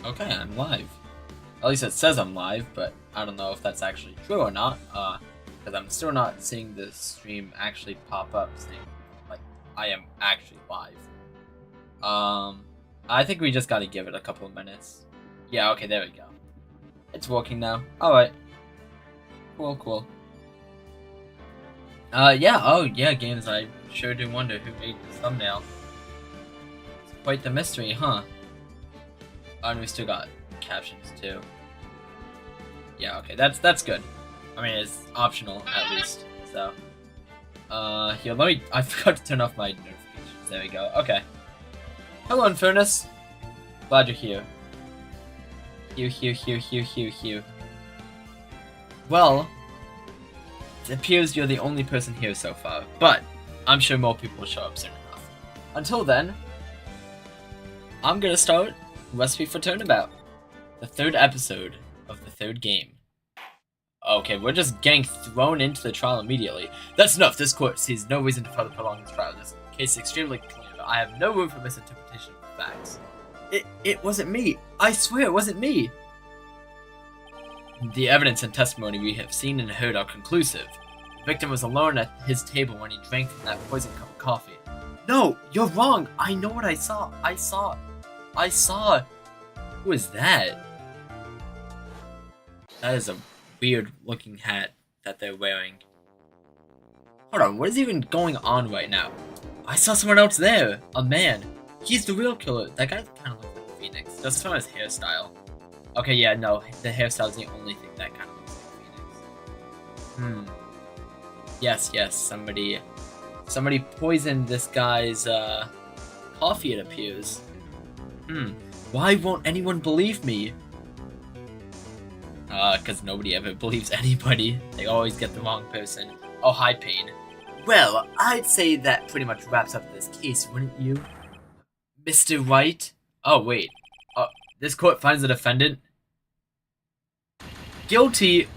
Okay, I'm live. At least it says I'm live, but I don't know if that's actually true or not. Because I'm still not seeing the stream actually pop up saying, like, I am actually live. I think we just gotta give it a couple of minutes. Yeah, okay, there we go. It's working now. Alright. Cool. Yeah, games, I sure do wonder who made this thumbnail. It's quite the mystery, huh? Oh, and we still got captions too. Yeah, okay, that's good. I mean, it's optional at least. So, here, I forgot to turn off my notifications. There we go. Okay. Hello, Infernus. Glad you're here. Here. Well, it appears you're the only person here so far, but I'm sure more people will show up soon enough. Until then, I'm gonna start Recipe for Turnabout, the third episode of the third game. Okay, we're just getting thrown into the trial immediately. That's enough. This court sees no reason to further prolong this trial. This case is extremely clear. I have no room for misinterpretation of the facts. It wasn't me. I swear it wasn't me. The evidence and testimony we have seen and heard are conclusive. The victim was alone at his table when he drank from that poisoned cup of coffee. No, you're wrong. I know what I saw. I saw. Who is that? That is a weird looking hat that they're wearing. Hold on, what is even going on right now? I saw someone else there. A man. He's the real killer. That guy kind of looks like Phoenix. Just from his hairstyle. Okay, yeah, no. The hairstyle is the only thing that kind of looks like Phoenix. Yes. Somebody poisoned this guy's, coffee, it appears. Why won't anyone believe me? Because nobody ever believes anybody. They always get the wrong person. Oh, hi, Pain. Well, I'd say that pretty much wraps up this case, wouldn't you? Mr. White? Oh, wait. This court finds the defendant guilty.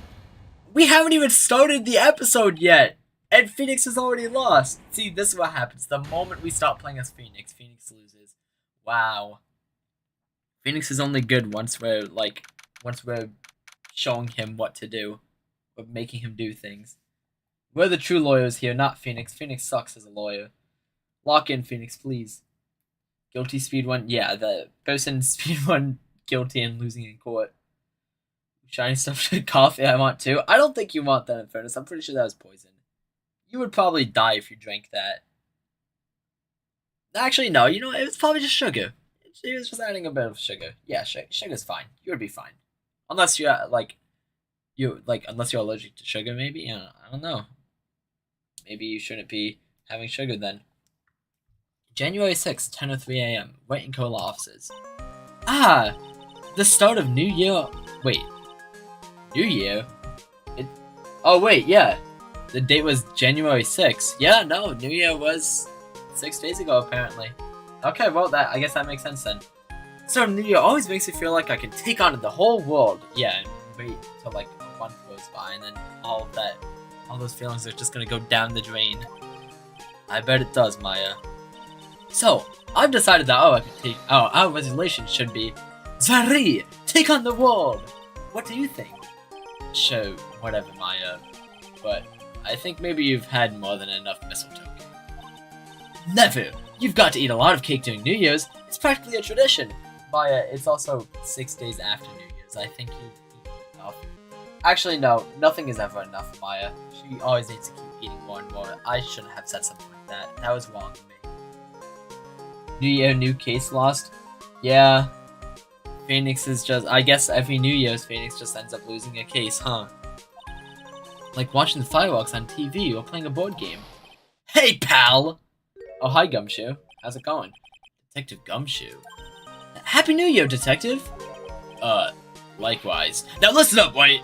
We haven't even started the episode yet! And Phoenix has already lost. See, this is what happens. The moment we stop playing as Phoenix, Phoenix loses. Wow. Phoenix is only good once we're showing him what to do. We're making him do things. We're the true lawyers here, not Phoenix. Phoenix sucks as a lawyer. Lock in, Phoenix, please. Guilty speed 1. Yeah, the person speed 1 guilty and losing in court. Shiny stuff to coffee, I want to. I don't think you want that, in fairness. I'm pretty sure that was poison. You would probably die if you drank that. Actually, no. You know, it was probably just sugar. It was just adding a bit of sugar. Yeah, sugar's fine. You would be fine. Unless you're, unless you're allergic to sugar, maybe? I don't know. Maybe you shouldn't be having sugar then. January 6th, 10:03 a.m. White and Cola offices. Ah! The start of New Year. Wait. New Year? Oh, wait, yeah. The date was January 6th. Yeah, no, New Year was 6 days ago, apparently. Okay, well, I guess that makes sense then. So New Year always makes me feel like I can take on the whole world. Yeah, and wait till like a month goes by, and then all those feelings are just gonna go down the drain. I bet it does, Maya. So, I've decided that our resolution should be Zari! Take on the world! What do you think? Sure, whatever, Maya. But I think maybe you've had more than enough mistletoe cake. Never! You've got to eat a lot of cake during New Year's. It's practically a tradition. Maya, it's also 6 days after New Year's. I think you've eaten enough. Actually, no. Nothing is ever enough, Maya. She always needs to keep eating more and more. I shouldn't have said something like that. That was wrong of me. New Year, new case lost? Yeah. Phoenix is just... I guess every New Year's, Phoenix just ends up losing a case, huh? Like watching the fireworks on TV or playing a board game. Hey, pal! Oh, hi, Gumshoe. How's it going? Detective Gumshoe. Happy New Year, Detective! Likewise. Now listen up, White!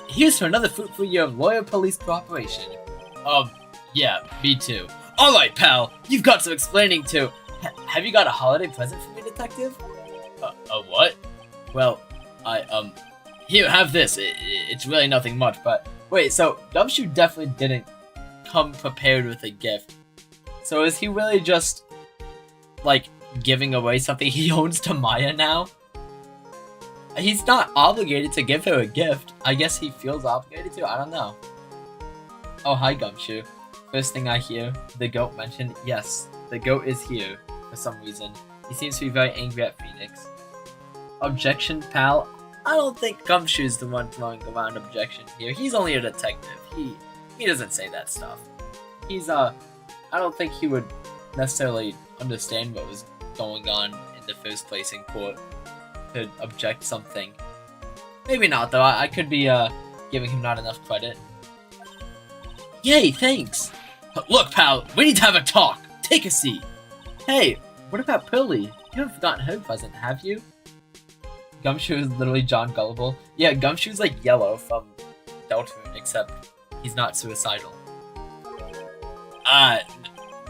Here's for another fruitful year of lawyer police cooperation. Yeah, me too. Alright, pal! You've got some explaining to... Have you got a holiday present for me, Detective? What? Well, Here, have this. It's really nothing much, but... Wait, so Gumshoe definitely didn't come prepared with a gift. So is he really just, like, giving away something he owns to Maya now? He's not obligated to give her a gift. I guess he feels obligated to. I don't know. Oh, hi, Gumshoe. First thing I hear, the goat mentioned. Yes, the goat is here for some reason. He seems to be very angry at Phoenix. Objection, pal? I don't think Gumshoe's the one throwing around objections here. He's only a detective. He doesn't say that stuff. I don't think he would necessarily understand what was going on in the first place in court to object something. Maybe not, though. I could be giving him not enough credit. Yay, thanks! Look, pal, we need to have a talk. Take a seat. Hey, what about Pearly? You haven't forgotten her present, have you? Gumshoe is literally John Gullible. Yeah, Gumshoe's like Yellow from Deltarune, except he's not suicidal.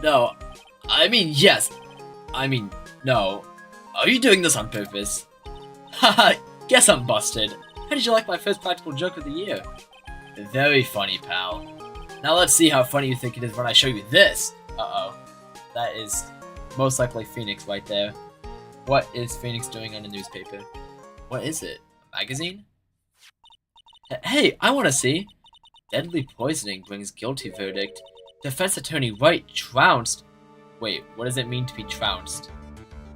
No. I mean, yes. I mean, no. Are you doing this on purpose? Haha, guess I'm busted. How did you like my first practical joke of the year? Very funny, pal. Now let's see how funny you think it is when I show you this. Uh-oh. That is most likely Phoenix right there. What is Phoenix doing on the newspaper? What is it? A magazine? Hey, I want to see. Deadly poisoning brings guilty verdict. Defense attorney Wright trounced. Wait, what does it mean to be trounced?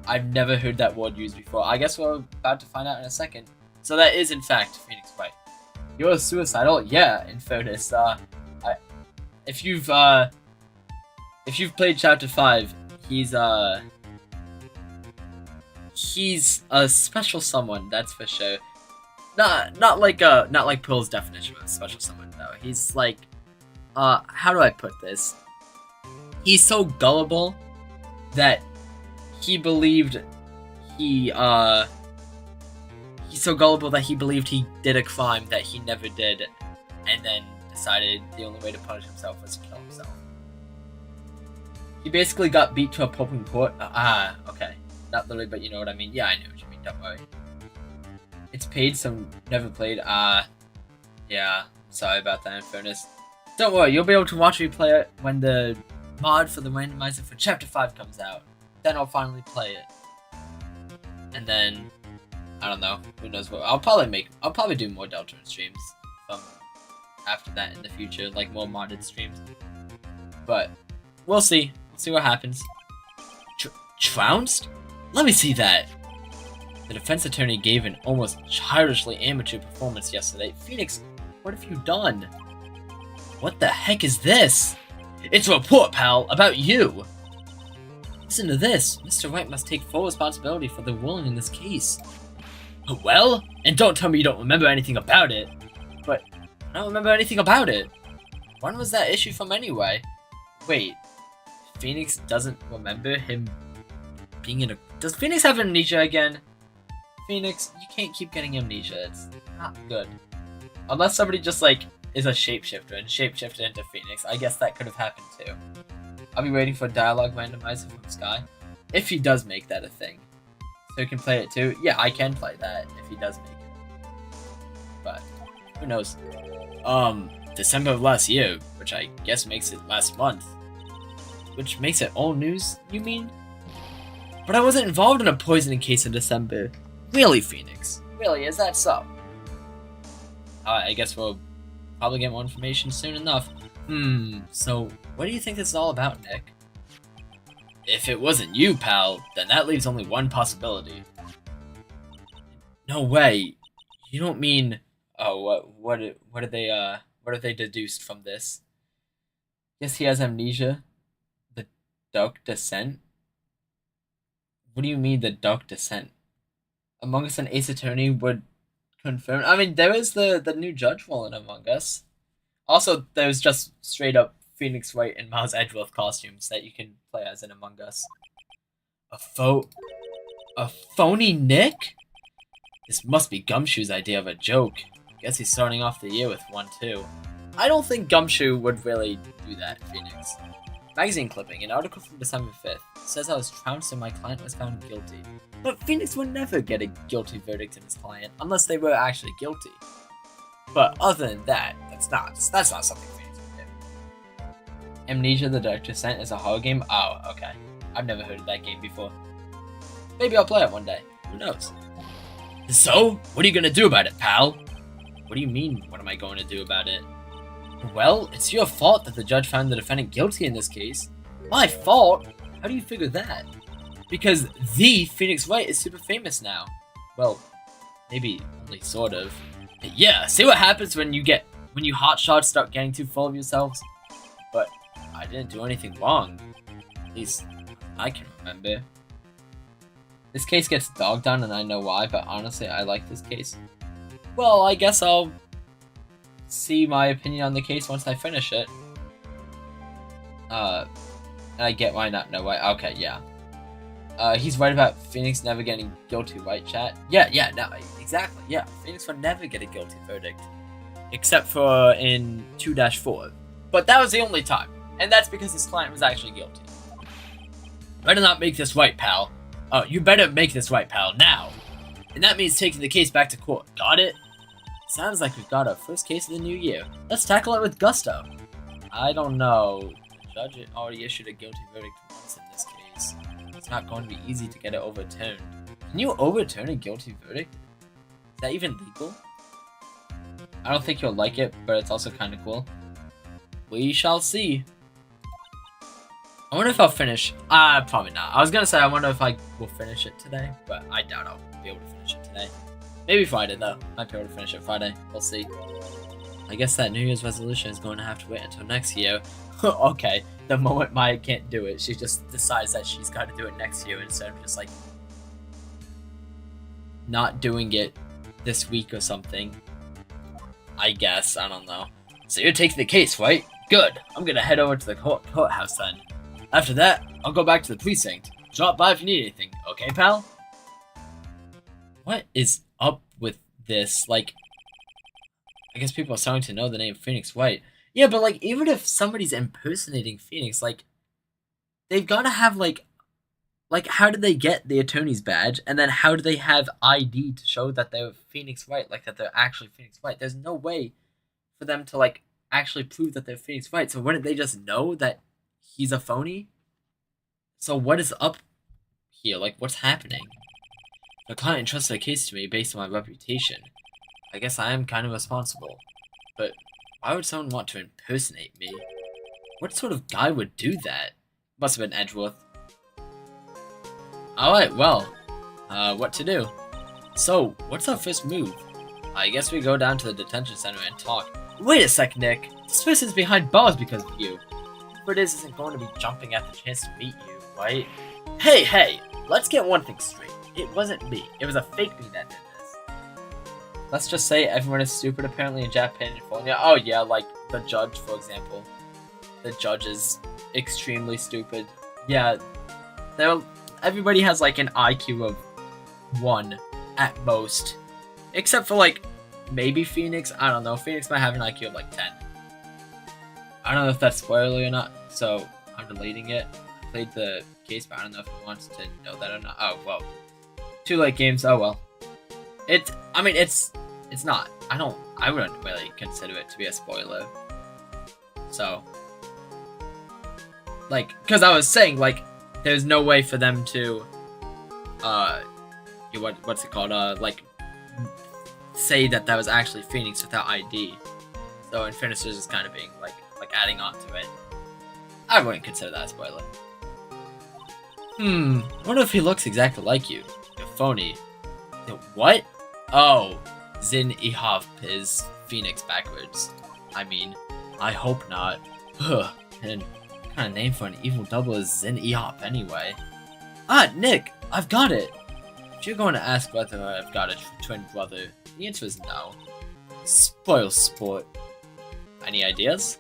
I've never heard that word used before. I guess we're about to find out in a second. So that is in fact Phoenix Wright. You're suicidal? Yeah, in fairness. If you've played Chapter 5, he's a special someone, that's for sure. Not like Pearl's definition of special someone though. He's like, how do I put this? He's so gullible that he believed he's so gullible that he believed he did a crime that he never did, and then decided the only way to punish himself was to kill himself. He basically got beat to a pulp in court. Okay. Not literally, but you know what I mean. Yeah, I know what you mean, don't worry. It's paid, so never played. Yeah, sorry about that, in fairness. Don't worry, you'll be able to watch me play it when the mod for the randomizer for Chapter 5 comes out. Then I'll finally play it. And then, I don't know, who knows what. I'll probably do more Deltarune streams after that in the future, like more modded streams. But, we'll see. We'll see what happens. Trounced? Let me see that. The defense attorney gave an almost childishly amateur performance yesterday. Phoenix, what have you done? What the heck is this? It's a report, pal, about you. Listen to this. Mr. Wright must take full responsibility for the ruling in this case. Well? And don't tell me you don't remember anything about it. But I don't remember anything about it. When was that issue from anyway? Wait. Phoenix doesn't remember him being in a... Does Phoenix have amnesia again? Phoenix, you can't keep getting amnesia. It's not good. Unless somebody just, like, is a shapeshifter and shapeshifted into Phoenix. I guess that could have happened too. I'll be waiting for dialogue randomizer from Sky. If he does make that a thing. So you can play it too. Yeah, I can play that if he does make it. But, who knows. December of last year, which I guess makes it last month. Which makes it old news, you mean? But I wasn't involved in a poisoning case in December. Really, Phoenix? Really, is that so? I guess we'll probably get more information soon enough. So what do you think this is all about, Nick? If it wasn't you, pal, then that leaves only one possibility. No way. You don't mean... Oh, what are they deduced from this? Guess he has amnesia? The dark descent? What do you mean, the dark descent? Among Us and Ace Attorney would confirm... I mean, there is the new judge role in Among Us. Also, there's just straight up Phoenix Wright and Miles Edgeworth costumes that you can play as in Among Us. A phony Nick? This must be Gumshoe's idea of a joke. Guess he's starting off the year with one, too. I don't think Gumshoe would really do that, Phoenix. Magazine clipping, an article from December 5th, says I was trounced and my client was found guilty. But Phoenix would never get a guilty verdict in his client, unless they were actually guilty. But other than that, that's not something Phoenix would do. Amnesia the Dark Descent is a horror game? Oh, okay. I've never heard of that game before. Maybe I'll play it one day. Who knows? So, what are you gonna do about it, pal? What do you mean, what am I going to do about it? Well, it's your fault that the judge found the defendant guilty in this case. My fault? How do you figure that? Because the Phoenix Wright is super famous now. Well, maybe only sort of. Yeah, see what happens when you hotshots start getting too full of yourselves? But I didn't do anything wrong. At least I can remember. This case gets dogged on and I know why, but honestly I like this case. Well, I guess I'll see my opinion on the case once I finish it. I get why not know why. Okay, yeah. He's right about Phoenix never getting guilty, right, chat? Yeah, no, exactly, yeah. Phoenix would never get a guilty verdict. Except for in 2-4. But that was the only time. And that's because his client was actually guilty. Better not make this right, pal. Oh, you better make this right, pal, now. And that means taking the case back to court. Got it? Sounds like we've got our first case of the new year. Let's tackle it with gusto. I don't know. The judge already issued a guilty verdict once in this case. It's not going to be easy to get it overturned. Can you overturn a guilty verdict? Is that even legal? I don't think you'll like it, but it's also kind of cool. We shall see. I wonder if I'll finish. Probably not. I was gonna say I wonder if I will finish it today, but I doubt I'll be able to finish it today. Maybe Friday though. Might be able to finish it Friday. We'll see. I guess that New Year's resolution is going to have to wait until next year. Okay. The moment Maya can't do it, she just decides that she's got to do it next year instead of just like not doing it this week or something. I guess. I don't know. So you're taking the case, right? Good. I'm gonna head over to the courthouse then. After that, I'll go back to the precinct. Drop by if you need anything, okay, pal? What is up with this? Like, I guess people are starting to know the name Phoenix Wright. Yeah, but like, even if somebody's impersonating Phoenix, like, they've got to have like, how did they get the attorney's badge, and then how do they have ID to show that they're Phoenix Wright, like that they're actually Phoenix Wright? There's no way for them to like actually prove that they're Phoenix Wright. So wouldn't they just know that he's a phony? So what is up here? Like, what's happening? The client entrusted a case to me based on my reputation. I guess I am kind of responsible. But why would someone want to impersonate me? What sort of guy would do that? Must have been Edgeworth. Alright, well, what to do? So, what's our first move? I guess we go down to the detention center and talk. Wait a sec, Nick. This person's behind bars because of you. Whoever it is isn't going to be jumping at the chance to meet you, right? Hey, let's get one thing straight. It wasn't me. It was a fake me that did this. Let's just say everyone is stupid apparently in Japan and California. Oh yeah, like the judge, for example. The judge is extremely stupid. Yeah, everybody has like an IQ of 1 at most. Except for like, maybe Phoenix. I don't know. Phoenix might have an IQ of like 10. I don't know if that's spoiler or not, so I'm deleting it. I played the case, but I don't know if it wants to know that or not. Oh, well. Too late games, oh well. It's not. I wouldn't really consider it to be a spoiler. So, like, because I was saying, like, there's no way for them to, what's it called, like, say that was actually Phoenix without ID. So, in fairness, is just kind of being, like adding on to it. I wouldn't consider that a spoiler. I wonder if he looks exactly like you. You're phony. What? Oh, Zin Ihop is Phoenix backwards. I mean, I hope not. Ugh, and what kind of name for an evil double is Zin Ihop anyway? Ah, Nick, I've got it! If you're going to ask whether I've got a twin brother, the answer is no. Spoil sport. Any ideas?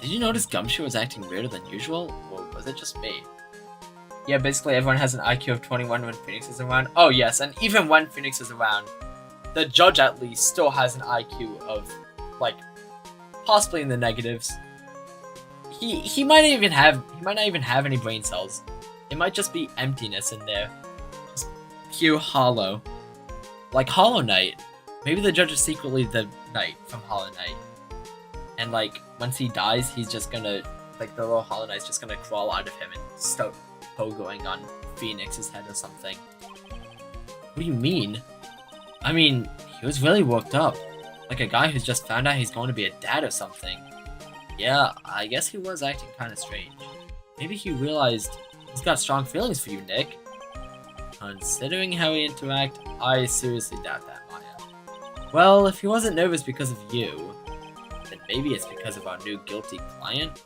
Did you notice Gumshoe was acting weirder than usual, or was it just me? Yeah, basically everyone has an IQ of 21 when Phoenix is around. Oh yes, and even when Phoenix is around, the judge at least still has an IQ of, like, possibly in the negatives. He might not even have any brain cells. It might just be emptiness in there. Just pure hollow. Like Hollow Knight. Maybe the judge is secretly the knight from Hollow Knight. And like, once he dies, he's just gonna, like, the little Hollow Knight's just gonna crawl out of him and start pogoing on Phoenix's head or something. What do you mean? I mean, he was really worked up. Like a guy who's just found out he's going to be a dad or something. Yeah, I guess he was acting kind of strange. Maybe he realized he's got strong feelings for you, Nick. Considering how we interact, I seriously doubt that, Maya. Well, if he wasn't nervous because of you, then maybe it's because of our new guilty client?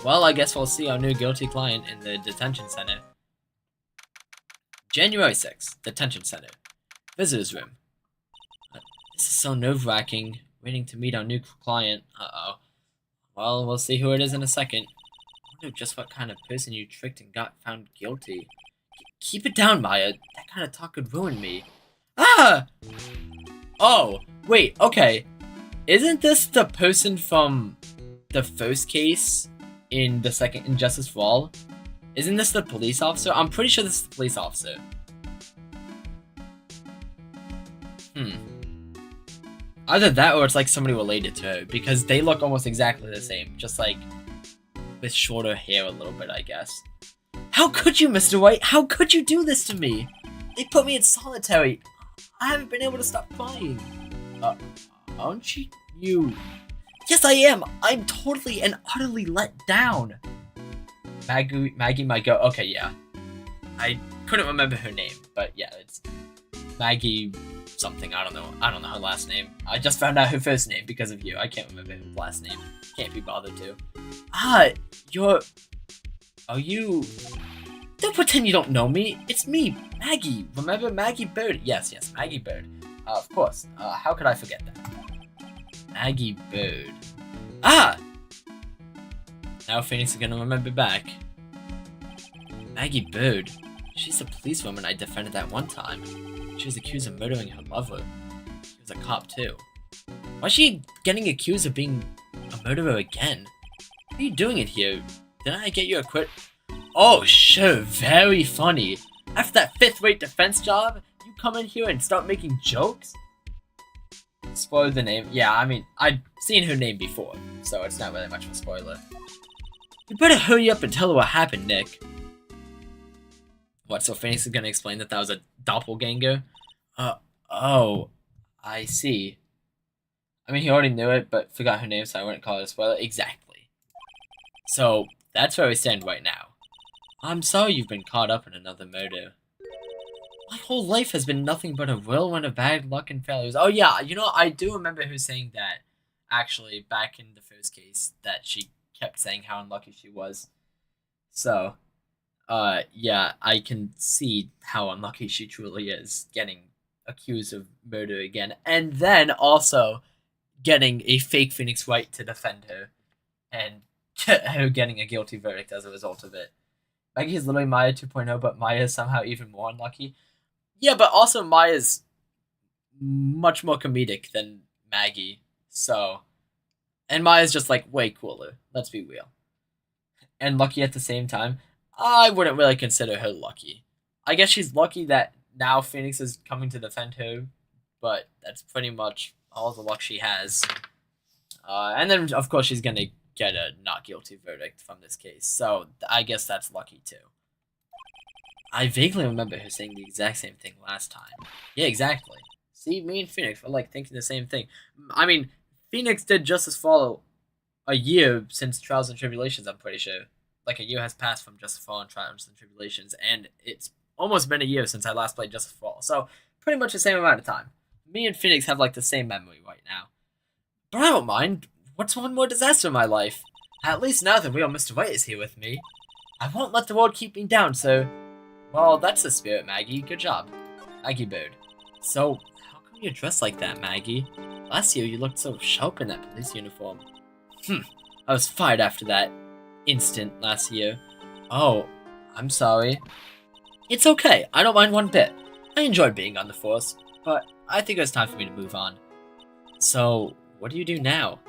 Well, I guess we'll see our new guilty client in the detention center. January 6th, detention center. Visitor's room. This is so nerve-wracking, waiting to meet our new client. Uh-oh. Well, we'll see who it is in a second. I wonder just what kind of person you tricked and got found guilty. Keep it down, Maya. That kind of talk could ruin me. Ah! Oh, wait, okay. Isn't this the person from the first case in the second Injustice for All? Isn't this the police officer? I'm pretty sure this is the police officer. Either that or it's like somebody related to her, because they look almost exactly the same, just like with shorter hair a little bit, I guess. How could you, Mr. White? How could you do this to me? They put me in solitary. I haven't been able to stop crying. Aren't you? Yes, I am. I'm totally and utterly let down. Maggie, my girl. Okay, yeah. I couldn't remember her name, but yeah, it's Maggie something. I don't know her last name. I just found out her first name because of you. I can't remember her last name. Can't be bothered to. Are you? Don't pretend you don't know me. It's me, Maggie. Remember Maggie Bird? Yes, Maggie Bird. Of course. How could I forget that? Maggie Bird. Now Phoenix is gonna remember back. Maggie Bird. She's the policewoman I defended that one time. She was accused of murdering her mother. She was a cop too. Why's she getting accused of being a murderer again? What are you doing in here? Didn't I get you a quit? Oh, sure, very funny. After that fifth-rate defense job, you come in here and start making jokes? Spoil the name. Yeah, I mean, I'd seen her name before, so it's not really much of a spoiler. You better hurry up and tell her what happened, Nick. What, so Phoenix is gonna explain that was a doppelganger? Oh, I see. I mean, he already knew it, but forgot her name, so I wouldn't call it a spoiler. Exactly. So, that's where we stand right now. I'm sorry you've been caught up in another murder. My whole life has been nothing but a whirlwind of bad luck and failures. Oh yeah, you know, I do remember her saying that, actually, back in the first case, that she kept saying how unlucky she was. So, yeah, I can see how unlucky she truly is, getting accused of murder again, and then also getting a fake Phoenix Wright to defend her, and her getting a guilty verdict as a result of it. Maggie is literally Maya 2.0, but Maya is somehow even more unlucky. Yeah, but also Maya's much more comedic than Maggie, so... And Maya's just, like, way cooler, let's be real. And lucky at the same time. I wouldn't really consider her lucky. I guess she's lucky that now Phoenix is coming to defend her, but that's pretty much all the luck she has. And then, of course, she's gonna get a not guilty verdict from this case, so I guess that's lucky too. I vaguely remember her saying the exact same thing last time. Yeah, exactly. See, me and Phoenix were like thinking the same thing. I mean, Phoenix did Justice for All a year since Trials and Tribulations, I'm pretty sure. Like, a year has passed from Justice for All and Trials and Tribulations, and it's almost been a year since I last played Justice for All, so pretty much the same amount of time. Me and Phoenix have, like, the same memory right now. But I don't mind. What's one more disaster in my life? At least now the real Mr. White is here with me. I won't let the world keep me down, so... Well, that's the spirit, Maggie. Good job. Maggie Bird. So, how come you're dressed like that, Maggie? Last year you looked so sharp in that police uniform. I was fired after that instant last year. Oh, I'm sorry. It's okay. I don't mind one bit. I enjoyed being on the force, but I think it's time for me to move on. So, what do you do now?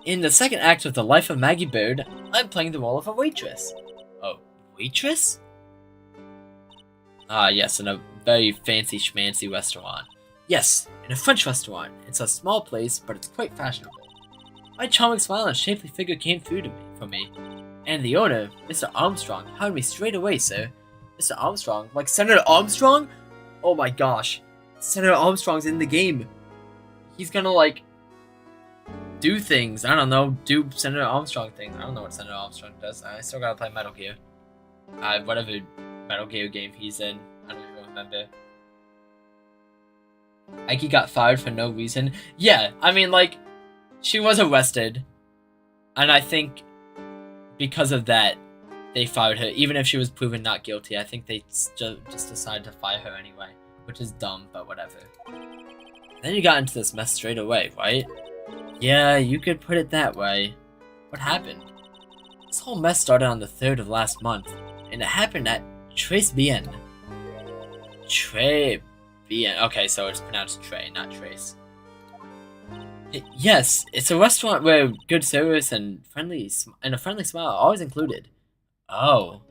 In the second act of The Life of Maggie Bird, I'm playing the role of a waitress. A waitress? Ah, yes, in a very fancy schmancy restaurant. Yes, in a French restaurant. It's a small place, but it's quite fashionable. My charming smile and shapely figure came through for me. And the owner, Mr. Armstrong, hired me straight away, sir. Mr. Armstrong? Like Senator Armstrong? Oh my gosh. Senator Armstrong's in the game. He's gonna, like, do things. I don't know. Do Senator Armstrong things. I don't know what Senator Armstrong does. I still gotta play Metal Gear. Whatever Metal Gear game he's in. I don't even remember. Like, he got fired for no reason. Yeah, I mean, like, she was arrested. And I think because of that, they fired her. Even if she was proven not guilty, I think they just decided to fire her anyway. Which is dumb, but whatever. Then you got into this mess straight away, right? Yeah, you could put it that way. What happened? This whole mess started on the 3rd of last month, and it happened at Tres Bien. Tres Bien. Okay, so it's pronounced Trey, not Trace. Yes, it's a restaurant where good service and a friendly smile are always included. Oh.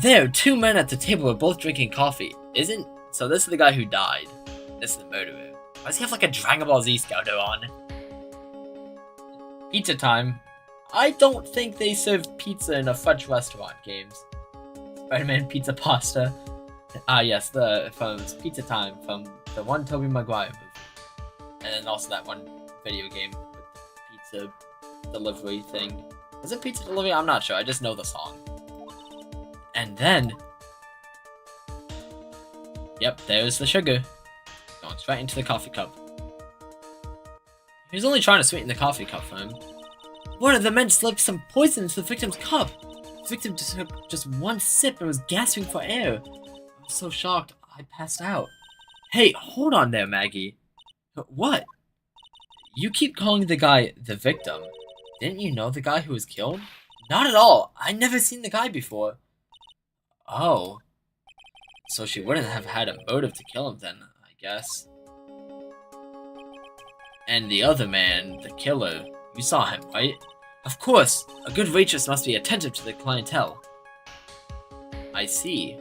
There, 2 men at the table were both drinking coffee. So this is the guy who died. This is the murderer. Why does he have like a Dragon Ball Z Scouter on? Pizza time. I don't think they serve pizza in a French restaurant games. Spider-Man pizza pasta. Yes, from Pizza Time from the one Tobey Maguire movie. And then also that one video game with the pizza delivery thing. Is it pizza delivery? I'm not sure. I just know the song. And then... Yep, there's the sugar. Going straight into the coffee cup. He was only trying to sweeten the coffee cup for him. One of the men slipped some poison into the victim's cup. The victim just took just one sip and was gasping for air. I was so shocked, I passed out. Hey, hold on there, Maggie. What? You keep calling the guy the victim. Didn't you know the guy who was killed? Not at all. I'd never seen the guy before. Oh. So she wouldn't have had a motive to kill him then, I guess. And the other man, the killer, you saw him, right? Of course! A good waitress must be attentive to the clientele. I see.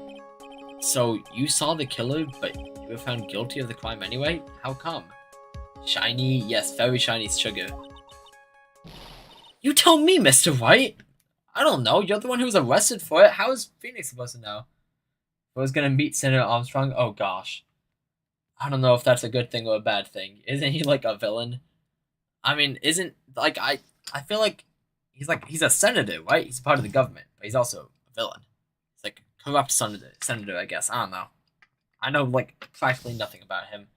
So, you saw the killer, but you were found guilty of the crime anyway? How come? Shiny, yes, very shiny sugar. You tell me, Mr. White! I don't know, you're the one who was arrested for it. How is Phoenix supposed to know? I was gonna meet Senator Armstrong? Oh gosh. I don't know if that's a good thing or a bad thing. Isn't he like a villain? I mean, like, I feel like he's a senator, right? He's part of the government, but he's also a villain. He's like a corrupt senator, I guess. I don't know. I know like practically nothing about him.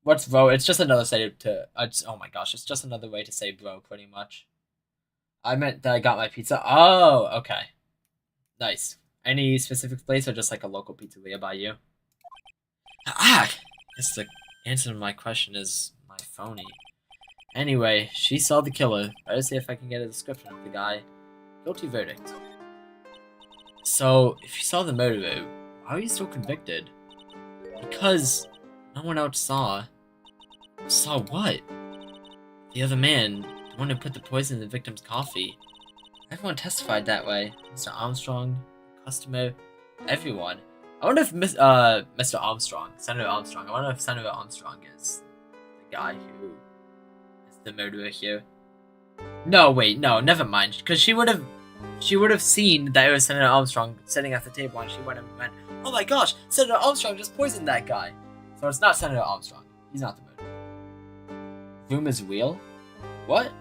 What's bro? It's just another oh my gosh, it's just another way to say bro, pretty much. I meant that I got my pizza. Oh, okay. Nice. Any specific place or just like a local pizzeria by you? I guess the answer to my question is my phony. Anyway, she saw the killer. Better see if I can get a description of the guy. Guilty verdict. So, if you saw the murderer, why are you still convicted? Because no one else saw. Saw what? The other man, the one who put the poison in the victim's coffee. Everyone testified that way. Mr. Armstrong, customer, everyone. I wonder if Mr. Armstrong, Senator Armstrong, I wonder if Senator Armstrong is the guy who is the murderer here. No, wait, no, never mind. Because she would have seen that it was Senator Armstrong sitting at the table and she went and went, oh my gosh, Senator Armstrong just poisoned that guy. So it's not Senator Armstrong. He's not the murderer. Vroom is real? What?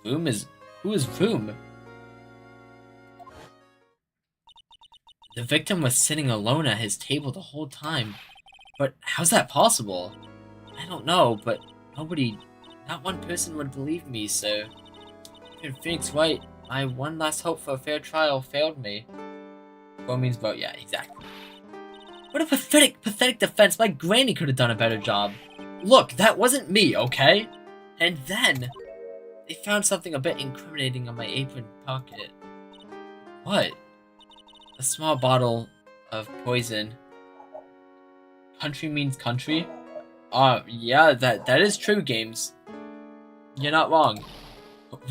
Vroom is... Who is Vroom? The victim was sitting alone at his table the whole time. But how's that possible? I don't know, but not one person would believe me, so... Even Phoenix White, my one last hope for a fair trial failed me. Bro means bro, yeah, exactly. What a pathetic defense. My granny could have done a better job. Look, that wasn't me, okay? And then, they found something a bit incriminating on my apron pocket. What? A small bottle of poison. Country means country? Yeah, that is true, games. You're not wrong.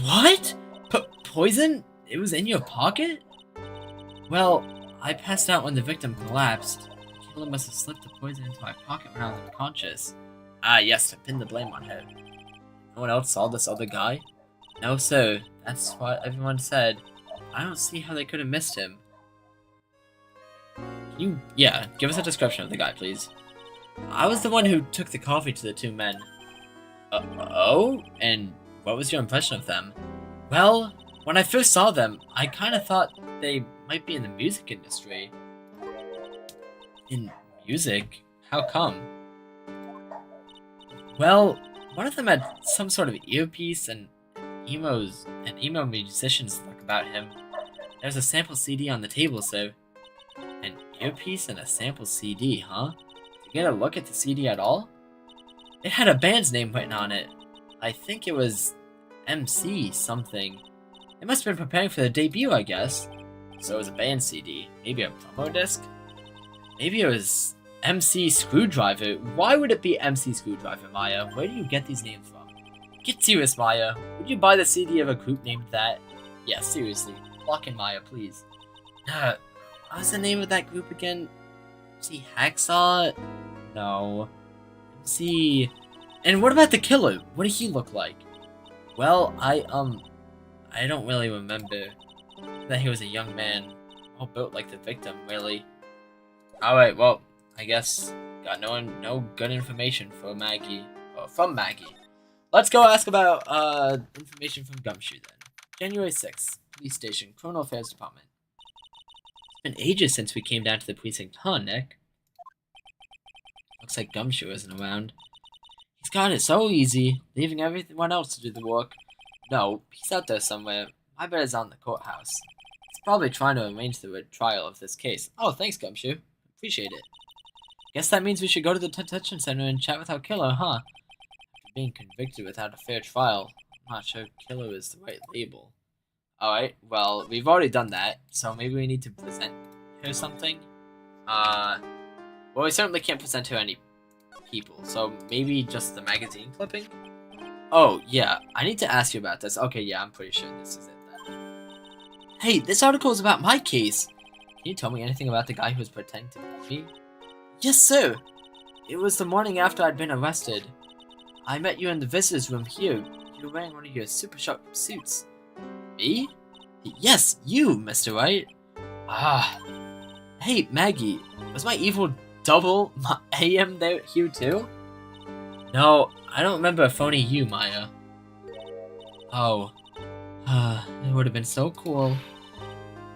What? Poison? It was in your pocket? Well, I passed out when the victim collapsed. The killer must have slipped the poison into my pocket when I was unconscious. Ah, yes, to pin the blame on her. No one else saw this other guy? No, sir. That's what everyone said. I don't see how they could have missed him. Yeah, give us a description of the guy, please. I was the one who took the coffee to the two men. Oh? And what was your impression of them? Well, when I first saw them, I kind of thought they might be in the music industry. In music? How come? Well, one of them had some sort of earpiece and emo musicians look about him. There's a sample CD on the table, so an earpiece and a sample CD, huh? Did you get a look at the CD at all? It had a band's name written on it. I think it was MC something. They must have been preparing for the debut, I guess. So it was a band CD. Maybe a promo disc? Maybe it was MC Screwdriver. Why would it be MC Screwdriver, Maya? Where do you get these names from? Get serious, Maya. Would you buy the CD of a group named that? Yeah, seriously. Lock in, Maya, please. What was the name of that group again? MC Hacksaw? No. MC... And what about the killer? What did he look like? Well, I don't really remember that he was a young man, all built like the victim, really. Alright, well, I guess got no good information for Maggie, or from Maggie. Let's go ask about, information from Gumshoe then. January 6th, Police Station, Criminal Affairs Department. It's been ages since we came down to the precinct, huh, Nick? Looks like Gumshoe isn't around. He's got it so easy, leaving everyone else to do the work. No, he's out there somewhere. My bet is on the courthouse. He's probably trying to arrange the trial of this case. Oh, thanks, Gumshoe. Appreciate it. Guess that means we should go to the detention center and chat with our killer, huh? After being convicted without a fair trial, I'm not sure killer is the right label. Alright, well, we've already done that, so maybe we need to present her something? Well, we certainly can't present her any people, so maybe just the magazine clipping? Oh, yeah, I need to ask you about this. Okay, yeah, I'm pretty sure this is it then. Hey, this article is about my case. Can you tell me anything about the guy who was pretending to be me? Yes, sir. It was the morning after I'd been arrested. I met you in the visitor's room here. You were wearing one of your super sharp suits. Me? Yes, you, Mr. Wright. Ah. Hey, Maggie, was my evil double AM here too? No, I don't remember a phony you, Maya. Oh. It would have been so cool.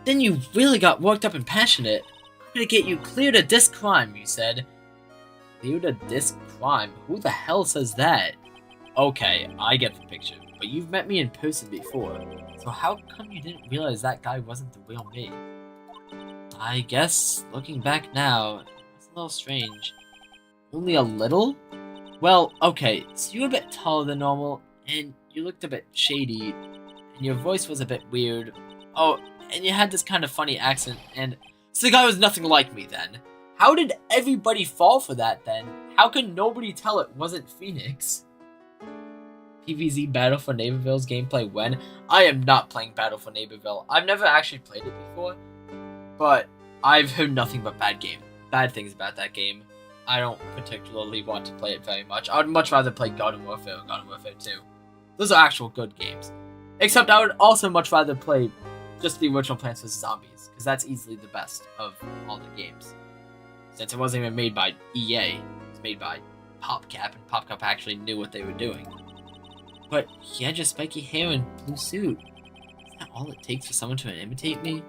Then you really got worked up and passionate. I'm gonna get you cleared of this crime, you said. Cleared of this crime? Who the hell says that? Okay, I get the picture, but you've met me in person before, so how come you didn't realize that guy wasn't the real me? I guess, looking back now, it's a little strange. Only a little? Well, okay, so you were a bit taller than normal, and you looked a bit shady, and your voice was a bit weird. Oh, and you had this kind of funny accent, and so the guy was nothing like me then. How did everybody fall for that then? How could nobody tell it wasn't Phoenix? PvZ Battle for Neighborville's gameplay when? I am not playing Battle for Neighborville. I've never actually played it before, but I've heard nothing but bad things about that game. I don't particularly want to play it very much. I would much rather play Garden Warfare or Garden Warfare 2. Those are actual good games. Except I would also much rather play just the original Plants vs. Zombies, because that's easily the best of all the games. Since it wasn't even made by EA, it was made by PopCap, and PopCap actually knew what they were doing. But he had just spiky hair and blue suit. Is that all it takes for someone to imitate me?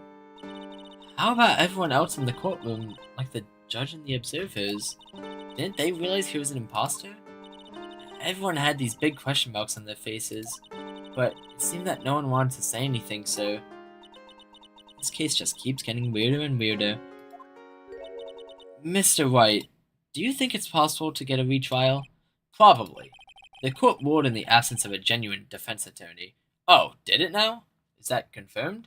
How about everyone else in the courtroom, like the judge and the observers? Didn't they realize he was an imposter? Everyone had these big question marks on their faces, but it seemed that no one wanted to say anything, so this case just keeps getting weirder and weirder. Mr. White, do you think it's possible to get a retrial? Probably. The court ruled in the absence of a genuine defense attorney. Oh, did it now? Is that confirmed?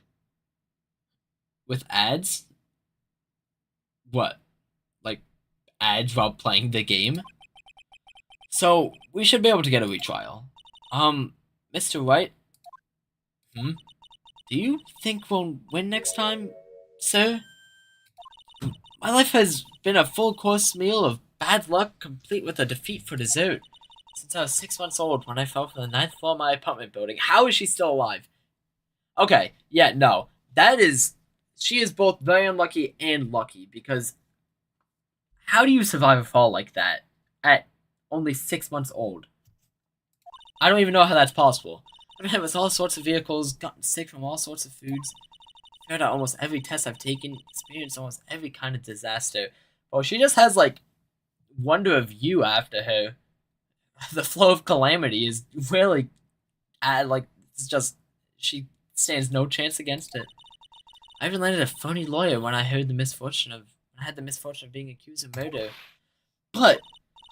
With ads? What? Like, ads while playing the game? So, we should be able to get a retrial. Mr. White? Do you think we'll win next time, sir? My life has been a full course meal of bad luck, complete with a defeat for dessert. Since I was 6 months old when I fell from the 9th floor of my apartment building. How is she still alive? Okay, yeah, no. That is she is both very unlucky and lucky, because how do you survive a fall like that at only 6 months old? I don't even know how that's possible. I've met with all sorts of vehicles, gotten sick from all sorts of foods, failed out almost every test I've taken, experienced almost every kind of disaster. Well, she just has, like, wonder of you after her. The flow of calamity is really, it's just, she stands no chance against it. I even landed a phony lawyer when I had the misfortune of being accused of murder. But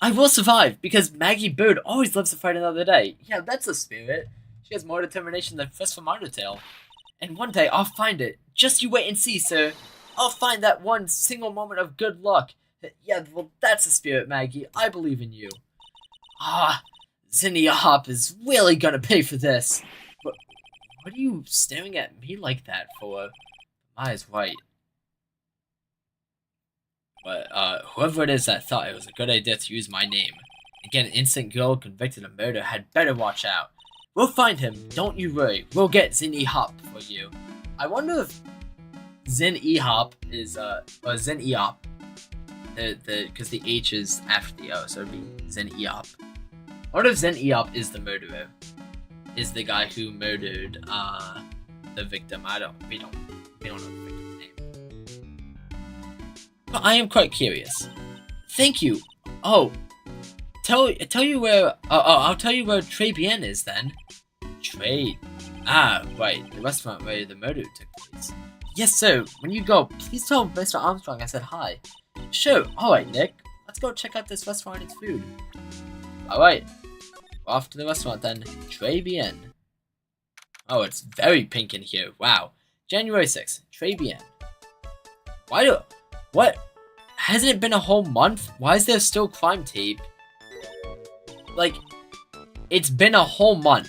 I will survive, because Maggie Bird always lives to fight another day. Yeah, that's a spirit. She has more determination than Fist from Undertale. And one day I'll find it. Just you wait and see, sir. I'll find that one single moment of good luck. Yeah, well, that's a spirit, Maggie. I believe in you. Ah, Zinnia Hop is really gonna pay for this. But what are you staring at me like that for? My eyes white. But, whoever it is that thought it was a good idea to use my name, again, an innocent girl convicted of murder, had better watch out. We'll find him, don't you worry. We'll get Zinnia Hop for you. I wonder if Zinnia Hop is, or Zen Eop. Because the H is after the O, so it'd be Zen Eop. I wonder if Zen Eop is the murderer. Is the guy who murdered, the victim. We don't know the victim's name. But I am quite curious. Thank you. Oh, I'll tell you where Tribulations is then. Right, the restaurant where the murder took place. Yes, sir. When you go, please tell Mr. Armstrong I said hi. Sure. Alright, Nick. Let's go check out this restaurant and its food. Alright. Off to the restaurant then. Tribulations. Oh, it's very pink in here. Wow. January 6th. Tribulations. What? Hasn't it been a whole month? Why is there still crime tape? Like, it's been a whole month.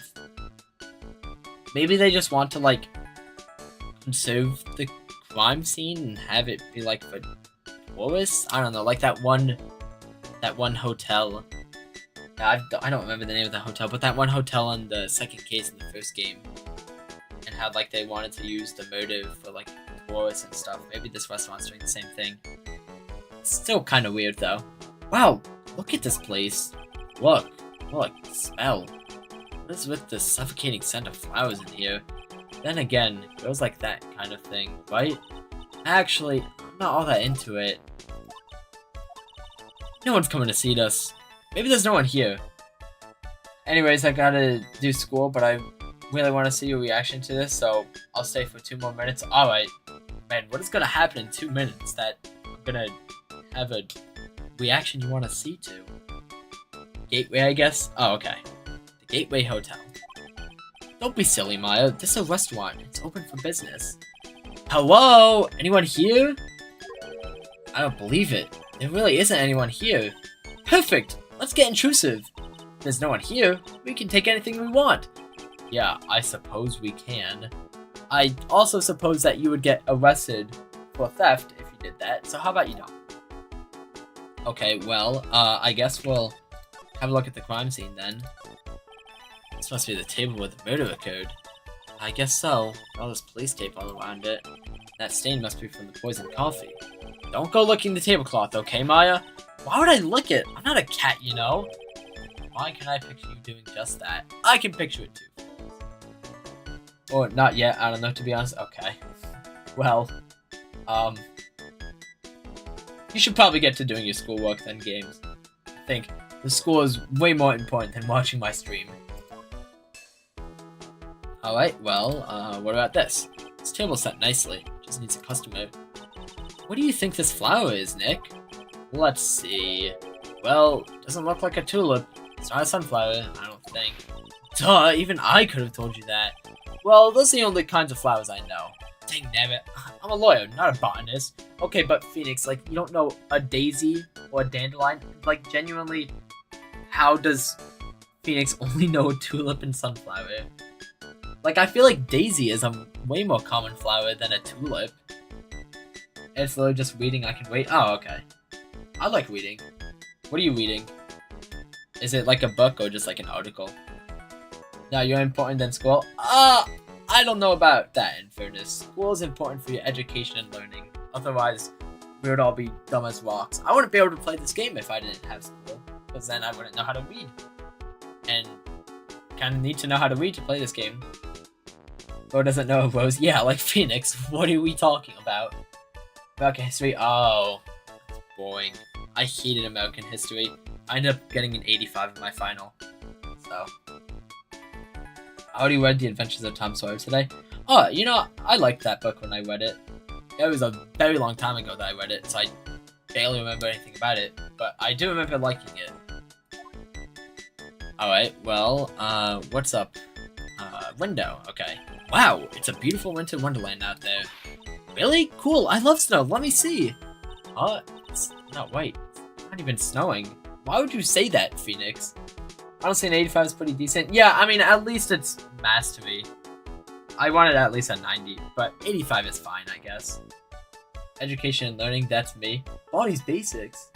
Maybe they just want to, like, conserve the crime scene and have it be, like, for tourists? I don't know, like that one hotel. I don't remember the name of the hotel, but that one hotel in the second case in the first game. And how, like, they wanted to use the motive for, like, tourists and stuff. Maybe this restaurant's doing the same thing. It's still kind of weird, though. Wow, look at this place. Look, smell. What is with the suffocating scent of flowers in here? Then again, girls like that kind of thing, right? Actually, I'm not all that into it. No one's coming to see us. Maybe there's no one here. Anyways, I gotta do school, but I really want to see your reaction to this, so I'll stay for 2 more minutes. Alright. Man, what is gonna happen in 2 minutes that I'm gonna have a reaction you want to see to? Gateway, I guess? Oh, okay. The Gateway Hotel. Don't be silly, Maya. This is a restaurant. It's open for business. Hello? Anyone here? I don't believe it. There really isn't anyone here. Perfect! Let's get intrusive. If there's no one here, we can take anything we want. Yeah, I suppose we can. I also suppose that you would get arrested for theft if you did that, so how about you don't? Okay, well, I guess we'll have a look at the crime scene then. This must be the table where the murder occurred. I guess so. All this police tape all around it. That stain must be from the poisoned coffee. Don't go licking the tablecloth, okay, Maya? Why would I lick it? I'm not a cat, you know? Why can I picture you doing just that? I can picture it too. Or not yet, I don't know, to be honest. Okay. Well, you should probably get to doing your schoolwork than games. I think the school is way more important than watching my stream. Alright, well, what about this? This table's set nicely. Just needs a customer. What do you think this flower is, Nick? Let's see. Well, doesn't look like a tulip. It's not a sunflower, I don't think. Duh, even I could have told you that. Well, those are the only kinds of flowers I know. Dang nabbit. I'm a lawyer, not a botanist. Okay, but Phoenix, like, you don't know a daisy or a dandelion? Like, genuinely, how does Phoenix only know a tulip and sunflower? Like, I feel like daisy is a way more common flower than a tulip. It's literally just reading I can wait. Oh, okay. I like reading. What are you reading? Is it like a book or just like an article? No, you're important than school? I don't know about that, in fairness. School is important for your education and learning. Otherwise, we would all be dumb as rocks. I wouldn't be able to play this game if I didn't have school, because then I wouldn't know how to read. And kind of need to know how to read to play this game. Bo doesn't know Rose. Yeah, like Phoenix. What are we talking about? American history? Oh, that's boring. I hated American history. I ended up getting an 85 in my final. So, I already read The Adventures of Tom Sawyer today. Oh, you know, I liked that book when I read it. It was a very long time ago that I read it, so I barely remember anything about it. But I do remember liking it. Alright, well, what's up? Window, okay. Wow, it's a beautiful winter wonderland out there. Really? Cool, I love snow, let me see. It's not wait, it's not even snowing. Why would you say that, Phoenix? Honestly, an 85 is pretty decent. Yeah, I mean, at least it's mastery. I wanted at least a 90, but 85 is fine, I guess. Education and learning, that's me. Body's basics.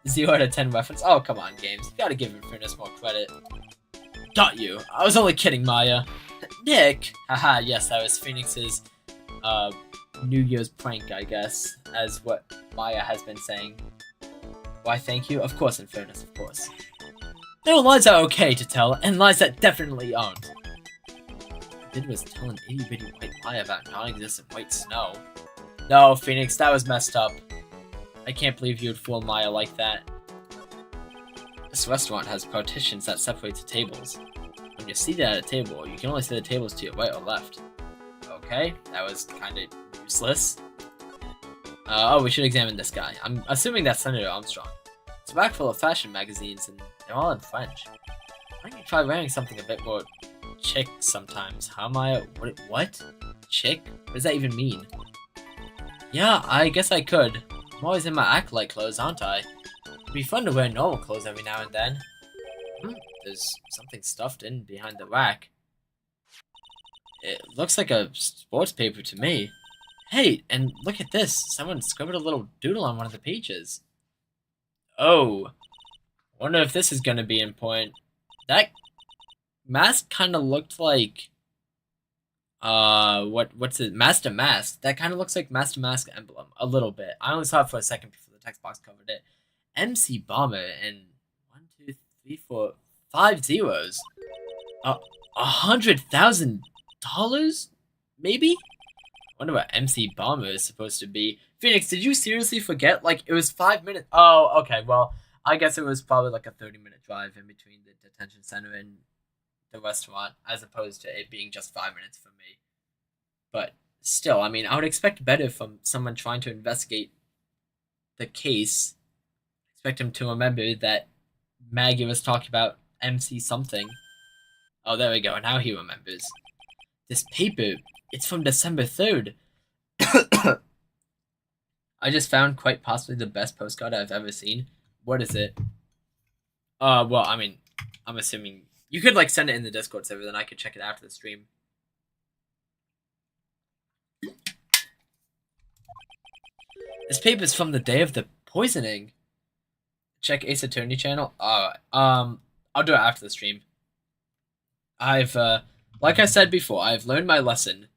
0 out of 10 reference. Oh, come on, games. You gotta give Infernus more credit. Got you. I was only kidding, Maya. Nick! Haha, yes, that was Phoenix's, New Year's prank, I guess, as what Maya has been saying. Why, thank you? Of course, Infernus, of course. There are lies that are okay to tell, and lies that definitely aren't. What I did was tell an itty-bitty white lie about non-existent white snow. No, Phoenix, that was messed up. I can't believe you would fool Maya like that. This restaurant has partitions that separate the tables. When you see that at a table, you can only see the tables to your right or left. Okay, that was kind of useless. Oh, we should examine this guy. I'm assuming that's Senator Armstrong. It's a rack full of fashion magazines, and they're all in French. Why don't you try wearing something a bit more chic sometimes, huh, Maya? What? Chic? What does that even mean? Yeah, I guess I could. I'm always in my acolyte clothes, aren't I? It'd be fun to wear normal clothes every now and then. There's something stuffed in behind the rack. It looks like a sports paper to me. Hey, and look at this. Someone scribbled a little doodle on one of the pages. Oh. Wonder if this is gonna be important. That mask kinda looked like what's it? Master Mask. That kind of looks like Master Mask emblem a little bit. I only saw it for a second before the text box covered it. MC Bomber and 1, 2, 3, 4, 5 zeros. $100,000? Maybe? Wonder what MC Bomber is supposed to be. Phoenix, did you seriously forget? Like, it was 5 minutes. Oh, okay. Well, I guess it was probably like a 30-minute drive in between the detention center and the restaurant, as opposed to it being just 5 minutes for me. But still, I mean, I would expect better from someone trying to investigate the case. Expect him to remember that Maggie was talking about MC something. Oh, there we go. Now he remembers. This paper, it's from December 3rd. I just found quite possibly the best postcard I've ever seen. What is it? Well, I mean, I'm assuming you could like send it in the Discord server, then I could check it after the stream. This paper's from the day of the poisoning. Check Ace Attorney channel. Alright. I'll do it after the stream. I've like I said before, I've learned my lesson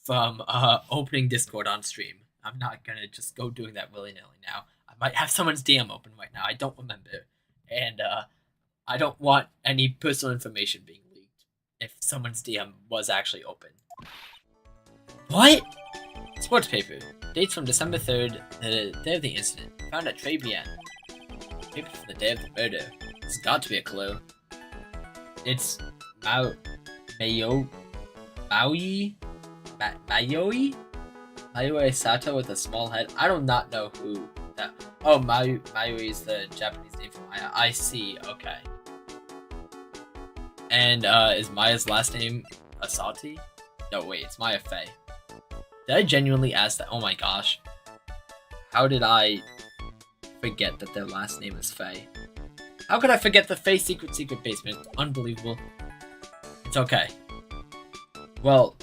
from opening Discord on stream. I'm not gonna just go doing that willy-nilly now. I might have someone's DM open right now. I don't remember. And I don't want any personal information being leaked if someone's DM was actually open. What? Sports paper. Dates from December 3rd, the day of the incident. Found at Tribulations. Paper from the day of the murder. It's got to be a clue. It's Mayoi Sato with a small head. I do not know who that. Oh, Mayoi is the Japanese name for Maya. I see. Okay. And is Maya's last name Asati? No, wait, it's Maya Faye. Did I genuinely ask that? Oh my gosh. How did I forget that their last name is Faye? How could I forget the Faye Secret Basement? Unbelievable. It's okay. Well,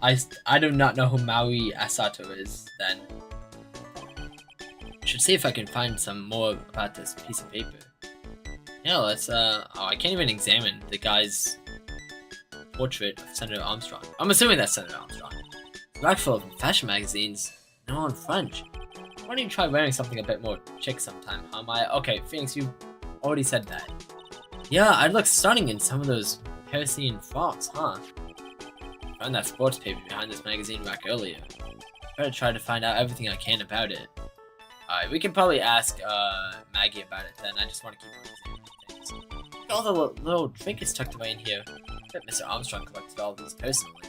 I do not know who Maui Asato is, then. Should see if I can find some more about this piece of paper. Yeah, let's, oh, I can't even examine the guy's portrait of Senator Armstrong. I'm assuming that's Senator Armstrong. A rack full of fashion magazines, and all in French. Why don't you try wearing something a bit more chic sometime, huh, Maya? Okay, Phoenix, you already said that. Yeah, I'd look stunning in some of those Parisian frocks, huh? I found that sports paper behind this magazine rack earlier. I'm gonna try to find out everything I can about it. Alright, we can probably ask Maggie about it then. I just want to keep things. Look at all the little trinkets tucked away in here. I bet Mr. Armstrong collected all of these personally.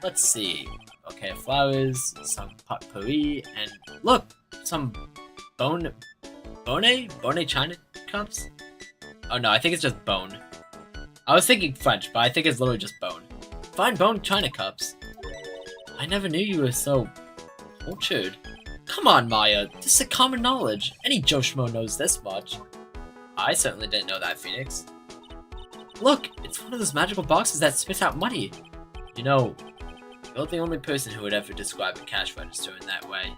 Let's see. Okay, flowers, some potpourri, and look! Some bone china cups? Oh no, I think it's just bone. I was thinking French, but I think it's literally just bone. Fine bone china cups. I never knew you were so cultured. Come on, Maya. This is common knowledge. Any Joe Schmo knows this much. I certainly didn't know that, Phoenix. Look, it's one of those magical boxes that spits out money. You know, you're the only person who would ever describe a cash register in that way.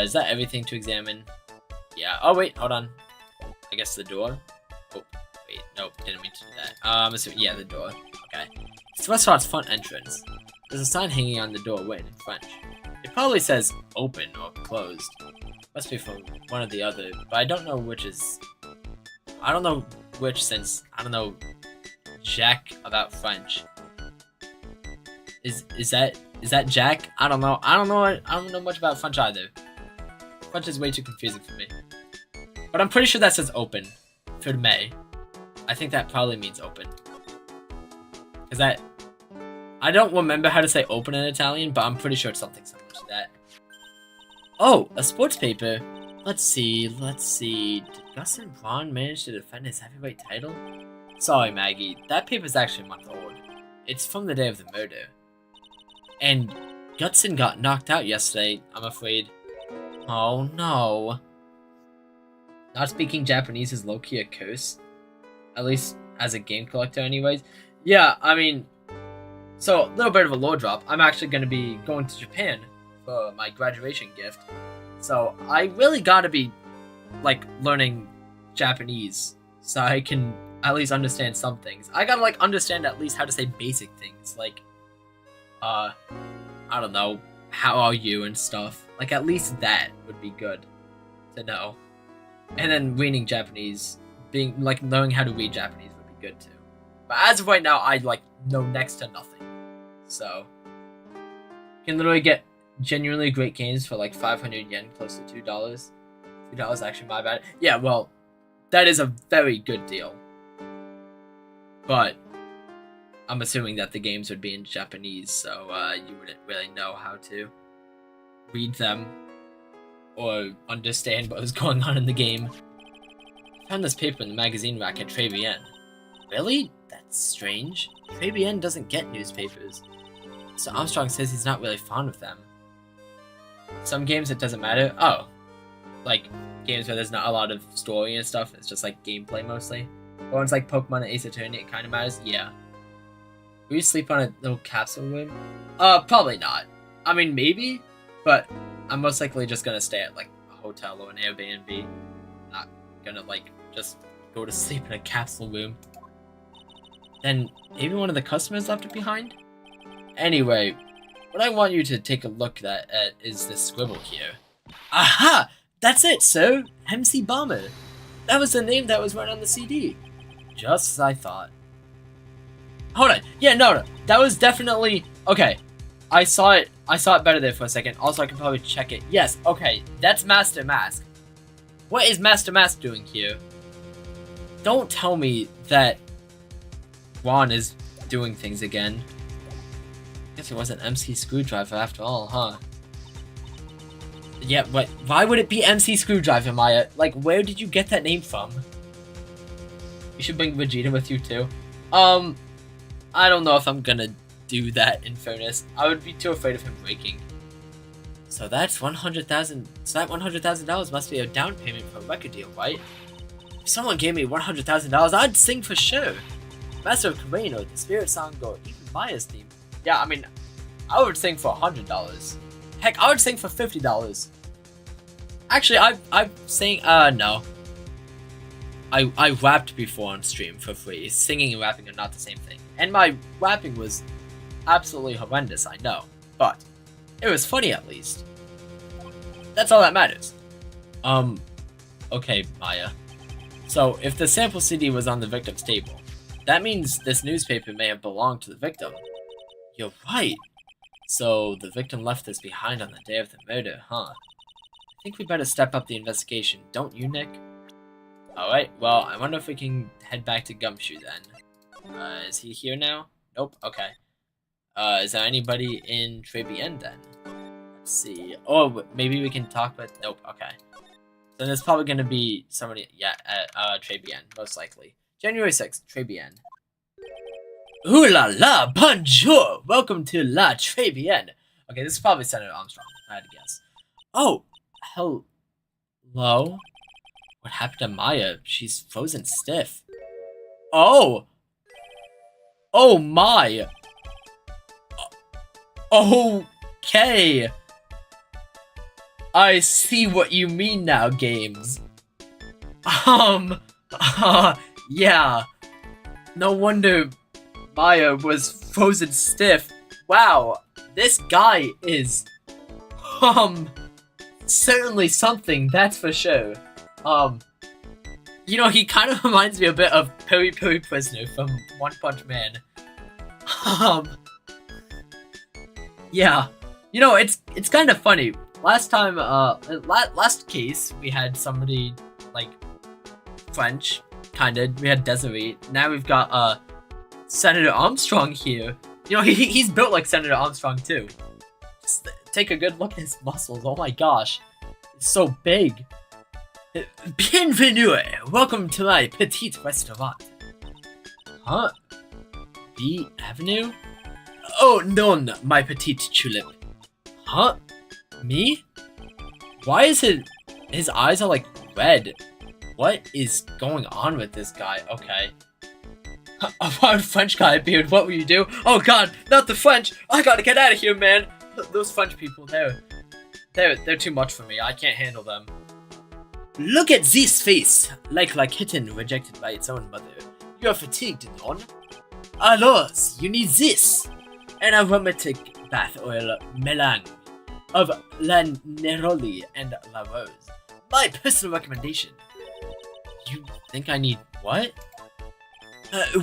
Is that everything to examine? Yeah. Oh, wait, hold on. I guess the door? Oh, wait, nope, didn't mean to do that. I'm assuming, yeah, the door. Okay. It's the restaurant's front entrance. There's a sign hanging on the door written in French. It probably says open or closed. Must be from one or the other, but I don't know which is... I don't know which since I don't know jack about French. Is that Jack? I don't know. I don't know much about French either. French is way too confusing for me. But I'm pretty sure that says open for May. I think that probably means open. Is that... I don't remember how to say open in Italian, but I'm pretty sure it's something similar to that. Oh, a sports paper. Let's see. Did Gus and Braun manage to defend his heavyweight title? Sorry, Maggie. That paper's actually a month old. It's from the day of the murder. And Gutson got knocked out yesterday, I'm afraid. Oh no. Not speaking Japanese is low-key a curse. At least as a game collector anyways. Yeah, I mean... So, a little bit of a lore drop. I'm actually going to be going to Japan for my graduation gift. So, I really gotta be, like, learning Japanese. So I can at least understand some things. I gotta, like, understand at least how to say basic things. Like, I don't know, how are you and stuff. Like, at least that would be good to know. And then reading Japanese, knowing how to read Japanese would be good too. But as of right now, I, like, know next to nothing. So, you can literally get genuinely great games for, like, 500 yen, close to $2. $2 actually, my bad. Yeah, well, that is a very good deal. But, I'm assuming that the games would be in Japanese, so, you wouldn't really know how to read them or understand what was going on in the game. I found this paper in the magazine rack at Tribulations. Really? That's strange. Tribulations doesn't get newspapers. So Armstrong says he's not really fond of them. Some games it doesn't matter. Oh. Like, games where there's not a lot of story and stuff, it's just like gameplay mostly. But ones like Pokemon and Ace Attorney, it kind of matters. Yeah. Will you sleep on a little capsule room? Probably not. I mean, maybe, but I'm most likely just gonna stay at, like, a hotel or an Airbnb. Not gonna, like, just go to sleep in a capsule room. Then, maybe one of the customers left it behind? Anyway, what I want you to take a look at is this scribble here. Aha! That's it, sir! MC Bomber! That was the name that was right on the CD. Just as I thought. Hold on. Yeah, no. That was definitely... Okay. I saw it better there for a second. Also, I can probably check it. Yes, okay. That's Master Mask. What is Master Mask doing here? Don't tell me that Ron is doing things again. Guess it was an MC Screwdriver after all, huh? Yeah, but why would it be MC Screwdriver, Maya? Like, where did you get that name from? You should bring Vegeta with you, too. I don't know if I'm gonna do that, in fairness. I would be too afraid of him breaking. So that's $100,000. So that $100,000 must be a down payment for a record deal, right? If someone gave me $100,000, I'd sing for sure. Master of Korean or the Spirit Song or even Maya's theme. Yeah, I mean, I would sing for $100. Heck, I would sing for $50. Actually, I'm saying, no. I rapped before on stream for free. Singing and rapping are not the same thing. And my rapping was absolutely horrendous, I know. But it was funny at least. That's all that matters. Okay, Maya. So, if the sample CD was on the victim's table, that means this newspaper may have belonged to the victim. You're right. So, the victim left this behind on the day of the murder, huh? I think we better step up the investigation, don't you, Nick? Alright, well, I wonder if we can head back to Gumshoe then. Is he here now? Nope, okay. Is there anybody in Tribulations then? Let's see. Oh, maybe we can talk with... Nope, okay. Then there's probably gonna be somebody... Yeah, at Tribulations, most likely. January 6th, Tribulations. Ooh la la, bonjour! Welcome to La Tribulations. Okay, this is probably Senator Armstrong, if I had to guess. Oh, hello? What happened to Maya? She's frozen stiff. Oh! Oh my! Okay! I see what you mean now, games. Yeah. No wonder Maya was frozen stiff. Wow, this guy is, certainly something, that's for sure. You know, he kind of reminds me a bit of Piri Piri Prisoner from One Punch Man. Yeah. You know, it's kind of funny. Last time, last case, we had somebody, like, French, kinda. We had Desiree. Now we've got, Senator Armstrong here. You know, he's built like Senator Armstrong, too. Just take a good look at his muscles. Oh my gosh. It's so big. Bienvenue! Welcome to my petite restaurant. Huh? B Avenue? Oh, non, my petite tulip. Huh? Me? Why is his eyes are like red? What is going on with this guy? Okay. A proud French guy appeared. What will you do? Oh god, not the French! I gotta get out of here, man! Those French people, they're too much for me. I can't handle them. Look at this face! Like kitten rejected by its own mother. You're fatigued, non? Alors, you need this! An aromatic bath oil melange of La Neroli and La Rose. My personal recommendation. You think I need what?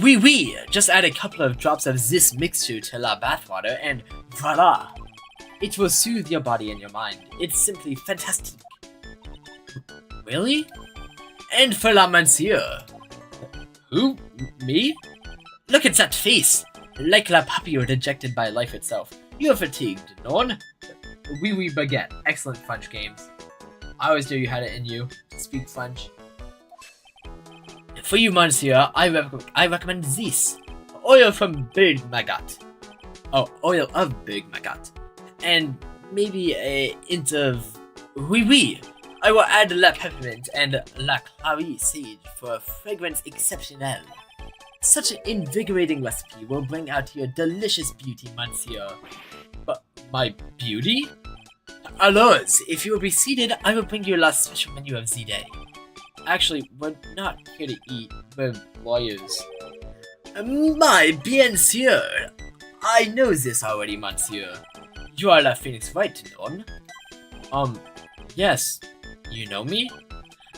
Oui. Just add a couple of drops of this mixture to la bathwater and voila! It will soothe your body and your mind. It's simply fantastic. Really? And for la monsieur. Who? Me? Look at that face! Like la puppy rejected by life itself. You're fatigued, non? Oui, baguette. Excellent French games. I always knew you had it in you to speak French. For you, monsieur, I recommend this. Oil from Big Maggot. Oh, oil of Big Maggot. And maybe a hint of oui. I will add la peppermint and la clary sage for a fragrance exceptionnel. Such an invigorating recipe will bring out your delicious beauty, monsieur. But my beauty? Alors, if you will be seated, I will bring you la special menu of the day. Actually, we're not here to eat, we're lawyers. My bien sûr! I know this already, monsieur. You are La Phoenix, right, non? Yes. You know me?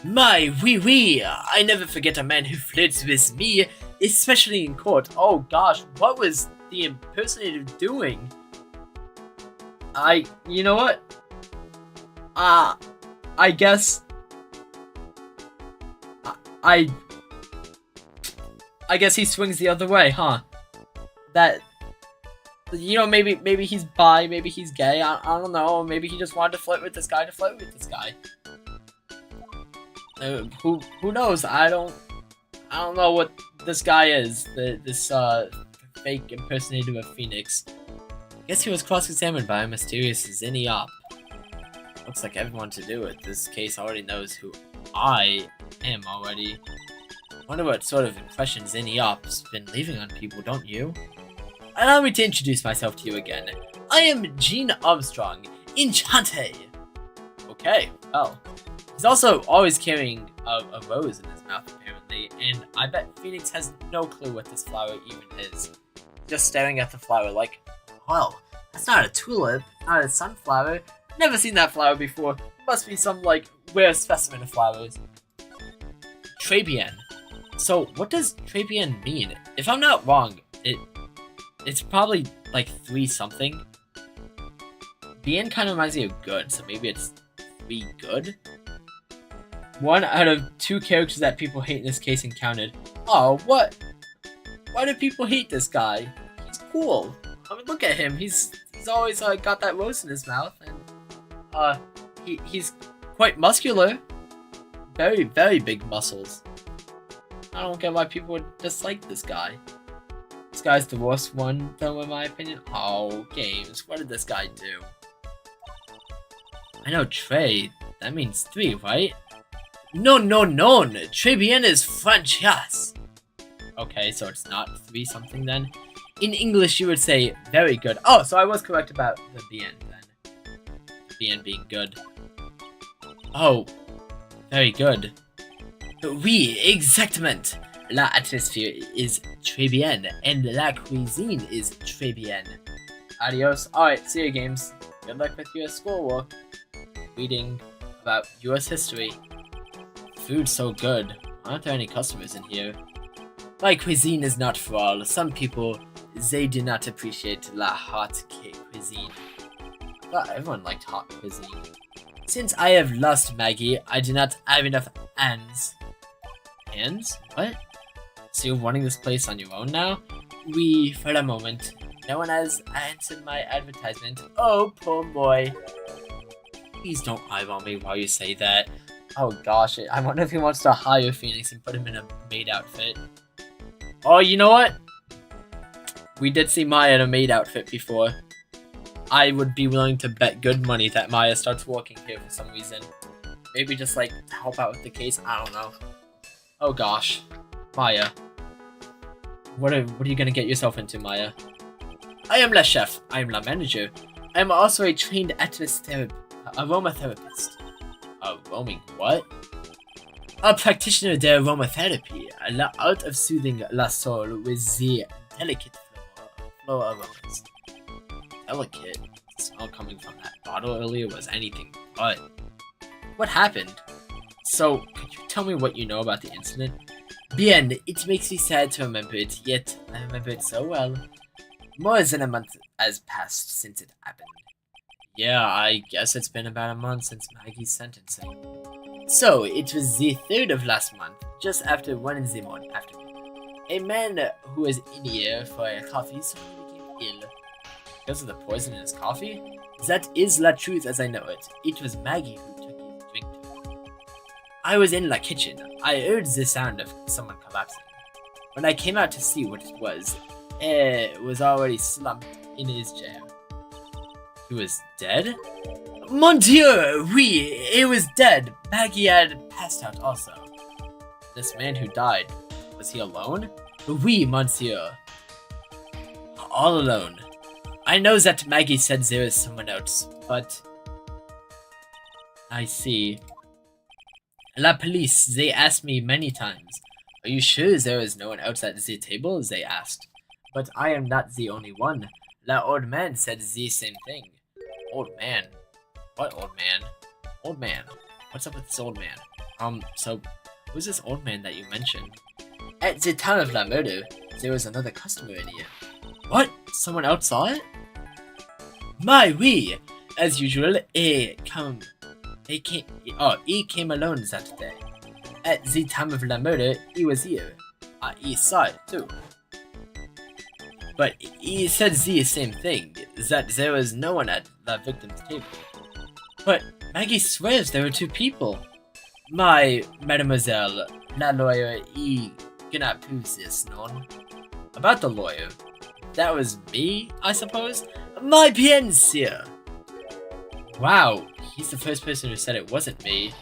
My, oui. I never forget a man who flirts with me, especially in court. Oh gosh, what was the impersonator doing? You know what? I guess... I guess he swings the other way, huh? That... You know, maybe he's bi, maybe he's gay, I don't know, maybe he just wanted to flirt with this guy who knows? I don't know what this guy is, this fake impersonator of Phoenix. I guess he was cross-examined by a mysterious Zinni Op. Looks like everyone to do with this case already knows who I am already. Wonder what sort of impression Zinni Op's been leaving on people, don't you? Allow me to introduce myself to you again. I am Jean Armstrong, Enchante! Okay, well, He's also always carrying a rose in his mouth, apparently, and I bet Phoenix has no clue what this flower even is. Just staring at the flower like, well, that's not a tulip, not a sunflower. Never seen that flower before. Must be some, like, rare specimen of flowers. Tribulation. So, what does Tribulation mean? If I'm not wrong, it's probably, like, 3 something. Bien kind of reminds me of good, so maybe it's 3 good? 1 out of 2 characters that people hate in this case encountered. Oh, what? Why do people hate this guy? He's cool. I mean, look at him. He's always got that rose in his mouth, and he's quite muscular. Very, very big muscles. I don't get why people would dislike this guy. This guy's the worst one, though, in my opinion. Oh, games. What did this guy do? I know Trey. That means 3, right? No. Tribulation is French, yes. Okay, so it's not 3 something then. In English, you would say very good. Oh, so I was correct about the bien then. Bien being good. Oh, very good. Oui, exactement. La atmosphere is très bien, and la cuisine is très bien. Adios. Alright, see you, games. Good luck with your schoolwork. Reading about US history. Food's so good. Aren't there any customers in here? My cuisine is not for all. Some people, they do not appreciate la hot cuisine. But everyone liked hot cuisine. Since I have lost Maggie, I do not have enough hands. Hands? What? So you're running this place on your own now? Oui, for a moment. No one has answered my advertisement. Oh, poor boy. Please don't eyeball me while you say that. Oh gosh, I wonder if he wants to hire Phoenix and put him in a maid outfit. Oh, you know what? We did see Maya in a maid outfit before. I would be willing to bet good money that Maya starts working here for some reason. Maybe just like to help out with the case, I don't know. Oh gosh. Maya. What are you gonna get yourself into, Maya? I am la chef. I am la manager. I am also a trained aromatherapist. A roaming what? A practitioner of aromatherapy, the art of soothing la soul with the delicate flow aromas. Delicate? The smell coming from that bottle earlier was anything but. What happened? So, could you tell me what you know about the incident? Bien, it makes me sad to remember it, yet I remember it so well. More than a month has passed since it happened. Yeah, I guess it's been about a month since Maggie's sentencing. So, it was the 3rd of last month, just after 1 in the morning afternoon. A man who was in here for a coffee suddenly became ill. Because of the poison in his coffee? That is la truth as I know it. It was Maggie who took his drink to him. I was in la kitchen. I heard the sound of someone collapsing. When I came out to see what it was already slumped in his chair. He was dead? Mon Dieu, oui, he was dead. Maggie had passed out also. This man who died, was he alone? Oui, monsieur. All alone. I know that Maggie said there is someone else, but... I see. La police, they asked me many times. Are you sure there is no one else at the table? They asked. But I am not the only one. La old man said the same thing. Old man? What old man? Old man. What's up with this old man? So, who's this old man that you mentioned? At the time of la murder, there was another customer in here. What? Someone else saw it? My oui! As usual, he came alone that day. At the time of la murder, he was here. He saw it too. But he said the same thing, that there was no one at the victim's table. But Maggie swears there were 2 people. My mademoiselle, la lawyer, he cannot prove this, no? About the lawyer. That was me, I suppose? My bien, sir! Wow, he's the first person who said it wasn't me.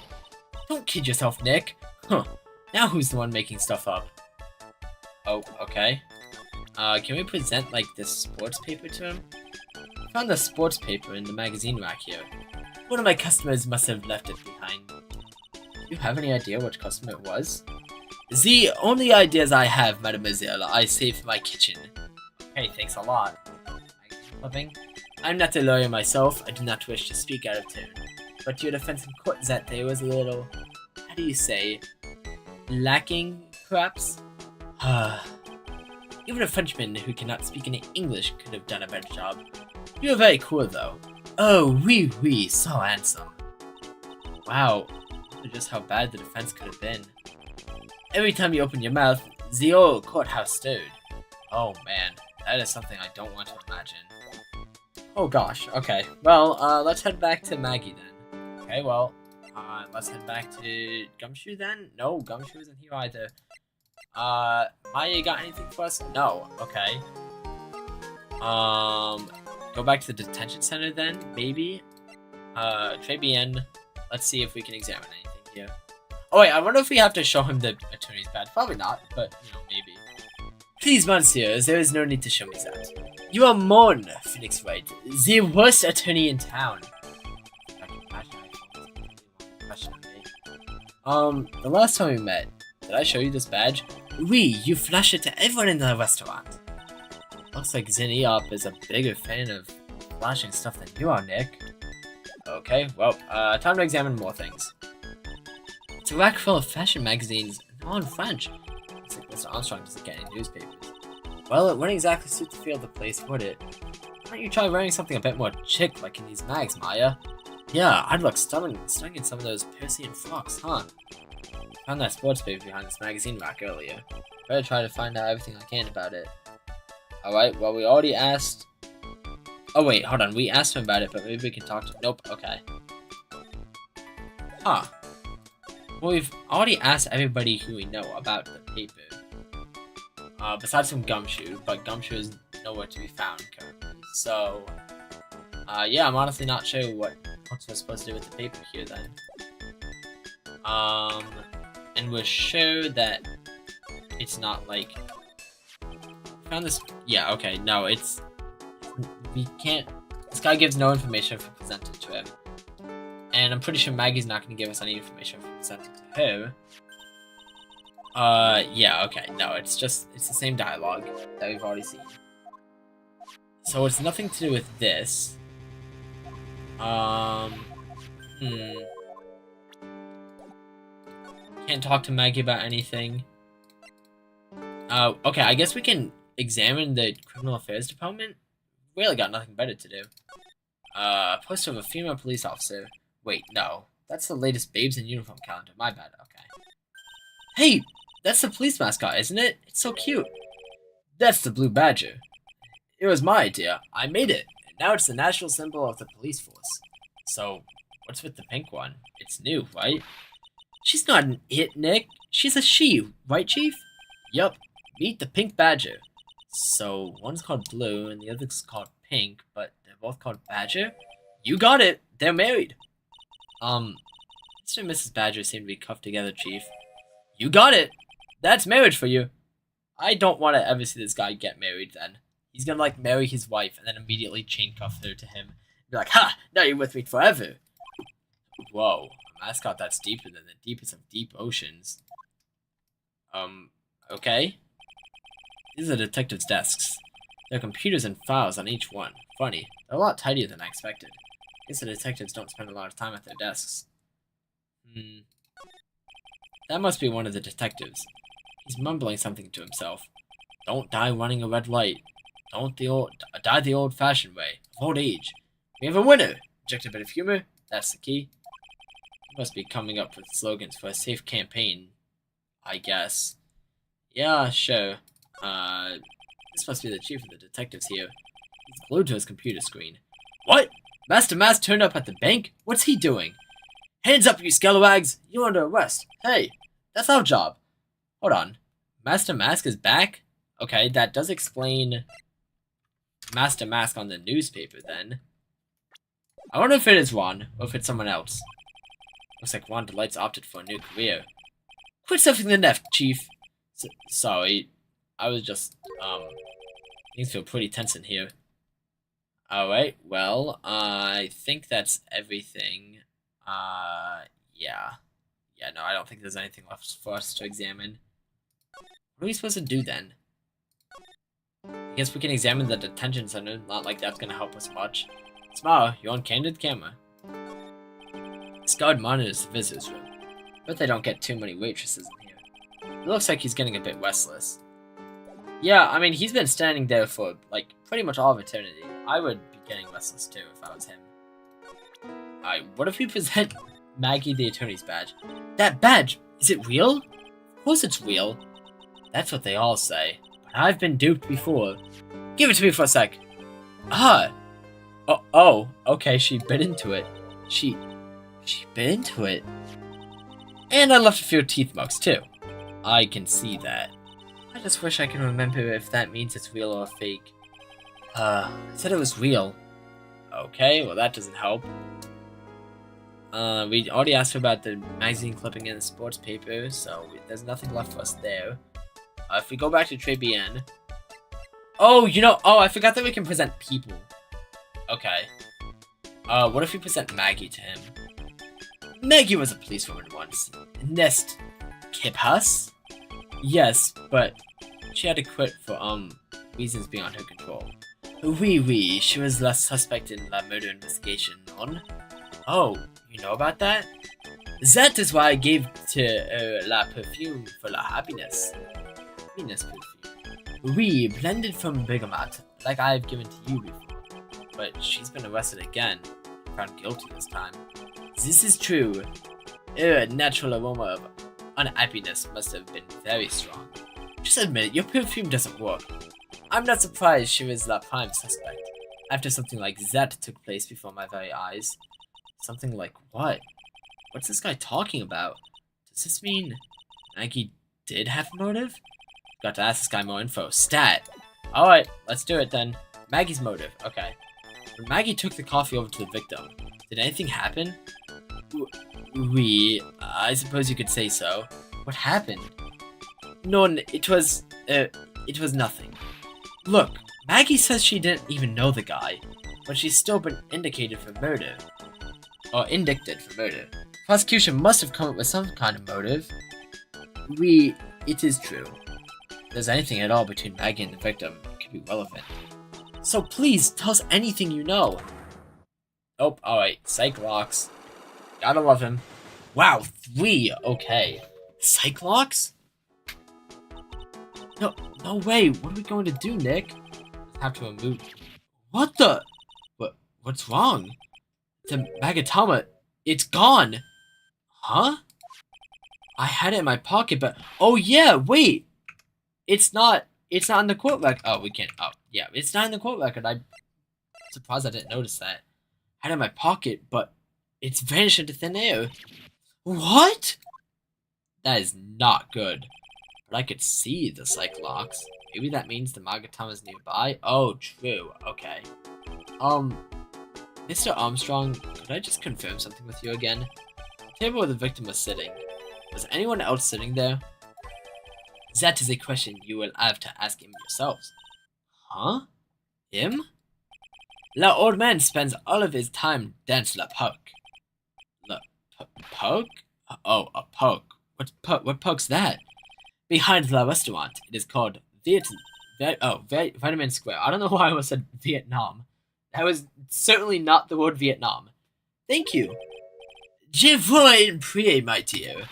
Don't kid yourself, Nick. Huh, now who's the one making stuff up? Oh, okay. Can we present, like, this sports paper to him? I found the sports paper in the magazine rack here. One of my customers must have left it behind. Do you have any idea which customer it was? The only ideas I have, mademoiselle, I save for my kitchen. Hey, thanks a lot. I'm not a lawyer myself, I do not wish to speak out of turn. But your defense in court that day was a little, how do you say, lacking, perhaps? Even a Frenchman who cannot speak any English could have done a better job. You were very cool, though. Oh, oui, so handsome. Wow, just how bad the defense could have been. Every time you opened your mouth, the old courthouse stirred. Oh man, that is something I don't want to imagine. Oh gosh, okay. Well, let's head back to Maggie then. Okay, well, let's head back to Gumshoe then? No, Gumshoe isn't here either. Maya got anything for us? No, okay. Go back to the detention center then, maybe? Très bien. Let's see if we can examine anything here. Oh wait, I wonder if we have to show him the attorney's badge. Probably not, but, you know, maybe. Please, monsieur, there is no need to show me that. You are Mon, Phoenix Wright, the worst attorney in town. The last time we met, did I show you this badge? Oui, you flash it to everyone in the restaurant. Looks like Zinniop is a bigger fan of flashing stuff than you are, Nick. Okay, well, time to examine more things. It's a rack full of fashion magazines, and all in French. Looks like Mr. Armstrong doesn't get any newspapers. Well, it wouldn't exactly suit the feel of the place, would it? Why don't you try wearing something a bit more chic like in these mags, Maya? Yeah, I'd look stunning in some of those Persian frocks, huh? Found that sports paper behind this magazine rack earlier. Better try to find out everything I can about it. Alright, well, we already asked... Oh, wait, hold on. We asked him about it, but maybe we can talk to... Nope, okay. Huh. Well, we've already asked everybody who we know about the paper. Besides from Gumshoe, but Gumshoe is nowhere to be found currently. So, yeah, I'm honestly not sure what we're supposed to do with the paper here then. And we're sure that it's not like... Found this... Yeah, okay, no, it's... We can't... This guy gives no information if we present it to him. And I'm pretty sure Maggie's not going to give us any information if we present it to her. Yeah, okay, no, it's the same dialogue that we've already seen. So it's nothing to do with this. Can't talk to Maggie about anything. Okay, I guess we can examine the criminal affairs department. Really got nothing better to do. Poster of a female police officer. Wait, no. That's the latest Babes in Uniform calendar. My bad, okay. Hey! That's the police mascot, isn't it? It's so cute. That's the blue badger. It was my idea. I made it. And now it's the national symbol of the police force. So, what's with the pink one? It's new, right? She's not an it, Nick. She's a she, right, Chief? Yup. Meet the pink badger. So, one's called Blue and the other's called Pink, but they're both called Badger? You got it! They're married! Mr. and Mrs. Badger seem to be cuffed together, Chief. You got it! That's marriage for you! I don't want to ever see this guy get married then. He's gonna, like, marry his wife and then immediately chain cuff her to him. Be like, ha! Now you're with me forever! Whoa. A mascot that's deeper than the deepest of deep oceans. Okay. These are detectives' desks. There are computers and files on each one. Funny. They're a lot tidier than I expected. I guess the detectives don't spend a lot of time at their desks. That must be one of the detectives. He's mumbling something to himself. Don't die running a red light. Die the old-fashioned way, of old age. We have a winner! Inject a bit of humor. That's the key. He must be coming up with slogans for a safe campaign, I guess. Yeah, sure. This must be the chief of the detectives here. He's glued to his computer screen. What? Master Mask turned up at the bank? What's he doing? Hands up, you scalawags! You're under arrest. Hey, that's our job. Hold on. Master Mask is back? Okay, that does explain Master Mask on the newspaper then. I wonder if it is Ron, or if it's someone else. Looks like Ron Delight's opted for a new career. Quit stuffing the nest, Chief. Sorry. I was just, things feel pretty tense in here. Alright, well, I think that's everything. Yeah. Yeah, no, I don't think there's anything left for us to examine. What are we supposed to do then? I guess we can examine the detention center. Not like that's gonna help us much. Smile, you're on candid camera. This guard monitors the visitors room. But they don't get too many waitresses in here. It looks like he's getting a bit restless. Yeah, I mean, he's been standing there for, like, pretty much all of eternity. I would be getting restless too if I was him. Alright, what if we present Maggie the attorney's badge? That badge, is it real? Of course it's real. That's what they all say. But I've been duped before. Give it to me for a sec. Ah! Oh, okay, she bit into it. She bit into it. And I left a few teeth marks too. I can see that. I just wish I can remember if that means it's real or fake. I said it was real. Okay, well that doesn't help. We already asked her about the magazine clipping in the sports paper, so there's nothing left for us there. If we go back to Tribulations... Oh, I forgot that we can present people. Okay. What if we present Maggie to him? Maggie was a policewoman once. Nest Kiphus? Yes, but she had to quit for, reasons beyond her control. Oui, she was the suspect in the murder investigation on. Oh, you know about that? That is why I gave to la perfume for la happiness. Happiness perfume. Oui, blended from bergamot, like I have given to you before. But she's been arrested again, found guilty this time. This is true. Her natural aroma of unhappiness must have been very strong. Just admit it, your perfume doesn't work. I'm not surprised she was the prime suspect, after something like that took place before my very eyes. Something like what? What's this guy talking about? Does this mean Maggie did have a motive? Got to ask this guy more info. Stat! Alright, let's do it then. Maggie's motive, okay. When Maggie took the coffee over to the victim, did anything happen? I suppose you could say so. What happened? No, it was nothing. Look, Maggie says she didn't even know the guy, but she's still been indicated for murder. Or indicted for murder. Prosecution must have come up with some kind of motive. It is true. If there's anything at all between Maggie and the victim, it could be relevant. So please, tell us anything you know. Oh, alright, Psych Locks. Gotta love him. Wow, 3, okay. Psych Locks? No way, what are we going to do, Nick? Have to remove... What the... What's wrong? The Magatama, it's gone! Huh? I had it in my pocket, but... Oh yeah, wait! It's not in the court record. Oh, we can't... Oh, yeah, it's not in the court record. I'm surprised I didn't notice that. I had it in my pocket, but it's vanished into thin air. What? That is not good. But I could see the Cyclops. Maybe that means the Magatama's nearby? Oh, true. Okay. Mr. Armstrong, could I just confirm something with you again? The table where the victim was sitting. Was anyone else sitting there? That is a question you will have to ask him yourselves. Huh? Him? The old man spends all of his time dancing la poke. La poke? Oh, a poke. What poke's that? Behind the restaurant. It is called Vitamin Square. I don't know why I almost said Vietnam. That was certainly not the word Vietnam. Thank you. Je vous en prie, my dear.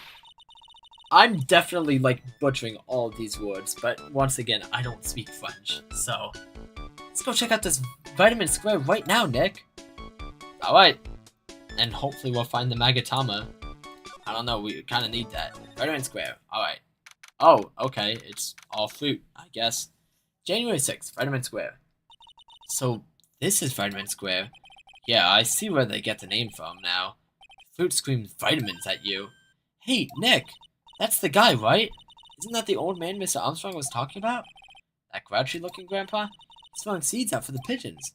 I'm definitely, like, butchering all of these words, but once again, I don't speak French, so... Let's go check out this Vitamin Square right now, Nick. Alright. And hopefully we'll find the Magatama. I don't know, we kind of need that. Vitamin Square, alright. Oh, okay, it's all fruit, I guess. January 6th, Vitamin Square. So, this is Vitamin Square. Yeah, I see where they get the name from now. Fruit screams vitamins at you. Hey, Nick! That's the guy, right? Isn't that the old man Mr. Armstrong was talking about? That grouchy-looking grandpa? He's throwing seeds out for the pigeons.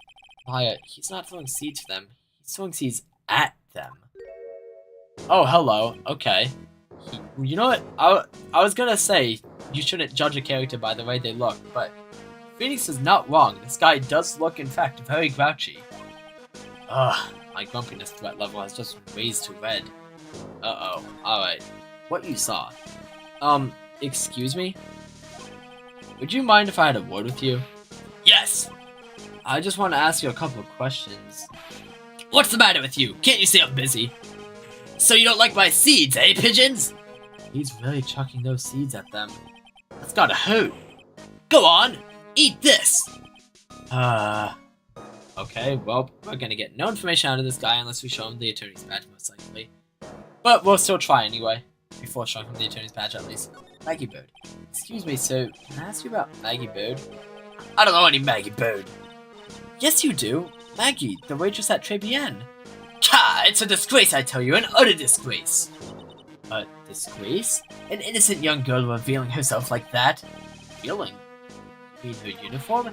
Maya, he's not throwing seeds for them. He's throwing seeds at them. Oh, hello. Okay. You know what? I was gonna say you shouldn't judge a character by the way they look, but Phoenix is not wrong. This guy does look, in fact, very grouchy. Ugh, my grumpiness threat level has just raised to red. Uh-oh. Alright. What you saw? Excuse me? Would you mind if I had a word with you? Yes! I just want to ask you a couple of questions. What's the matter with you? Can't you see I'm busy? So you don't like my seeds, eh, pigeons? He's really chucking those seeds at them. That's gotta hurt. Go on! Eat this! Okay, well, we're gonna get no information out of this guy unless we show him the attorney's badge, most likely. But we'll still try anyway. Before showing him the attorney's badge, at least. Maggie Bird. Excuse me, sir. Can I ask you about Maggie Bird? I don't know any Maggie Bird. Yes, you do. Maggie, the waitress at Tribulations. Ha! It's a disgrace, I tell you. An utter disgrace. A disgrace? An innocent young girl revealing herself like that? Revealing? You mean her uniform?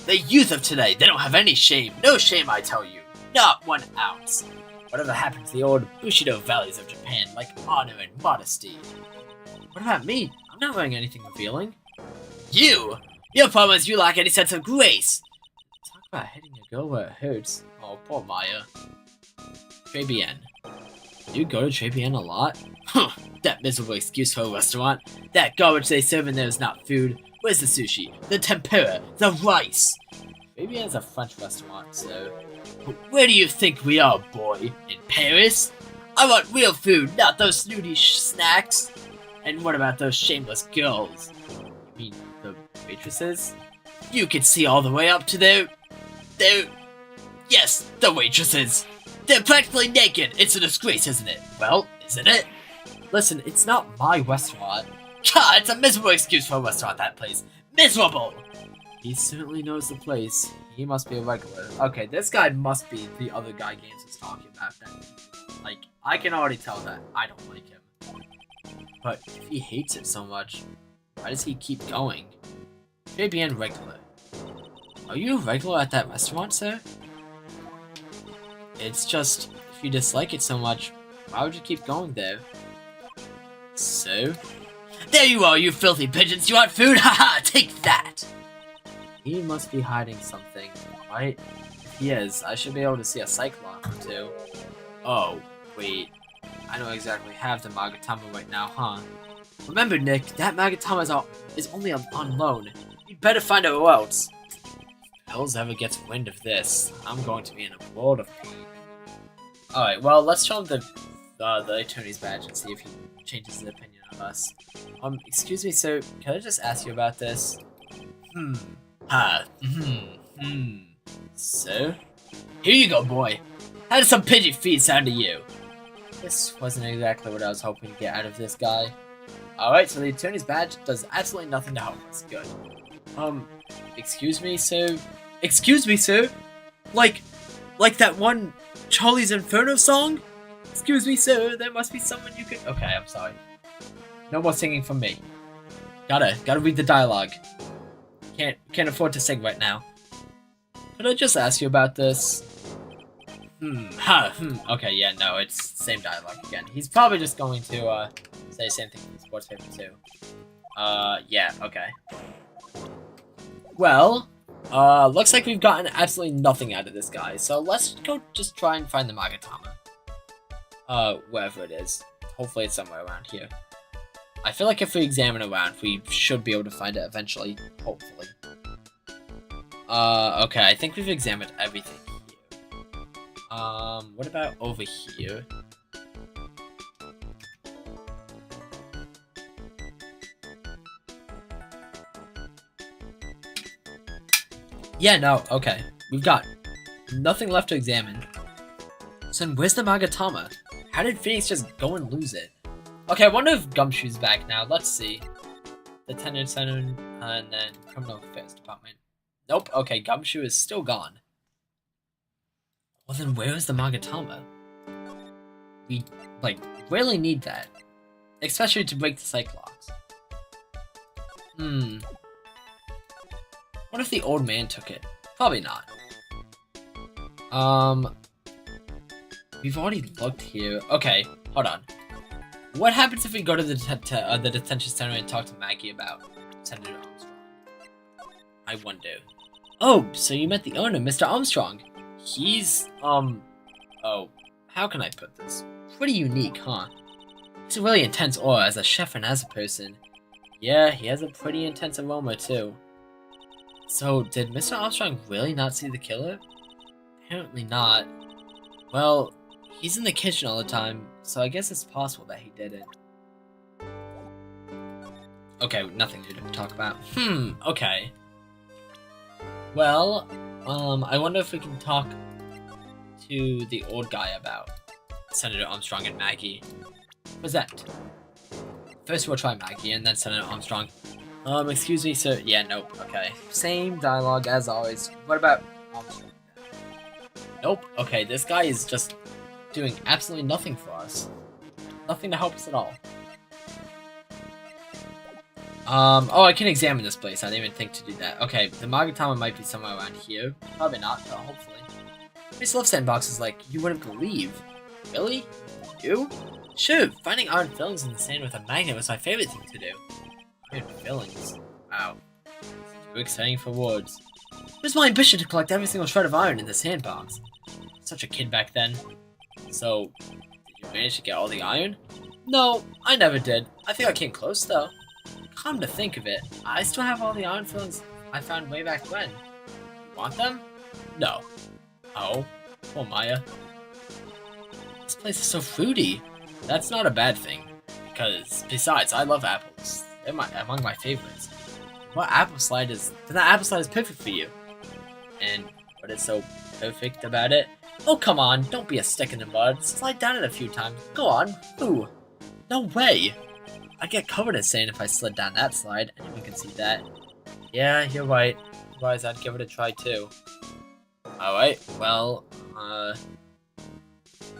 The youth of today, they don't have any shame. No shame, I tell you. Not 1 ounce. Whatever happened to the old Bushido values of Japan, like honor and modesty? What about me? I'm not wearing anything revealing. You? Your problem is you lack any sense of grace. Talk about hitting a girl where it hurts. Oh, poor Maya. Tribulations. Do you go to Tribulations a lot? Huh, that miserable excuse for a restaurant. That garbage they serve in there is not food. Where's the sushi? The tempura? The rice? Tribulations is a French restaurant, so... Where do you think we are, boy? In Paris? I want real food, not those snooty snacks. And what about those shameless girls? You mean the waitresses? You can see all the way up to their... Yes, the waitresses. They're practically naked. It's a disgrace, isn't it? Well, isn't it? Listen, it's not my restaurant. God, it's a miserable excuse for a restaurant, that place. Miserable! He certainly knows the place. He must be a regular. Okay, this guy must be the other guy Games was talking about. Like, I can already tell that I don't like him. But if he hates it so much, why does he keep going? JBN regular. Are you a regular at that restaurant, sir? It's just, if you dislike it so much, why would you keep going there? So? There you are, you filthy pigeons! You want food? Haha, take that! He must be hiding something, right? If he is, I should be able to see a cyclone or two. Oh, wait. I don't exactly have the Magatama right now, huh? Remember, Nick, that Magatama is only on loan. You'd better find out who else. If Hells ever gets wind of this, I'm going to be in a world of pain. Alright, well, let's show him the attorney's badge and see if he changes his opinion of us. Excuse me, sir, can I just ask you about this? So? Here you go, boy. How does some pigeon feed sound to you? This wasn't exactly what I was hoping to get out of this guy. Alright, so the attorney's badge does absolutely nothing to help us. Good. Excuse me, sir? Excuse me, sir? Like that one Charlie's Inferno song? Excuse me, sir, there must be someone you could... Okay, I'm sorry. No more singing from me. Gotta read the dialogue. Can't afford to sing right now. Could I just ask you about this? Okay, yeah, no, it's same dialogue again. He's probably just going to, say the same thing in the sports paper, too. Yeah, okay. Well, looks like we've gotten absolutely nothing out of this guy, so let's go just try and find the Magatama. Wherever it is. Hopefully it's somewhere around here. I feel like if we examine around, we should be able to find it eventually. Hopefully. Okay, I think we've examined everything here. What about over here? Yeah, no, okay. We've got nothing left to examine. So then where's the Magatama? How did Phoenix just go and lose it? Okay, I wonder if Gumshoe's back now. Let's see. The Attendance Center and then Criminal Affairs Department. Nope, okay, Gumshoe is still gone. Well then where is the Magatama? We, like, really need that. Especially to break the Cyclops. What if the old man took it? Probably not. We've already looked here. Okay, hold on. What happens if we go to the detention center and talk to Maggie about Senator Armstrong? I wonder. Oh, so you met the owner, Mr. Armstrong. He's, oh, how can I put this? Pretty unique, huh? He's a really intense aura as a chef and as a person. Yeah, he has a pretty intense aroma too. So, did Mr. Armstrong really not see the killer? Apparently not. Well, he's in the kitchen all the time, so I guess it's possible that he did it. Okay, nothing new to talk about. Okay. Well, I wonder if we can talk to the old guy about Senator Armstrong and Maggie. Present. First we'll try Maggie and then Senator Armstrong. Excuse me, sir. Yeah, nope. Okay. Same dialogue as always. What about Armstrong? Nope. Okay, this guy is just doing absolutely nothing for us. Nothing to help us at all. Oh, I can examine this place. I didn't even think to do that. Okay, the Magatama might be somewhere around here. Probably not, but hopefully. This love sandbox is like, you wouldn't believe. Really? You? Sure, finding iron fillings in the sand with a magnet was my favorite thing to do. Iron fillings? Wow. Too exciting for words. It was my ambition to collect every single shred of iron in the sandbox. Such a kid back then. So, did you manage to get all the iron? No, I never did. I think I came close though. Come to think of it, I still have all the iron fillings I found way back when. You want them? No. Oh, poor Maya. This place is so fruity. That's not a bad thing, because besides, I love apples. They're among my favorites. What apple slide is? Then that apple slide is perfect for you. And what is so perfect about it? Oh come on, don't be a stick in the mud. Slide down it a few times. Go on. Ooh. No way. I'd get covered in sand if I slid down that slide. Anyone can see that. Yeah, you're right. Otherwise, I'd give it a try too. Alright, well,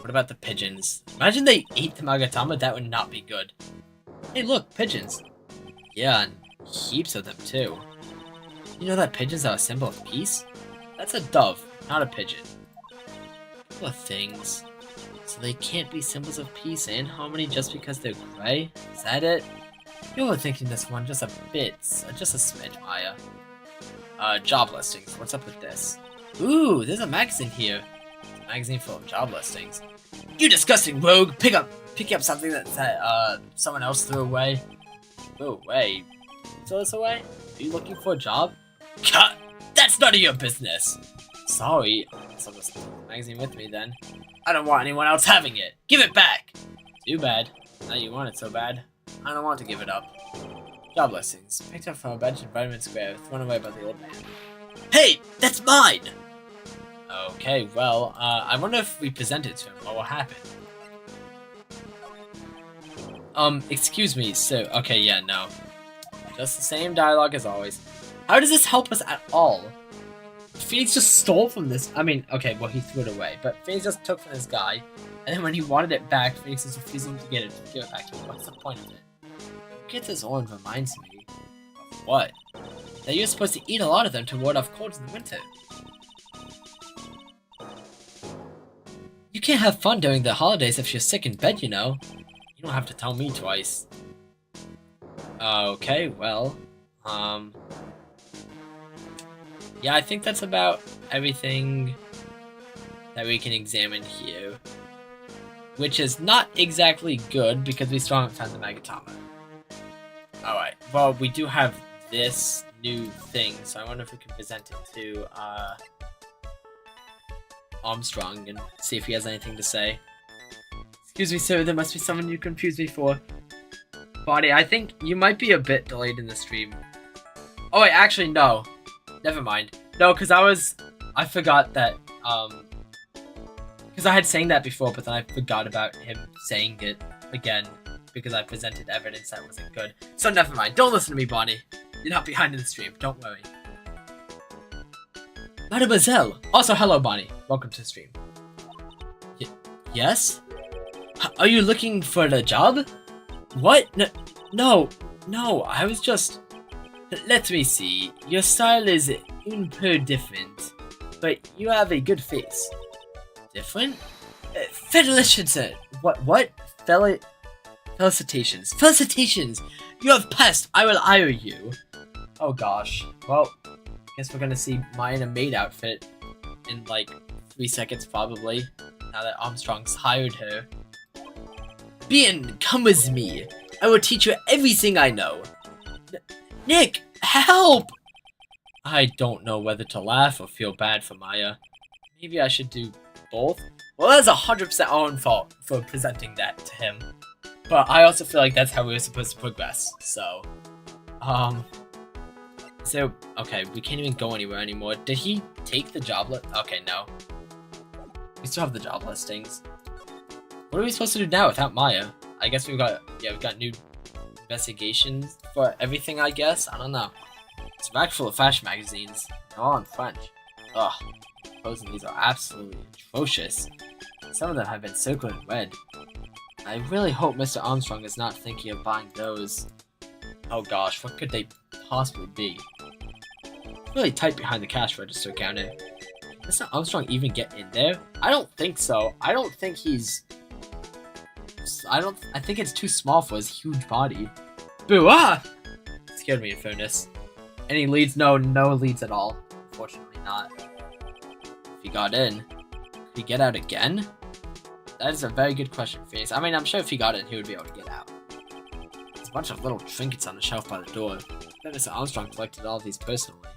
what about the pigeons? Imagine they ate the Magatama, that would not be good. Hey look, pigeons. Yeah, and heaps of them too. You know that pigeons are a symbol of peace? That's a dove, not a pigeon. Couple of things. So they can't be symbols of peace and harmony just because they're gray? Is that it? You're overthinking this one just a bit, just a smidge, Maya. Job listings. What's up with this? Ooh, there's a magazine here. It's a magazine full of job listings. You disgusting rogue! Pick up something that someone else threw away. Threw away? Throw this away? Are you looking for a job? Cut! That's none of your business! Sorry, I'll just take the magazine with me then. I don't want anyone else having it. Give it back! Too bad. Now you want it so bad. I don't want to give it up. Job listings. Picked up from a bench in Vitamin Square, thrown away by the old man. Hey! That's mine! Okay, well, I wonder if we present it to him, what will happen? Excuse me, sir. Okay, yeah, no. Just the same dialogue as always. How does this help us at all? Phoenix just stole from this. I mean, okay, well, he threw it away, but Phoenix just took from this guy, and then when he wanted it back, Phoenix is refusing to give it back to him. What's the point of it? Get this orange reminds me of what? That you're supposed to eat a lot of them to ward off colds in the winter. You can't have fun during the holidays if you're sick in bed, you know. You don't have to tell me twice. Okay, well, yeah, I think that's about everything that we can examine here. Which is not exactly good, because we still haven't found the Magatama. Alright, well, we do have this new thing, so I wonder if we can present it to, Armstrong and see if he has anything to say. Excuse me, sir, there must be someone you confused me for. Bonnie, I think you might be a bit delayed in the stream. Oh wait, actually, no. Never mind. No, because I forgot that, because I had saying that before, but then I forgot about him saying it again, because I presented evidence that wasn't good. So never mind. Don't listen to me, Bonnie. You're not behind in the stream. Don't worry. Mademoiselle! Also, hello, Bonnie. Welcome to the stream. Yes? Are you looking for a job? What? No, I was just... Let me see. Your style is un peu different, but you have a good face. Different? Felicitations! What? Felicitations. Felicitations! You have passed! I will hire you! Oh gosh. Well, guess we're gonna see Maya in a maid outfit in like 3 seconds probably. now that Armstrong's hired her. Bien, come with me. I will teach you everything I know. Nick, help! I don't know whether to laugh or feel bad for Maya. Maybe I should do both? Well, that's 100% our own fault for presenting that to him. But I also feel like that's how we were supposed to progress, so... So, okay, we can't even go anywhere anymore. Did he take the job list? Okay, no. We still have the job listings. What are we supposed to do now without Maya? I guess we've got new investigations for everything, I guess? I don't know. It's a rack full of fashion magazines. They're all in French. Ugh. Clothes in these are absolutely atrocious. Some of them have been circled in red. I really hope Mr. Armstrong is not thinking of buying those. Oh gosh, what could they possibly be? Really tight behind the cash register counter. Can Mr. Armstrong even get in there? I don't think so. I think it's too small for his huge body. Boo! Ah! It scared me in fairness. Any leads? No leads at all. Unfortunately not. If he got in, could he get out again? That is a very good question, Phoenix. I mean, I'm sure if he got in, he would be able to get out. There's a bunch of little trinkets on the shelf by the door. I bet Mr. Armstrong collected all of these personally.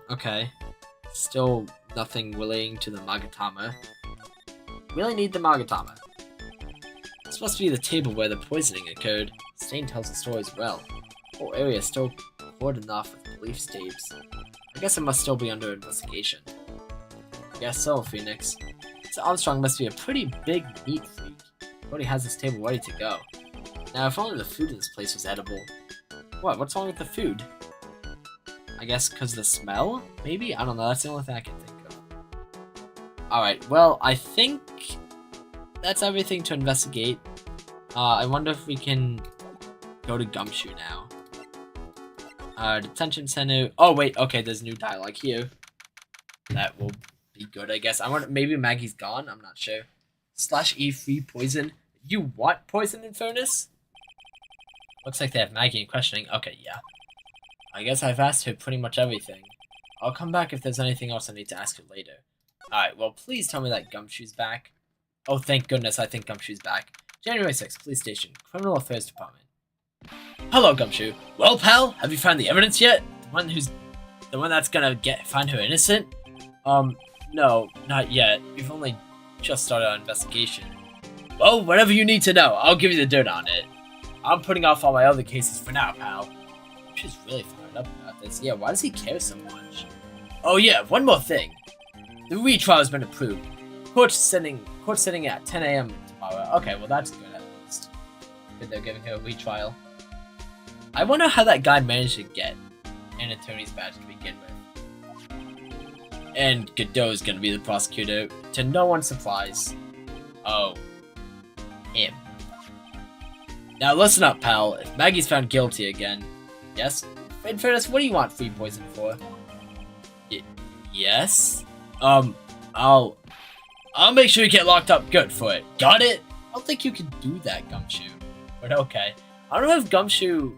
Okay. Still nothing relating to the Magatama. Really need the Magatama. It's supposed to be the table where the poisoning occurred. Stain tells the story as well. The whole area is still cordoned off with police tapes. I guess it must still be under investigation. Guess so, Phoenix. Mr. Armstrong must be a pretty big meat freak. He already has this table ready to go. Now, if only the food in this place was edible. What? What's wrong with the food? I guess because of the smell? Maybe? I don't know. That's the only thing I can think of. Alright, well, I think that's everything to investigate. I wonder if we can go to Gumshoe now. Detention center. Oh, wait. Okay, there's new dialogue here. That will be good, I guess. Maybe Maggie's gone. I'm not sure. /E free poison. You want poison in Furnace? Looks like they have Maggie in questioning. Okay, yeah. I guess I've asked her pretty much everything. I'll come back if there's anything else I need to ask her later. Alright, well, please tell me that Gumshoe's back. Oh, thank goodness, I think Gumshoe's back. January 6th, Police Station, Criminal Affairs Department. Hello, Gumshoe. Well, pal, have you found the evidence yet? The one that's gonna find her innocent? No, not yet. We've only just started our investigation. Well, whatever you need to know, I'll give you the dirt on it. I'm putting off all my other cases for now, pal. She's really fired up about this. Yeah, why does he care so much? Oh yeah, one more thing. The retrial has been approved. Court sitting at 10 a.m. tomorrow. Okay, well that's good at least. Good they're giving her a retrial. I wonder how that guy managed to get an attorney's badge to begin with. And Godot's gonna be the prosecutor, to no one's surprise. Oh. Him. Now listen up, pal. If Maggie's found guilty again... Yes? In fairness, what do you want free poison for? Yes? I'll make sure you get locked up good for it. Got it? I don't think you can do that, Gumshoe. But okay. I don't know if Gumshoe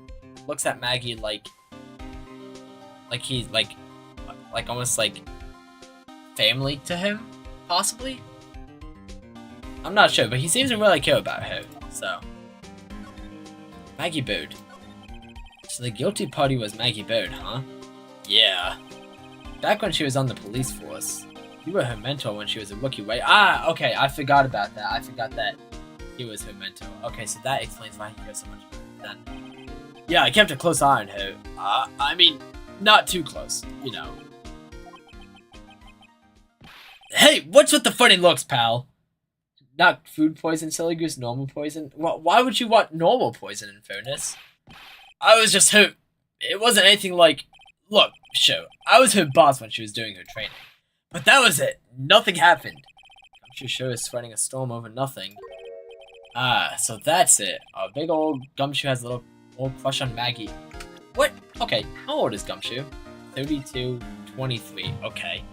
looks at Maggie like he's like almost like family to him, possibly? I'm not sure, but he seems to really care about her, so. Maggie Bird. So the guilty party was Maggie Bird, huh? Yeah. Back when she was on the police force. You were her mentor when she was a rookie, right? Ah, okay, I forgot about that. I forgot that he was her mentor. Okay, so that explains why he cares so much about her then. Yeah, I kept a close eye on her. I mean, not too close, you know. Hey, what's with the funny looks, pal? Not food poison, silly goose, normal poison? Why would you want normal poison, in fairness? I was just her... It wasn't anything like... Look, sure, I was her boss when she was doing her training. But that was it. Nothing happened. Gumshoe sure is spreading a storm over nothing. Ah, so that's it. A big old Gumshoe has a little old crush on Maggie. What? Okay, how old is Gumshoe? 32, 23. Okay.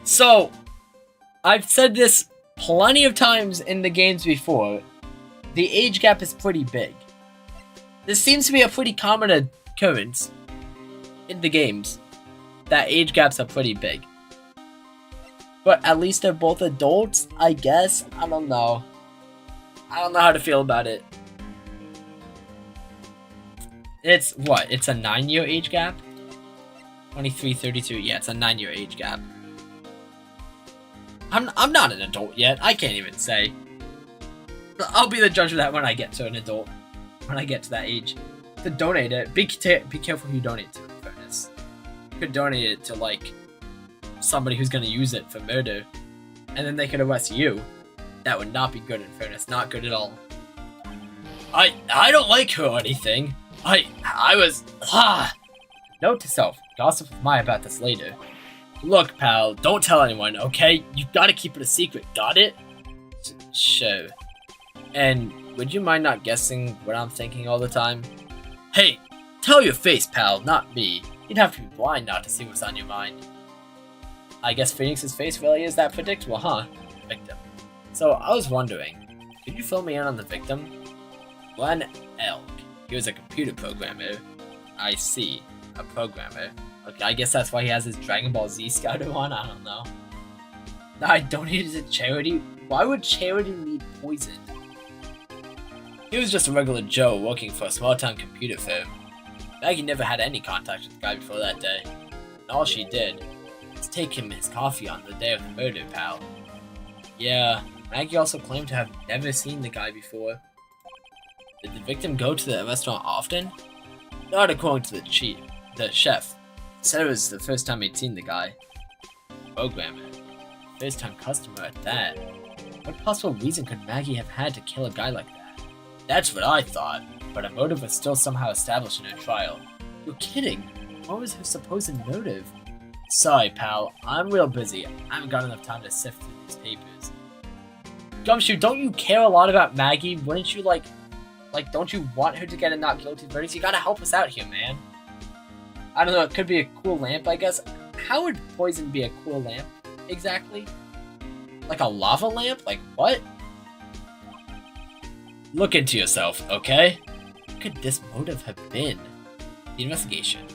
So, I've said this plenty of times in the games before. The age gap is pretty big. This seems to be a pretty common occurrence in the games. That age gaps are pretty big. But at least they're both adults, I guess. I don't know. I don't know how to feel about it. It's what? It's a 9-year age gap? 23, 32. Yeah, it's a 9-year age gap. I'm not an adult yet. I can't even say. I'll be the judge of that when I get to an adult. When I get to that age. To donate it, be careful who you donate to, in fairness. You could donate it to, like, somebody who's gonna use it for murder. And then they could arrest you. That would not be good, in fairness. Not good at all. I don't like her or anything. I was... Note to self. Gossip with Maya about this later. Look, pal, don't tell anyone, okay? You gotta keep it a secret, got it? Sure. And would you mind not guessing what I'm thinking all the time? Hey, tell your face, pal, not me. You'd have to be blind not to see what's on your mind. I guess Phoenix's face really is that predictable, huh? Victim. So, I was wondering, could you fill me in on the victim? Glenn Elk. He was a computer programmer. I see. A programmer. Okay, I guess that's why he has his Dragon Ball Z Scouter on, I don't know. I donated to charity? Why would charity need poison? He was just a regular Joe working for a small-town computer firm. Maggie never had any contact with the guy before that day. And all she did was take him his coffee on the day of the murder, pal. Yeah, Maggie also claimed to have never seen the guy before. Did the victim go to the restaurant often? Not according to the chef. Said it was the first time he'd seen the guy. Programmer. First time customer at that. What possible reason could Maggie have had to kill a guy like that? That's what I thought, but a motive was still somehow established in her trial. You're kidding! What was her supposed motive? Sorry, pal. I'm real busy. I haven't got enough time to sift through these papers. Gumshoe, don't you care a lot about Maggie? Wouldn't you, like, don't you want her to get a not guilty verdict? You gotta help us out here, man. I don't know, it could be a cool lamp, I guess. How would poison be a cool lamp, exactly? Like a lava lamp? Like, what? Look into yourself, okay? What could this motive have been? The investigation.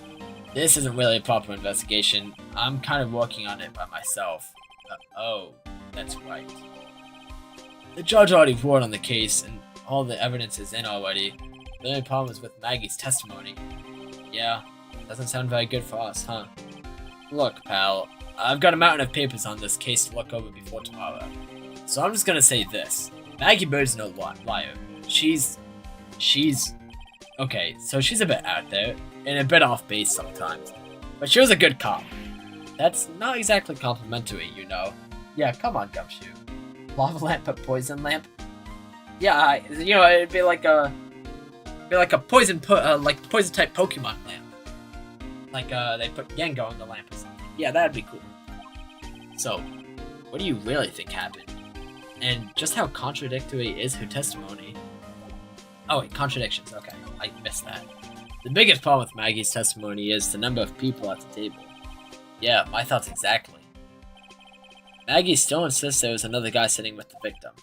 This isn't really a proper investigation. I'm kind of working on it by myself. Oh, that's right. The judge already ruled on the case, and all the evidence is in already. The only problem is with Maggie's testimony. Yeah, doesn't sound very good for us, huh? Look, pal, I've got a mountain of papers on this case to look over before tomorrow. So I'm just gonna say this. Maggie Bird's no liar. She's... Okay, so she's a bit out there, and a bit off base sometimes. But she was a good cop. That's not exactly complimentary, you know. Yeah, come on, Gumshoe. Lava lamp but poison lamp? Yeah, you know, it'd be like a poison type Pokemon lamp. Like they put Gengar on the lamp or something. Yeah, that'd be cool. So, what do you really think happened? And just how contradictory is her testimony? Oh wait, contradictions, okay. I missed that. The biggest problem with Maggie's testimony is the number of people at the table. Yeah, my thoughts exactly. Maggie still insists there was another guy sitting with the victim.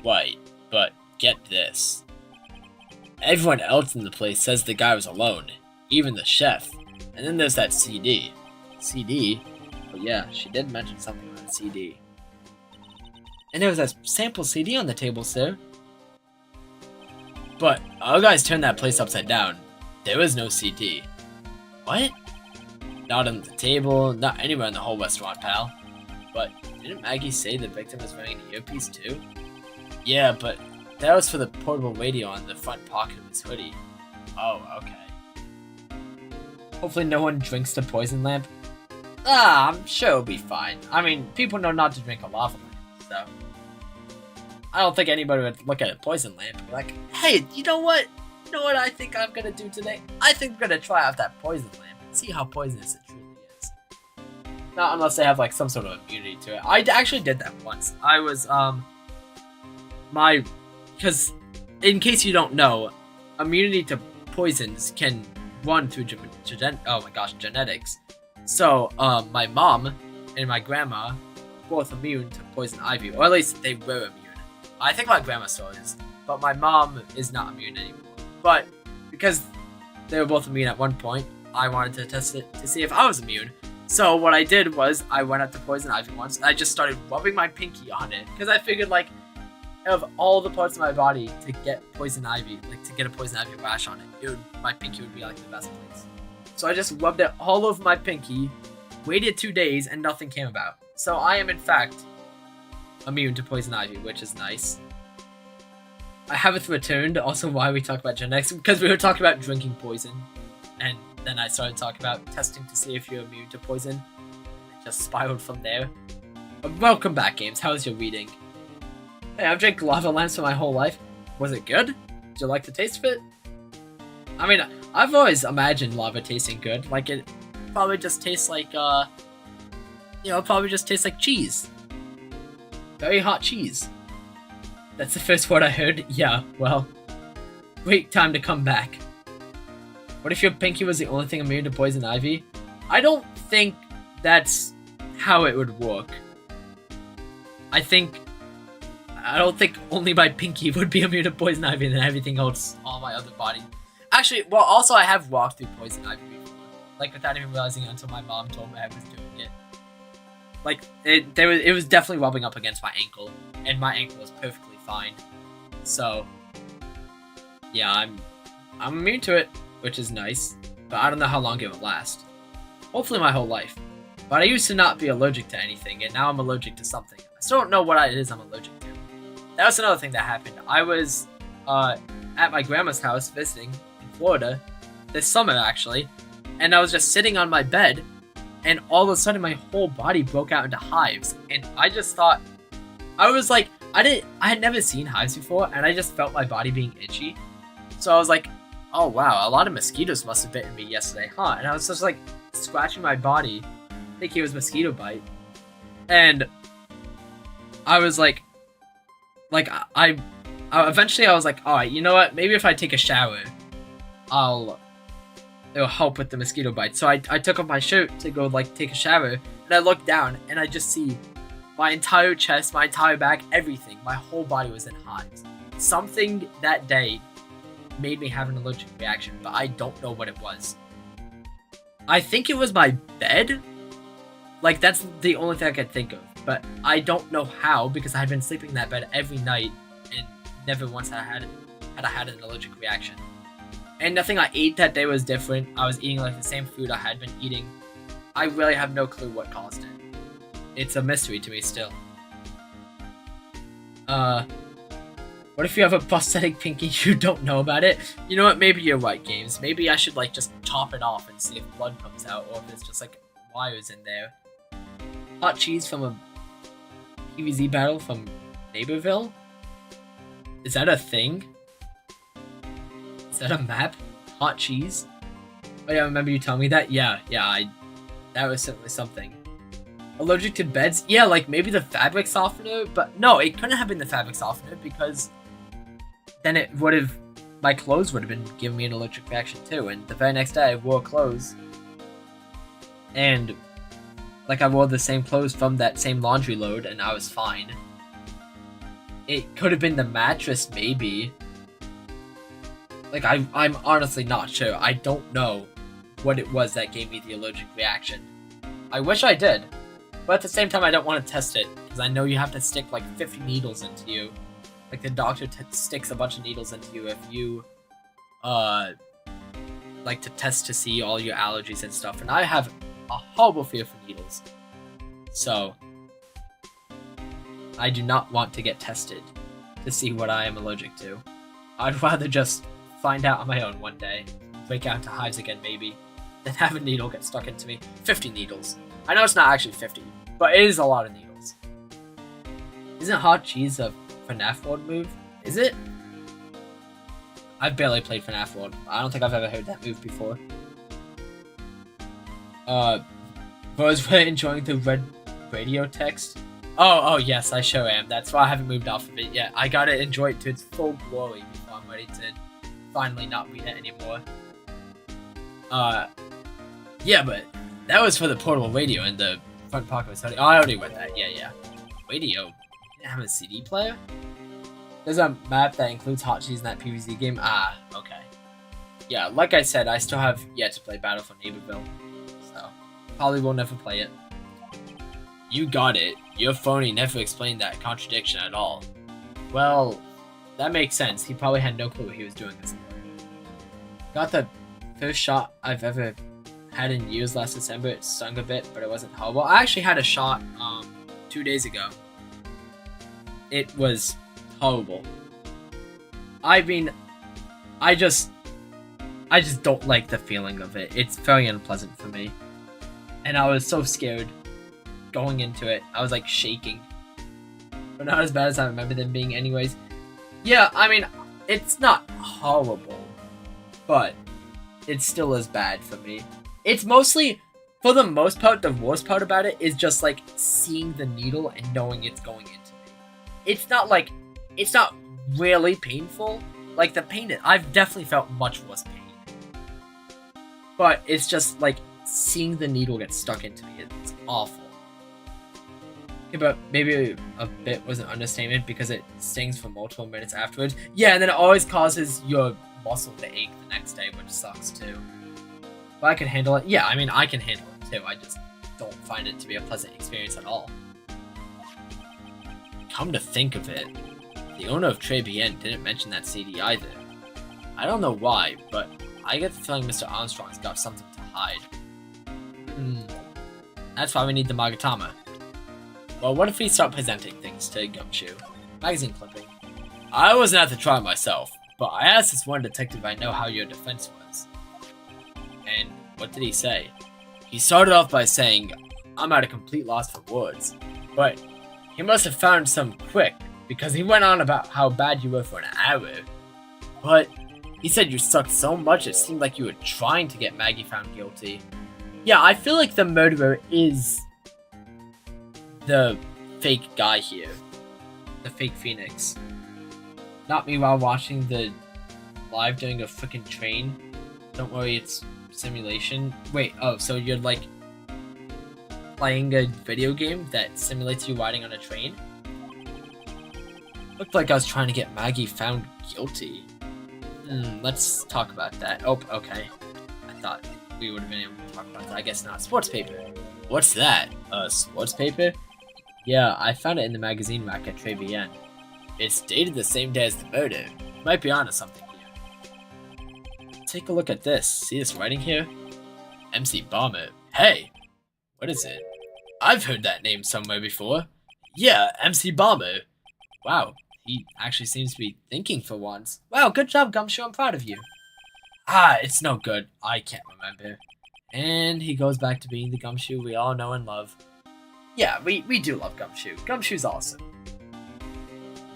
Right, but get this. Everyone else in the place says the guy was alone, even the chef. And then there's that CD. CD? Oh yeah, she did mention something about a CD. And there was a sample CD on the table, sir. But our guys turned that place upside down. There was no CD. What? Not on the table, not anywhere in the whole restaurant, pal. But didn't Maggie say the victim was wearing an earpiece too? Yeah, but that was for the portable radio on the front pocket of his hoodie. Oh, okay. Hopefully no one drinks the poison lamp. I'm sure it'll be fine. I mean, people know not to drink a lava lamp, so... I don't think anybody would look at a poison lamp and be like, hey, you know what? You know what I think I'm gonna do today? I think I'm gonna try out that poison lamp and see how poisonous it truly is. Not unless they have like some sort of immunity to it. I actually did that once. I was, because in case you don't know, immunity to poisons can run through genetics. So, my mom and my grandma were both immune to poison ivy, or at least they were immune. I think my grandma still is, but my mom is not immune anymore. But because they were both immune at one point, I wanted to test it to see if I was immune. So what I did was I went up to Poison Ivy once and I just started rubbing my pinky on it because I figured like of all the parts of my body to get Poison Ivy, like to get a Poison Ivy rash on it, my pinky would be like the best place. So I just rubbed it all over my pinky, waited 2 days, and nothing came about. So I am in fact immune to Poison Ivy, which is nice. I haven't returned. Also, why we talk about genetics, because we were talking about drinking poison, and then I started talking about testing to see if you're immune to poison. It just spiraled from there. But welcome back, games. How's your reading? Hey, I've drank lava lamps for my whole life. Was it good? Did you like the taste of it? I mean, I've always imagined lava tasting good. Like, it probably just tastes like, probably just tastes like cheese. Very hot cheese. That's the first word I heard. Yeah, well, great time to come back. What if your pinky was the only thing immune to Poison Ivy? I don't think that's how it would work. I don't think only my pinky would be immune to Poison Ivy and then everything else, all my other body. Actually, well, also I have walked through Poison Ivy before. Like, without even realizing it until my mom told me I was doing it. Like, it was definitely rubbing up against my ankle, and my ankle was perfectly fine. So, yeah, I'm immune to it, which is nice. But I don't know how long it will last. Hopefully my whole life. But I used to not be allergic to anything, and now I'm allergic to something. I still don't know what it is I'm allergic to. That was another thing that happened. I was at my grandma's house visiting in Florida this summer, actually, and I was just sitting on my bed, and all of a sudden my whole body broke out into hives, and I just thought, I was like, I had never seen hives before, and I just felt my body being itchy, so I was like, oh wow, a lot of mosquitoes must have bitten me yesterday, huh? And I was just like scratching my body, thinking it was mosquito bite, and I was like I eventually I was like, alright, you know what, maybe if I take a shower, it'll help with the mosquito bite. So I took off my shirt to go like take a shower, and I looked down and I just see my entire chest, my entire back, everything, my whole body was in hives. Something that day made me have an allergic reaction, but I don't know what it was. I think it was my bed. Like, that's the only thing I could think of, but I don't know how, because I had been sleeping in that bed every night and never once had an allergic reaction. And nothing I ate that day was different. I was eating like the same food I had been eating. I really have no clue what caused it. It's a mystery to me still. What if you have a prosthetic pinky you don't know about it? You know what, maybe you're right, Games. Maybe I should like just chop it off and see if blood comes out, or if it's just like wires in there. Hot cheese from a PvZ battle from Neighborville? Is that a thing? Is that a map? Hot cheese? Oh yeah, remember you telling me that? Yeah, that was certainly something. Allergic to beds? Yeah, like maybe the fabric softener, but no, it couldn't have been the fabric softener, because then it would have, my clothes would have been giving me an allergic reaction too, and the very next day I wore clothes, and like I wore the same clothes from that same laundry load, and I was fine. It could have been the mattress, maybe. Like, I'm honestly not sure. I don't know what it was that gave me the allergic reaction. I wish I did, but at the same time I don't want to test it, because I know you have to stick like 50 needles into you. Like, the doctor sticks a bunch of needles into you if you, like to test to see all your allergies and stuff, and I have a horrible fear for needles. So, I do not want to get tested to see what I am allergic to. I'd rather just find out on my own one day, break out into hives again maybe, than have a needle get stuck into me. 50 needles. I know it's not actually 50, but it is a lot of needles. Isn't hot cheese a FNAF World move? Is it? I've barely played FNAF World. I don't think I've ever heard that move before. Was really enjoying the red radio text. Oh yes, I sure am. That's why I haven't moved off of it yet. I gotta enjoy it to its full glory before I'm ready to finally not read it anymore. Yeah, but that was for the portable radio and the front pocket was hoodie. Oh, I already read that. Yeah. Radio. You didn't have a CD player? There's a map that includes hot cheese in that PvZ game. Ah, okay. Yeah, like I said, I still have yet to play Battle for Neighborville. So, Probably will never play it. You got it. Your phony never explained that contradiction at all. Well, that makes sense. He probably had no clue what he was doing this morning. Got the first shot I've ever had in years last December. It stung a bit, but it wasn't horrible. I actually had a shot 2 days ago. It was horrible. I mean, I just don't like the feeling of it. It's very unpleasant for me. And I was so scared going into it. I was like shaking. But not as bad as I remember them being anyways. Yeah, I mean, it's not horrible. But it still is bad for me. It's mostly, for the most part, the worst part about it is just like seeing the needle and knowing it's going into me. It's not really painful. Like the pain, I've definitely felt much worse pain. But it's just like seeing the needle get stuck into me. It's awful. Okay, but maybe a bit was an understatement because it stings for multiple minutes afterwards. Yeah, and then it always causes your muscle to ache the next day, which sucks too. But I can handle it. Yeah, I mean, I can handle it too. I just don't find it to be a pleasant experience at all. Come to think of it, the owner of Tribulations didn't mention that CD either. I don't know why, but I get the feeling Mr. Armstrong's got something to hide. That's why we need the Magatama. Well, what if we start presenting things to Gumshoe? Magazine clipping. I wasn't at the trial myself, but I asked this one detective I know how your defense was. And what did he say? He started off by saying, I'm at a complete loss for words, but he must have found some quick, because he went on about how bad you were for an hour. But he said you sucked so much it seemed like you were trying to get Maggie found guilty. Yeah, I feel like the murderer is the fake guy here. The fake Phoenix. Not me while watching the live doing a freaking train. Don't worry, it's simulation. Wait, oh, so you're like playing a video game that simulates you riding on a train? Looked like I was trying to get Maggie found guilty. Let's talk about that. Oh, okay. I thought we would have been able to talk about that. I guess not. Sports paper. What's that? Sports paper? Yeah, I found it in the magazine rack at Tribulations. It's dated the same day as the murder. Might be onto something here. Take a look at this. See this writing here? MC Bomber. Hey! What is it? I've heard that name somewhere before. Yeah, MC Bomber. Wow, he actually seems to be thinking for once. Wow, good job, Gumshoe. I'm proud of you. It's no good. I can't remember. And he goes back to being the Gumshoe we all know and love. Yeah, we do love Gumshoe. Gumshoe's awesome.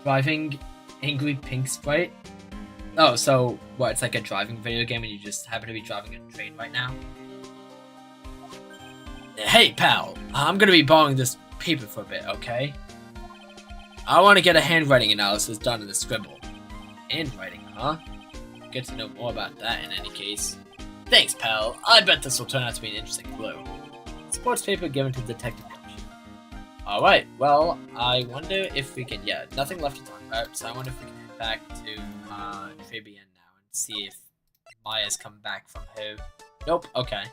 Driving Angry Pink Sprite. Oh, so what? It's like a driving video game and you just happen to be driving a train right now? Hey, pal. I'm gonna be borrowing this paper for a bit, okay? I want to get a handwriting analysis done in the scribble. Handwriting, huh? Get to know more about that in any case. Thanks, pal. I bet this will turn out to be an interesting clue. Sports paper given to Detective Gumshoe. Alright, well, I wonder if we can... Yeah, nothing left to talk about, so I wonder if we can head back to Tribulations now and see if Maya's come back from her... Nope, okay.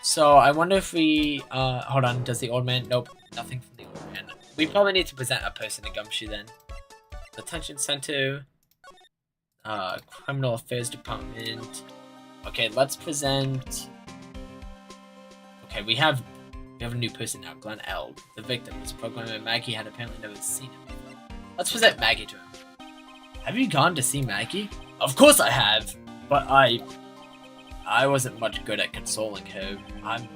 So, I wonder if we... hold on, does the old man... Nope, nothing from the old man. We probably need to present a person to Gumshoe then. Detention Center... Criminal Affairs Department... Okay, let's present... Okay, we have a new person now, Glenn L. The victim was programmer Maggie had apparently never seen him before. Let's present Maggie to him. Have you gone to see Maggie? Of course I have, but I wasn't much good at consoling her. I'm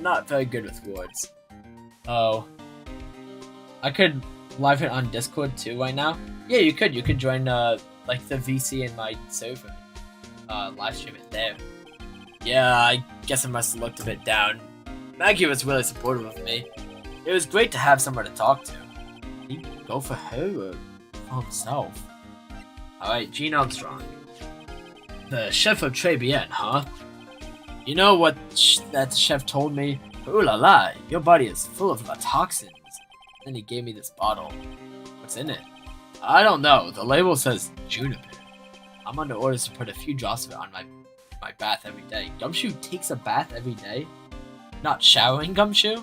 not very good with words. Oh. I could live it on Discord too right now? Yeah, you could. You could join like the VC in my server. Live stream it there. Yeah, I guess I must have looked a bit down. Maggie was really supportive of me. It was great to have someone to talk to. Did he go for her or for himself? Alright, Gene Armstrong. The chef of Tribulations, huh? You know what that chef told me? Ooh la la, your body is full of toxins. Then he gave me this bottle. What's in it? I don't know. The label says juniper. I'm under orders to put a few drops of it on my my bath every day. Gumshoe takes a bath every day? Not showering, Gumshoe?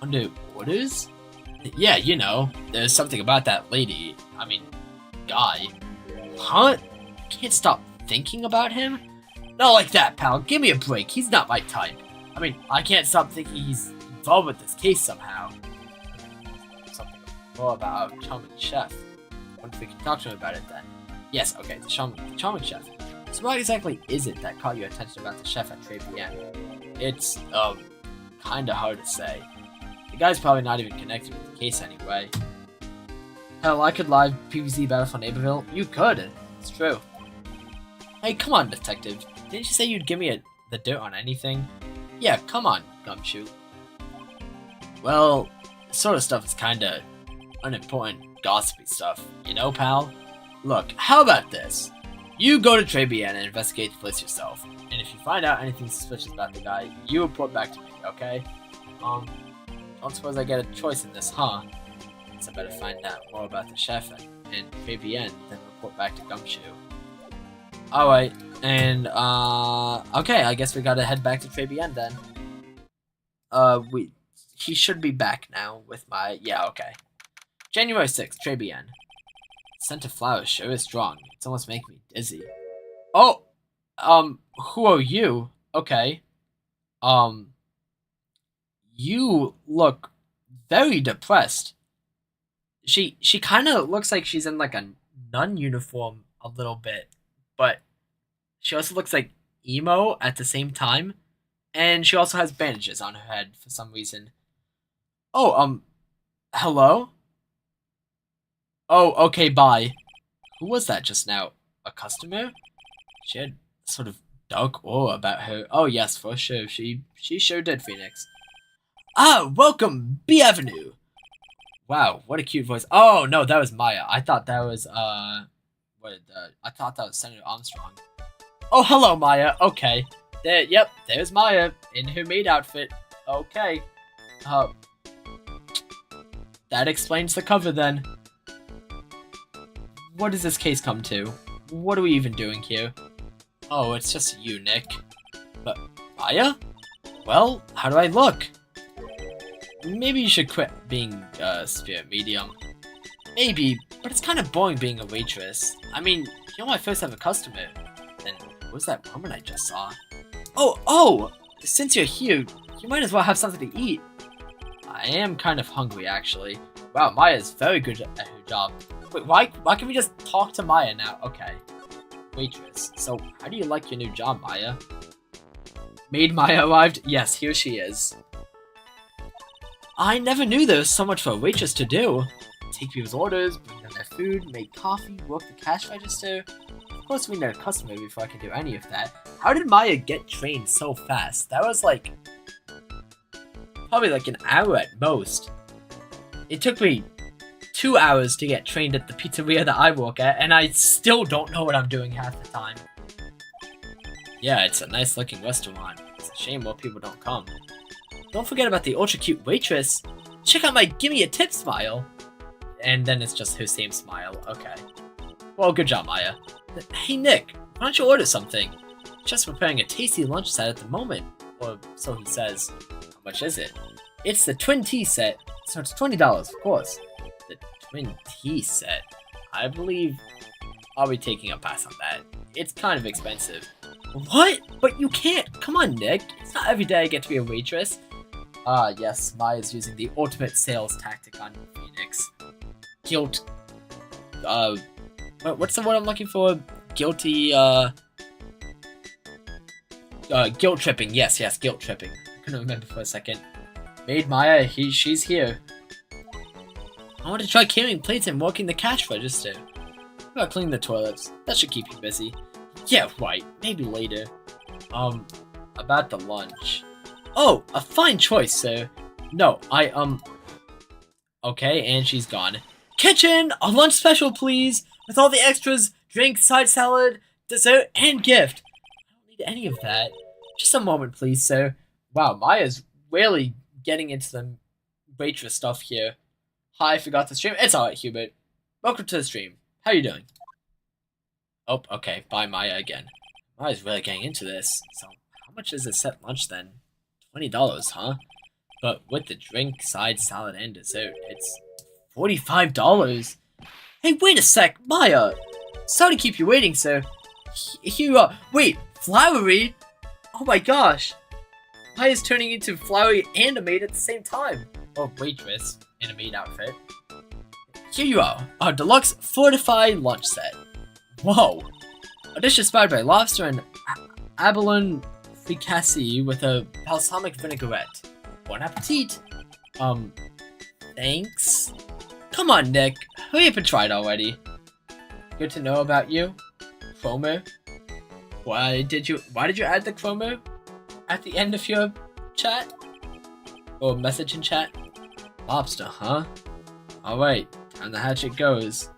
Under orders? Yeah, you know, there's something about that lady. I mean, guy. Huh? Can't stop thinking about him? Not like that, pal. Give me a break. He's not my type. I mean, I can't stop thinking he's involved with this case somehow. Something more about our charming chef. I wonder if we can talk to him about it then. Yes, okay, the charming chef. So what exactly is it that caught your attention about the chef at Tribulations? It's, kinda hard to say. The guy's probably not even connected with the case anyway. Hell, I could live PvZ Battle for Neighborville. You could. It's true. Hey, come on, detective. Didn't you say you'd give me the dirt on anything? Yeah, come on, Gumshoe. Well, this sort of stuff is kinda unimportant, gossipy stuff. You know, pal? Look, how about this? You go to Tribulations and investigate the place yourself. And if you find out anything suspicious about the guy, you report back to me, okay? Don't suppose I get a choice in this, huh? Guess I better find out more about the chef and Tribulations, then report back to Gumshoe. Alright, and, okay, I guess we gotta head back to Tribulations then. He should be back now with my, yeah, okay. January 6th, Tribulations. Scent of flowers sure is strong. It's almost making me dizzy. Oh! Who are you? Okay. You look very depressed. She kinda looks like she's in like a nun uniform a little bit, but she also looks like emo at the same time, and she also has bandages on her head for some reason. Oh, hello? Oh, okay, bye. Who was that just now? A customer? She had sort of dark aura about her. Oh yes, for sure. She sure did, Phoenix. Ah, welcome, B Avenue. Wow, what a cute voice. Oh no, that was Maya. I thought that was I thought that was Senator Armstrong. Oh, hello, Maya. Okay. Yep, there's Maya in her maid outfit. Okay. That explains the cover then. What does this case come to? What are we even doing here? Oh, it's just you, Nick. But, Maya? Well, how do I look? Maybe you should quit being a spirit medium. Maybe, but it's kind of boring being a waitress. I mean, you're my first ever customer. And what was that woman I just saw? Oh! Since you're here, you might as well have something to eat. I am kind of hungry, actually. Wow, Maya's very good at her job. Wait, why can't we just talk to Maya now? Okay. Waitress. So, how do you like your new job, Maya? Maid Maya arrived? Yes, here she is. I never knew there was so much for a waitress to do. Take people's orders, bring them their food, make coffee, work the cash register. Of course, we need a customer before I can do any of that. How did Maya get trained so fast? That was like... probably like an hour at most. It took me 2 hours to get trained at the pizzeria that I work at, and I still don't know what I'm doing half the time. Yeah, it's a nice looking restaurant. It's a shame more people don't come. Don't forget about the ultra cute waitress. Check out my gimme a tip smile. And then it's just her same smile. Okay. Well, good job, Maya. Hey, Nick, why don't you order something? Just preparing a tasty lunch set at the moment. Or so he says. How much is it? It's the twin tea set, so it's $20, of course. The twin tea set? I believe I'll be taking a pass on that. It's kind of expensive. What? But you can't! Come on, Nick. It's not every day I get to be a waitress. Ah, yes, Maya's using the ultimate sales tactic on Phoenix. Guilt. What's the word I'm looking for? Guilty, guilt tripping. Yes, guilt tripping. I couldn't remember for a second. Maid Maya, she's here. I want to try carrying plates and working the cash register. How about cleaning the toilets? That should keep you busy. Yeah, right. Maybe later. About the lunch. Oh, a fine choice, sir. No, okay, and she's gone. Kitchen! A lunch special, please! With all the extras, drink, side salad, dessert, and gift. I don't need any of that. Just a moment, please, sir. Wow, Maya's really getting into the waitress stuff here. Hi, I forgot to stream. It's alright, Hubert. Welcome to the stream. How you doing? Oh, okay. Bye, Maya again. I was really getting into this. So, how much is a set lunch then? $20, huh? But with the drink, side, salad, and dessert, it's $45. Hey, wait a sec, Maya! Sorry to keep you waiting, sir. Here you are. Wait, flowery? Oh my gosh. Maya's turning into flowery and a maid at the same time. Or waitress in a maid outfit. Here you are, our deluxe fortified lunch set. Whoa. A dish inspired by lobster and abalone fricassee with a balsamic vinaigrette. Bon appetit. Thanks? Come on, Nick. Hurry up and try it already. Good to know about you. Chromer? Why did you add the Chromer at the end of your chat? Or message in chat? Lobster, huh? Alright, and the hatchet goes.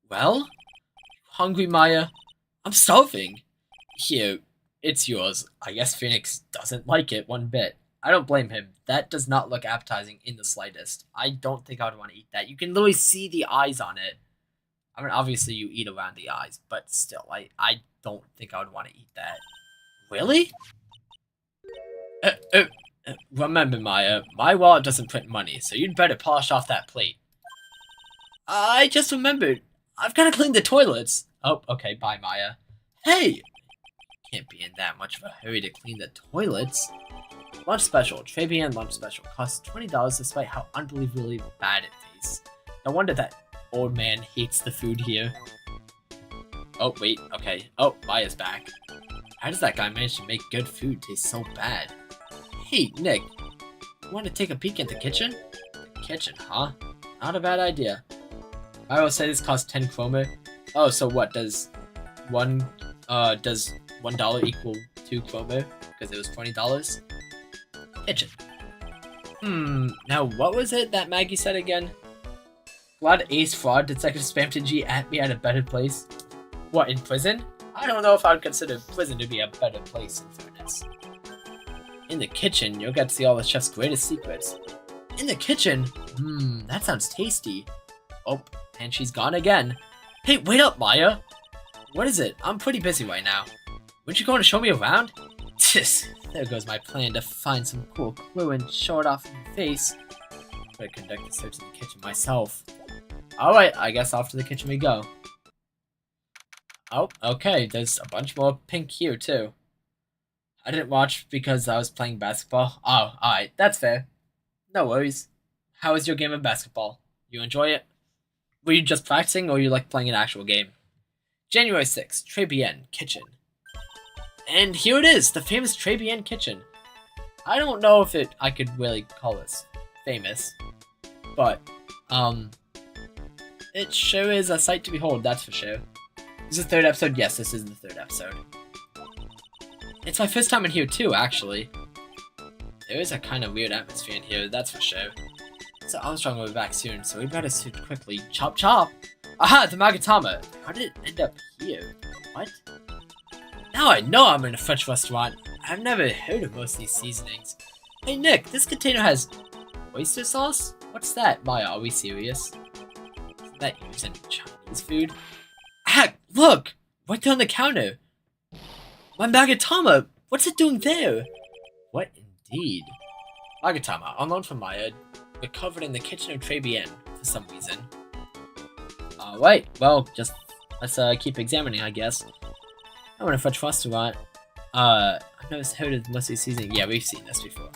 Well? Hungry, Maya? I'm starving. Here, it's yours. I guess Phoenix doesn't like it one bit. I don't blame him. That does not look appetizing in the slightest. I don't think I would want to eat that. You can literally see the eyes on it. I mean, obviously you eat around the eyes, but still, I don't think I would want to eat that. Really? Remember, Maya, my wallet doesn't print money, so you'd better polish off that plate. I just remembered. I've got to clean the toilets. Oh, okay, bye, Maya. Hey! Can't be in that much of a hurry to clean the toilets. Lunch special. Tribulations lunch special. Costs $20 despite how unbelievably bad it tastes. No wonder that old man hates the food here. Oh, wait. Okay. Oh, Maya's back. How does that guy manage to make good food taste so bad? Hey, Nick. You want to take a peek at the kitchen? The kitchen, huh? Not a bad idea. I will say this costs 10 chromer. Oh, so what? Does $1 equal 2 chromer? Because it was $20? Kitchen. Now what was it that Maggie said again? Glad Ace Fraud Detective spammed G at me at a better place. What, in prison? I don't know if I would consider prison to be a better place, in fairness. In the kitchen, you'll get to see all the chef's greatest secrets. In the kitchen? That sounds tasty. Oh, and she's gone again. Hey, wait up, Maya! What is it? I'm pretty busy right now. Weren't you going to show me around? Tss, there goes my plan to find some cool clue and show it off in your face. Better conduct the search in the kitchen myself. Alright, I guess off to the kitchen we go. Oh, okay, there's a bunch more pink here too. I didn't watch because I was playing basketball. Oh, alright, that's fair. No worries. How was your game of basketball? You enjoy it? Were you just practicing or you like playing an actual game? January 6th, Tribulations kitchen. And here it is, the famous Tribulations kitchen. I don't know if I could really call this famous, but it sure is a sight to behold, that's for sure. Is this the third episode? Yes, this is the third episode. It's my first time in here too, actually. There is a kind of weird atmosphere in here, that's for sure. So Armstrong will be back soon, so we better suit quickly. Chop chop! Aha, the Magatama! How did it end up here? What? Now I know I'm in a French restaurant. I've never heard of most of these seasonings. Hey Nick, this container has oyster sauce? What's that? Maya, are we serious? Isn't that used in Chinese food? Ah, look! Right there on the counter! My Magatama! What's it doing there? What indeed? Magatama, on loan from Maya, recovered in the kitchen of Tribulations for some reason. Alright, well, just let's keep examining, I guess. I'm in a French restaurant. I've never heard of Musty Seasoning. Yeah, we've seen this before.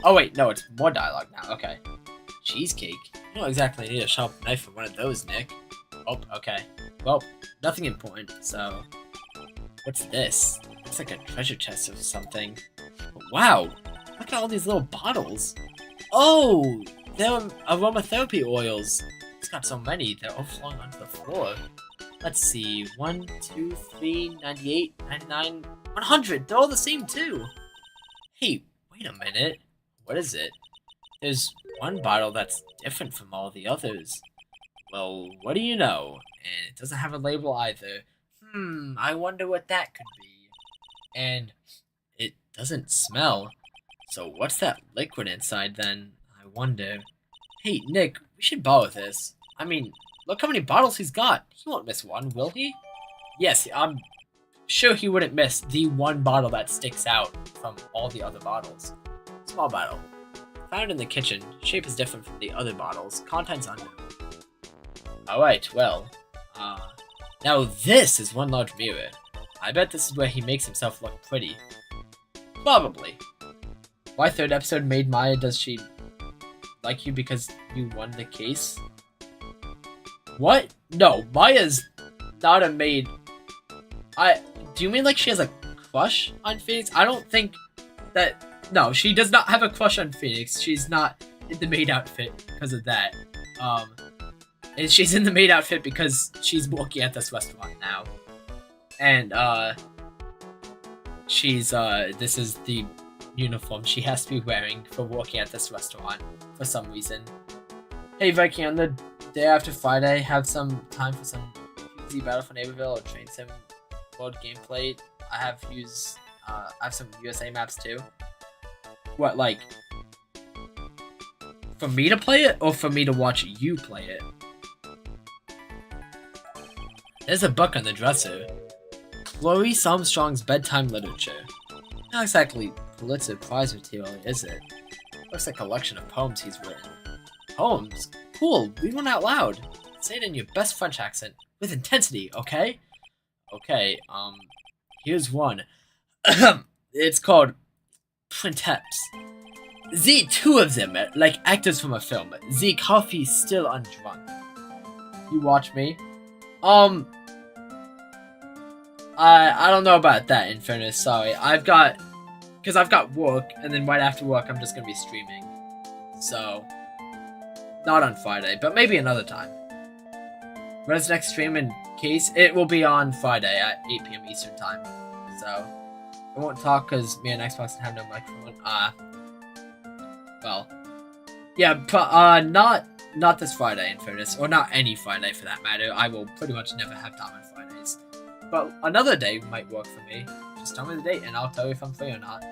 Oh wait, no, it's more dialogue now. Okay. Cheesecake? You don't exactly need a sharp knife for one of those, Nick. Oh, okay. Well, nothing important, so... What's this? Looks like a treasure chest or something. But wow! Look at all these little bottles! Oh! They're aromatherapy oils! It's got so many, they're all flowing onto the floor. Let's see, 1, 2, 3, 98, 99, 100! They're all the same too! Hey, wait a minute. What is it? There's one bottle that's different from all the others. Well, what do you know? And it doesn't have a label either. I wonder what that could be. And it doesn't smell. So what's that liquid inside then? I wonder. Hey, Nick, we should borrow this. I mean, look how many bottles he's got. He won't miss one, will he? Yes, I'm sure he wouldn't miss the one bottle that sticks out from all the other bottles. Small bottle. Found in the kitchen. Shape is different from the other bottles. Contents unknown. Alright, well. Now this is one large mirror. I bet this is where he makes himself look pretty. Probably. Why third episode made Maya? Does she like you because you won the case? What? No, Maya's not a maid. Do you mean like she has a crush on Phoenix? I don't think that. No, she does not have a crush on Phoenix. She's not in the maid outfit because of that. And she's in the maid outfit because she's working at this restaurant now. And, this is the uniform she has to be wearing for working at this restaurant for some reason. Hey, Viking, on the day after Friday, have some time for some easy Battle for Neighborville or Train Sim World gameplay. I have some USA maps too. What, like, for me to play it or for me to watch you play it? There's a book on the dresser. Clarice Armstrong's bedtime literature. Not exactly Pulitzer Prize material, is it? Looks like a collection of poems he's written. Poems? Cool, read one out loud. Say it in your best French accent, with intensity, okay? Okay, here's one. It's called Printemps. The two of them, like actors from a film. The coffee still undrunk. You watch me? I don't know about that, in fairness, sorry. Because I've got work, and then right after work I'm just gonna be streaming. So, not on Friday, but maybe another time. When is the next stream in case? It will be on Friday at 8 p.m. Eastern Time. So, I won't talk because me and Xbox have no microphone. Well, yeah, not this Friday, in fairness, or not any Friday for that matter. I will pretty much never have time on Fridays. But another day might work for me. Just tell me the date and I'll tell you if I'm free or not.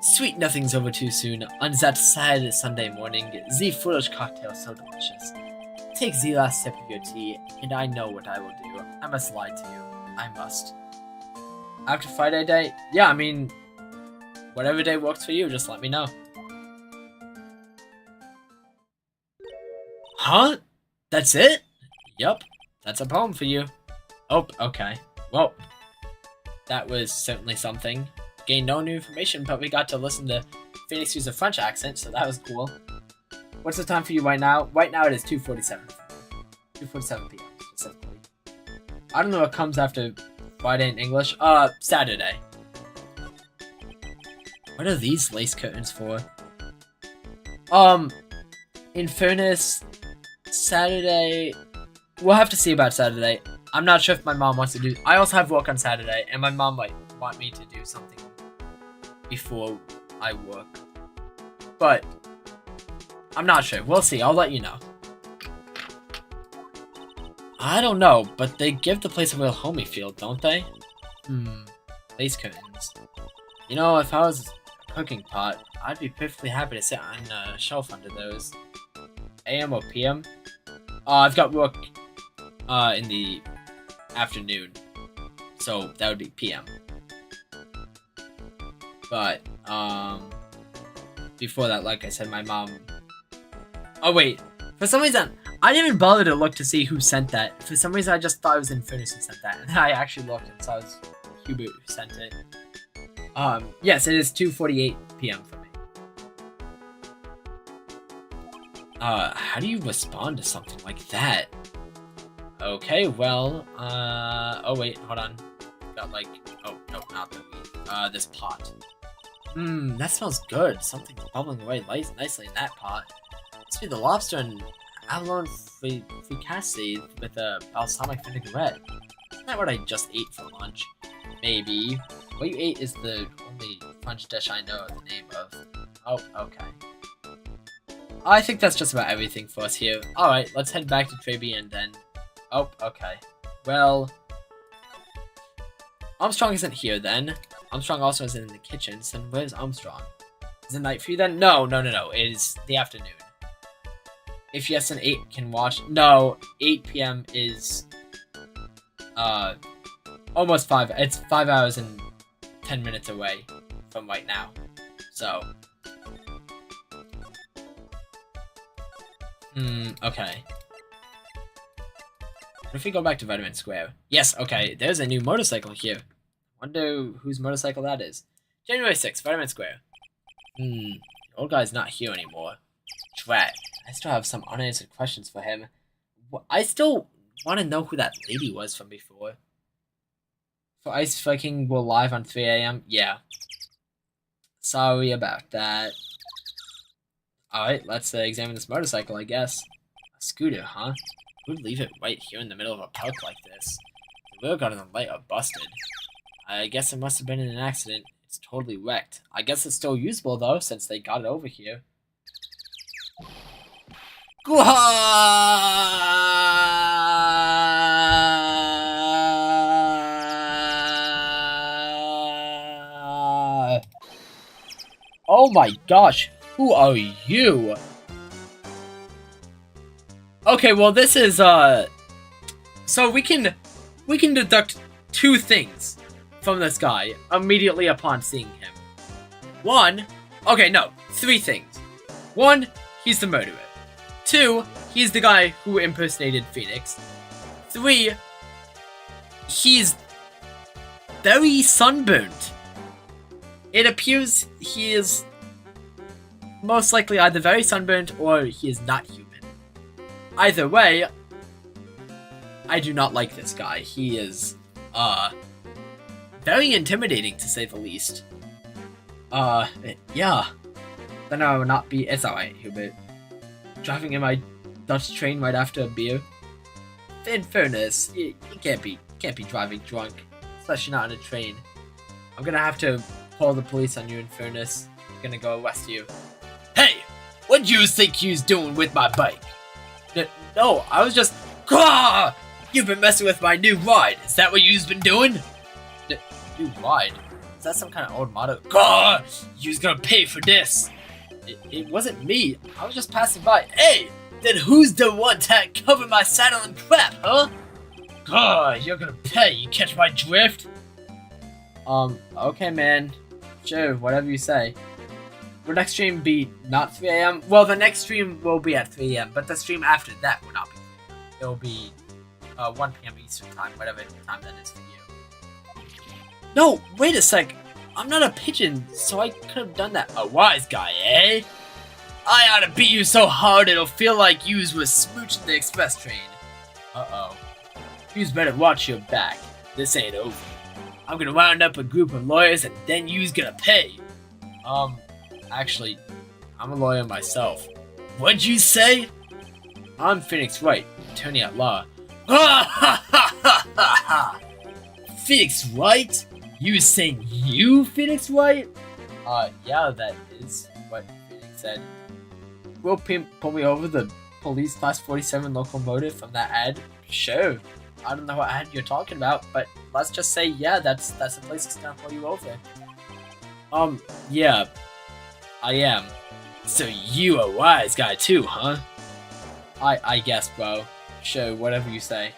Sweet nothing's over too soon. On that sad Sunday morning, the foolish cocktail so delicious. Take the last sip of your tea, and I know what I will do. I must lie to you. I must. After Friday day? Yeah, I mean, whatever day works for you, just let me know. Huh? That's it? Yup, that's a poem for you. Oh, okay. Well, that was certainly something. Gained no new information, but we got to listen to Phoenix use a French accent, so that was cool. What's the time for you right now? Right now it is 2:47. 2:47 p.m. specifically. I don't know what comes after Friday in English. Saturday. What are these lace curtains for? In fairness, Saturday... We'll have to see about Saturday. I'm not sure if my mom wants to do... I also have work on Saturday, and my mom might want me to do something before I work. But I'm not sure. We'll see. I'll let you know. I don't know, but they give the place a real homey feel, don't they? Lace curtains. You know, if I was a cooking pot, I'd be perfectly happy to sit on a shelf under those. AM or PM? I've got work in the afternoon, so that would be PM. But before that, like I said, my mom... Oh wait, for some reason I didn't even bother to look to see who sent that. For some reason I just thought it was Infernus who sent that, and then I actually looked and saw it was Hubert who sent it. Yes, it is 2:48 p.m. for me. How do you respond to something like that? Okay, well, oh wait, hold on. Got like, oh, no, not the weed. This pot. That smells good. Something's bubbling away nicely in that pot. Must be the lobster and abalone fricassee with a balsamic vinaigrette. Isn't that what I just ate for lunch? Maybe. What you ate is the only French dish I know the name of. Oh, okay. I think that's just about everything for us here. Alright, let's head back to Triby and then... Oh, okay. Well... Armstrong isn't here then. Armstrong also isn't in the kitchen, so where's Armstrong? Is it night for you then? No. It is the afternoon. If yes, then 8 can watch. No, 8 p.m. is almost 5. It's 5 hours and 10 minutes away from right now. So, okay. What if we go back to Vitamin Square? Yes, okay, there's a new motorcycle here. Wonder whose motorcycle that is. January 6th, Vitamin Square. The old guy's not here anymore. Drat. I still have some unanswered questions for him. I still want to know who that lady was from before. For Ice Viking will live on 3 a.m.? Yeah. Sorry about that. Alright, let's examine this motorcycle, I guess. A scooter, huh? Who'd leave it right here in the middle of a park like this? The wheel guard and the light are busted. I guess it must have been in an accident. It's totally wrecked. I guess it's still usable, though, since they got it over here. Oh my gosh, who are you? Okay, well this is so we can deduct 2 things from this guy immediately upon seeing him. 1, okay, no, 3 things. 1, he's the murderer. 2, he's the guy who impersonated Phoenix. 3, he's very sunburnt. It appears he is most likely either very sunburnt or he is not human. Either way, I do not like this guy. He is, very intimidating to say the least. Yeah. Then I will not be. It's alright, Hubert. Driving in my Dutch train right after a beer. In fairness, you can't be driving drunk, especially not on a train. I'm gonna have to call the police on you. In fairness, I'm gonna go arrest you. Hey, what do you think you's doing with my bike? No, I was just. Gah! You've been messing with my new ride. Is that what you've been doing? New ride? Is that some kind of old motto? Gah! You's gonna pay for this. It wasn't me. I was just passing by. Hey, then who's the one that covered my saddle in crap, huh? Gah! You're gonna pay. You catch my drift? Okay, man. Sure, whatever you say. Will next stream be not 3 a.m.? Well, the next stream will be at 3 a.m., but the stream after that will not be 3 a.m. It will be 1 p.m. Eastern time, whatever time that is for you. No, wait a sec. I'm not a pigeon, so I could have done that. A wise guy, eh? I ought to beat you so hard it'll feel like yous was smooching the express train. Uh-oh. Yous better watch your back. This ain't over. I'm gonna round up a group of lawyers and then yous gonna pay. Actually, I'm a lawyer myself. What'd you say? I'm Phoenix Wright, attorney at law. Ha ha ha ha ha ha! Phoenix Wright? You saying you, Phoenix Wright? Yeah, that is what Phoenix said. Will pull me over the police class 47 locomotive from that ad? Sure. I don't know what ad you're talking about, but let's just say, yeah, that's the place that's gonna pull you over. Yeah. I am. So you a wise guy too, huh? I guess, bro. Sure, whatever you say.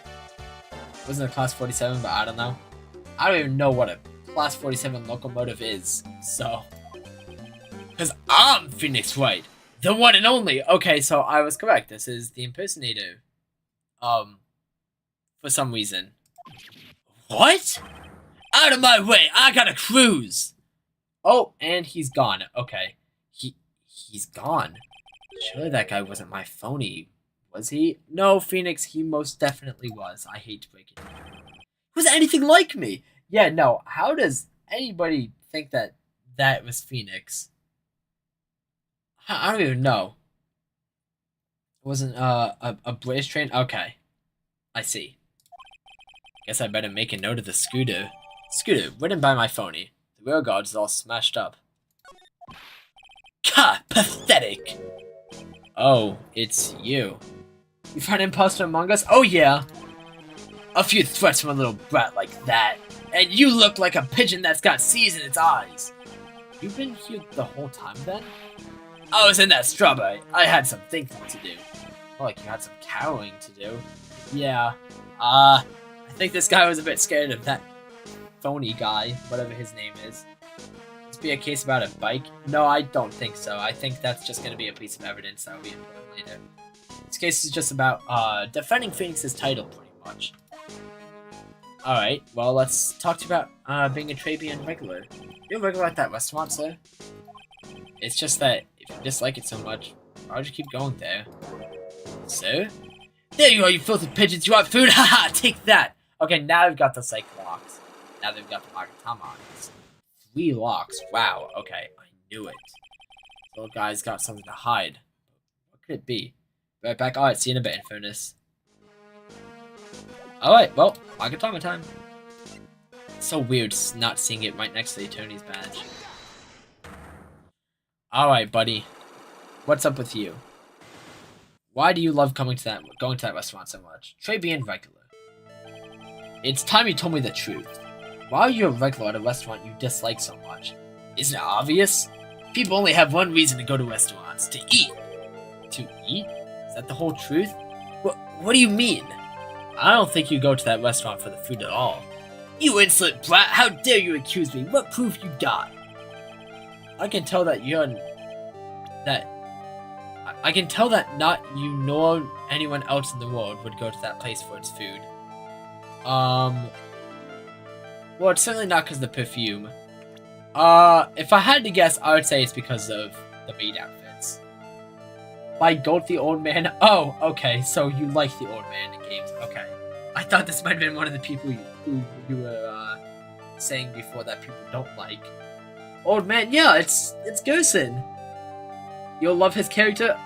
Wasn't a class 47, but I don't know. I don't even know what a class 47 locomotive is, so. Cause I'm Phoenix Wright, the one and only. Okay, so I was correct. This is the impersonator. For some reason. What? Out of my way! I gotta cruise. Oh, and he's gone. Okay. He's gone. Surely that guy wasn't my phony, was he? No, Phoenix, he most definitely was. I hate to break it. Was anything like me? Yeah, no. How does anybody think that was Phoenix? I don't even know. It wasn't a British train? Okay. I see. Guess I better make a note of the scooter. Scooter, ridden by my phony. The rear guard is all smashed up. Ha! Pathetic! Oh, it's you. You find an imposter among us? Oh yeah! A few threats from a little brat like that. And you look like a pigeon that's got seeds in its eyes. You've been here the whole time then? I was in that strawberry. I had some thinking to do. More like you had some cowering to do. Yeah. I think this guy was a bit scared of that phony guy, whatever his name is. This be a case about a bike? No, I don't think so. I think that's just going to be a piece of evidence that will be important later. This case is just about defending Phoenix's title, pretty much. Alright, well, let's talk to you about being a Trabian regular. You're a regular at that restaurant, sir? It's just that if you dislike it so much, why would you keep going there? Sir? There you are, you filthy pigeons! You want food? Haha, take that! Okay, now we've got the psych locks. Now they've got the Magatama's. 3 locks. Wow, okay, I knew it. This little guy's got something to hide. What could it be? Right back. Alright, see you in a bit, Infernus. Alright, well, Magatama time. It's so weird not seeing it right next to the attorney's badge. Alright, buddy. What's up with you? Why do you love going to that restaurant so much? Trabian regular. It's time you told me the truth. Why are you a regular at a restaurant you dislike so much? Isn't it obvious? People only have one reason to go to restaurants. To eat. To eat? Is that the whole truth? What do you mean? I don't think you go to that restaurant for the food at all. You insolent brat! How dare you accuse me? What proof you got? I can tell that I can tell that not you nor anyone else in the world would go to that place for its food. Well, it's certainly not because of the perfume. If I had to guess, I would say it's because of the maid outfits. By Goat the Old Man? Oh, okay, so you like the Old Man in games. Okay. I thought this might have been one of the people who you were, saying before that people don't like. Old Man, yeah, it's Gerson. You'll love his character?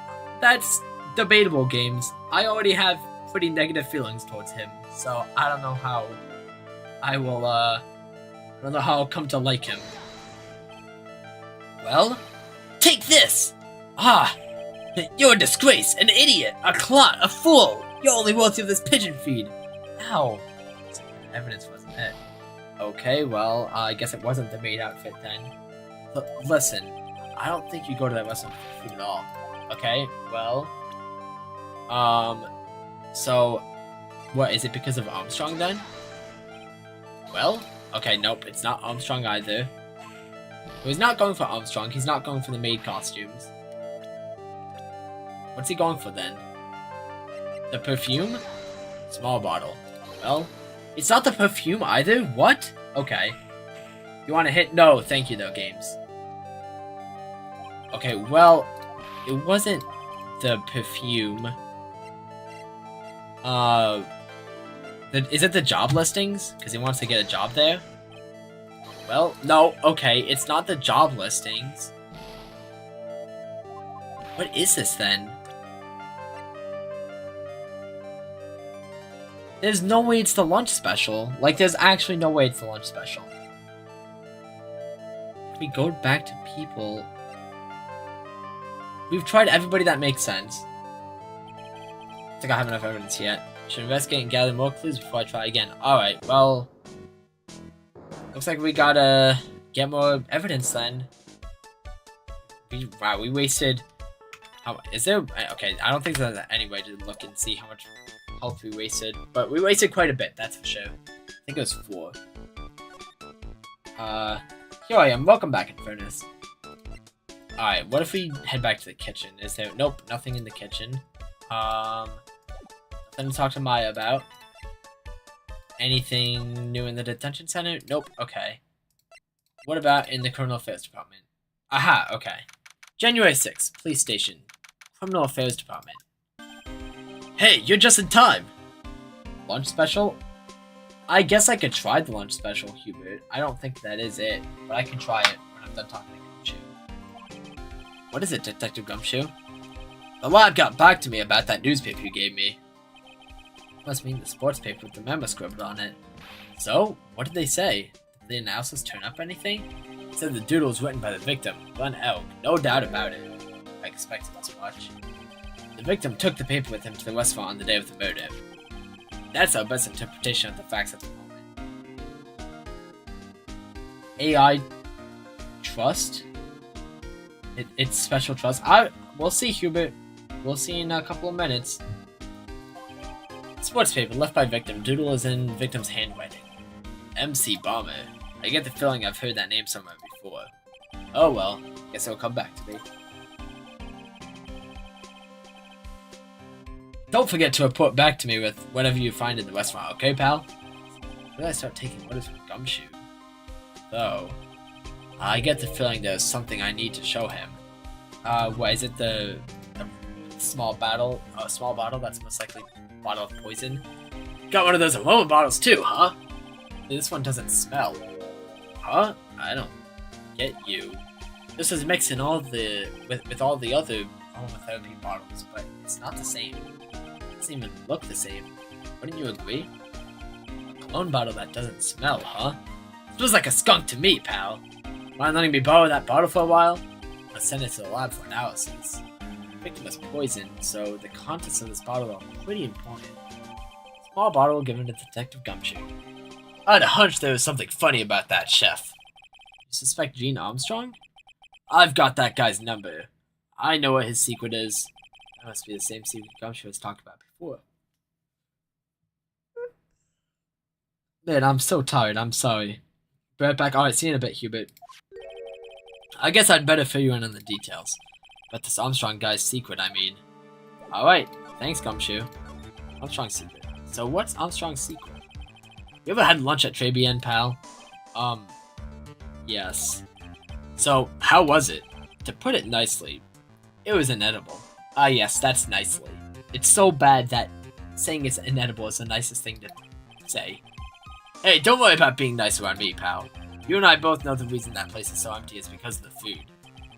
That's debatable, games. I already have pretty negative feelings towards him, so I don't know how I don't know how I'll come to like him. Well, take this! Ah! You're a disgrace, an idiot, a clot, a fool! You're only worthy of this pigeon feed! Ow! Evidence wasn't it. Okay, well, I guess it wasn't the maid outfit then. Listen, I don't think you go to that restaurant for food at all. Okay, well... So... What, is it because of Armstrong then? Well, okay, nope, it's not Armstrong either. He's not going for Armstrong, he's not going for the maid costumes. What's he going for then? The perfume? Small bottle. Well, it's not the perfume either? What? Okay. You want to hit? No, thank you though, games. Okay, well, it wasn't the perfume. Is it the job listings? Because he wants to get a job there? Well, no, okay, it's not the job listings. What is this then? There's no way it's the lunch special. Like, there's actually no way it's the lunch special. If we go back to people... We've tried everybody that makes sense. I think I have enough evidence yet. Should investigate and gather more clues before I try again. Alright, well... Looks like we gotta get more evidence then. Wow, we wasted... Is there... Okay, I don't think there's any way to look and see how much health we wasted. But we wasted quite a bit, that's for sure. I think it was 4. Here I am. Welcome back, Infernus. Alright, what if we head back to the kitchen? Is there... Nope, nothing in the kitchen. Nothing to talk to Maya about. Anything new in the detention center? Nope, okay. What about in the criminal affairs department? Aha, okay. January 6th, police station. Criminal affairs department. Hey, you're just in time! Lunch special? I guess I could try the lunch special, Hubert. I don't think that is it, but I can try it when I'm done talking to Gumshoe. What is it, Detective Gumshoe? The lab got back to me about that newspaper you gave me. Must mean the sports paper with the memo scribbled on it. So, what did they say? Did the analysis turn up anything? It said the doodle was written by the victim, Glenn Elk, no doubt about it. I expected as much. The victim took the paper with him to the restaurant on the day of the murder. That's our best interpretation of the facts at the moment. AI trust? It's special trust. We'll see, Hubert. We'll see in a couple of minutes. Sports paper left by victim. Doodle is in victim's handwriting. MC Bomber. I get the feeling I've heard that name somewhere before. Oh well, guess it'll come back to me. Don't forget to report back to me with whatever you find in the restaurant, okay, pal? When did I start taking orders from Gumshoe? Though, I get the feeling there's something I need to show him. What is it? The small bottle? A small bottle that's most likely a bottle of poison. Got one of those aroma bottles too, huh? This one doesn't smell. Huh? I don't get you. This is mixing all the with all the other aromatherapy bottles, but it's not the same. It doesn't even look the same. Wouldn't you agree? A cologne bottle that doesn't smell, huh? Smells like a skunk to me, pal. Mind letting me borrow that bottle for a while? I'll send it to the lab for analysis. The victim is poisoned, so the contents of this bottle are pretty important. Small bottle given to Detective Gumshoe. I had a hunch there was something funny about that, Chef. You suspect Gene Armstrong? I've got that guy's number. I know what his secret is. That must be the same secret Gumshoe has talked about before. Man, I'm so tired. I'm sorry. Be right back. Alright, see you in a bit, Hubert. I guess I'd better fill you in on the details. But this Armstrong guy's secret, I mean. Alright, thanks, Gumshoe. Armstrong's secret. So what's Armstrong's secret? You ever had lunch at Tribulations, pal? Yes. So, how was it? To put it nicely, it was inedible. Ah yes, that's nicely. It's so bad that saying it's inedible is the nicest thing to say. Hey, don't worry about being nice around me, pal. You and I both know the reason that place is so empty is because of the food.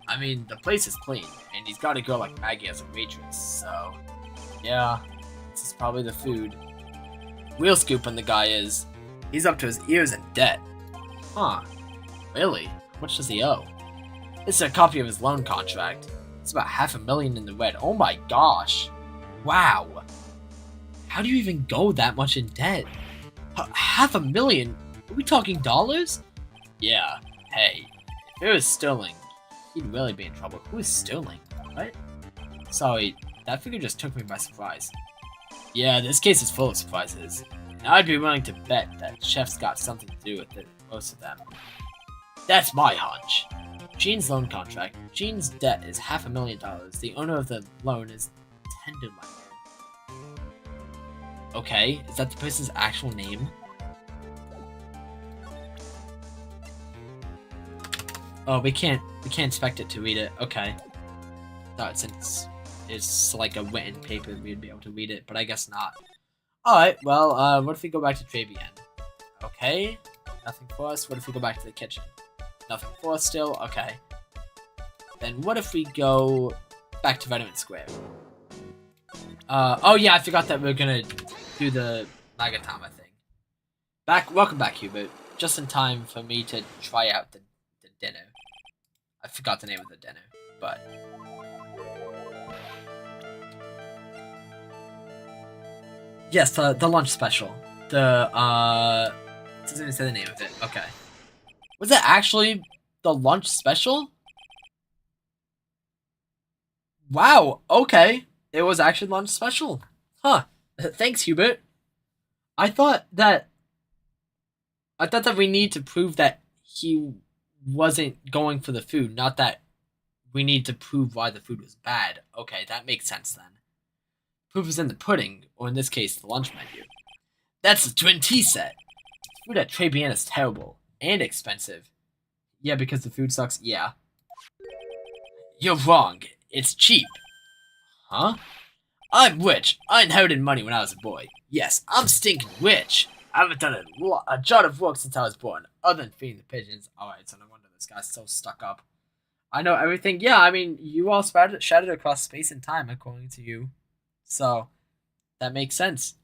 I mean, the place is clean, and he's got a girl like Maggie as a waitress, so... yeah, this is probably the food. Real scoop on the guy is, he's up to his ears in debt. Huh. Really? How much does he owe? This is a copy of his loan contract. It's about $500,000 in the red. Oh my gosh. Wow. How do you even go that much in debt? $500,000? Are we talking dollars? Yeah. Hey, if it was sterling, he'd really be in trouble. Who is sterling? What? Sorry, that figure just took me by surprise. Yeah, this case is full of surprises. And I'd be willing to bet that Chef's got something to do with it, most of them. That's my hunch. Gene's loan contract. Gene's debt is $500,000. The owner of the loan is Tender Lender. Okay, is that the person's actual name? Oh, we can't expect it to read it. Okay. Thought since it's like a written paper, we'd be able to read it, but I guess not. Alright, well, what if we go back to Tribulations? Okay. Nothing for us. What if we go back to the kitchen? Nothing for us still? Okay. Then what if we go back to Vitamin Square? Oh yeah, I forgot that we're gonna do the Nagatama thing. Welcome back, Hubert. Just in time for me to try out the dinner. I forgot the name of the dinner, but... yes, the lunch special. It doesn't even say the name of it. Okay. Was that actually the lunch special? Wow, okay. It was actually lunch special. Huh. Thanks, Hubert. I thought that we need to prove that he wasn't going for the food, not that we need to prove why the food was bad. Okay, that makes sense then. Proof is in the pudding, or in this case, the lunch menu. That's the twin tea set. Food at Tribulations is terrible. And expensive. Yeah, because the food sucks? Yeah. You're wrong. It's cheap. Huh? I'm rich. I inherited money when I was a boy. Yes, I'm stinking rich. I haven't done a jot of work since I was born, other than feeding the pigeons. Alright, so no wonder this guy's so stuck up. I know everything. Yeah, I mean, you all shattered across space and time, according to you. So, that makes sense.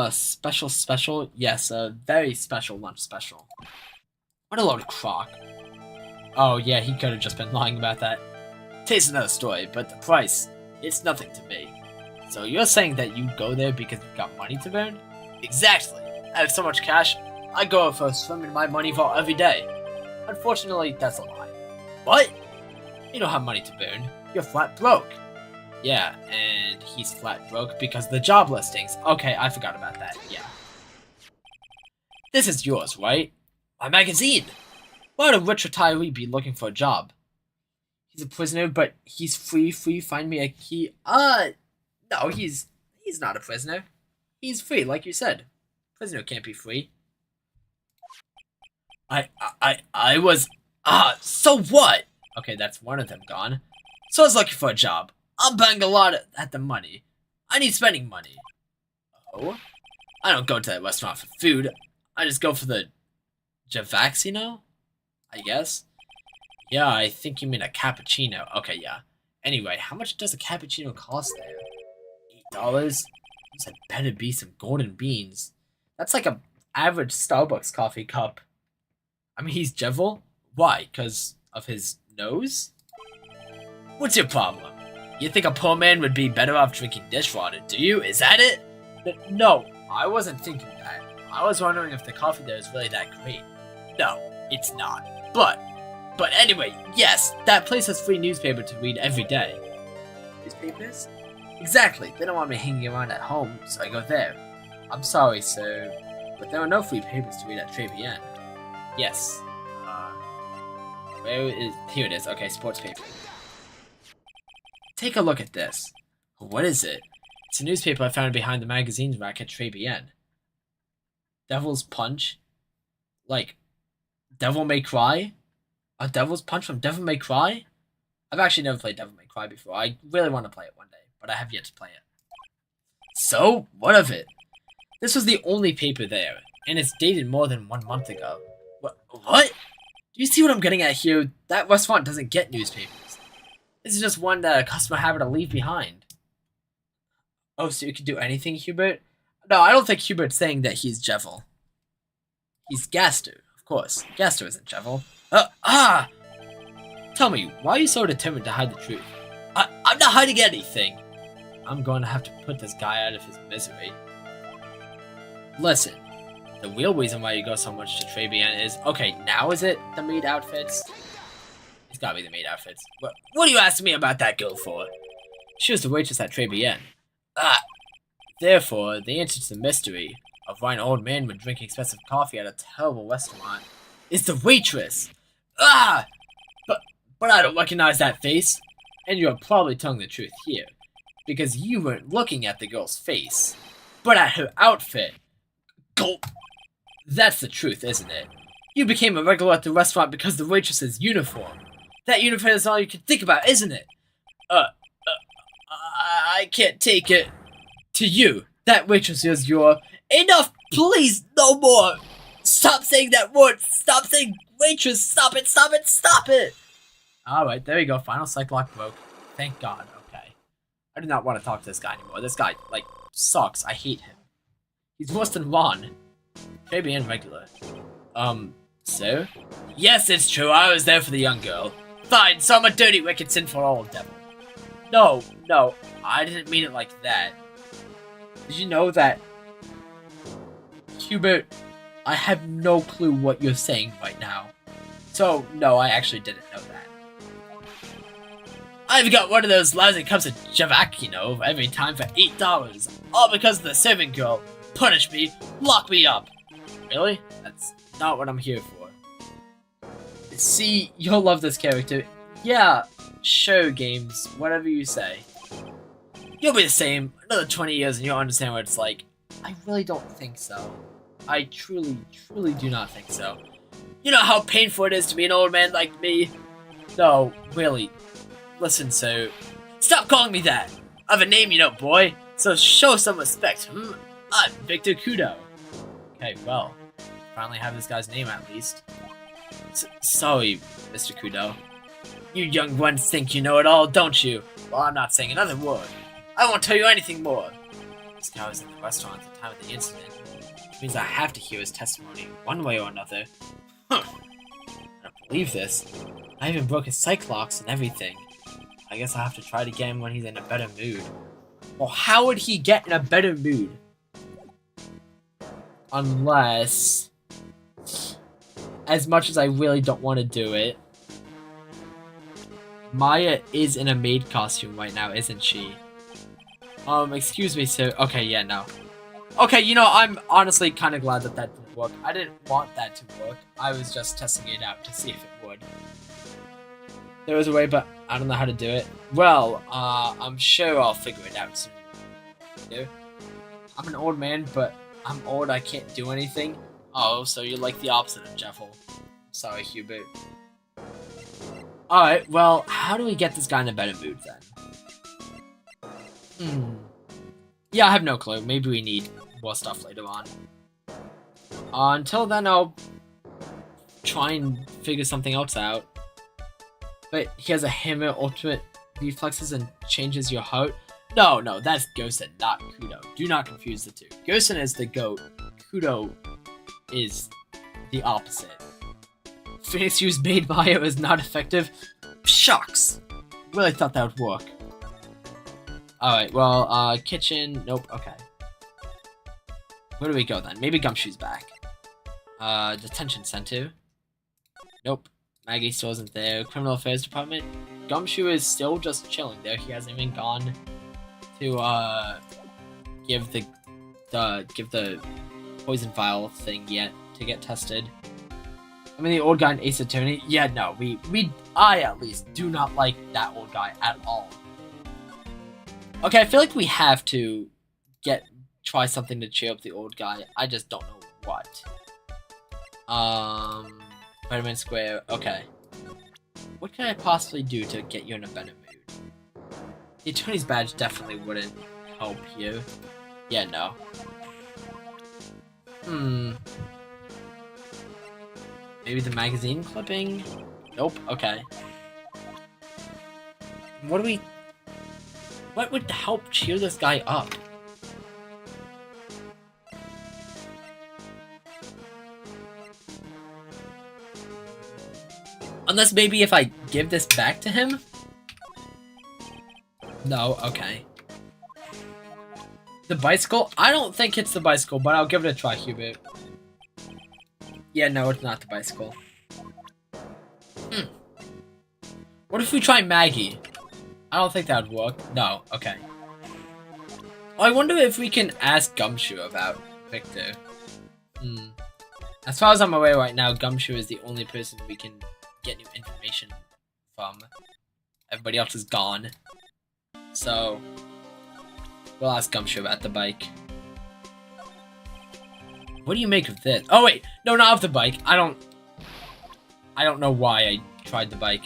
Special? Yes, a very special lunch special. What a load of crock. Oh yeah, he could have just been lying about that. Taste another story, but the price, it's nothing to me. So you're saying that you go there because you've got money to burn? Exactly. I have so much cash, I go out for a swim in my money vault every day. Unfortunately, that's a lie. What? You don't have money to burn. You're flat broke. Yeah, and he's flat broke because of the job listings. Okay, I forgot about that. Yeah. This is yours, right? My magazine! Why would a rich retiree be looking for a job? He's a prisoner, but he's free. Find me a key. No, he's not a prisoner. He's free, like you said. Prisoner can't be free. I was. So what? Okay, that's one of them gone. So I was looking for a job. I'm banging a lot at the money. I need spending money. Oh? I don't go to that restaurant for food. I just go for the Javaxino, I guess. Yeah, I think you mean a cappuccino. Okay, yeah. Anyway, how much does a cappuccino cost there? $8? That better be some golden beans. That's like a average Starbucks coffee cup. I mean, he's Jevil? Why? Because of his nose? What's your problem? You think a poor man would be better off drinking dishwater, do you? Is that it? No, I wasn't thinking that. I was wondering if the coffee there is really that great. No, it's not. But anyway, yes, that place has free newspaper to read every day. Newspapers? Exactly. They don't want me hanging around at home, so I go there. I'm sorry, sir, but there are no free papers to read at Tribulations. Yes. Where is... Here it is. Okay, sports paper. Take a look at this. What is it? It's a newspaper I found behind the magazine rack at Tribulations. Devil's Punch? Like, Devil May Cry? A Devil's Punch from Devil May Cry? I've actually never played Devil May Cry before. I really want to play it one day, but I have yet to play it. So, what of it? This was the only paper there, and it's dated more than 1 month ago. What? Do you see what I'm getting at here? That restaurant doesn't get newspapers. This is just one that a customer happened to leave behind. Oh, so you can do anything, Hubert? No, I don't think Hubert's saying that he's Jevil. He's Gaster, of course. Gaster isn't Jevil. Tell me, why are you so determined to hide the truth? I'm not hiding anything. I'm going to have to put this guy out of his misery. Listen, the real reason why you go so much to Tribulations is... Okay, now is it the maid outfits? It's gotta be the maid outfits. What are you asking me about that girl for? She was the waitress at Tribulations. Therefore, the answer to the mystery of why an old man would drink expensive coffee at a terrible restaurant is the waitress. But I don't recognize that face. And you're probably telling the truth here, because you weren't looking at the girl's face, but at her outfit. Gulp. That's the truth, isn't it? You became a regular at the restaurant because of the waitress's uniform. That uniform is all you can think about, isn't it? I can't take it. To you, that waitress is your... Enough, please, no more. Stop saying that word. Stop saying waitress. Stop it, stop it, stop it. Alright, there you go. Final cycle lock broke. Thank God. Okay. I do not want to talk to this guy anymore. This guy, like, sucks. I hate him. He's worse than Ron. Maybe in regular. Sir? Yes, it's true. I was there for the young girl. Fine, so I'm a dirty, wicked, sinful old devil. No, I didn't mean it like that. Did you know that... Hubert, I have no clue what you're saying right now. So, no, I actually didn't know that. I've got one of those lousy cups of Javakino every time for $8. All because of the servant girl. Punish me, lock me up. Really? That's not what I'm here for. See, you'll love this character. Yeah, sure, games, whatever you say. You'll be the same. Another 20 years and you'll understand what it's like. I really don't think so. I truly do not think so. You know how painful it is to be an old man like me? No, really. Listen, so... Stop calling me that! I have a name, you know, boy. So show some respect. I'm Victor Kudo. Okay, well. Finally have this guy's name at least. Sorry, Mr. Kudo. You young ones think you know it all, don't you? Well, I'm not saying another word. I won't tell you anything more. This guy was in the restaurant at the time of the incident, which means I have to hear his testimony one way or another. I don't believe this. I even broke his psych locks and everything. I guess I'll have to try it again when he's in a better mood. Well, how would he get in a better mood? Unless... As much as I really don't want to do it, Maya is in a maid costume right now, isn't she? Excuse me, sir. Okay, yeah, no. Okay, you know, I'm honestly kind of glad that that didn't work. I didn't want that to work. I was just testing it out to see if it would. There was a way, but I don't know how to do it. Well, I'm sure I'll figure it out soon. You know? I'm an old man, but I'm old, I can't do anything. Oh, so you're like the opposite of Jeffel. Sorry, Hubert. Alright, well, how do we get this guy in a better mood then? Yeah, I have no clue. Maybe we need more stuff later on. Until then, I'll try and figure something else out. But he has a hammer, ultimate reflexes, and changes your heart. No, that's Gosen, not Kudo. Do not confuse the two. Gosen is the goat. Kudo is the opposite. Phoenix used Maid Maya is not effective. Shucks! Really thought that would work. Alright, well, kitchen. Nope, okay. Where do we go then? Maybe Gumshoe's back. Detention center. Nope. Maggie still isn't there. Criminal Affairs Department. Gumshoe is still just chilling there. He hasn't even gone to, give the poison vial thing yet to get tested. I mean, the old guy in Ace Attorney. Yeah, no, I at least do not like that old guy at all. Okay, I feel like we have to try something to cheer up the old guy. I just don't know what. Spider-Man Square. Okay. What can I possibly do to get you in a better mood? The attorney's badge definitely wouldn't help you. Yeah, no. Maybe the magazine clipping? Nope. Okay. What would help cheer this guy up? Unless maybe if I give this back to him? No, okay. The bicycle? I don't think it's the bicycle, but I'll give it a try, Hubert. Yeah, no, it's not the bicycle. What if we try Maggie? I don't think that would work. No, okay. Oh, I wonder if we can ask Gumshoe about Victor. As far as I'm aware right now, Gumshoe is the only person we can get new information from. Everybody else is gone. So, we'll ask Gumshoe about the bike. What do you make of this? Oh wait, no, not of the bike. I don't know why I tried the bike.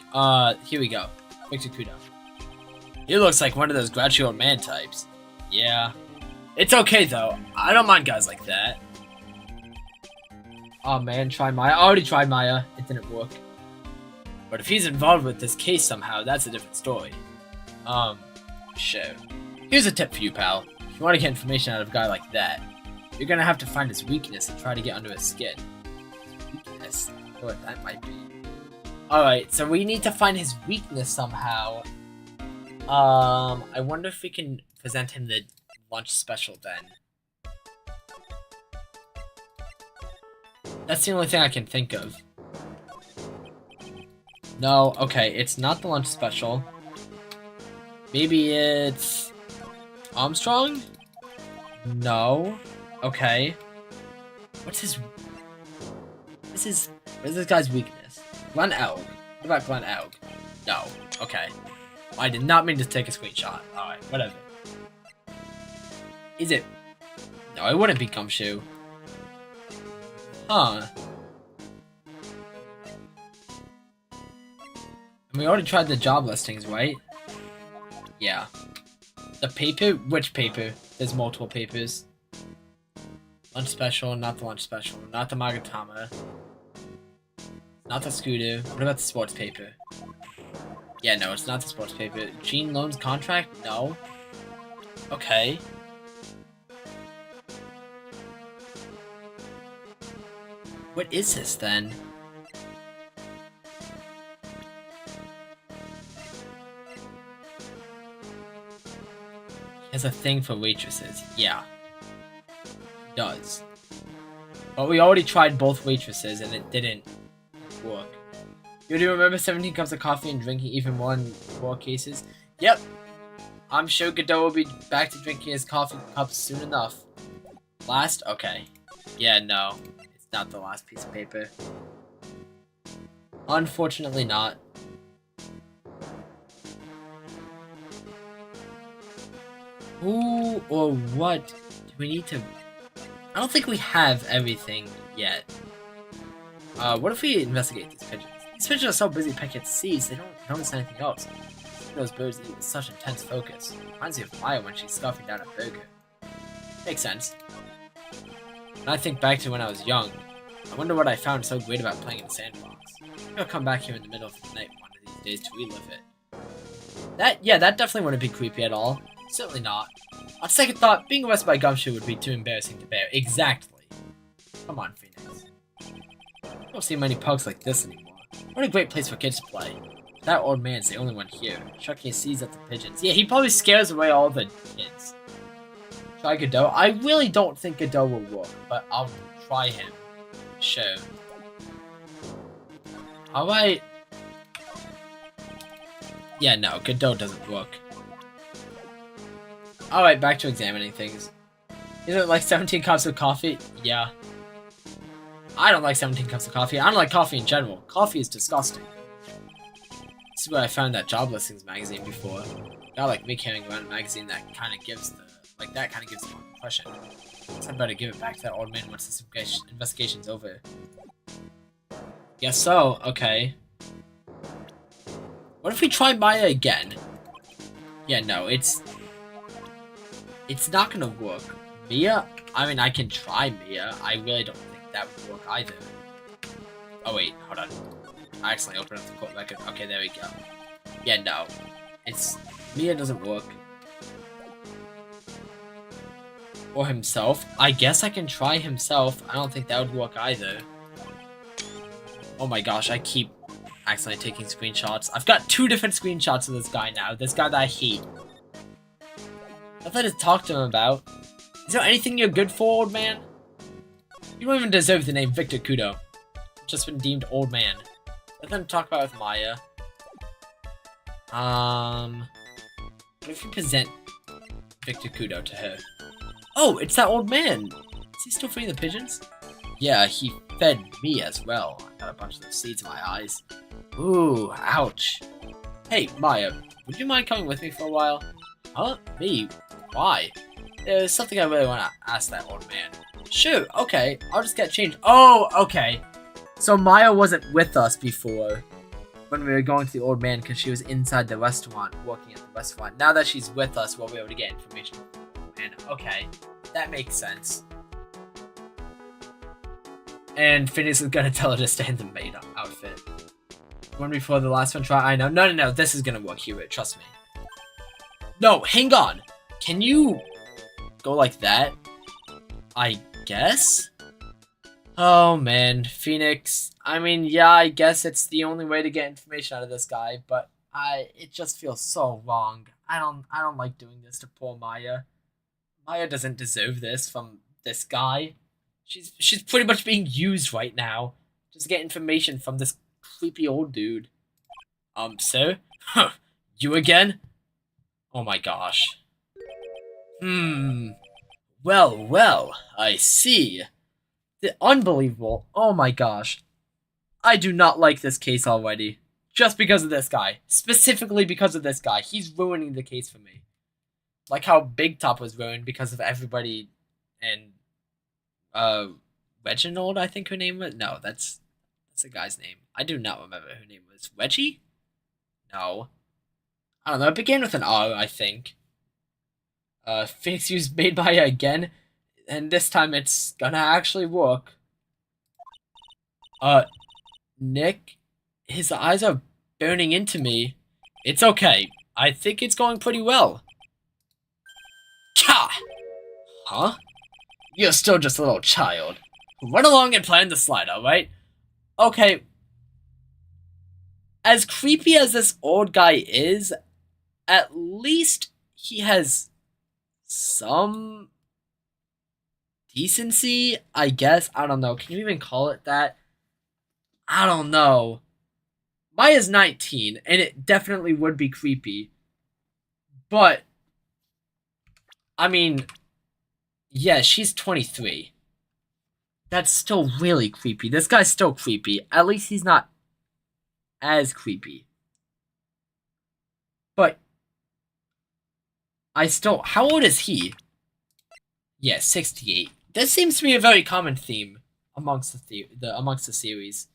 Here we go. Victor Kudo. He looks like one of those grouchy old man types. Yeah. It's okay though. I don't mind guys like that. Oh man, try Maya. I already tried Maya. It didn't work. But if he's involved with this case somehow, that's a different story. Sure. Here's a tip for you, pal. If you want to get information out of a guy like that, you're gonna have to find his weakness and try to get under his skin. His weakness? What that might be. Alright, so we need to find his weakness somehow. I wonder if we can present him the lunch special then. That's the only thing I can think of. No, okay, it's not the lunch special. Maybe it's Armstrong? No. Okay. What's this guy's weakness? Glen Elg. What about Glen Elg? No. Okay. I did not mean to take a screenshot. Alright, whatever. Is it? No, it wouldn't be Gumshoe. Huh. And we already tried the job listings, right? Yeah. The paper? Which paper? There's multiple papers. Lunch special, not the lunch special, not the Magatama. Not the scooter. What about the sports paper? Yeah, no, it's not the sports paper. Gene Loan's contract? No. Okay. What is this then? He has a thing for waitresses. Yeah. He does. But we already tried both waitresses and it didn't work. You do remember 17 cups of coffee and drinking even more cases? Yep. I'm sure Godot will be back to drinking his coffee cups soon enough. Last? Okay. Yeah, no. It's not the last piece of paper. Unfortunately not. Who or what do we need to... I don't think we have everything yet. What if we investigate these pigeons? These pigeons are so busy pecking at seeds, they don't notice anything else. Those birds eat with such intense focus. Reminds me of Maya when she's scarfing down a burger. Makes sense. When I think back to when I was young, I wonder what I found so great about playing in the sandbox. Maybe I'll come back here in the middle of the night one of these days to relive it. That definitely wouldn't be creepy at all. Certainly not. On second thought, being arrested by Gumshoe would be too embarrassing to bear. Exactly. Come on, Phoenix. I don't see many parks like this anymore. What a great place for kids to play. That old man's the only one here, chucking his seeds at the pigeons. Yeah, he probably scares away all the kids. Try Godot? I really don't think Godot will work, but I'll try him. Sure. Alright. Yeah, no, Godot doesn't work. Alright, back to examining things. Is it like 17 cups of coffee? Yeah. I don't like 17 cups of coffee. I don't like coffee in general. Coffee is disgusting. This is where I found that job listings magazine before. Not like me carrying around a magazine that kind of gives the wrong impression. So I better give it back to that old man once this investigation's over. Guess so. Okay. What if we try Maya again? Yeah, no, it's not gonna work. Mia? I mean, I can try Mia. I really don't think that would work either. Oh wait, hold on. I accidentally opened up the court record. Okay, there we go. Yeah, no. Mia doesn't work. Or himself. I guess I can try himself. I don't think that would work either. Oh my gosh, I keep accidentally taking screenshots. I've got 2 different screenshots of this guy now. This guy that I hate. Nothing to talk to him about. Is there anything you're good for, old man? You don't even deserve the name Victor Kudo. You've just been deemed old man. Nothing to talk about with Maya. What if we present Victor Kudo to her? Oh, it's that old man! Is he still feeding the pigeons? Yeah, he fed me as well. I got a bunch of those seeds in my eyes. Ooh, ouch. Hey, Maya, would you mind coming with me for a while? Huh? Me? Why? There's something I really want to ask that old man. Sure, okay, I'll just get changed. Oh, okay. So Maya wasn't with us before when we were going to the old man because she was inside the restaurant, working at the restaurant. Now that she's with us, we'll be able to get information from the old man. Okay, that makes sense. And Phineas is gonna tell her to stay in the maid outfit. One before the last one try. I know. No, this is gonna work, Hewitt. Trust me. No, hang on. Can you go like that? I guess? Oh man, Phoenix. I mean, yeah, I guess it's the only way to get information out of this guy, but it just feels so wrong. I don't like doing this to poor Maya. Maya doesn't deserve this from this guy. She's pretty much being used right now just to get information from this creepy old dude. Sir? Huh, you again? Oh my gosh. Well, I see. Unbelievable. Oh my gosh. I do not like this case already. Just because of this guy. Specifically because of this guy. He's ruining the case for me. Like how Big Top was ruined because of everybody and Reginald, I think her name was. No, that's a guy's name. I do not remember her name was. Reggie? No. I don't know. It began with an R, I think. Phoenix used Made Maya again, and this time it's gonna actually work. Nick, his eyes are burning into me. It's okay. I think it's going pretty well. Cha! Huh? You're still just a little child. Run along and plan the slide, alright? Okay. As creepy as this old guy is, at least he has some decency, I guess. I don't know. Can you even call it that? I don't know. Maya's 19, and it definitely would be creepy. But, I mean, yeah, she's 23. That's still really creepy. This guy's still creepy. At least he's not as creepy. But, how old is he? Yeah, 68. This seems to be a very common theme amongst the series.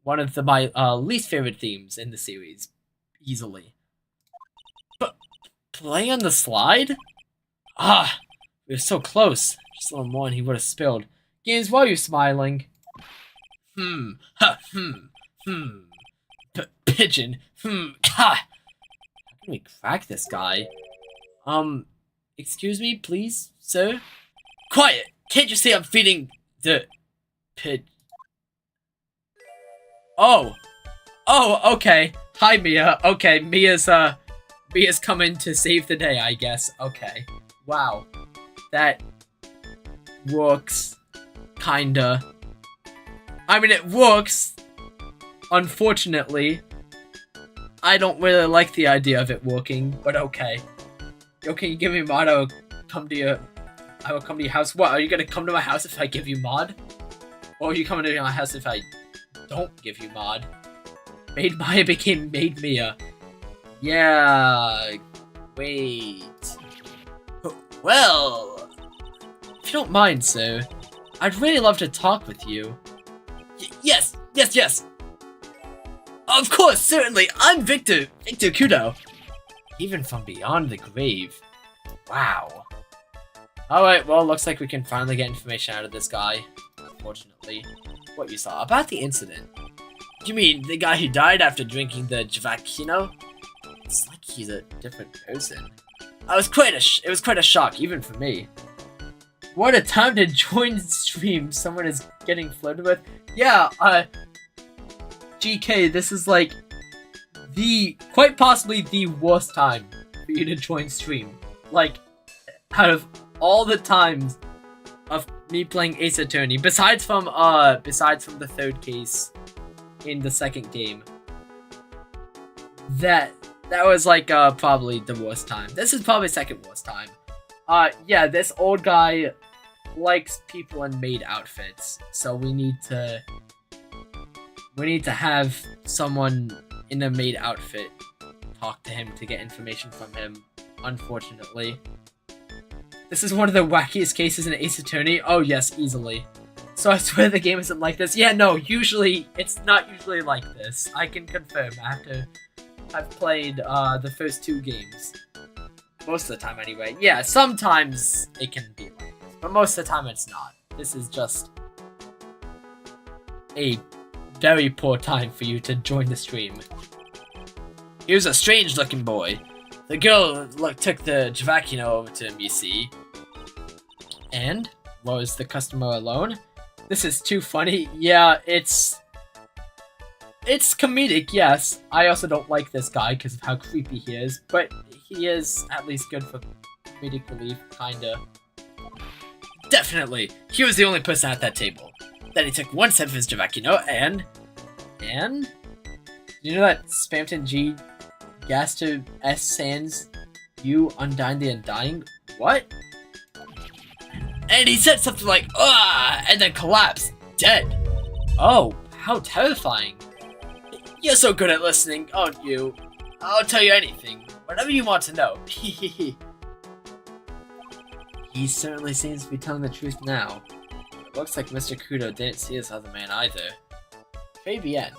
One of my least favorite themes in the series, easily. But play on the slide? Ah, we were so close. Just a little more and he would have spilled. Games, why are you smiling? Pigeon. Ha! How can we crack this guy? Excuse me, please, sir? Quiet! Can't you see I'm feeding the pig? Oh, okay. Hi, Mia. Okay, Mia's coming to save the day, I guess. Okay. Wow. That works. Kinda. I mean, it works. Unfortunately. I don't really like the idea of it working, but okay. Okay, you give me mod, I will come to your house. What, are you gonna come to my house if I give you mod? Or are you coming to my house if I don't give you mod? Made Maya became Made Mia. Yeah. Wait. Well, if you don't mind, sir, I'd really love to talk with you. Yes. Of course, certainly. I'm Victor Kudo. Even from beyond the grave. Wow. Alright, well, looks like we can finally get information out of this guy. Unfortunately. What you saw about the incident. You mean the guy who died after drinking the Javakino? It's like he's a different person. It was quite a shock, even for me. What a time to join the stream someone is getting flirted with. Yeah, GK, this is like quite possibly the worst time for you to join stream. Like, out of all the times of me playing Ace Attorney, besides from the third case in the second game, that was like probably the worst time. This is probably second worst time. Yeah, this old guy likes people in maid outfits, so we need to have someone in a maid outfit talk to him to get information from him. Unfortunately, this is one of the wackiest cases in Ace Attorney. Oh yes, easily. So I swear the game isn't like this. Yeah, no, it's not usually like this. I can confirm after I've played the first two games. Most of the time anyway. Yeah, sometimes it can be like this, but most of the time it's not. This is just a very poor time for you to join the stream. He was a strange looking boy. The girl took the Javakino over to him, you see. And? Was the customer alone? This is too funny. Yeah, it's comedic, yes. I also don't like this guy because of how creepy he is, but he is at least good for comedic relief, kinda. Definitely. He was the only person at that table. Then he took one sip of his Javakino and? You know that Spamton G gas to S sans you undying the undying? What? And he said something like, "Ah," and then collapsed, dead. Oh, how terrifying. You're so good at listening, aren't you? I'll tell you anything, whatever you want to know. He certainly seems to be telling the truth now. It looks like Mr. Kudo didn't see this other man either. Fabienne.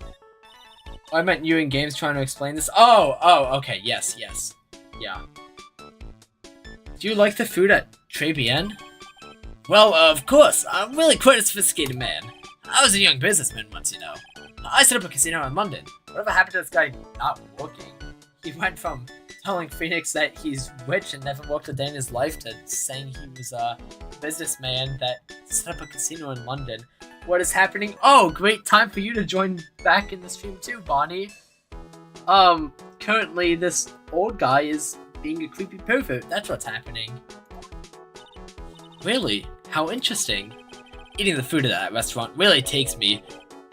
Oh, I meant you in games trying to explain this. Oh, okay, yes. Yeah. Do you like the food at Tribulations? Well, of course. I'm really quite a sophisticated man. I was a young businessman once, you know. I set up a casino in London. Whatever happened to this guy not working? He went from telling Phoenix that he's rich and never worked a day in his life to saying he was a businessman that set up a casino in London. What is happening? Oh, great time for you to join back in the stream too, Bonnie. Currently this old guy is being a creepy pervert. That's what's happening. Really? How interesting. Eating the food at that restaurant really takes me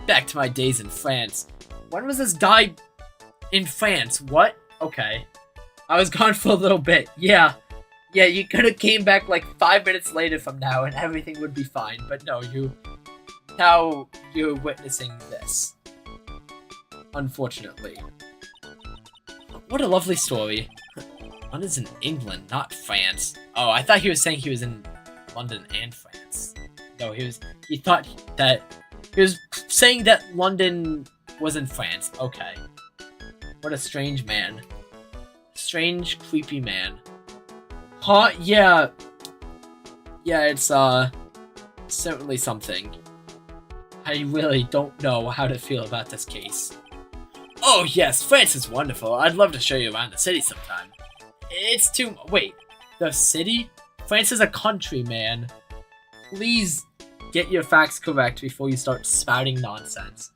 back to my days in France. when was this guy in France? What? Okay. I was gone for a little bit. Yeah. Yeah, you could have came back like 5 minutes later from now and everything would be fine. But no, now you're witnessing this. Unfortunately. What a lovely story. London's in England, not France. Oh, I thought he was saying he was in London and France. No, he was saying that London was in France. Okay. What a strange man. Strange, creepy man. Huh? Yeah. Yeah, it's, certainly something. I really don't know how to feel about this case. Oh, yes, France is wonderful. I'd love to show you around the city sometime. It's too... Wait, the city? France is a country, man. Please get your facts correct before you start spouting nonsense.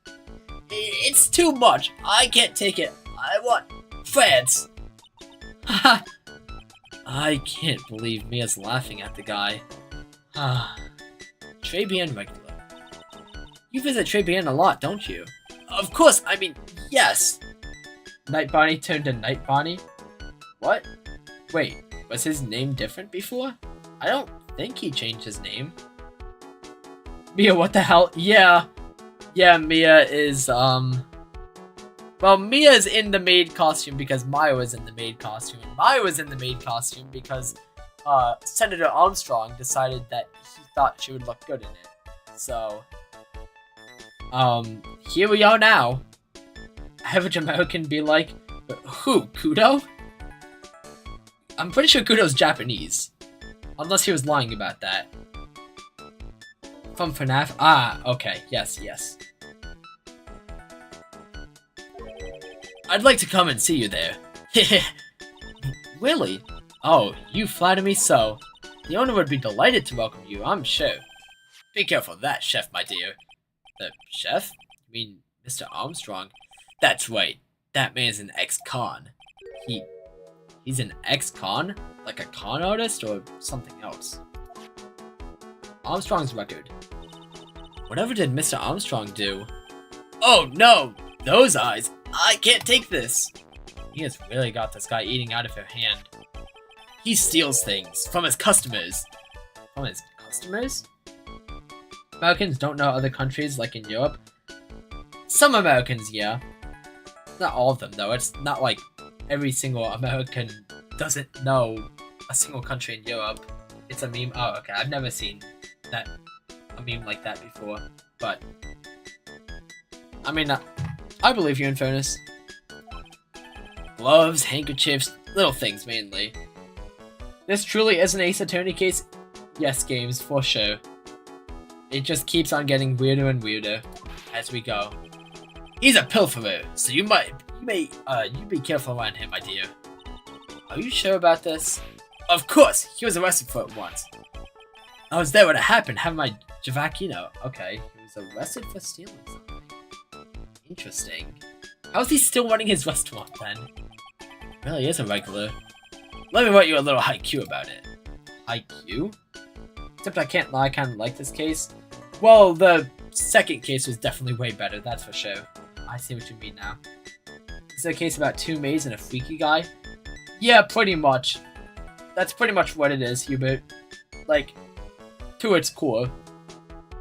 It's too much. I can't take it. I want France. Haha. I can't believe Mia's laughing at the guy. Tribulations regular. You visit Tribulations a lot, don't you? Of course, I mean, yes. Night Bonnie turned to Night Bonnie? What? Wait, was his name different before? I don't think he changed his name. Mia, what the hell? Yeah. Yeah, Mia is, well, Mia's in the maid costume because Maya was in the maid costume. And Maya was in the maid costume because, Senator Armstrong decided that he thought she would look good in it. So, here we are now. Average American be like, who, Kudo? I'm pretty sure Kudo's Japanese. Unless he was lying about that. From FNAF? Ah, okay, yes. I'd like to come and see you there. Really? Oh, you flatter me so. The owner would be delighted to welcome you, I'm sure. Be careful of that, chef, my dear. The chef? You mean Mr. Armstrong? That's right. That man's an ex-con. He's an ex-con? Like a con artist or something else? Armstrong's record. Whatever did Mr. Armstrong do? Oh no! Those eyes! I can't take this! He has really got this guy eating out of her hand. He steals things from his customers. From his customers? Americans don't know other countries like in Europe. Some Americans, yeah. Not all of them, though. It's not like every single American doesn't know a single country in Europe. It's a meme. Oh, okay. I've never seen a meme like that before. But, I mean, I believe you in fairness. Gloves, handkerchiefs, little things mainly. This truly is an Ace Attorney case. Yes, games, for sure. It just keeps on getting weirder and weirder as we go. He's a pilferer, so you be careful around him, my dear. Are you sure about this? Of course, he was arrested for it once. I was there when it happened, having my Javakino. Okay, he was arrested for stealing something. Interesting. How is he still running his restaurant then? Really is a regular. Let me write you a little haiku about it. Haiku? Except I can't lie, I kind of like this case. Well, the second case was definitely way better, that's for sure. I see what you mean now. Is it a case about two maids and a freaky guy? Yeah, pretty much. That's pretty much what it is, Hubert. Like, to its core.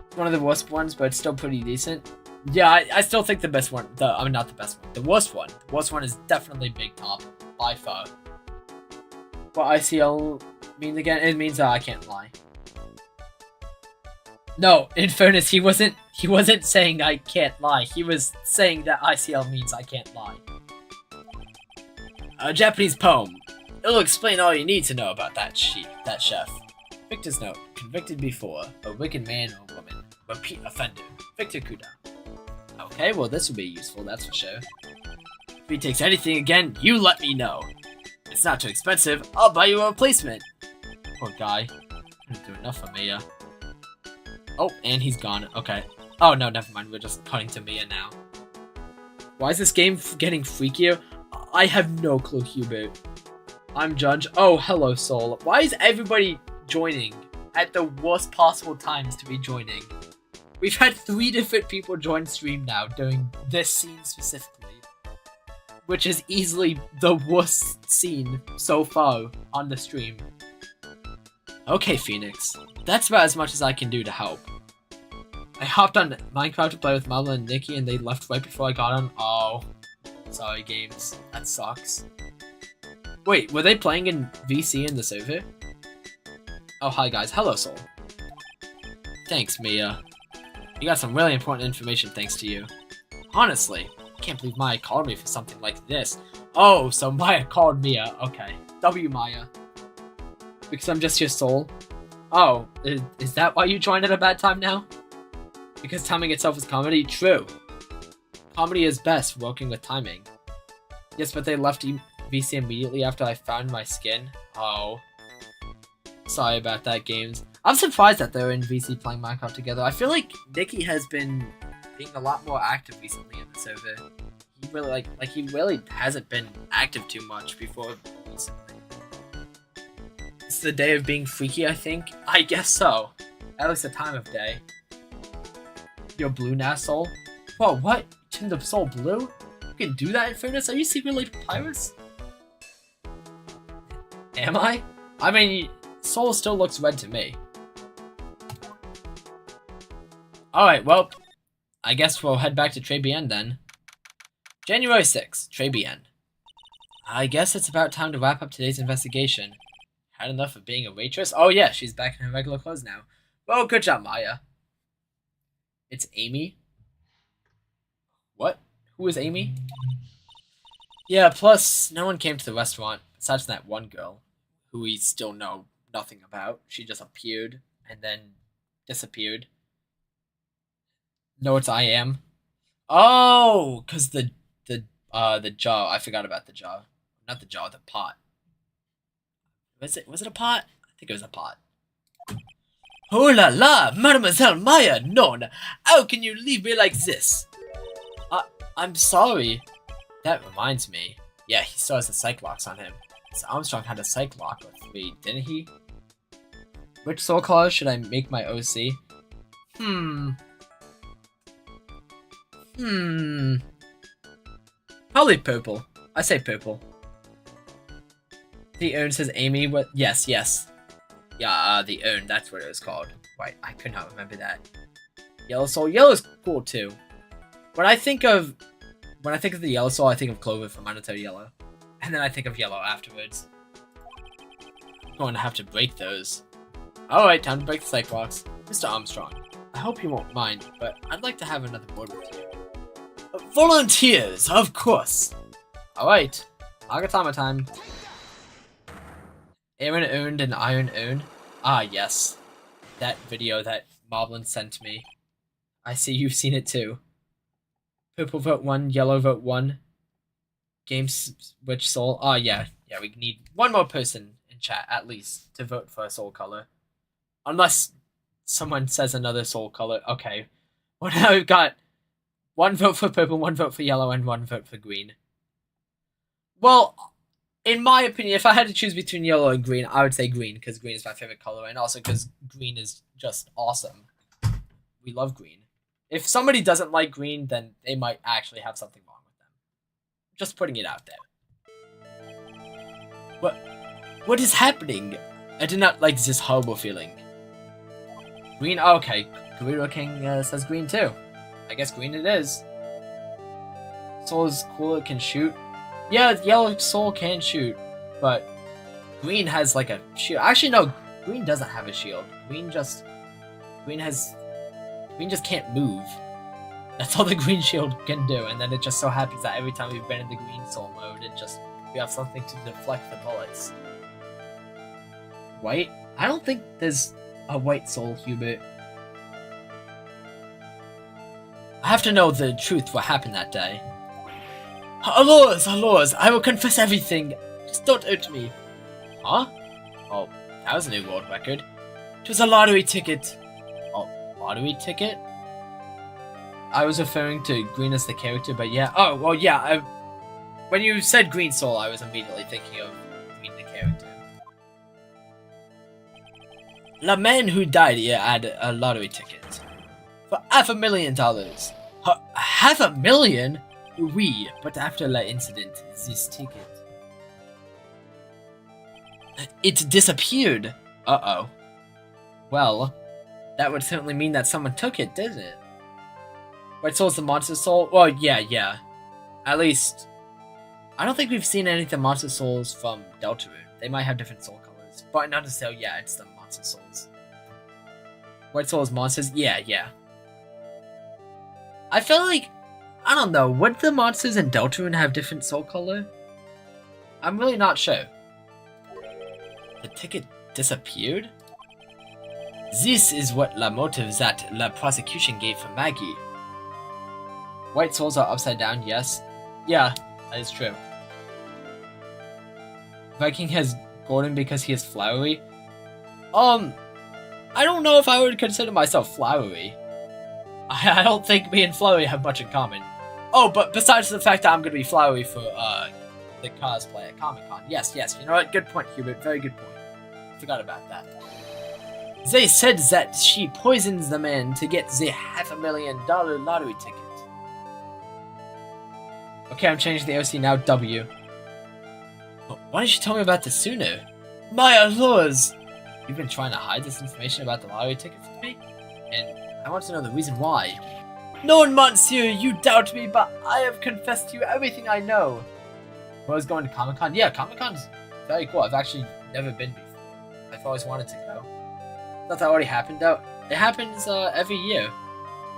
It's one of the worst ones, but it's still pretty decent. Yeah, I still think the best one, I mean not the best one, the worst one. The worst one is definitely Big Top, by far. What ICL means again? It means I can't lie. No, in fairness, he wasn't saying I can't lie. He was saying that ICL means I can't lie. A Japanese poem. It'll explain all you need to know about that chef. Victor's note. Convicted before. A wicked man or woman. Repeat offender. Victor Kudo. Okay, well this will be useful, that's for sure. If he takes anything again, you let me know. It's not too expensive. I'll buy you a replacement. Poor guy. Couldn't do enough for Mia. Oh, and he's gone. Okay. Oh, no, never mind. We're just cutting to Mia now. Why is this game getting freakier? I have no clue, Hubert. I'm Judge. Oh, hello, Soul. Why is everybody joining at the worst possible times to be joining? We've had 3 different people join stream now doing this scene specifically, which is easily the worst scene so far on the stream. Okay, Phoenix. That's about as much as I can do to help. I hopped on Minecraft to play with Mama and Nikki, and they left right before I got on. Oh. Sorry, games. That sucks. Wait, were they playing in VC in the server? Oh, hi guys. Hello, Soul. Thanks, Mia. You got some really important information thanks to you. Honestly, I can't believe Maya called me for something like this. Oh, so Maya called Mia. Okay. W Maya. Because I'm just your soul? Oh, is that why you joined at a bad time now? Because timing itself is comedy? True. Comedy is best working with timing. Yes, but they left VC immediately after I found my skin. Oh. Sorry about that, games. I'm surprised that they're in VC playing Minecraft together. I feel like Nikki has been being a lot more active recently in the server. He really he really hasn't been active too much before recently. It's the day of being freaky, I think. I guess so. At least the time of day. You're blue now, Soul? Whoa, what? You turned the Soul blue? You can do that in fairness? Are you secretly Papyrus? Am I? I mean, Soul still looks red to me. Alright, well, I guess we'll head back to Tribulations then. January 6th, Tribulations. I guess it's about time to wrap up today's investigation. Had enough of being a waitress? Oh yeah, she's back in her regular clothes now. Well, good job, Maya. It's Amy? What? Who is Amy? Yeah, plus, no one came to the restaurant, besides that one girl, who we still know nothing about. She just appeared, and then disappeared. Know what I am? Oh, cause the jar. I forgot about the jar. Not the jar, the pot. Was it a pot? I think it was a pot. Oh la la, Mademoiselle Maya, non! How can you leave me like this? I'm sorry. That reminds me. Yeah, he still has a psych locks on him. So Armstrong had a psych lock with me, didn't he? Which soul color should I make my OC? Probably purple. I say purple. The urn says Amy. What? Yes. Yeah, the urn. That's what it was called. Right. I could not remember that. Yellow soul. Yellow's cool too. When I think of the yellow soul, I think of Clover from Monotone Yellow, and then I think of yellow afterwards. I'm going to have to break those. All right, time to break the psych box. Mr. Armstrong, I hope you won't mind, but I'd like to have another word with you. Volunteers, of course. All right, Agatama time. Aaron earned an iron urn. Ah, yes. That video that Moblin sent me. I see you've seen it too. Purple vote 1, yellow vote 1. Game switch soul. Ah, yeah. Yeah, we need one more person in chat, at least, to vote for a soul color. Unless someone says another soul color. Okay. Well, now we've got 1 vote for purple, 1 vote for yellow, and 1 vote for green. Well, in my opinion, if I had to choose between yellow and green, I would say green, because green is my favorite color, and also because green is just awesome. We love green. If somebody doesn't like green, then they might actually have something wrong with them. Just putting it out there. What is happening? I do not like this horrible feeling. Green? Oh, okay. Gorilla King says green too. I guess green it is. Soul is cool, it can shoot. Yeah, yellow soul can shoot, but green has like a shield. Actually, no, green doesn't have a shield. Green just can't move. That's all the green shield can do, and then it just so happens that every time we've been in the green soul mode, we have something to deflect the bullets. White? I don't think there's a white soul, Hubert. I have to know the truth what happened that day. Allures, I will confess everything. Just don't hurt me. Huh? Oh, that was a new world record. It was a lottery ticket. Oh, lottery ticket? I was referring to Green as the character, but yeah. Oh, well, yeah. When you said Green Soul, I was immediately thinking of Green the character. The man who died here had a lottery ticket. For $500,000. $500,000? Oui, but after the incident, this ticket... It disappeared. Uh-oh. Well, that would certainly mean that someone took it, doesn't it? White Soul's the monster soul? Well, yeah. At least... I don't think we've seen any of the monster souls from Deltarune. They might have different soul colors. But not necessarily, yeah, it's the monster souls. White Soul's monsters? Yeah. I feel like... I don't know. Would the monsters in Deltarune have different soul color? I'm really not sure. The ticket disappeared? This is what the motive that the prosecution gave for Maggie. White souls are upside down, yes. Yeah, that is true. Viking has golden because he is flowery. I don't know if I would consider myself flowery. I don't think me and flowery have much in common. Oh, but besides the fact that I'm gonna be flowery for the cosplay at Comic-Con. Yes. You know what? Good point, Hubert. Very good point. Forgot about that. They said that she poisons the man to get the $500,000 lottery ticket. Okay, I'm changing the OC now. W. Why didn't you tell me about this sooner? My lords! You've been trying to hide this information about the lottery ticket from me? And I want to know the reason why. No, monsieur, you doubt me, but I have confessed to you everything I know. I was going to Comic-Con? Yeah, Comic-Con's very cool. I've actually never been before. I've always wanted to go. Thought that already happened out. It happens every year.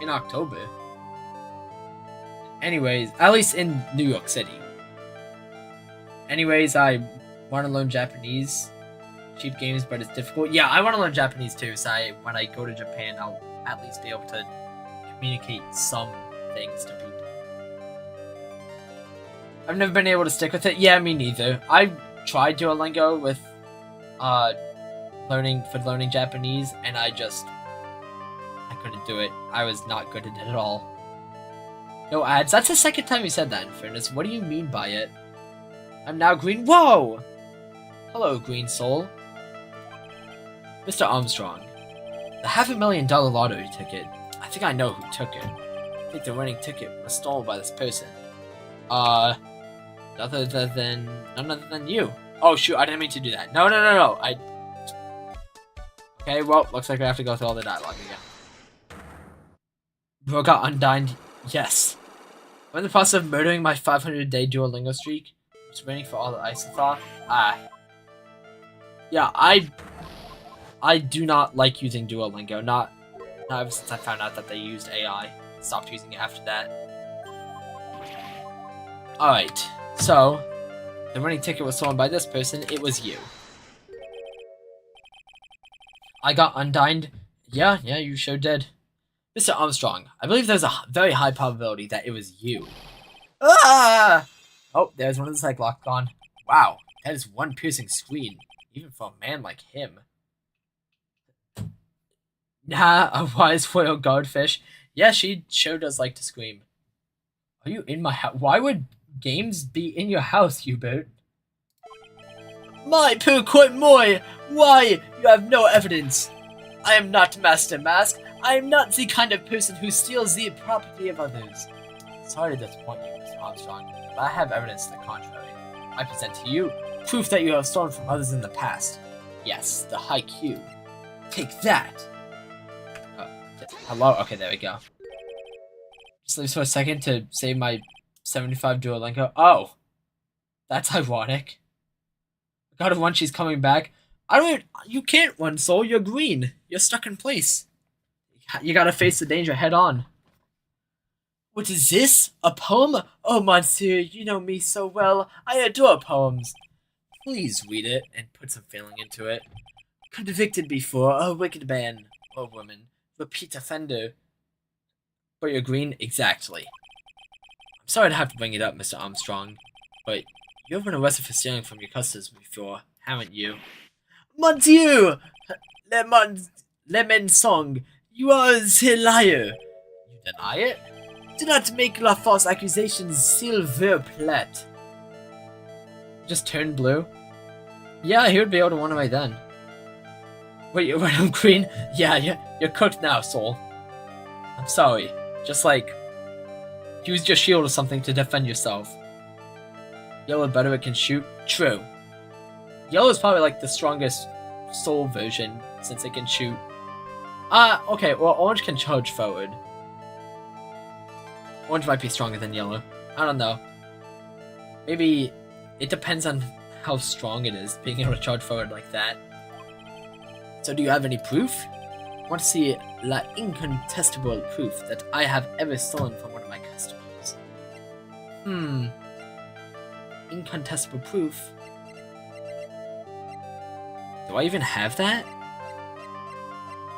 In October. Anyways, at least in New York City. Anyways, I want to learn Japanese. Cheap games, but it's difficult. Yeah, I want to learn Japanese too, so when I go to Japan, I'll at least be able to communicate some things to people. I've never been able to stick with it. Yeah, me neither. I tried Duolingo with learning Japanese, and I couldn't do it. I was not good at it at all. No ads. That's the second time you said that, in fairness. What do you mean by it? I'm now green. Whoa! Hello, green soul. Mr. Armstrong. The $500,000 lottery ticket. I think I know who took it. I think the winning ticket was stolen by this person. None other than you. Oh shoot, I didn't mean to do that. No. Okay, well, looks like we have to go through all the dialogue again. Bro got undined. Yes. I'm in the process of murdering my 500-day Duolingo streak. Just waiting for all the ice to thaw. Yeah, I do not like using Duolingo. Not ever since I found out that they used AI. Stopped using it after that. Alright, so the winning ticket was stolen by this person. It was you. I got undined. Yeah, you sure did. Mr. Armstrong, I believe there's a very high probability that it was you. Ah! Oh, there's one of the Cyclops gone. Wow, that is one piercing scream, even for a man like him. Nah, a wise foil guardfish. Yeah, she sure does like to scream. Are you in my house? Why would games be in your house, Hubert? My pourquoi moi? Why? You have no evidence. I am not Master Mask. I am not the kind of person who steals the property of others. Sorry to disappoint you, Mr. Armstrong, but I have evidence to the contrary. I present to you proof that you have stolen from others in the past. Yes, the high Q. Take that. Hello? Okay, there we go. Just leave for a second to save my 75 Duolingo. Oh. That's ironic. God of One, she's coming back. You can't run, Soul. You're green. You're stuck in place. You gotta face the danger head on. What is this? A poem? Oh, monsieur, you know me so well. I adore poems. Please read it and put some feeling into it. Convicted before, a wicked man or woman. Repeat offender. But you're green? Exactly. I'm sorry to have to bring it up, Mr. Armstrong, but you've been arrested for stealing from your customers before, haven't you? Mon Dieu! Lemon Song, you are a liar. You deny it? Do not make la false accusations, s'il plaît. Just turn blue? Yeah, he would be able to run away then. Wait, I'm green? Yeah, you're cooked now, Soul. I'm sorry. Just like, use your shield or something to defend yourself. Yellow better it can shoot? True. Yellow is probably like the strongest soul version since it can shoot. Okay, well orange can charge forward. Orange might be stronger than yellow. I don't know. Maybe it depends on how strong it is, being able to charge forward like that. So do you have any proof? I want to see la incontestable proof that I have ever stolen from one of my customers. Incontestable proof? Do I even have that?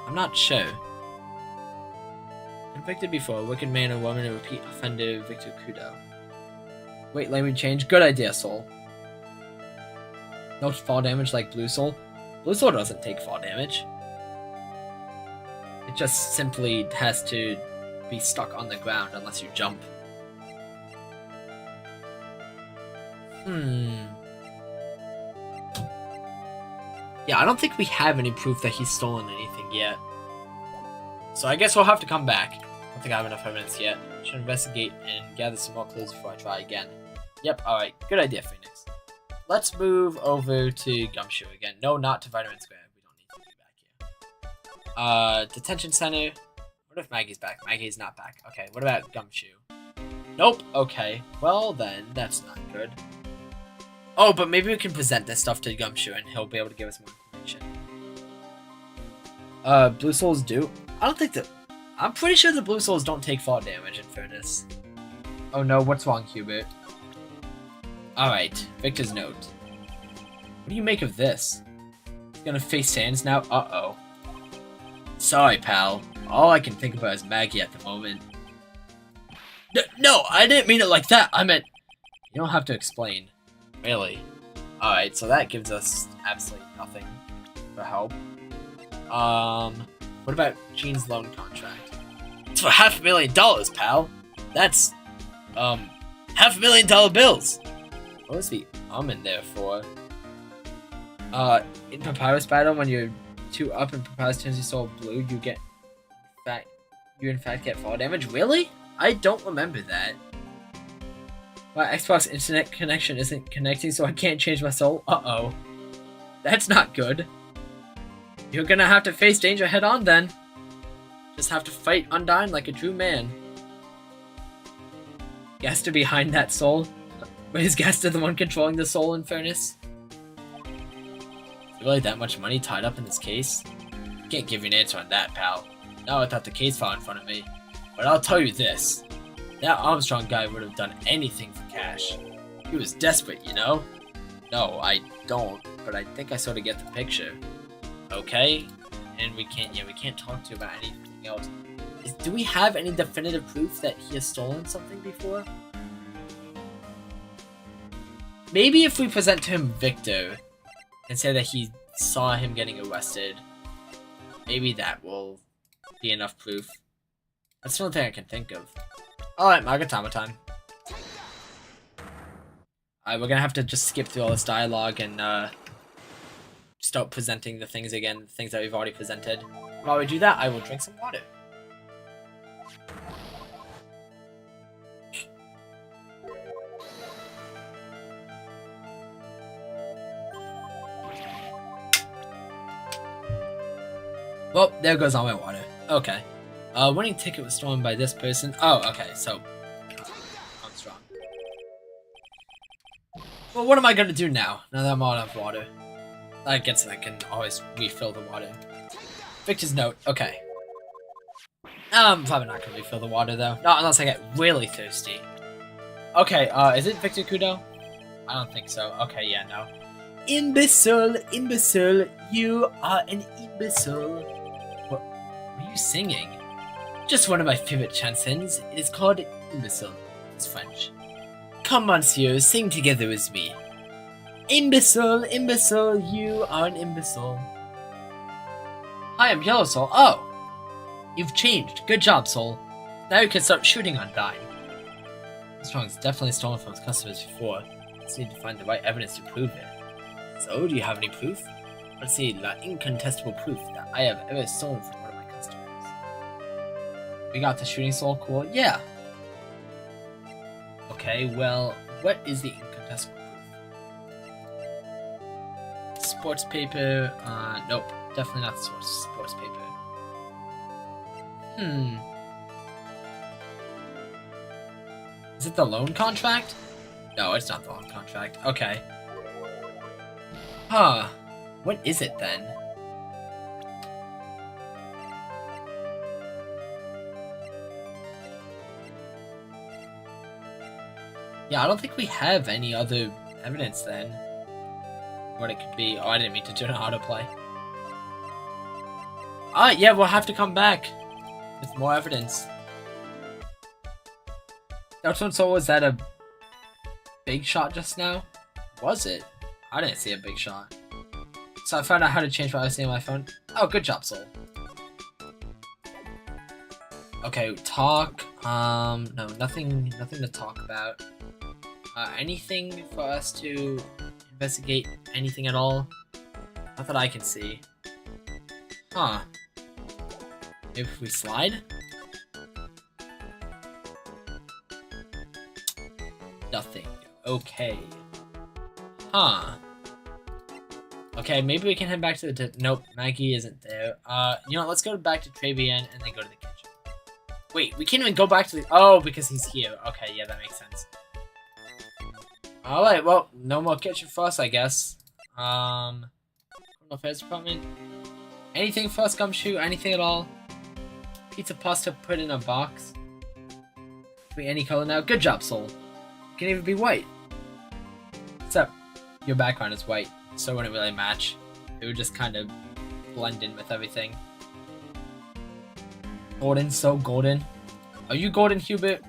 I'm not sure. Convicted before, a wicked man and woman, a repeat offender, Victor Kudo. Wait, language change? Good idea, Soul. No fall damage like Blue Soul. Blue Soul doesn't take fall damage. It just simply has to be stuck on the ground unless you jump. Yeah, I don't think we have any proof that he's stolen anything yet. So I guess we'll have to come back. I don't think I have enough evidence yet. Should investigate and gather some more clues before I try again. Yep, alright. Good idea, Phoenix. Let's move over to Gumshoe again. No, not to Vitamin Square. We don't need to be back here. Detention Center. What if Maggie's back? Maggie's not back. Okay, what about Gumshoe? Nope. Okay. Well, then, that's not good. Oh, but maybe we can present this stuff to Gumshoe and he'll be able to give us more information. Blue Souls do? I don't think that... I'm pretty sure the Blue Souls don't take fall damage, in fairness. Oh no, what's wrong, Hubert? Alright, Victor's note. What do you make of this? He's gonna face Sans now? Uh-oh. Sorry, pal. All I can think about is Maggie at the moment. No, I didn't mean it like that. I meant... You don't have to explain. Really? Alright, so that gives us absolutely nothing for help. What about Gene's loan contract? It's for $500,000, pal. That's, $500,000 bills. What was the in there for? In Papyrus Battle, when you're 2 up and Papyrus turns your soul blue, you in fact get fall damage? Really? I don't remember that. My Xbox internet connection isn't connecting, so I can't change my soul. Uh-oh. That's not good. You're gonna have to face danger head on then. Just have to fight Undyne like a true man. Gaster behind that soul? But is Gaster the one controlling the soul in fairness? Is there really that much money tied up in this case? Can't give you an answer on that, pal. Not without the case file in front of me. But I'll tell you this. That Armstrong guy would have done anything for cash. He was desperate, you know? No, I don't, but I think I sort of get the picture. Okay? And we can't talk to you about anything else. Do we have any definitive proof that he has stolen something before? Maybe if we present to him Victor and say that he saw him getting arrested, maybe that will be enough proof. That's the only thing I can think of. Alright, Magatama time. Alright, we're gonna have to just skip through all this dialogue and start presenting the things again, the things that we've already presented. While we do that, I will drink some water. Well, there goes all my water. Okay. Winning ticket was stolen by this person. Oh, okay, so... I'm strong. Well, what am I gonna do now that I'm out of water? I guess I can always refill the water. Victor's note. Okay. I'm probably not gonna refill the water, though. Not unless I get really thirsty. Okay, is it Victor Kudo? I don't think so. Okay, yeah, no. Imbecile, imbecile, you are an imbecile. What are you singing? Just one of my favorite chansons. It is called Imbecile. It's French. Come, monsieur, sing together with me. Imbecile, imbecile, you are an imbecile. Hi, I'm Yellow Soul. Oh! You've changed. Good job, Soul. Now you can start shooting Undyne. Armstrong's definitely stolen from his customers before. Just need to find the right evidence to prove it. So, do you have any proof? Let's see, la incontestable proof that I have ever stolen from one of my customers. We got the shooting soul, cool. Yeah. Okay, well, what is the incontestable proof? Sports paper, nope. Definitely not the sports paper. Is it the loan contract? No, it's not the loan contract. Okay. Huh. What is it then? Yeah, I don't think we have any other evidence then. What it could be. Oh, I didn't mean to turn autoplay. Yeah, we'll have to come back with more evidence. So was that a big shot just now? Was it? I didn't see a big shot. So I found out how to change what I was seeing on my phone. Oh, good job, Soul. Okay, talk. No, nothing to talk about. Anything for us to investigate? Anything at all? Not that I can see. Huh. Maybe if we slide? Nothing. Okay. Huh. Okay, maybe we can head back to the... Nope, Maggie isn't there. You know what, let's go back to Tribulations and then go to the kitchen. Wait, we can't even go back to the... Oh, because he's here. Okay, yeah, that makes sense. Alright, well, no more kitchen for us, I guess. Criminal Affairs Department. Anything for us, Gumshoe? Anything at all? Pizza pasta put in a box. Be any color now. Good job, Soul. It can even be white. Except your background is white, so it wouldn't really match. It would just kind of blend in with everything. Golden, so golden. Are you golden, Hubert?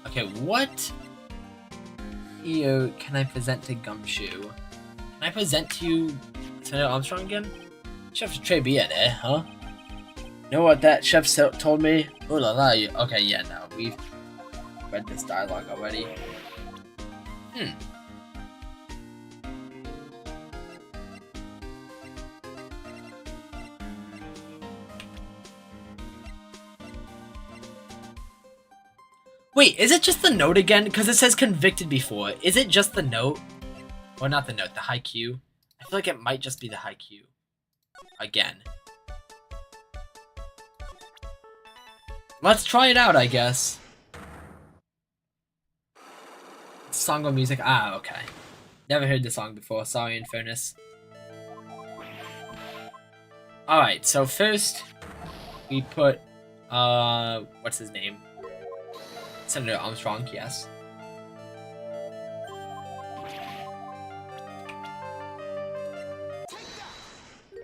Okay, what here can I present to Gumshoe? Can I present to you Senator Armstrong again? Chef's Tribia there, huh? You know what that chef told me? Oh la la, okay, yeah, no, we've read this dialogue already. Wait, is it just the note again? Because it says convicted before. Is it just the note? Or not the note, the high Q? I feel like it might just be the high Q. Again. Let's try it out, I guess. Song or music? Ah, okay. Never heard the song before, sorry in fairness. Alright, so first we put what's his name? Senator Armstrong, yes.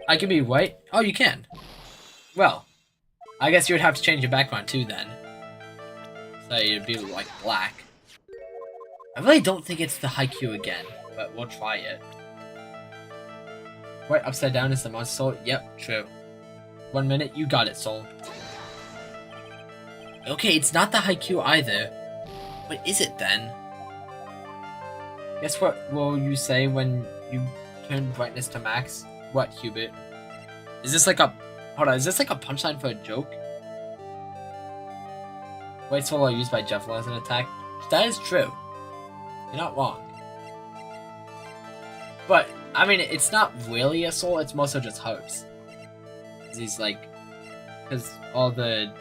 I can be white? Oh, you can. Well, I guess you would have to change your background too then. So you'd be like black. I really don't think it's the haiku again, but we'll try it. White upside down is the monster soul? Yep, true. 1 minute, you got it, Soul. Okay, it's not the haiku either. What is it then? Guess what will you say when you turn brightness to max? What, Hubert? Is this like a... Hold on, is this like a punchline for a joke? White soul are used by Jeffel as an attack? That is true. You're not wrong. But, I mean, it's not really a soul, it's mostly just hearts. He's like... Because all the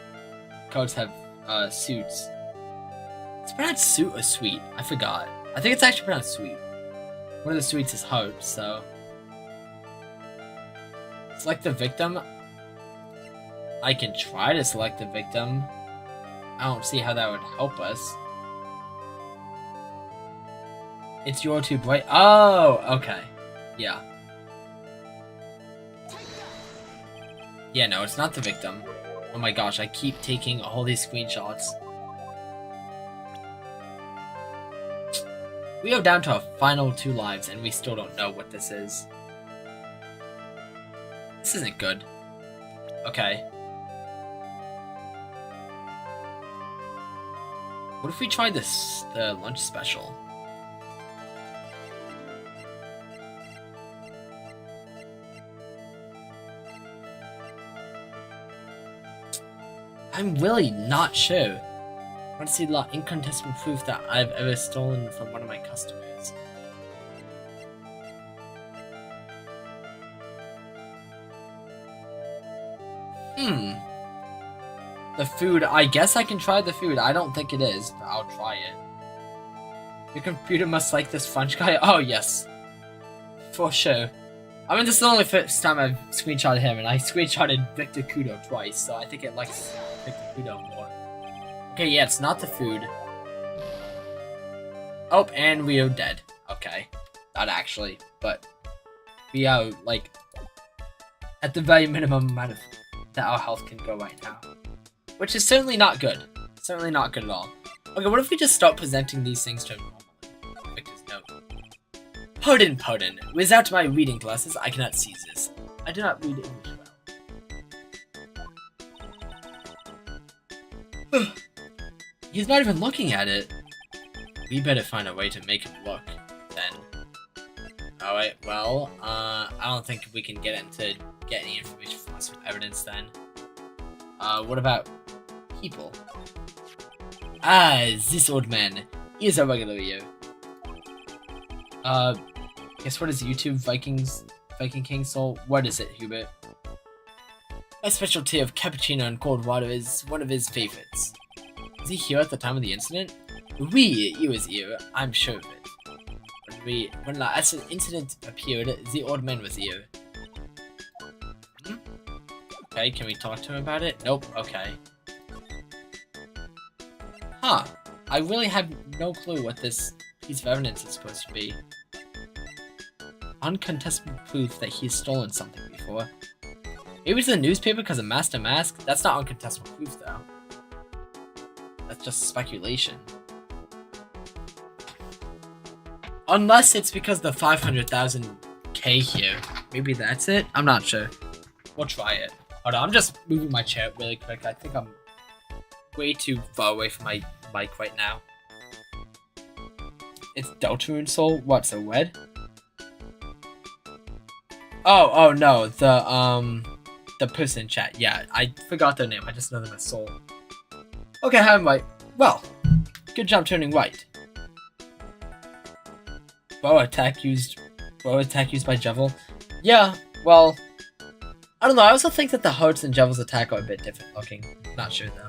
codes have suits. It's pronounced suit or sweet? I forgot. I think it's actually pronounced sweet. One of the sweets is heart, so... Select the victim? I can try to select the victim. I don't see how that would help us. It's your tube, right? Oh, okay. Yeah. Yeah, no, it's not the victim. Oh my gosh, I keep taking all these screenshots. We are down to our final 2 lives, and we still don't know what this is. This isn't good. Okay. What if we try this, the lunch special? I'm really not sure. I want to see the incontestable proof that I've ever stolen from one of my customers. The food, I guess I can try the food. I don't think it is, but I'll try it. Your computer must like this French guy? Oh, yes. For sure. I mean, this is the only first time I've screenshotted him, and I screenshotted Victor Kudo twice, so I think it likes Victor Kudo more. Okay, yeah, it's not the food. Oh, and we are dead. Okay. Not actually, but we are, like, at the very minimum amount of that our health can go right now. Which is certainly not good. Certainly not good at all. Okay, what if we just start presenting these things to him normally? Victor's note. Pardon. Without my reading glasses, I cannot see this. I do not read English well. He's not even looking at it. We better find a way to make him look, then. Alright, well, I don't think we can get him to get any information from us with evidence then. What about people? Ah, this old man. He is a regular here. Guess what is YouTube Viking King Soul? What is it, Hubert? My specialty of cappuccino and cold water is one of his favorites. Was he here at the time of the incident? Oui, he was here, I'm sure of it. When the incident appeared, the old man was here. Okay, can we talk to him about it? Nope, okay. Huh, I really have no clue what this piece of evidence is supposed to be. Uncontestable proof that he's stolen something before. Maybe it's in the newspaper because of Master Mask? That's not uncontestable proof though. That's just speculation. Unless it's because the 500,000K here. Maybe that's it? I'm not sure. We'll try it. Hold on, I'm just moving my chair really quick. I think I'm way too far away from my mic right now. It's Deltarune Soul? What's a wed? Oh no, the person in chat. Yeah, I forgot their name. I just know them as Soul. Okay, I'm right. Well, good job turning right. Bow attack used by Jevil. Yeah, well, I don't know. I also think that the hearts and Jevil's attack are a bit different looking. Not sure though.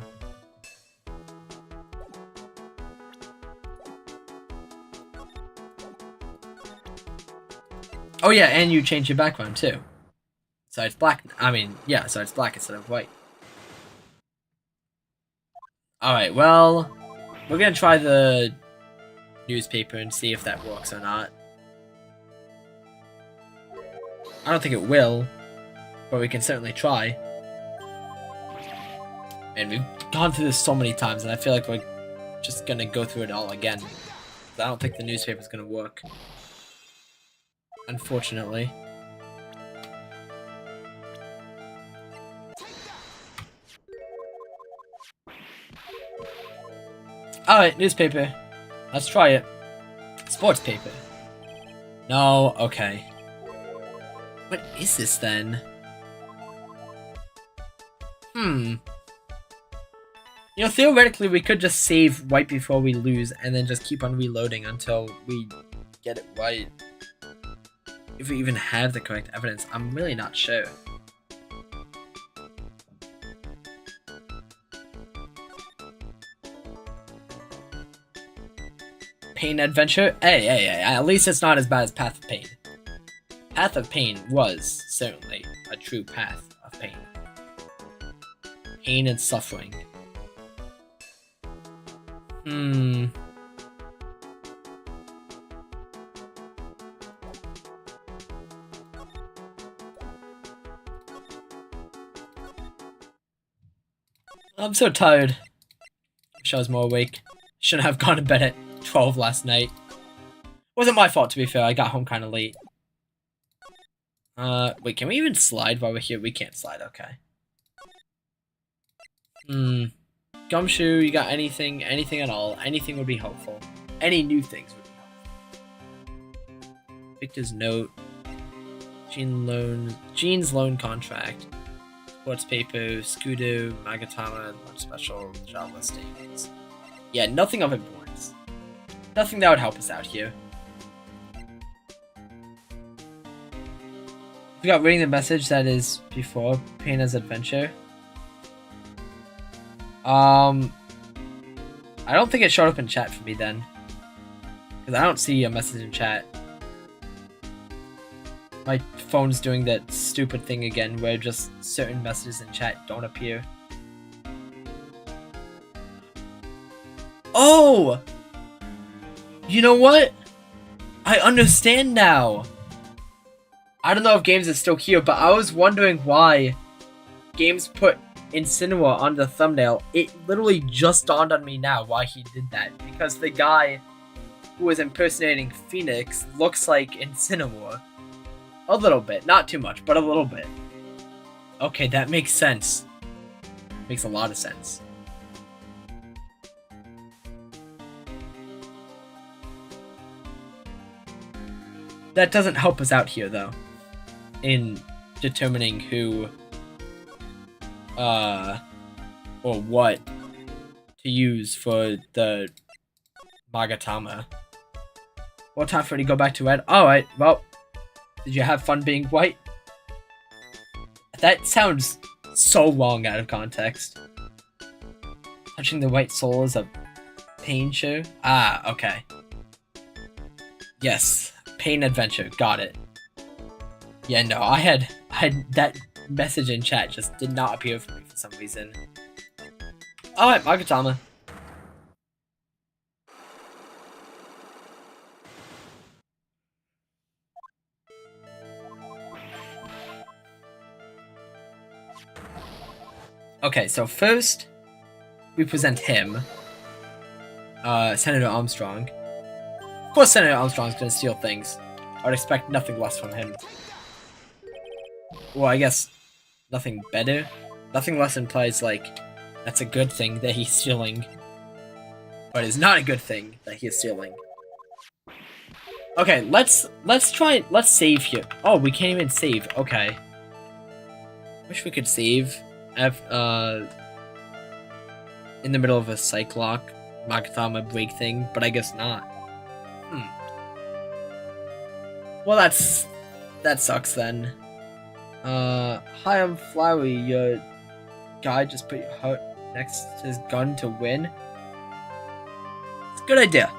Oh yeah, and you change your background too. So it's black. I mean, yeah, so it's black instead of white. Alright, well, we're gonna try the newspaper and see if that works or not. I don't think it will, but we can certainly try. And we've gone through this so many times, and I feel like we're just gonna go through it all again. I don't think the newspaper's gonna work. Unfortunately. Alright, newspaper. Let's try it. Sports paper. No, okay. What is this then? You know, theoretically we could just save right before we lose and then just keep on reloading until we get it right. If we even have the correct evidence, I'm really not sure. Pain Adventure? Hey, at least it's not as bad as Path of Pain. Path of Pain was certainly a true path of pain. Pain and suffering. I'm so tired. Wish I was more awake. Shouldn't have gone to bed at 12 last night. Wasn't my fault, to be fair. I got home kind of late. Wait, can we even slide while we're here? We can't slide, okay. Gumshoe, you got anything? Anything at all? Anything would be helpful. Any new things would be helpful. Victor's note. Jean's loan contract. Sports paper, Scudo, Magatama, Lunch Special, job listings. Yeah, nothing of importance. Nothing that would help us out here. We got reading the message that is before Pena's adventure. I don't think it showed up in chat for me then. Because I don't see a message in chat. My phone's doing that stupid thing again where just certain messages in chat don't appear. Oh! You know what? I understand now. I don't know if Games is still here, but I was wondering why Games put Incineroar on the thumbnail. It literally just dawned on me now why he did that. Because the guy who was impersonating Phoenix looks like Incineroar. A little bit. Not too much, but a little bit. Okay, that makes sense. Makes a lot of sense. That doesn't help us out here, though, in determining who, or what to use for the Magatama. What time for it to go back to red? Alright, well, did you have fun being white? That sounds so wrong out of context. Touching the white soul is a pain show? Ah, okay. Yes. Pain adventure, got it. Yeah, no, I had that message in chat just did not appear for me for some reason. Alright, Magatama. Okay, so first we present him. Senator Armstrong. Of course Senator Armstrong's gonna steal things. I would expect nothing less from him. Well, I guess nothing better. Nothing less implies, like, that's a good thing that he's stealing. But it's not a good thing that he is stealing. Okay, let's save here. Oh, we can't even save. Okay. Wish we could save in the middle of a Cyclock Magatama break thing, but I guess not. Well, that sucks then. Hi, I'm Flowey. Your guy just put your heart next to his gun to win. It's a good idea.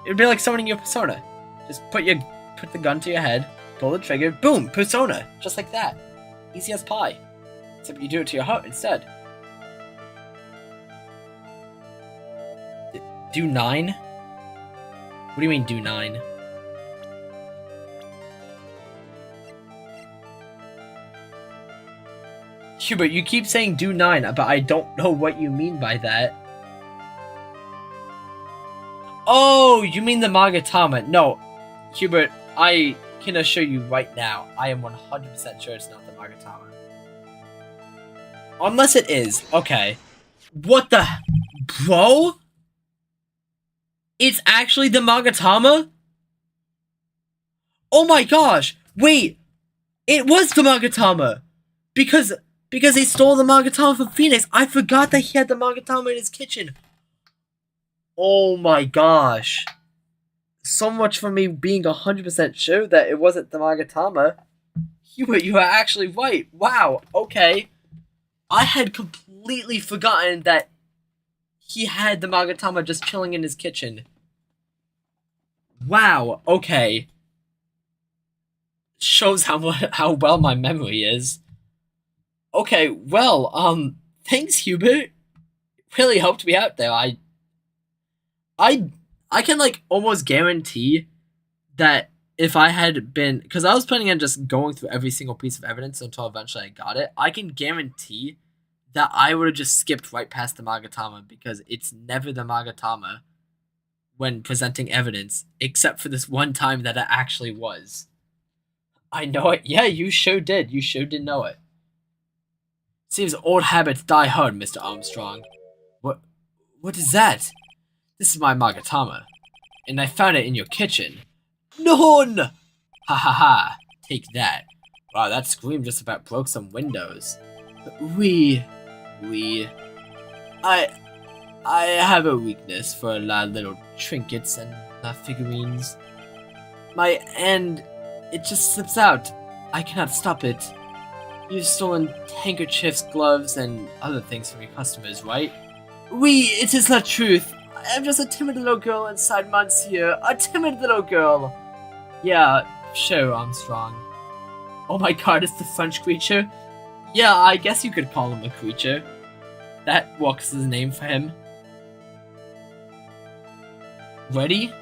It'd be like summoning your persona. Just put the gun to your head, pull the trigger, boom, persona, just like that. Easy as pie. Except you do it to your heart instead. Do 9? What do you mean do 9? Hubert, you keep saying do 9, but I don't know what you mean by that. Oh, you mean the Magatama. No, Hubert, I can assure you right now, I am 100% sure it's not the Magatama. Unless it is. Okay. What the... Bro? It's actually the Magatama? Oh my gosh! Wait! It was the Magatama! Because he stole the Magatama from Phoenix. I forgot that he had the Magatama in his kitchen. Oh my gosh. So much for me being 100% sure that it wasn't the Magatama. You are actually right. Wow, okay. I had completely forgotten that he had the Magatama just chilling in his kitchen. Wow, okay. Shows how well my memory is. Okay, well, thanks, Hubert. Really helped me out there. I can, like, almost guarantee that if I had been... Because I was planning on just going through every single piece of evidence until eventually I got it. I can guarantee that I would have just skipped right past the Magatama because it's never the Magatama when presenting evidence, except for this one time that it actually was. I know it. Yeah, you sure did. You sure did know it. Seems old habits die hard, Mr. Armstrong. What is that? This is my Magatama, and I found it in your kitchen. None! Ha ha ha. Take that. Wow, that scream just about broke some windows. We, I, I have a weakness for little trinkets and figurines. My hand, it just slips out. I cannot stop it. You've stolen handkerchiefs, gloves, and other things from your customers, right? It is the truth. I am just a timid little girl inside Monsieur. A timid little girl. Yeah, sure, Armstrong. Oh my god, it's the French creature? Yeah, I guess you could call him a creature. That walks his name for him. Ready?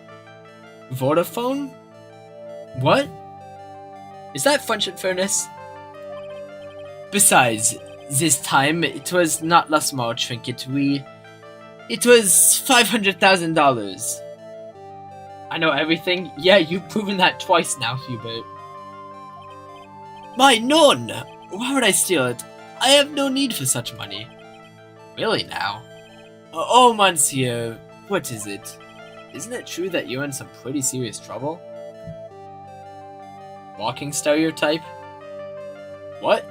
Vodafone? What? Is that French Infernus? Besides, this time, it was not a small trinket, it was $500,000. I know everything. Yeah, you've proven that twice now, Hubert. My non! Why would I steal it? I have no need for such money. Really now? Oh, Monsieur, what is it? Isn't it true that you're in some pretty serious trouble? Walking stereotype? What?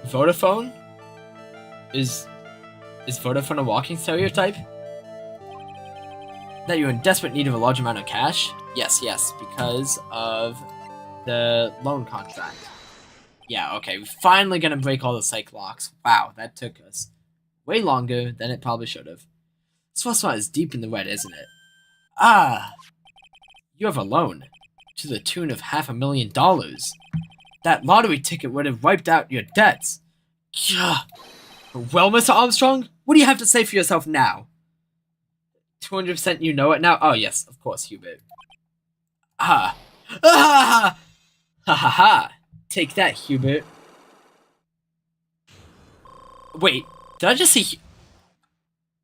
Vodafone? Is Vodafone a walking stereotype? That you're in desperate need of a large amount of cash? Yes, because of the loan contract. Yeah, okay, we're finally gonna break all the psych locks. Wow, that took us way longer than it probably should have. This restaurant is deep in the red, isn't it? Ah! You have a loan. To the tune of $500,000. That lottery ticket would have wiped out your debts. Gah. Well, Mr. Armstrong, what do you have to say for yourself now? 200% you know it now? Oh, yes, of course, Hubert. Ah! Ah! Ha ha ha! Take that, Hubert. Wait, did I just see...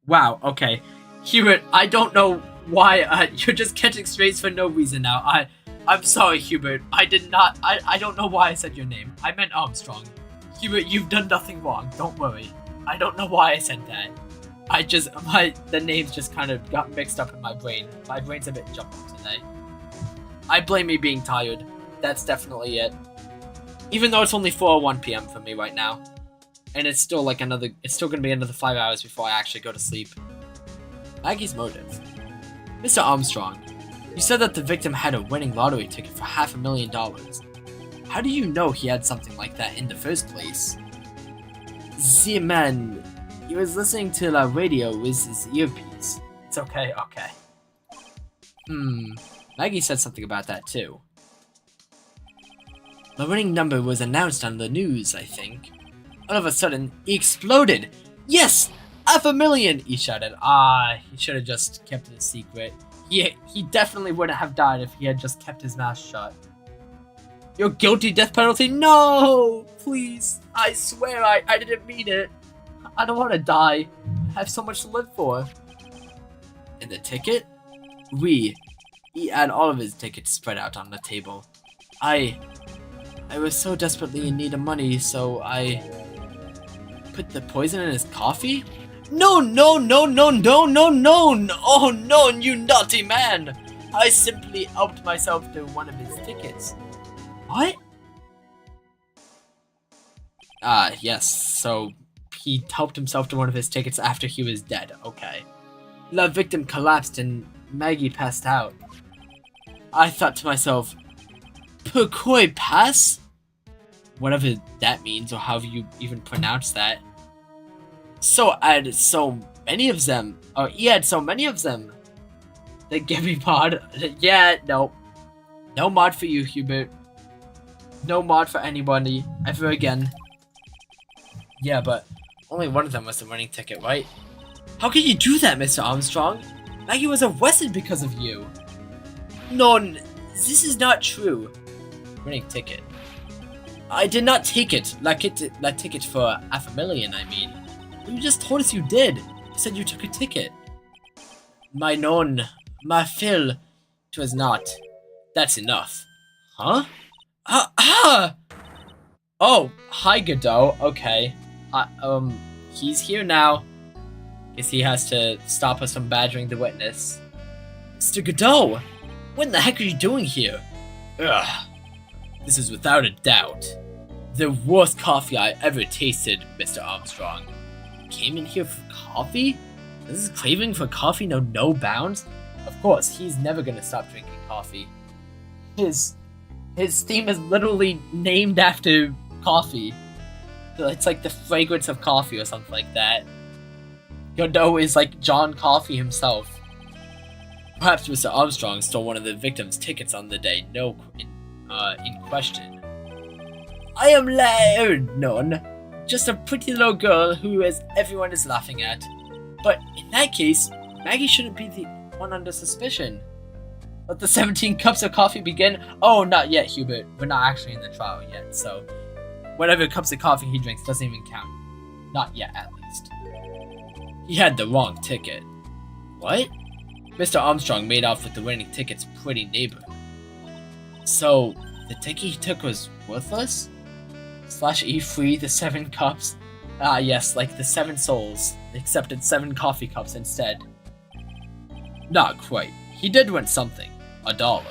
Wow, okay. Hubert, I don't know why you're just catching strays for no reason now. I'm sorry, Hubert. I don't know why I said your name. I meant Armstrong. Hubert, you've done nothing wrong. Don't worry. I don't know why I said that. The names just kind of got mixed up in my brain. My brain's a bit jumbled today. I blame me being tired. That's definitely it. Even though it's only 4:01 p.m. for me right now. And it's still gonna be another 5 hours before I actually go to sleep. Maggie's motive. Mr. Armstrong, you said that the victim had a winning lottery ticket for $500,000. How do you know he had something like that in the first place? The man, he was listening to the radio with his earpiece. It's okay. Maggie said something about that too. The winning number was announced on the news, I think. All of a sudden, he exploded. Yes! $500,000! He shouted. He should have just kept it a secret. He definitely wouldn't have died if he had just kept his mouth shut. Your guilty death penalty? No! Please. I swear I didn't mean it. I don't want to die. I have so much to live for. And the ticket? He had all of his tickets spread out on the table. I was so desperately in need of money, so I put the poison in his coffee? No! Oh no, you naughty man! I simply helped myself to one of his tickets. What? Yes, so he helped himself to one of his tickets after he was dead. Okay. The victim collapsed and Maggie passed out. I thought to myself, pourquoi pass? Whatever that means, or however you even pronounce that. So I had so many of them. Oh, he had so many of them. They give me mod. Yeah, no. No mod for you, Hubert. No mod for anybody ever again. Yeah, but only one of them was the winning ticket, right? How can you do that, Mr. Armstrong? Maggie was arrested because of you. No, this is not true. Winning ticket. I did not take it. That ticket for $500,000, I mean. You just told us you did. You said you took a ticket. My fill. It was not. That's enough. Huh? Oh, hi, Godot. Okay. He's here now. Guess he has to stop us from badgering the witness. Mr. Godot! What in the heck are you doing here? Ugh. This is without a doubt The worst coffee I ever tasted, Mr. Armstrong. Came in here for coffee? Does his craving for coffee know no bounds? Of course, he's never gonna stop drinking coffee. His theme is literally named after coffee. It's like the fragrance of coffee or something like that. Godot is like John Coffee himself. Perhaps Mr. Armstrong stole one of the victim's tickets on the day in question. I am none. Just a pretty little girl who everyone is laughing at. But in that case, Maggie shouldn't be the one under suspicion. Let the 17 cups of coffee begin. Oh, not yet, Hubert. We're not actually in the trial yet, so whatever cups of coffee he drinks doesn't even count. Not yet, at least. He had the wrong ticket. What? Mr. Armstrong made off with the winning ticket's pretty neighbor. So, the ticket he took was worthless? / eat free the 7 cups? Ah yes, like the 7 souls. They accepted 7 coffee cups instead. Not quite. He did win something. $1.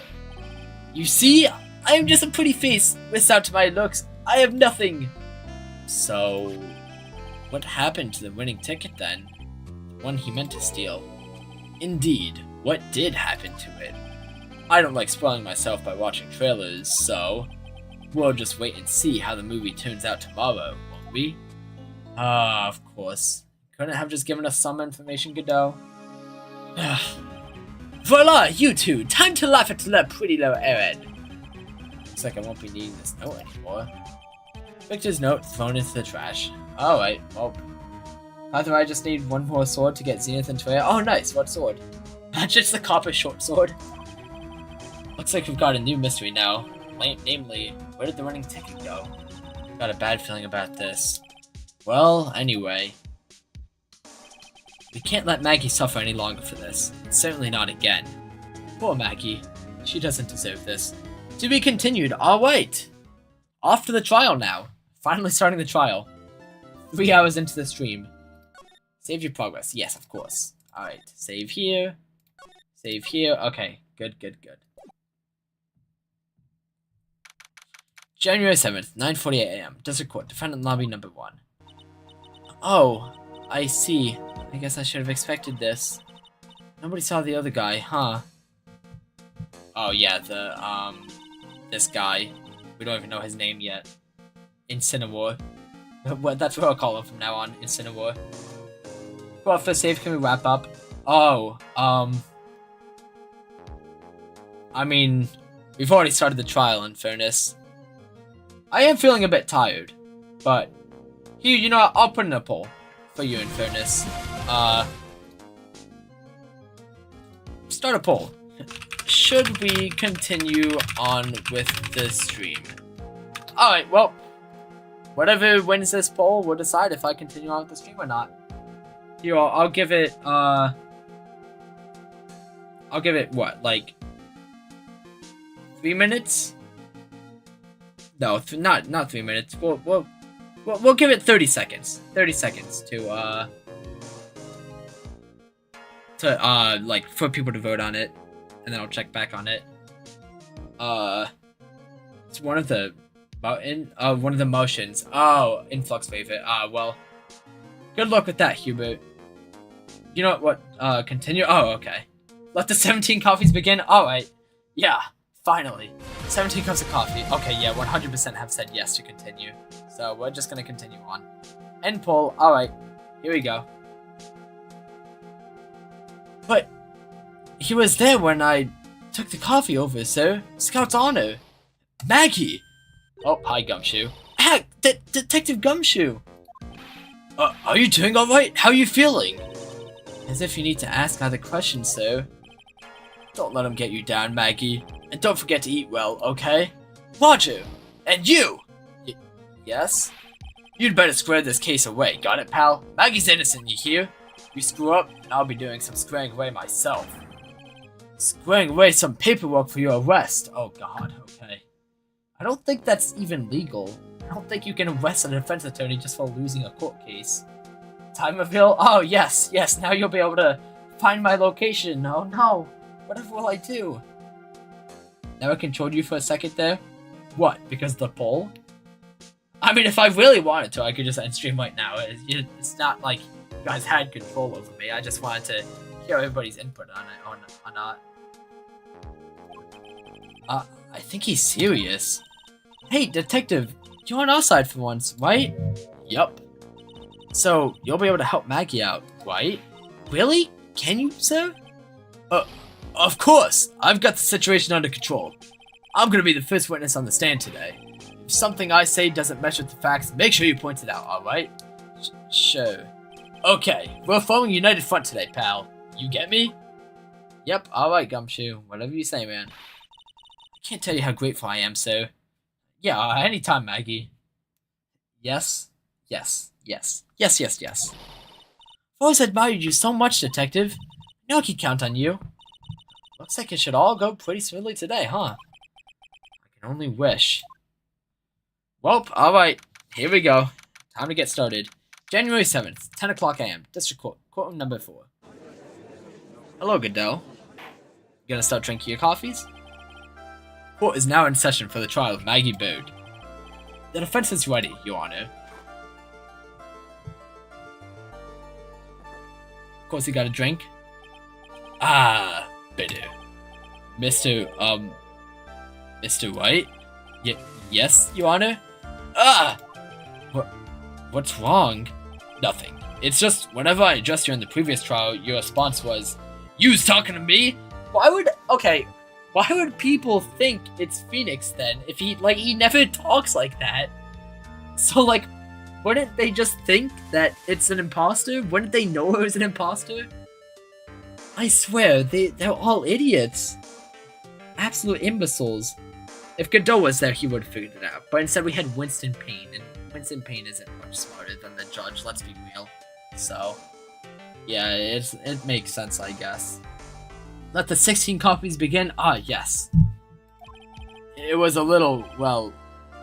You see? I am just a pretty face. Without my looks, I have nothing. So, what happened to the winning ticket then? The one he meant to steal. Indeed, what did happen to it? I don't like spoiling myself by watching trailers, so we'll just wait and see how the movie turns out tomorrow, won't we? Ah, of course. Couldn't have just given us some information, Godot? Voila, you two! Time to laugh at that pretty little errand. Looks like I won't be needing this note anymore. Victor's note thrown into the trash. Alright, well. Either I just need one more sword to get Zenith and Freya. Oh, nice, what sword? Just the copper short sword. Looks like we've got a new mystery now. Namely, where did the winning ticket go? Got a bad feeling about this. Well, anyway. We can't let Maggie suffer any longer for this. Certainly not again. Poor Maggie. She doesn't deserve this. To be continued, alright! Off to the trial now. Finally starting the trial. 3 hours into the stream. Save your progress. Yes, of course. Alright, save here. Save here. Okay, good. January 7th, 9:48 a.m. District Court, Defendant Lobby number 1. Oh, I see. I guess I should have expected this. Nobody saw the other guy, huh? Oh yeah, this guy. We don't even know his name yet. Incineroar. That's what I'll call him from now on, Incineroar. Well, for save, can we wrap up? Oh, I mean, we've already started the trial, in fairness. I am feeling a bit tired, but here, you know what, I'll put in a poll for you, in fairness. Start a poll. Should we continue on with the stream? Alright, well, whatever wins this poll, we'll decide if I continue on with the stream or not. Here, I'll give it, what, like 3 minutes? No, not 3 minutes. We'll give it 30 seconds. 30 seconds to like for people to vote on it, and then I'll check back on it. It's one of the motions. Oh, influx favorite. Well, good luck with that, Hubert. You know what? Continue. Oh, okay. Let the 17 coffees begin. All right. Yeah. Finally. 17 cups of coffee. Okay, yeah, 100% have said yes to continue. So we're just gonna continue on. End poll. Alright. Here we go. But he was there when I took the coffee over, sir. Scout's honor. Maggie! Oh, hi, Gumshoe. Heck, Detective Gumshoe! Are you doing alright? How are you feeling? As if you need to ask other questions, sir. Don't let him get you down, Maggie. And don't forget to eat well, okay? Roger! And you! Yes? You'd better square this case away, got it, pal? Maggie's innocent, you hear? You screw up, and I'll be doing some squaring away myself. Squaring away some paperwork for your arrest. Oh god, okay. I don't think that's even legal. I don't think you can arrest a defense attorney just for losing a court case. Time reveal? Oh, yes, now you'll be able to find my location. Oh no, whatever will I do? Never controlled you for a second there? What, because of the poll? I mean, if I really wanted to, I could just end stream right now. It's not like you guys had control over me. I just wanted to hear everybody's input on it. I think he's serious. Hey, detective, you're on our side for once, right? Yup. So, you'll be able to help Maggie out, right? Really? Can you, sir? Of course! I've got the situation under control. I'm gonna be the first witness on the stand today. If something I say doesn't mesh with the facts, make sure you point it out, alright? Sure. Okay, we're forming a united front today, pal. You get me? Yep, alright, Gumshoe. Whatever you say, man. I can't tell you how grateful I am, sir. Yeah, anytime, Maggie. Yes. Yes. Yes. Yes, yes, yes. I've always admired you so much, detective. I know I can count on you. Looks like it should all go pretty smoothly today, huh? I can only wish. Welp, alright. Here we go. Time to get started. January 7th, 10 o'clock a.m. District Court, courtroom number 4. Hello, Goodell. You gonna start drinking your coffees? Court is now in session for the trial of Maggie Bird. The defense is ready, Your Honor. Of course, you got a drink. Ah, bitter. Mr. White? Yes, Your Honor? Ah! What's wrong? Nothing. It's just, whenever I addressed you in the previous trial, your response was, "You's talking to me?" Why would people think it's Phoenix then, if he never talks like that? So, wouldn't they just think that it's an imposter? Wouldn't they know it was an imposter? I swear, they're all idiots. Absolute imbeciles. If Godot was there, he would have figured it out. But instead, we had Winston Payne, and Winston Payne isn't much smarter than the judge, let's be real. So, yeah, it makes sense, I guess. Let the 16 copies begin? Ah, yes. It was a little, well,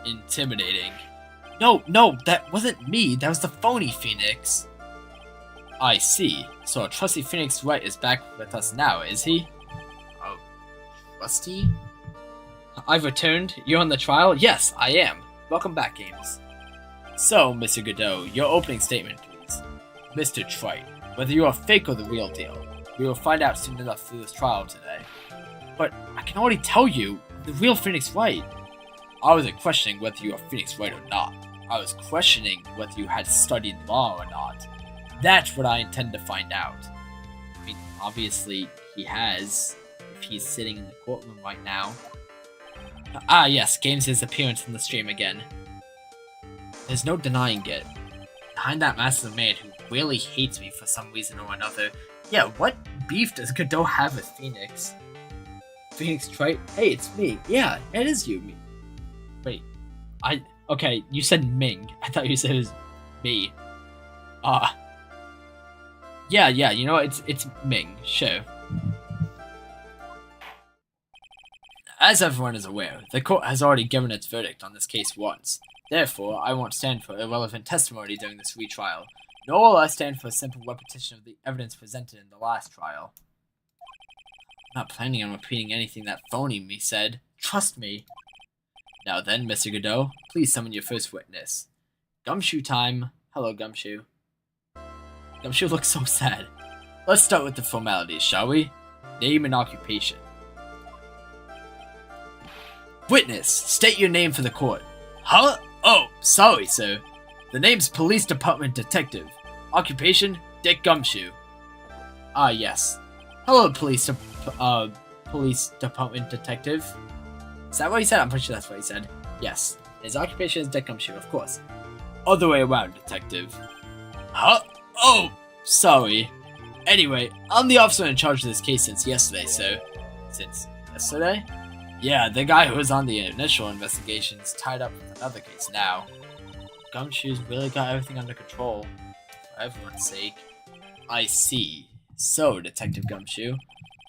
intimidating. No, that wasn't me. That was the phony Phoenix. I see. So trusty Phoenix Wright is back with us now, is he? Oh, trusty? I've returned. You're on the trial? Yes, I am. Welcome back, Games. So, Mr. Godot, your opening statement, please. Mr. Trite, whether you are fake or the real deal, we will find out soon enough through this trial today. But I can already tell you, the real Phoenix Wright. I wasn't questioning whether you are Phoenix Wright or not. I was questioning whether you had studied law or not. That's what I intend to find out. I mean, obviously, he has, if he's sitting in the courtroom right now. Ah, yes, Games' appearance in the stream again. There's no denying it. Behind that mask is a man who really hates me for some reason or another. Yeah, what beef does Godot have with Phoenix? Phoenix Trite? Hey, it's me. Yeah, it is you. Wait, okay, you said Ming. I thought you said it was me. Yeah, you know, it's Ming, sure. As everyone is aware, the court has already given its verdict on this case once. Therefore, I won't stand for irrelevant testimony during this retrial, nor will I stand for a simple repetition of the evidence presented in the last trial. I'm not planning on repeating anything that phony me said. Trust me. Now then, Mr. Godot, please summon your first witness. Gumshoe time. Hello, Gumshoe. Gumshoe looks so sad. Let's start with the formalities, shall we? Name and occupation. Witness, state your name for the court. Huh? Oh, sorry, sir. The name's Police Department Detective. Occupation, Dick Gumshoe. Ah, yes. Hello, Police Department Detective. Is that what he said? I'm pretty sure that's what he said. Yes. His occupation is Dick Gumshoe, of course. Other way around, Detective. Huh? Oh, sorry. Anyway, I'm the officer in charge of this case since yesterday, sir. Since yesterday? Yeah, the guy who was on the initial investigation's tied up with another case now. Gumshoe's really got everything under control. For everyone's sake. I see. So, Detective Gumshoe,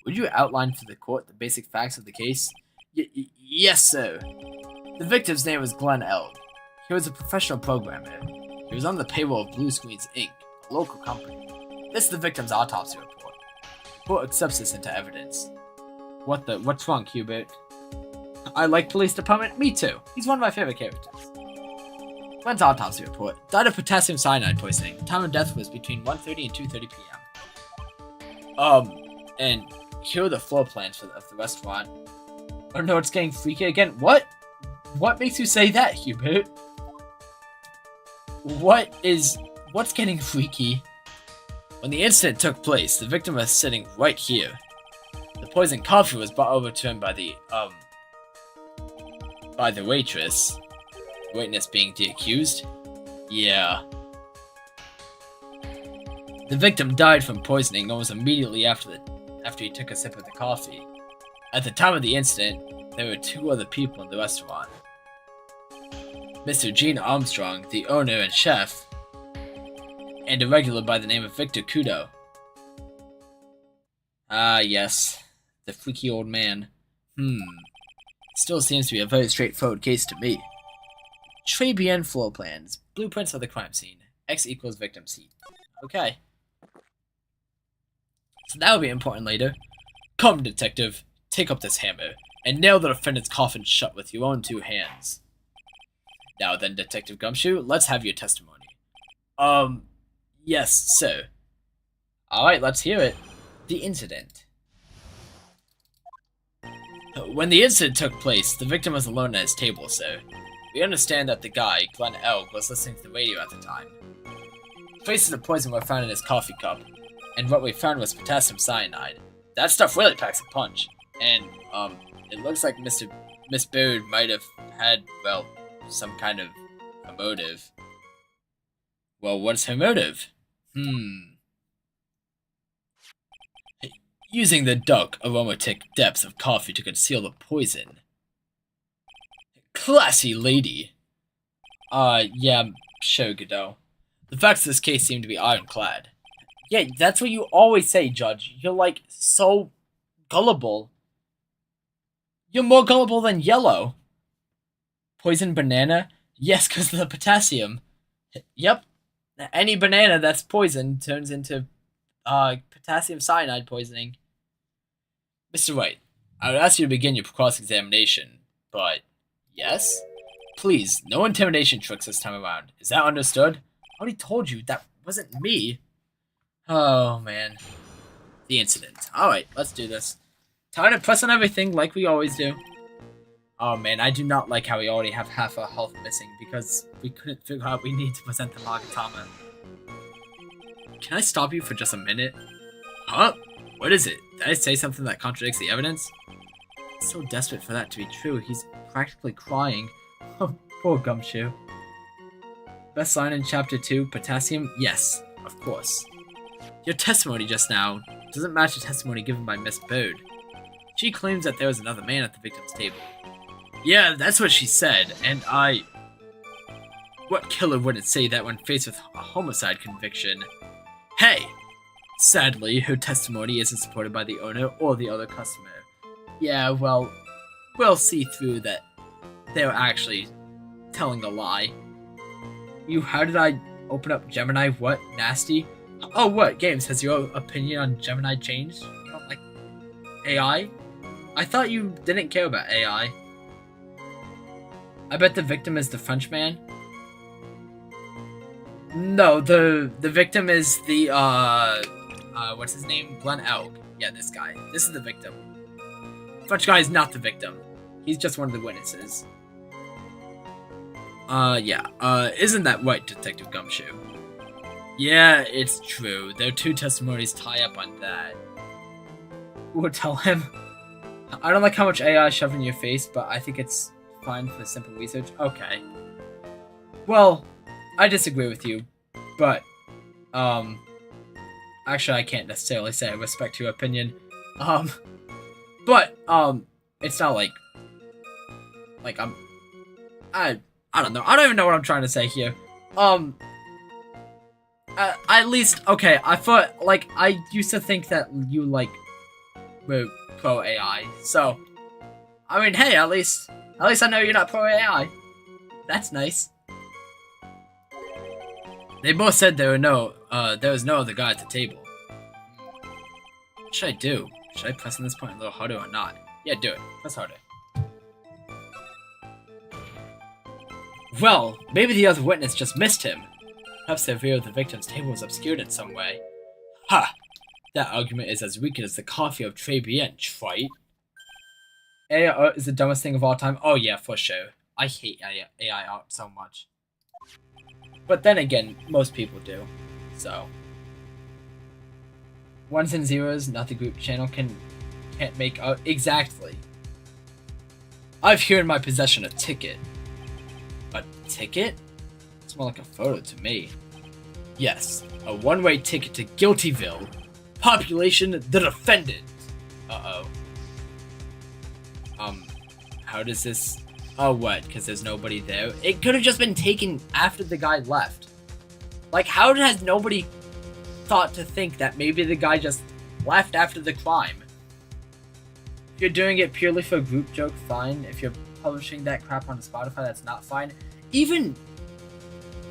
would you outline for the court the basic facts of the case? Yes, sir. The victim's name was Glenn Eld. He was a professional programmer. He was on the payroll of Blue Screens, Inc., a local company. This is the victim's autopsy report. The court accepts this into evidence. What's wrong, Hubert? I like Police Department. Me too. He's one of my favorite characters. Glenn's autopsy report. Died of potassium cyanide poisoning. Time of death was between 1:30 and 2:30 p.m. And here are the floor plans of the restaurant. I don't know, it's getting freaky again. What? What makes you say that, Hubert? What's getting freaky? When the incident took place, the victim was sitting right here. The poisoned coffee was brought over to him by the waitress. The witness being the accused? Yeah. The victim died from poisoning almost immediately after he took a sip of the coffee. At the time of the incident, there were 2 other people in the restaurant. Mr. Gene Armstrong, the owner and chef, and a regular by the name of Victor Kudo. Ah, yes. The freaky old man. Still seems to be a very straightforward case to me. Tribulations floor plans. Blueprints of the crime scene. X equals victim C. Okay. So that will be important later. Come, detective. Take up this hammer, and nail the defendant's coffin shut with your own 2 hands. Now then, Detective Gumshoe, let's have your testimony. Yes, sir. Alright, let's hear it. The incident. When the incident took place, the victim was alone at his table, sir. We understand that the guy, Glenn Elg, was listening to the radio at the time. Traces of poison were found in his coffee cup, and what we found was potassium cyanide. That stuff really packs a punch, and, it looks like Miss Bird might have had, well, some kind of a motive. Well, what's her motive? Using the dark, aromatic depths of coffee to conceal the poison. Classy lady. Yeah, sure, Godot. The facts of this case seem to be ironclad. Yeah, that's what you always say, Judge. You're, like, so gullible. You're more gullible than Yellow. Poison banana? Yes, because of the potassium. Yep. Any banana that's poisoned turns into, potassium cyanide poisoning. Mr. White, I would ask you to begin your cross-examination, but... Yes? Please, no intimidation tricks this time around. Is that understood? I already told you, that wasn't me. Oh, man. The incident. Alright, let's do this. Time to press on everything, like we always do. Oh, man, I do not like how we already have half our health missing, because we couldn't figure out we need to present the Magatama. Can I stop you for just a minute? Huh? What is it? Did I say something that contradicts the evidence? I'm so desperate for that to be true, he's practically crying. Oh, poor Gumshoe. Best line in Chapter 2, potassium? Yes, of course. Your testimony just now doesn't match the testimony given by Miss Bird. She claims that there was another man at the victim's table. Yeah, that's what she said, and What killer wouldn't say that when faced with a homicide conviction? Hey! Sadly, her testimony isn't supported by the owner or the other customer. Yeah, well, we'll see through that they're actually telling a lie. How did I open up Gemini? What? Nasty? Oh, what? Games, has your opinion on Gemini changed? You don't like AI? I thought you didn't care about AI. I bet the victim is the Frenchman. No, the victim is the, what's his name? Glenn Elg. Yeah, this guy. This is the victim. French guy is not the victim. He's just one of the witnesses. Isn't that right, Detective Gumshoe? Yeah, it's true. Their 2 testimonies tie up on that. We'll tell him. I don't like how much AI is shoved in your face, but I think it's fine for simple research. Okay. Well, I disagree with you, but, actually I can't necessarily say I respect your opinion. It's not like I don't know. I don't even know what I'm trying to say here. At least, okay, I thought, like, I used to think that you, like, were pro AI, so, I mean, hey, at least I know you're not pro AI. That's nice. They both said there was no other guy at the table. What should I do? Should I press on this point a little harder or not? Yeah, do it. Press harder. Well, maybe the other witness just missed him. Perhaps the view of the victim's table was obscured in some way. Ha! That argument is as weak as the coffee of Tribulations, right? AI art is the dumbest thing of all time. Oh yeah, for sure. I hate AI art so much. But then again, most people do. So. Ones and zeros, not the group channel, can't make art. Exactly. I've here in my possession a ticket. A ticket? It's more like a photo to me. Yes, a one-way ticket to Guiltyville. Population, the defendant. Uh-oh. How does this... Oh, what? Because there's nobody there? It could have just been taken after the guy left. Like, how has nobody thought to think that maybe the guy just left after the crime? If you're doing it purely for a group joke, fine. If you're publishing that crap on Spotify, that's not fine. Even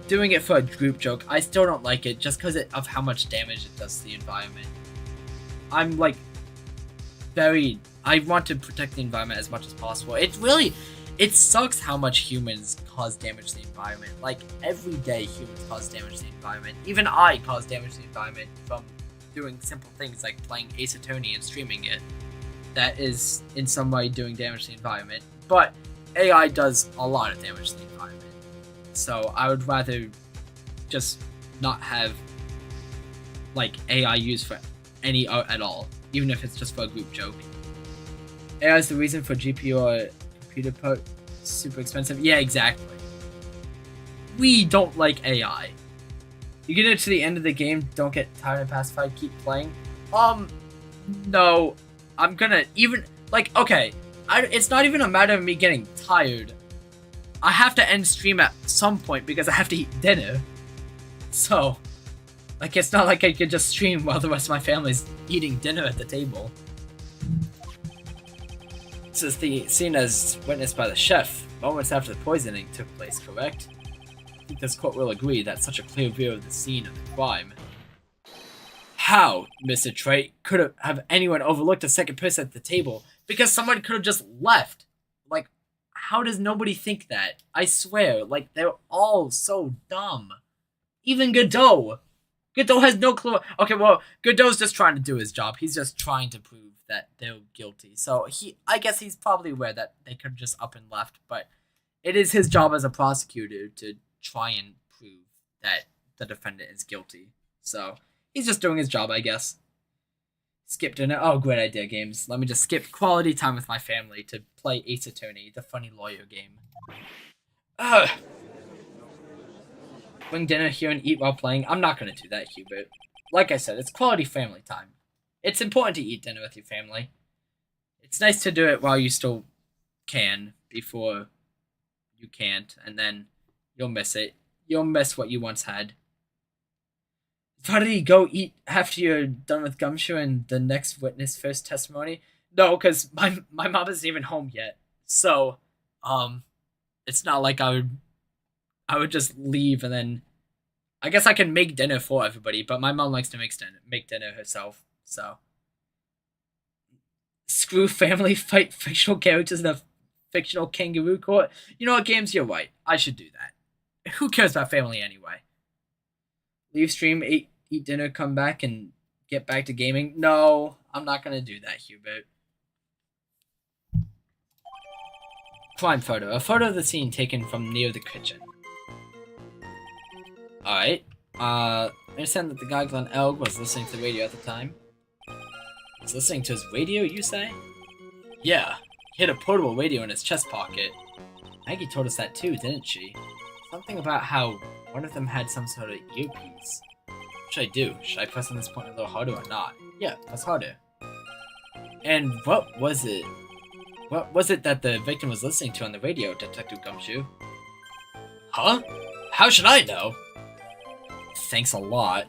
doing it for a group joke, I still don't like it just because of how much damage it does to the environment. I'm like I want to protect the environment as much as possible. It sucks how much humans cause damage to the environment. Like, every day humans cause damage to the environment. Even I cause damage to the environment from doing simple things like playing Ace Attorney and streaming it. That is in some way doing damage to the environment. But AI does a lot of damage to the environment. So I would rather just not have like AI used for any art at all, even if it's just for a group joke. AI is the reason for GPU or computer part super expensive. Yeah, exactly. We don't like AI. You get it to the end of the game, don't get tired and pacified, keep playing. No, I'm gonna even like okay. It's not even a matter of me getting tired. I have to end stream at some point because I have to eat dinner. So, like, it's not like I could just stream while the rest of my family's eating dinner at the table. This is the scene as witnessed by the chef, moments after the poisoning took place, correct? I think this court will agree that such a clear view of the scene of the crime. How, Mr. Trey, could have anyone overlooked a second person at the table? Because someone could have just left. Like, how does nobody think that? I swear, like, they're all so dumb. Even Godot. Godot has no clue. Okay, well, Godot's just trying to do his job. He's just trying to prove that they're guilty. So I guess he's probably aware that they could have just up and left, but it is his job as a prosecutor to try and prove that the defendant is guilty. So he's just doing his job, I guess. Skip dinner. Oh, great idea, games. Let me just skip quality time with my family to play Ace Attorney, the funny lawyer game. Ugh. Bring dinner here and eat while playing. I'm not going to do that, Hubert. Like I said, it's quality family time. It's important to eat dinner with your family. It's nice to do it while you still can, before you can't, and then you'll miss it. You'll miss what you once had. How did he go eat after you're done with Gumshoe and the next witness first testimony? No, because my mom isn't even home yet. So, it's not like I would just leave and then... I guess I can make dinner for everybody, but my mom likes to make dinner herself, so... Screw family, fight fictional characters in a fictional kangaroo court? You know what, games? You're right. I should do that. Who cares about family anyway? Leave stream, eat dinner, come back, and get back to gaming? No, I'm not gonna do that, Hubert. Crime photo. A photo of the scene taken from near the kitchen. Alright. I understand that the guy Glenn Elg was listening to the radio at the time. He's listening to his radio, you say? Yeah. He had a portable radio in his chest pocket. Maggie told us that too, didn't she? Something about how one of them had some sort of earpiece. What should I do? Should I press on this point a little harder or not? Yeah, press harder. And what was it? What was it that the victim was listening to on the radio, Detective Gumshoe? Huh? How should I know? Thanks a lot.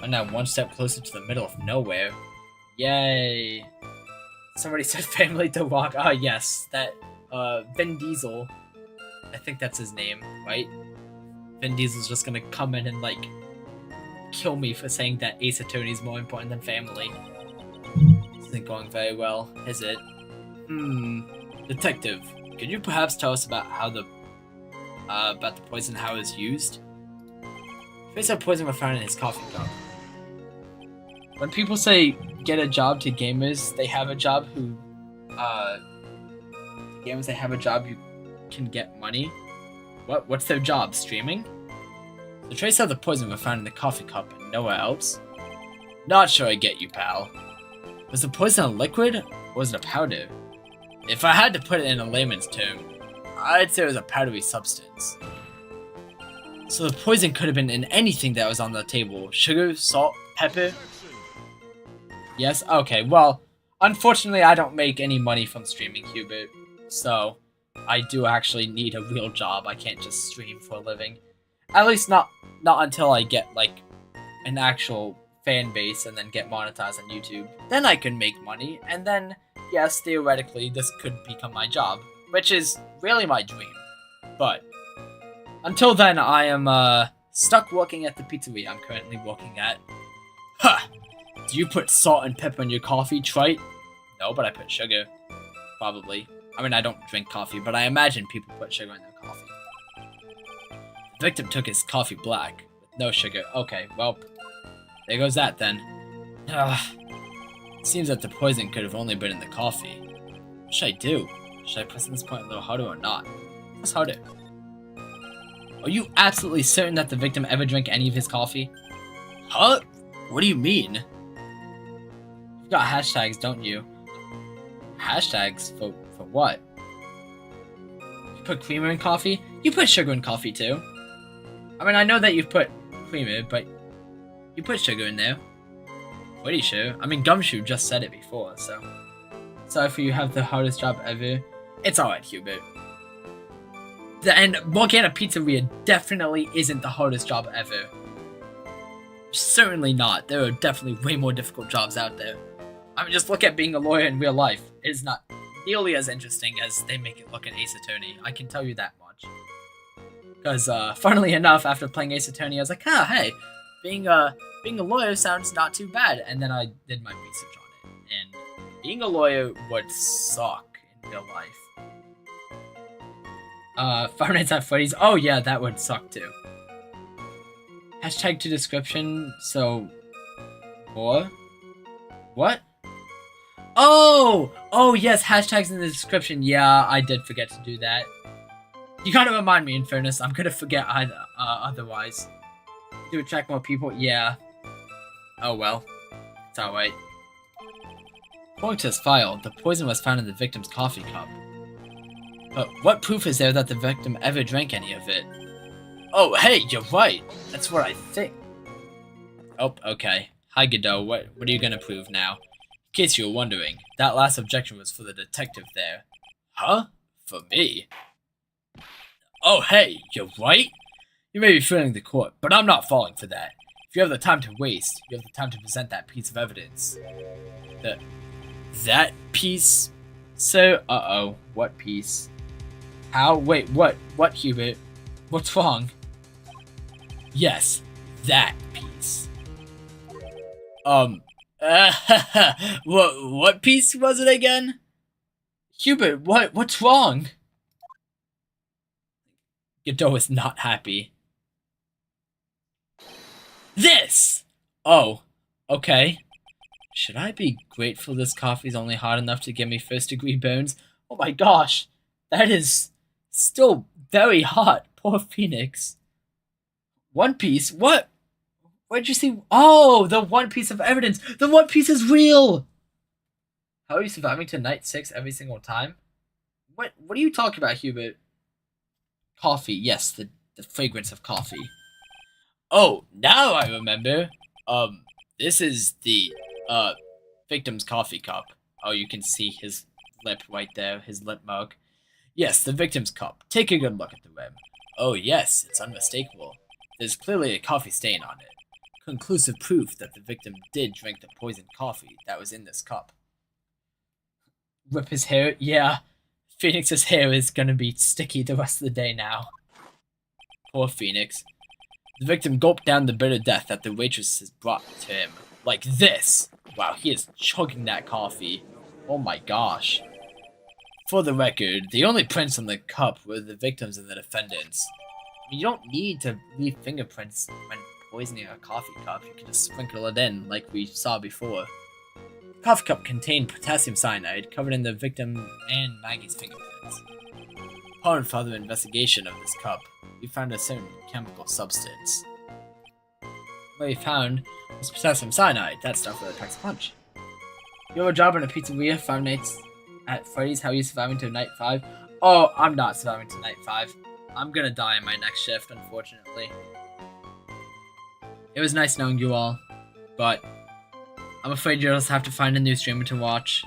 I'm now one step closer to the middle of nowhere. Yay. Somebody said family to walk. Ah, yes. That, Vin Diesel. I think that's his name, right? Vin Diesel's just gonna come in and, like, kill me for saying that Ace Attorney is more important than family. This isn't going very well, is it? Detective, could you perhaps tell us about how the about the poison, how it was used. Trace of poison was found in his coffee cup. When people say get a job to gamers, they have a job who, gamers, they have a job who can get money. What's their job? Streaming? The trace of the poison was found in the coffee cup and nowhere else. Not sure I get you, pal. Was the poison a liquid, or was it a powder? If I had to put it in a layman's term, I'd say it was a powdery substance. So the poison could have been in anything that was on the table. Sugar, salt, pepper? Yes? Okay, well, unfortunately I don't make any money from streaming, Hubert. So, I do actually need a real job. I can't just stream for a living. At least not until I get, like, an actual fan base and then get monetized on YouTube. Then I can make money, and then, yes, theoretically, this could become my job. Which is really my dream. But, until then, I am, stuck working at the pizzeria I'm currently working at. Ha! Do you put salt and pepper in your coffee, trite? No, but I put sugar. Probably. I mean, I don't drink coffee, but I imagine people put sugar in their coffee. The victim took his coffee black, with no sugar. Okay, well, there goes that then. It seems that the poison could have only been in the coffee. What should I do? Should I press this point a little harder or not? Press harder. Are you absolutely certain that the victim ever drank any of his coffee? Huh? What do you mean? You've got hashtags, don't you? Hashtags? For what? You put creamer in coffee? You put sugar in coffee too. I mean, I know that you put creamer, but you put sugar in there. Pretty sure. I mean, Gumshoe just said it before, so... Sorry for you have the hardest job ever. It's alright, Hubert. And working at a pizzeria definitely isn't the hardest job ever. Certainly not. There are definitely way more difficult jobs out there. I mean, just look at being a lawyer in real life. It is not nearly as interesting as they make it look in Ace Attorney. I can tell you that much. Because, funnily enough, after playing Ace Attorney, I was like, hey, being a lawyer sounds not too bad. And then I did my research on it. And being a lawyer would suck in real life. Five Nights at Freddy's. Oh yeah, that would suck too. Hashtag to description, so... More? What? Oh yes, hashtags in the description. Yeah, I did forget to do that. You gotta remind me, in fairness. I'm gonna forget otherwise. To attract more people? Yeah. Oh well. It's alright. According to this file, the poison was found in the victim's coffee cup. But what proof is there that the victim ever drank any of it? Oh, hey, you're right. That's what I think. Oh, okay. Hi, Godot. What are you gonna prove now? In case you were wondering, that last objection was for the detective there. Huh? For me? Oh, hey, you're right? You may be failing the court, but I'm not falling for that. If you have the time to waste, you have the time to present that piece of evidence. That piece? Sir? Uh-oh. What piece? How? Wait, what? What, Hubert? What's wrong? Yes, that piece. What piece was it again? Hubert, what's wrong? Godot is not happy. This! Oh, okay. Should I be grateful this coffee's only hot enough to give me first-degree burns? Oh my gosh, that is still very hot. Poor Phoenix. One Piece? What? Where'd you see? Oh, the one piece of evidence. The one piece is real. How are you surviving to night 6 every single time? What are you talking about, Hubert? Coffee. Yes, the fragrance of coffee. Oh, now I remember. This is the, victim's coffee cup. Oh, you can see his lip right there, his lip mark. Yes, the victim's cup. Take a good look at the rim. Oh yes, it's unmistakable. There's clearly a coffee stain on it. Conclusive proof that the victim did drink the poisoned coffee that was in this cup. Rip his hair? Yeah. Phoenix's hair is gonna be sticky the rest of the day now. Poor Phoenix. The victim gulped down the bitter death that the waitress has brought to him. Like this! Wow, he is chugging that coffee. Oh my gosh. For the record, the only prints on the cup were the victims and the defendants. You don't need to leave fingerprints when poisoning a coffee cup. You can just sprinkle it in, like we saw before. The coffee cup contained potassium cyanide, covered in the victim and Maggie's fingerprints. Upon further investigation of this cup, we found a certain chemical substance. What we found was potassium cyanide. That stuff really packs a punch. You have a job in a pizzeria 5 nights at Freddy's. How are you surviving to night 5? Oh, I'm not surviving to night 5. I'm gonna die in my next shift, unfortunately. It was nice knowing you all, but I'm afraid you'll just have to find a new streamer to watch.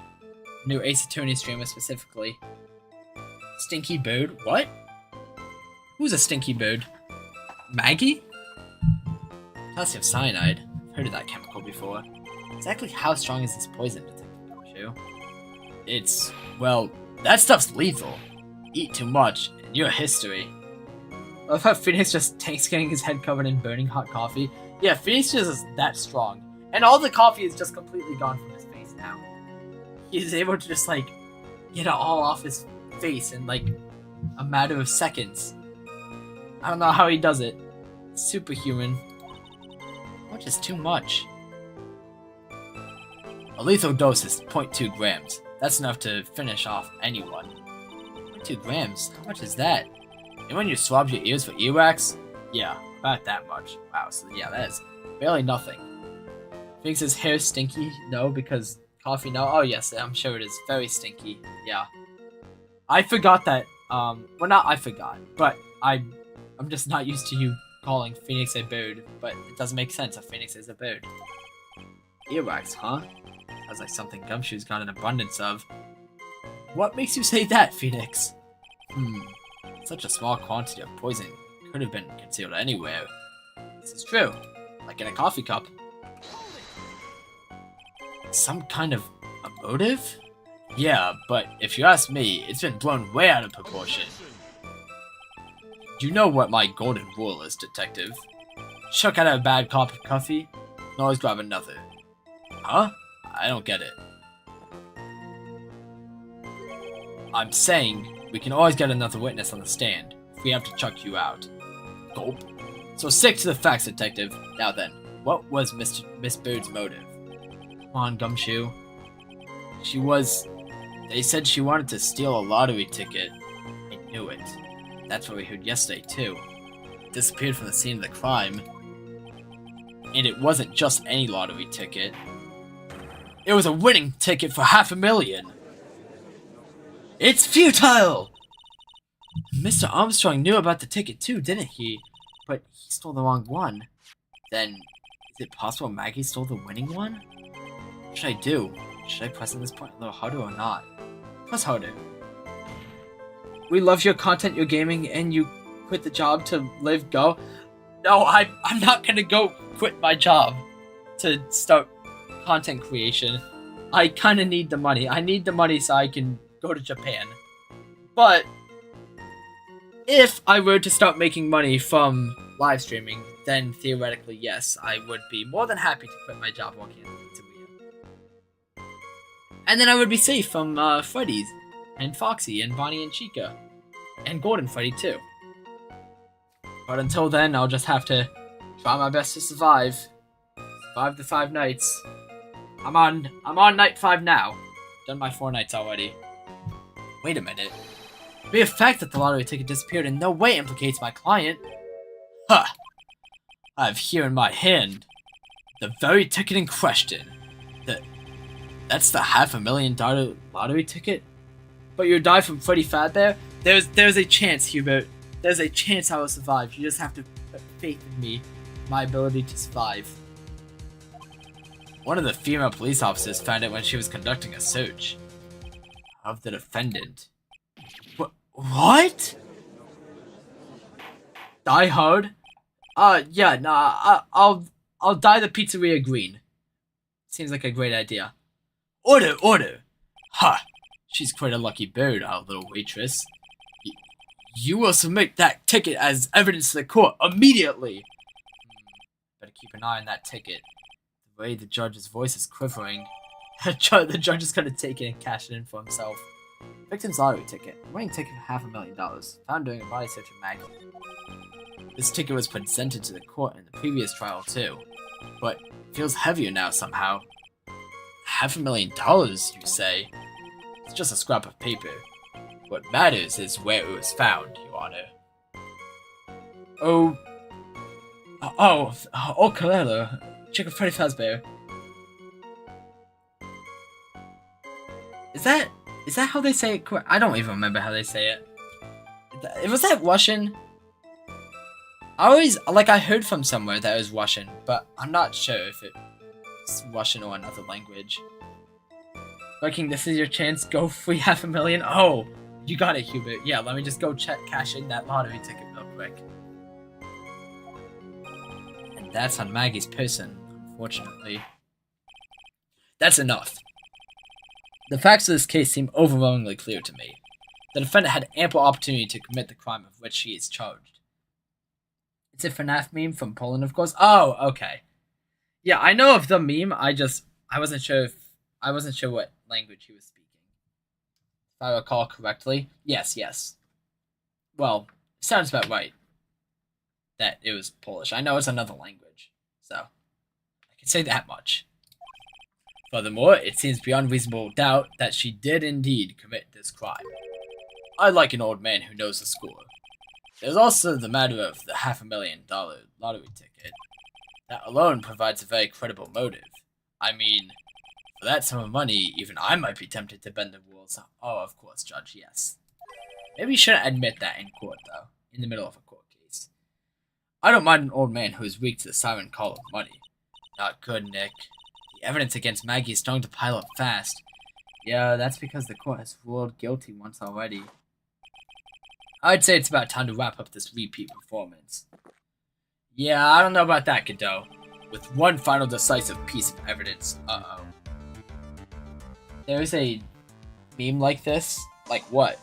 A new Ace Attorney streamer specifically. Stinky Bird? What? Who's a Stinky Bird? Maggie? Potassium cyanide. I've heard of that chemical before. Exactly how strong is this poison, Detective Gumshoe? It's, well, that stuff's lethal. Eat too much, and your history. I love how Phoenix just tanks getting his head covered in burning hot coffee. Yeah, Phoenix just is that strong. And all the coffee is just completely gone from his face now. He's able to just, like, get it all off his face in, like, a matter of seconds. I don't know how he does it. Superhuman. How much is too much? A lethal dose is 0.2 grams. That's enough to finish off anyone. 0.2 grams? How much is that? And when you swab your ears for earwax? Yeah, about that much. Wow, so yeah, that is barely nothing. Phoenix's hair stinky? No, because coffee? No. Oh yes, I'm sure it is very stinky. Yeah. I forgot that, well not I forgot, but I'm just not used to you calling Phoenix a bird, but it doesn't make sense if Phoenix is a bird. Earwax, huh? Sounds like something Gumshoe's got an abundance of. What makes you say that, Phoenix? Such a small quantity of poison could have been concealed anywhere. This is true. Like in a coffee cup. Some kind of a motive? Yeah, but if you ask me, it's been blown way out of proportion. You know what my golden rule is, Detective. Chuck out a bad cup of coffee, and always grab another. Huh? I don't get it. I'm saying we can always get another witness on the stand if we have to chuck you out. Gulp. So stick to the facts, Detective. Now then, what was Miss Bird's motive? Come on, Gumshoe. They said she wanted to steal a lottery ticket. I knew it. That's what we heard yesterday, too. Disappeared from the scene of the crime. And it wasn't just any lottery ticket. It was a winning ticket for $500,000. It's futile! Mr. Armstrong knew about the ticket too, didn't he? But he stole the wrong one. Then, is it possible Maggie stole the winning one? What should I do? Should I press at this point a little harder or not? Press harder. We love your content, your gaming, and you quit the job to live go? No, I'm not gonna go quit my job to start content creation. I kinda need the money. I need the money so I can go to Japan. But if I were to start making money from live streaming, then theoretically, yes, I would be more than happy to quit my job working at the pizzeria. And then I would be safe from Freddy's, and Foxy, and Bonnie and Chica, and Golden Freddy too. But until then, I'll just have to try my best to survive. Survive the 5 nights. I'm on night 5 now. Done my 4 nights already. Wait a minute. The mere fact that the lottery ticket disappeared in no way implicates my client. Huh. I have here in my hand the very ticket in question. That's the $500,000 lottery ticket? But you died from Freddy Fazbear? There's a chance, Hubert. There's a chance I will survive. You just have to put faith in me, my ability to survive. One of the female police officers found it when she was conducting a search of the defendant. What? Die Hard? Yeah, nah, I'll dye the pizzeria green. Seems like a great idea. Order! Ha! She's quite a lucky bird, our little waitress. You will submit that ticket as evidence to the court immediately! Better keep an eye on that ticket. The way the judge's voice is quivering. The judge is gonna take it and cash it in for himself. Victim's lottery ticket. A winning ticket for $500,000. Found during a body search of Maggie. This ticket was presented to the court in the previous trial too, but it feels heavier now somehow. $500,000, you say? It's just a scrap of paper. What matters is where it was found, Your Honor. Coletta. Check with Freddy Fazbear. Is that how they say it? I don't even remember how they say it. Was that Russian? I heard from somewhere that it was Russian, but I'm not sure if it's Russian or another language. Viking, this is your chance. Go free $500,000. Oh, you got it, Hubert. Yeah, let me just go cash in that lottery ticket real quick. And that's on Maggie's person, unfortunately. That's enough. The facts of this case seem overwhelmingly clear to me. The defendant had ample opportunity to commit the crime of which he is charged. It's a FNAF meme from Poland, of course. Oh, okay. Yeah, I know of the meme. I wasn't sure what language he was speaking. If I recall correctly, yes. Well, sounds about right. That it was Polish. I know it's another language, so I can say that much. Furthermore, it seems beyond reasonable doubt that she did indeed commit this crime. I like an old man who knows the score. There's also the matter of the $500,000 lottery ticket. That alone provides a very credible motive. I mean, for that sum of money, even I might be tempted to bend the rules. Oh, of course, Judge, yes. Maybe you shouldn't admit that in court, though, in the middle of a court case. I don't mind an old man who is weak to the siren call of money. Not good, Nick. The evidence against Maggie is starting to pile up fast. Yeah, that's because the court has ruled guilty once already. I'd say it's about time to wrap up this repeat performance. Yeah, I don't know about that, Godot. With one final decisive piece of evidence. Uh-oh. There's a meme like this? Like what?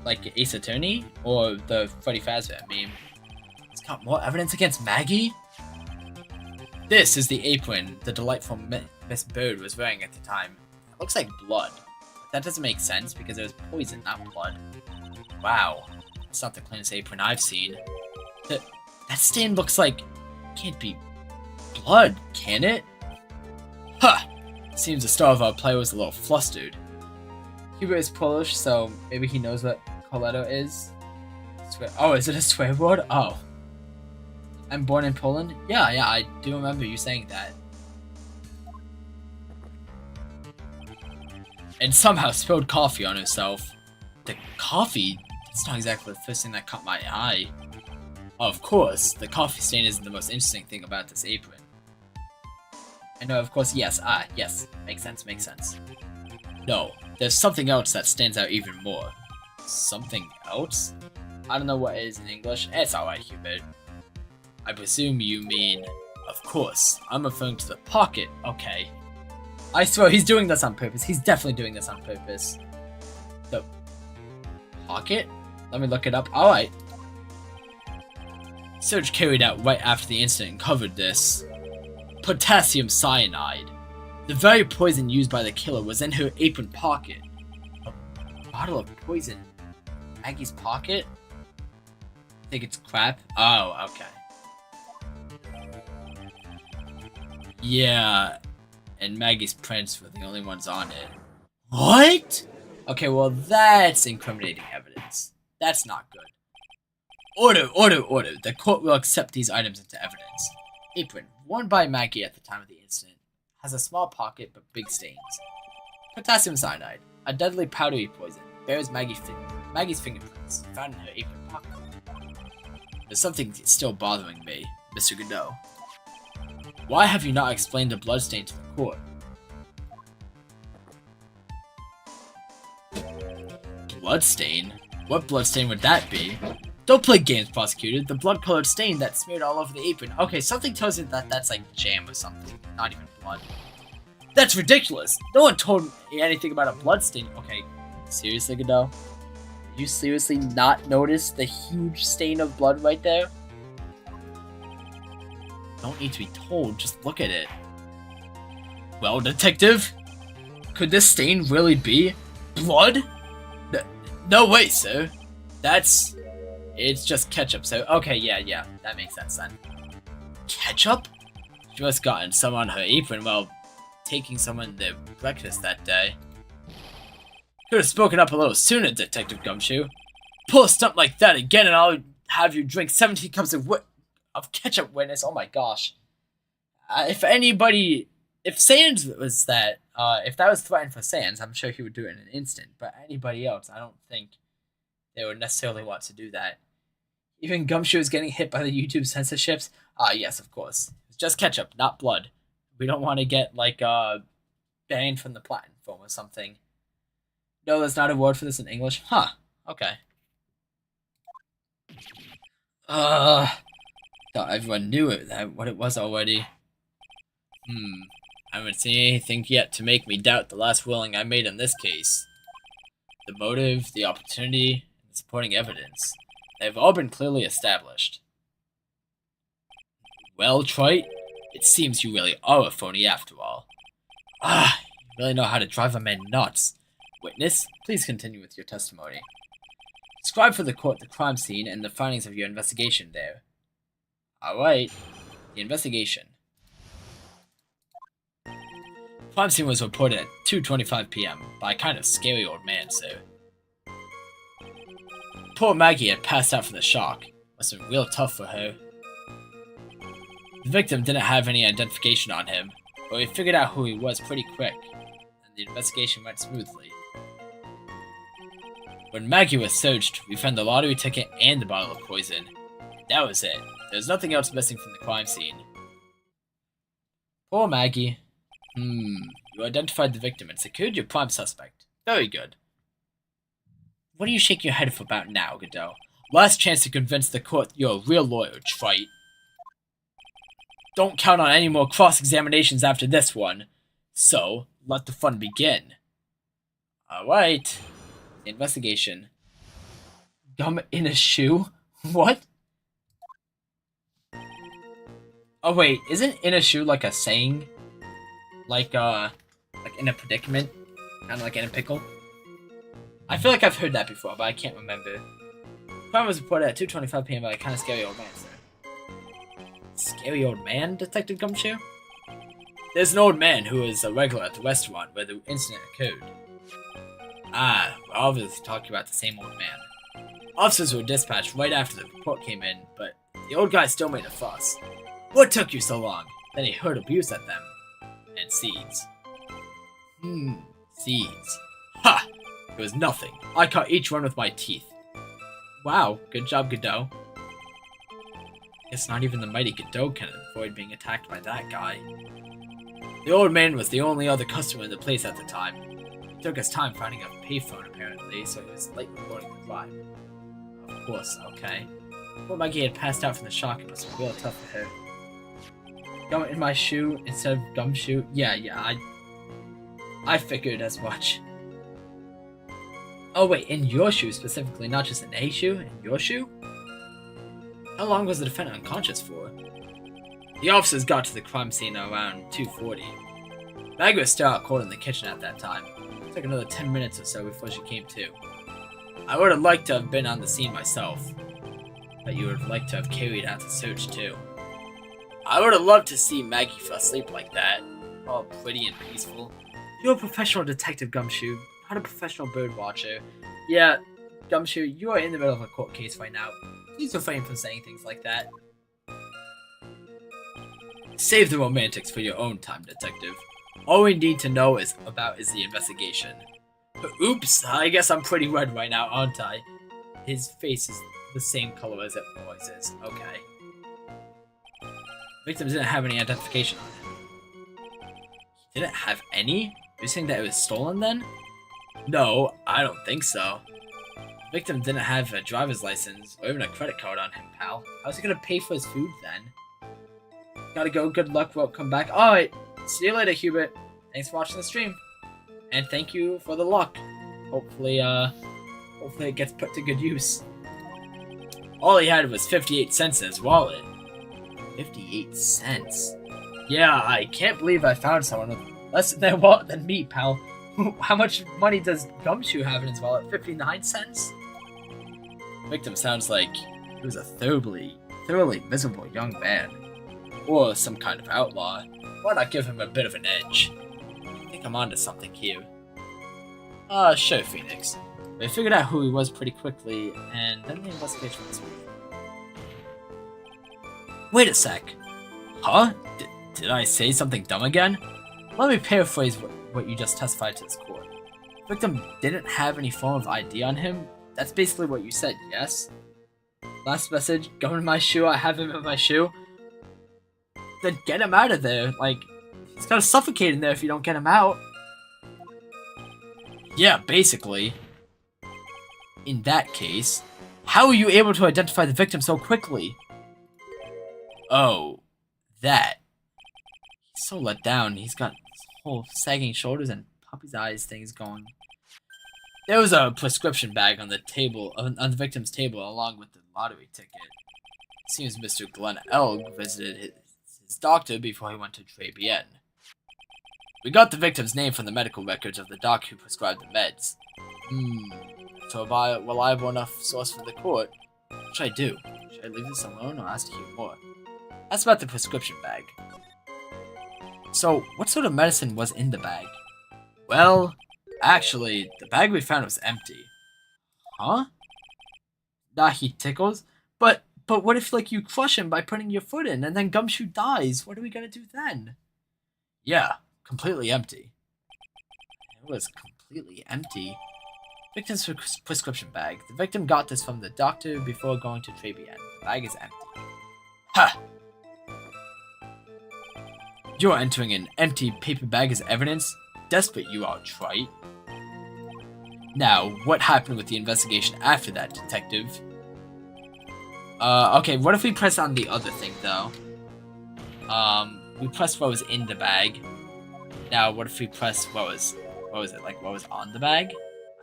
Like Ace Attorney? Or the Freddy Fazbear meme? It's got more evidence against Maggie? This is the apron the delightful Miss Bird was wearing at the time. It looks like blood. But that doesn't make sense because it was poison, not blood. Wow. It's not the cleanest apron I've seen. That stain looks like... Can't be blood, can it? Huh! Seems the star of our play was a little flustered. Hubert is Polish, so maybe he knows what Coletta is. Oh, is it a swear word? Oh. I'm born in Poland? Yeah, I do remember you saying that. And somehow spilled coffee on herself. The coffee? That's not exactly the first thing that caught my eye. Of course, the coffee stain isn't the most interesting thing about this apron. I know, of course, yes, makes sense. No, there's something else that stands out even more. Something else? I don't know what it is in English. It's alright, Hubert. I presume you mean... Of course, I'm referring to the pocket. Okay. I swear, he's doing this on purpose. He's definitely doing this on purpose. The pocket? Let me look it up. Alright. Search carried out right after the incident covered this. Potassium cyanide. The very poison used by the killer was in her apron pocket. A bottle of poison in Maggie's pocket? Think it's crap? Oh, okay. Yeah, and Maggie's prints were the only ones on it. What? Okay, well that's incriminating evidence. That's not good. Order. The court will accept these items into evidence. Apron, worn by Maggie at the time of the incident, has a small pocket but big stains. Potassium cyanide, a deadly powdery poison, bears Maggie's fingerprints, found in her apron pocket. There's something still bothering me, Mr. Godot. Why have you not explained the bloodstain to the court? Bloodstain? What bloodstain would that be? Don't play games, prosecutor. The blood-colored stain that smeared all over the apron. Okay, something tells you that that's like jam or something, not even blood. That's ridiculous! No one told me anything about a bloodstain. Okay, seriously, Godot? You seriously not notice the huge stain of blood right there? Don't need to be told, just look at it. Well, detective, could this stain really be Blood? No way, sir. It's just ketchup, so okay, yeah, that makes sense then. Ketchup? She must have gotten some on her apron while taking someone their breakfast that day. Could have spoken up a little sooner, Detective Gumshoe. Pull a stunt like that again and I'll have you drink 17 cups of ketchup, witness. Oh my gosh. If Sans was that, if that was threatened for Sans, I'm sure he would do it in an instant. But anybody else, I don't think they would necessarily want to do that. Even Gumshoe is getting hit by the YouTube censorships. Yes, of course. It's just ketchup, not blood. We don't want to get, banned from the platform or something. No, there's not a word for this in English. Huh. Okay. Thought everyone knew what it was already. I haven't seen anything yet to make me doubt the last ruling I made in this case. The motive, the opportunity, and the supporting evidence. They've all been clearly established. Well, Trite, it seems you really are a phony after all. You really know how to drive a man nuts. Witness, please continue with your testimony. Describe for the court the crime scene and the findings of your investigation there. Alright. The investigation. Crime scene was reported at 2:25 p.m. by a kind of scary old man, sir. Poor Maggie had passed out from the shock. Must have been real tough for her. The victim didn't have any identification on him, but we figured out who he was pretty quick, and the investigation went smoothly. When Maggie was searched, we found the lottery ticket and the bottle of poison. That was it. There was nothing else missing from the crime scene. Poor Maggie. You identified the victim and secured your prime suspect. Very good. What are you shaking your head about now, Godot? Last chance to convince the court you're a real lawyer, Trite. Don't count on any more cross-examinations after this one. So, let the fun begin. Alright. The investigation. Gum in a shoe? What? Oh wait, isn't in a shoe like a saying? Like in a predicament? Kind of like in a pickle? I feel like I've heard that before, but I can't remember. Crime was reported at 2:25 p.m. by a kind of scary old man, sir. Scary old man, Detective Gumshoe? There's an old man who is a regular at the restaurant where the incident occurred. We're obviously talking about the same old man. Officers were dispatched right after the report came in, but the old guy still made a fuss. What took you so long? Then he heard abuse at them. And seeds. Seeds. Ha! It was nothing. I caught each one with my teeth. Wow, good job, Godot. Guess not even the mighty Godot can avoid being attacked by that guy. The old man was the only other customer in the place at the time. It took us time finding a payphone, apparently, so he was late reporting the crime. Of course, okay. Poor Maggie had passed out from the shock. It was real tough for her. Gum in my shoe instead of Gumshoe? Yeah, I figured as much. Oh wait, in your shoe specifically, not just in a shoe? In your shoe? How long was the defendant unconscious for? The officers got to the crime scene around 2:40. Maggie was still out cold in the kitchen at that time. It took another 10 minutes or so before she came to. I would have liked to have been on the scene myself, but you would have liked to have carried out the search too. I would have loved to see Maggie fall asleep like that, all pretty and peaceful. You're a professional detective, Gumshoe, not a professional bird watcher. Yeah, Gumshoe, you are in the middle of a court case right now. Please refrain from saying things like that. Save the romantics for your own time, detective. All we need to know is the investigation. Oops, I guess I'm pretty red right now, aren't I? His face is the same color as it always is. Okay. Victim didn't have any identification on him. He didn't have any? You're saying that it was stolen then? No, I don't think so. Victim didn't have a driver's license or even a credit card on him, pal. How's he gonna pay for his food then? Gotta go, good luck, won't come back. Alright, see you later, Hubert. Thanks for watching the stream. And thank you for the luck. Hopefully it gets put to good use. All he had was 58 cents in his wallet. 58 cents? Yeah, I can't believe I found someone with less in their wallet than me, pal. How much money does Gumshoe have in his wallet? 59 cents? Victim sounds like he was a thoroughly miserable young man. Or some kind of outlaw. Why not give him a bit of an edge? I think I'm onto something here. Sure, Phoenix. We figured out who he was pretty quickly, and then the investigation was smooth. Wait a sec. Huh? Did I say something dumb again? Let me paraphrase what you just testified to this court. Victim didn't have any form of ID on him. That's basically what you said, yes? Last message, go in my shoe, I have him in my shoe. Then get him out of there. Like, he's gonna suffocate in there if you don't get him out. Yeah, basically. In that case, how are you able to identify the victim so quickly? Oh, that. He's so let down. He's got whole sagging shoulders and puppy's eyes things going. There was a prescription bag on the table, on the victim's table, along with the lottery ticket. It seems Mr. Glenn Elg visited his doctor before he went to Tribulations. We got the victim's name from the medical records of the doc who prescribed the meds. So a reliable enough source for the court. What should I do? Should I leave this alone or ask to hear more? That's about the prescription bag. So, what sort of medicine was in the bag? Well, actually, the bag we found was empty. Huh? Nah, he tickles. But what if, like, you crush him by putting your foot in, and then Gumshoe dies? What are we gonna do then? Yeah, completely empty. It was completely empty. Victim's prescription bag. The victim got this from the doctor before going to Tribulations. The bag is empty. Ha! You're entering an empty paper bag as evidence? Desperate you are, trite. Now, what happened with the investigation after that, detective? Okay, what if we press on the other thing, though? We pressed what was in the bag. Now, what if we press what was it, like, what was on the bag?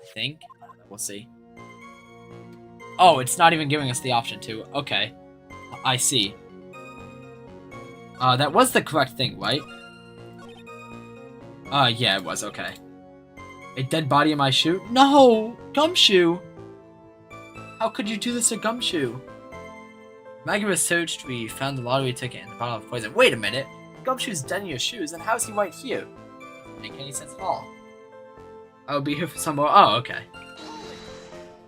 I think. We'll see. Oh, it's not even giving us the option to. Okay. I see. That was the correct thing, right? Yeah, it was, okay. A dead body in my shoe? No! Gumshoe! How could you do this to Gumshoe? Maggie was searched, we found the lottery ticket and the bottle of poison. Wait a minute! Gumshoe's dead in your shoes, and how's he right here? Doesn't make any sense at all. I'll be here for some more. Oh, okay.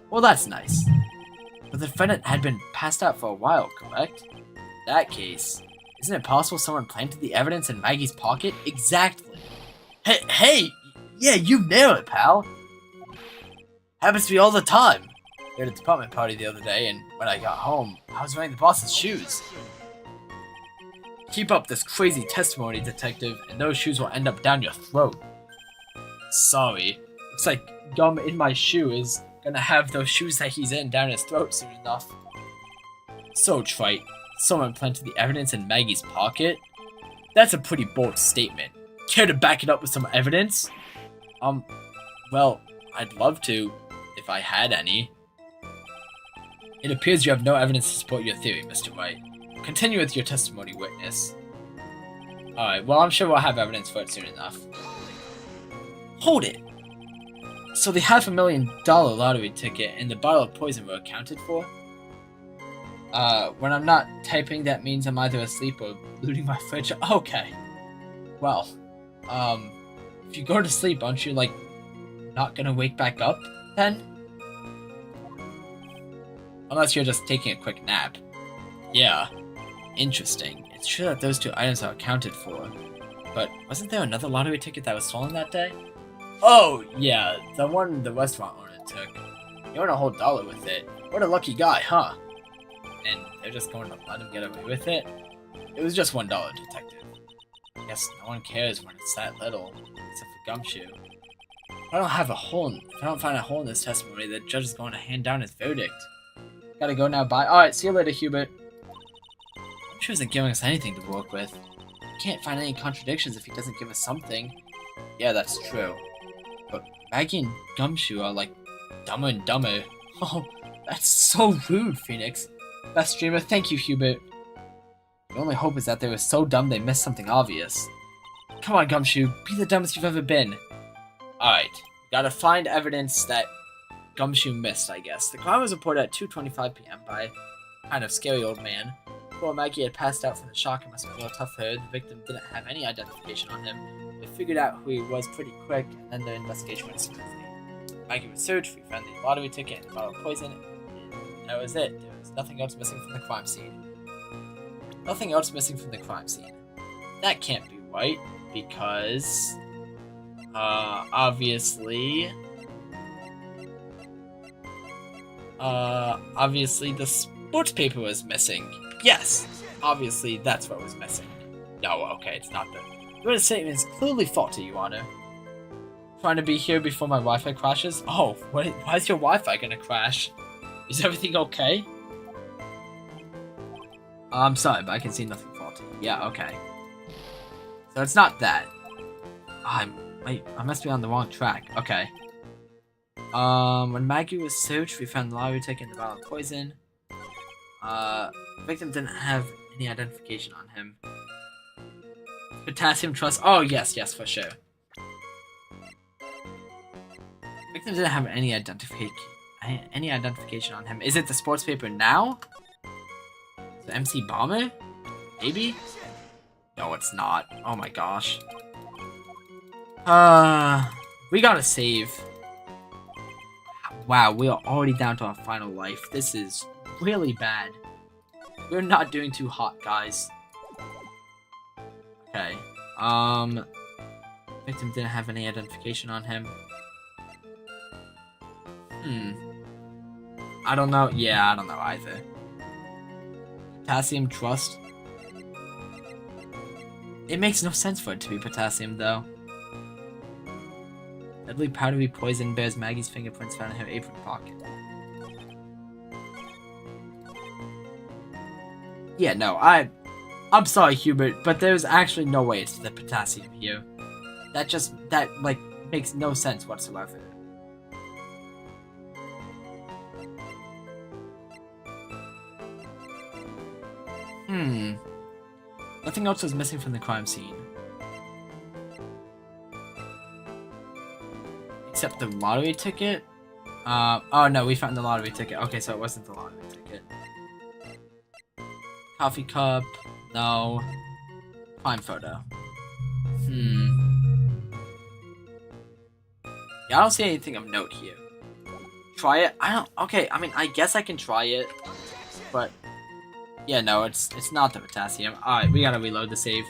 Well, that's nice. But the defendant had been passed out for a while, correct? In that case, isn't it possible someone planted the evidence in Maggie's pocket? Exactly. Hey! Yeah, you nailed it, pal. Happens to me all the time. We had a department party the other day, and when I got home, I was wearing the boss's shoes. Keep up this crazy testimony, detective, and those shoes will end up down your throat. Sorry. Looks like gum in my shoe is gonna have those shoes that he's in down his throat soon enough. So trite. Someone planted the evidence in Maggie's pocket? That's a pretty bold statement. Care to back it up with some evidence? Well, I'd love to, if I had any. It appears you have no evidence to support your theory, Mr. White. Continue with your testimony, witness. Alright, well, I'm sure we'll have evidence for it soon enough. Hold it! So the $500,000 lottery ticket and the bottle of poison were accounted for? When I'm not typing, that means I'm either asleep or looting my fridge. Okay. Well, if you go to sleep, aren't you, like, not gonna wake back up, then? Unless you're just taking a quick nap. Yeah. Interesting. It's true that those two items are accounted for. But wasn't there another lottery ticket that was stolen that day? Oh, yeah, the one the restaurant owner took. You won a whole $1 with it. What a lucky guy, huh? And they're just going to let him get away with it? It was just $1, detective. I guess no one cares when it's that little, except for Gumshoe. If I don't find a hole in this testimony, the judge is going to hand down his verdict. Gotta go now, bye. Alright, see you later, Hubert. Gumshoe isn't giving us anything to work with. We can't find any contradictions if he doesn't give us something. Yeah, that's true. But Maggie and Gumshoe are, like, dumber and dumber. Oh, that's so rude, Phoenix. Best dreamer, thank you, Hubert. The only hope is that they were so dumb they missed something obvious. Come on, Gumshoe, be the dumbest you've ever been. Alright. Gotta find evidence that Gumshoe missed, I guess. The crime was reported at 2:25 p.m. by a kind of scary old man. Before Maggie had passed out from the shock and must have been a little tough for her, the victim didn't have any identification on him. They figured out who he was pretty quick, and then the investigation went smoothly. Maggie was searched, we found the lottery ticket and a bottle of poison, and that was it. There was nothing else missing from the crime scene. Nothing else missing from the crime scene. That can't be right, because... obviously the sports paper was missing. Yes! Obviously, that's what was missing. No, okay, it's not the... Your statement is clearly faulty, Your Honor. Trying to be here before my Wi-Fi crashes? Oh, why is your Wi-Fi gonna crash? Is everything okay? I'm sorry, but I can see nothing faulty. Yeah, okay. So it's not that. I must be on the wrong track. Okay. When Maggie was searched, we found the lottery ticket and the bottle of poison. The victim didn't have any identification on him. Potassium trust. Oh, yes, for sure. Victim didn't have any identification on him. Is it the sports paper now? The MC Bomber? Maybe? No, it's not. Oh my gosh. We gotta save. Wow, we are already down to our final life. This is really bad. We're not doing too hot, guys. Okay. Victim didn't have any identification on him. I don't know. Yeah, I don't know either. Potassium trust. It makes no sense for it to be potassium, though. Deadly powdery poison bears Maggie's fingerprints found in her apron pocket. Yeah, no, I'm sorry, Hubert, but there's actually no way it's the potassium here. That makes no sense whatsoever. Nothing else was missing from the crime scene. Except the lottery ticket? Oh no, we found the lottery ticket. Okay, so it wasn't the lottery ticket. Coffee cup. No. Crime photo. Yeah, I don't see anything of note here. Try it? Okay, I mean, I guess I can try it. But... yeah, no, it's not the potassium. Alright, we gotta reload the save.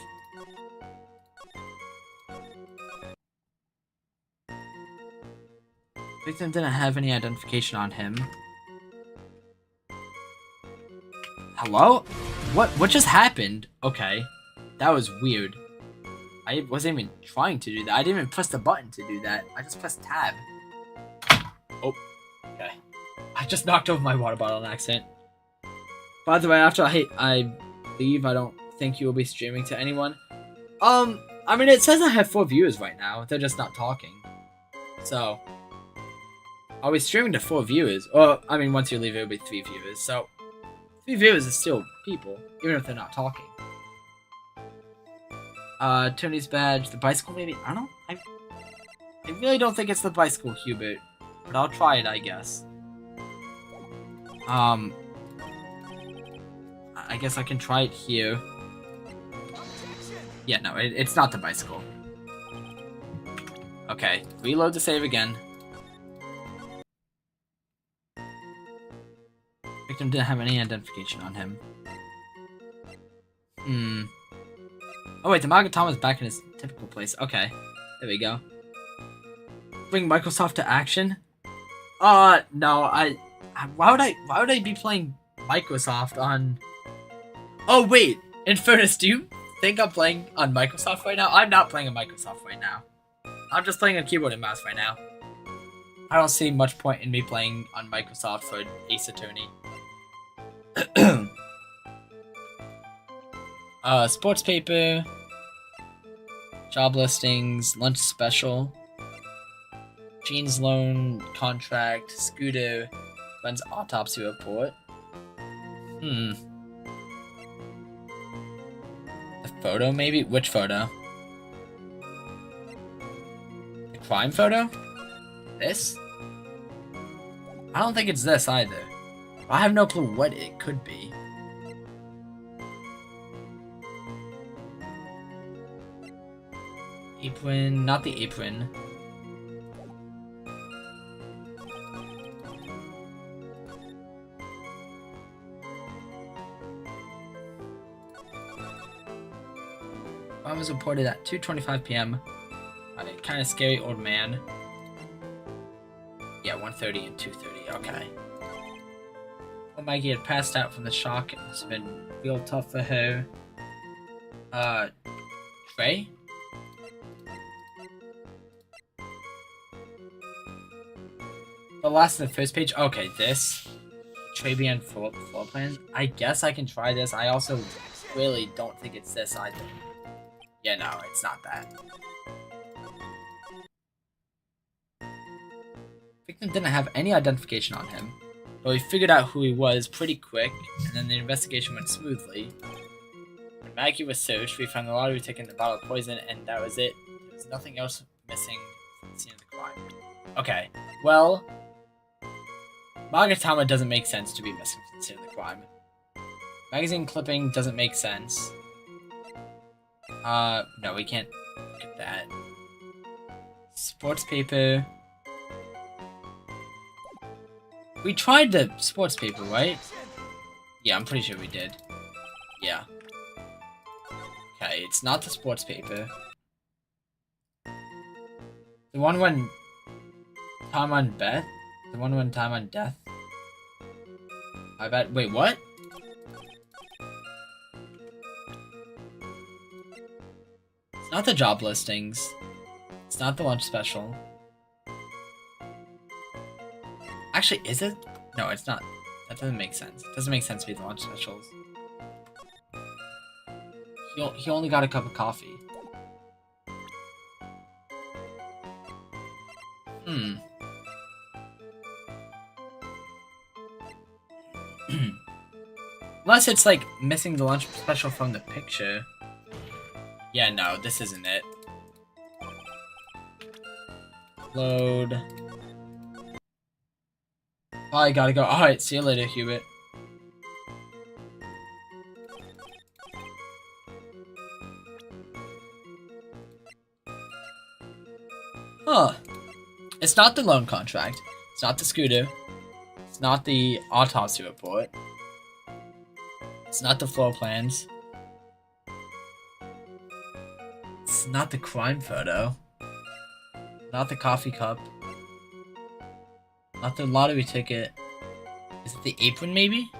Victim didn't have any identification on him. Hello? What just happened? Okay. That was weird. I wasn't even trying to do that. I didn't even press the button to do that. I just pressed tab. Oh. Okay. I just knocked over my water bottle on accident. By the way, after I leave, I don't think you will be streaming to anyone. I mean, it says I have 4 viewers right now. They're just not talking. So... I'll be streaming to 4 viewers. Well, I mean, once you leave, it'll be 3 viewers. So, 3 viewers is still people, even if they're not talking. Tony's badge, the bicycle maybe? I don't know. I really don't think it's the bicycle, Hubert. But I'll try it, I guess. I guess I can try it here. Yeah, no, it's not the bicycle. Okay, reload the save again. Victim didn't have any identification on him. Oh wait, the Magatama is back in his typical place. Okay, there we go. Bring Microsoft to action? No, why would I be playing Microsoft on... Oh wait, in fairness, do you think I'm playing on Microsoft right now? I'm not playing on Microsoft right now. I'm just playing on keyboard and mouse right now. I don't see much point in me playing on Microsoft for Ace Attorney. Sports paper, job listings, lunch special, jeans loan contract, scooter, friend's autopsy report. The photo maybe? Which photo? The crime photo? This? I don't think it's this either. I have no clue what it could be. Apron, not the apron. Crime was reported at 2:25 p.m. by a kind of scary old man. Yeah, 1:30 and 2:30. Okay. Well, Maggie had passed out from the shock. It must have been real tough for her. Trey? The last of the first page? Okay, this. Tribulations floor plan. I guess I can try this. I also really don't think it's this either. Yeah, no, it's not that. Victim didn't have any identification on him, but we figured out who he was pretty quick, and then the investigation went smoothly. When Maggie was searched, we found the lottery ticket and the bottle of poison, and that was it. There was nothing else missing from the scene of the crime. Okay, well, Magatama doesn't make sense to be missing from the scene of the crime. Magazine clipping doesn't make sense. No, we can't get that. Sports paper. We tried the sports paper, right? Yeah, I'm pretty sure we did. Yeah. Okay, it's not the sports paper. The one when time on Beth? The one when time on death? I bet. Wait, what? It's not the job listings. It's not the lunch special. Actually, is it? No, it's not. That doesn't make sense. It doesn't make sense to be the lunch specials. He only got a cup of coffee. Unless it's like missing the lunch special from the picture. Yeah, no, this isn't it. Load. Oh, I gotta go. Alright, see you later, Hubert. Huh. It's not the loan contract. It's not the scooter. It's not the autopsy report. It's not the floor plans. It's not the crime photo. Not the coffee cup. Not the lottery ticket. Is it the apron, maybe?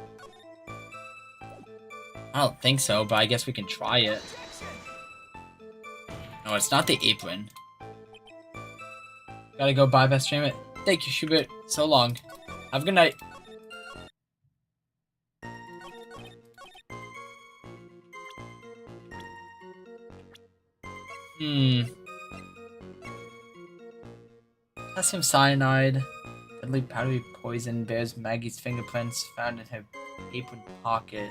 I don't think so, but I guess we can try it. No, it's not the apron. Gotta go, bye, best stream it. Thank you, Schubert. So long. Have a good night. Potassium cyanide. Deadly powdery poison bears Maggie's fingerprints found in her apron pocket.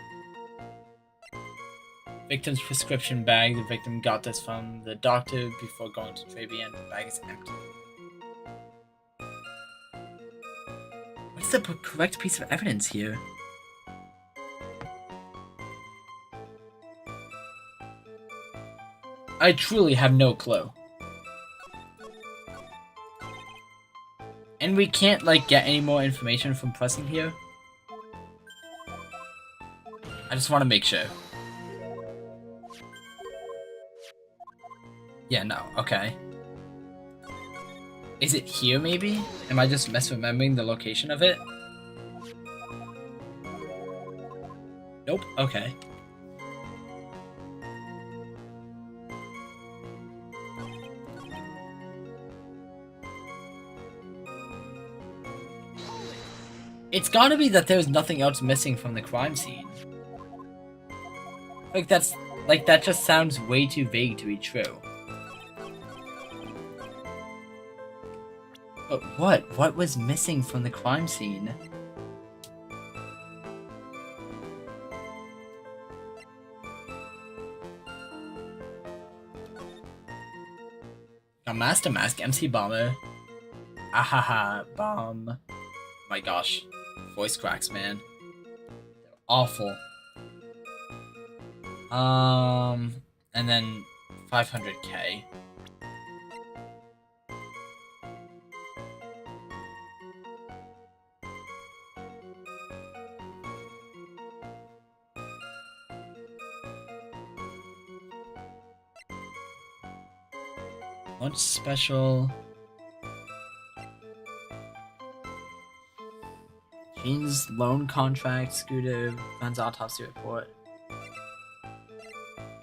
Victim's prescription bag. The victim got this from the doctor before going to Tribulations. The bag is empty. What's the correct piece of evidence here? I truly have no clue. And we can't, like, get any more information from pressing here? I just want to make sure. Yeah, no, okay. Is it here, maybe? Am I just misremembering the location of it? Nope, okay. It's gotta be that there's nothing else missing from the crime scene. Like, that just sounds way too vague to be true. But what? What was missing from the crime scene? Now, Master Mask, MC Bomber. Ahaha, bomb. My gosh. Voice cracks, man. They're awful. And then 500k. Launch special. Jean's loan contract, Scooter, Ben's autopsy report.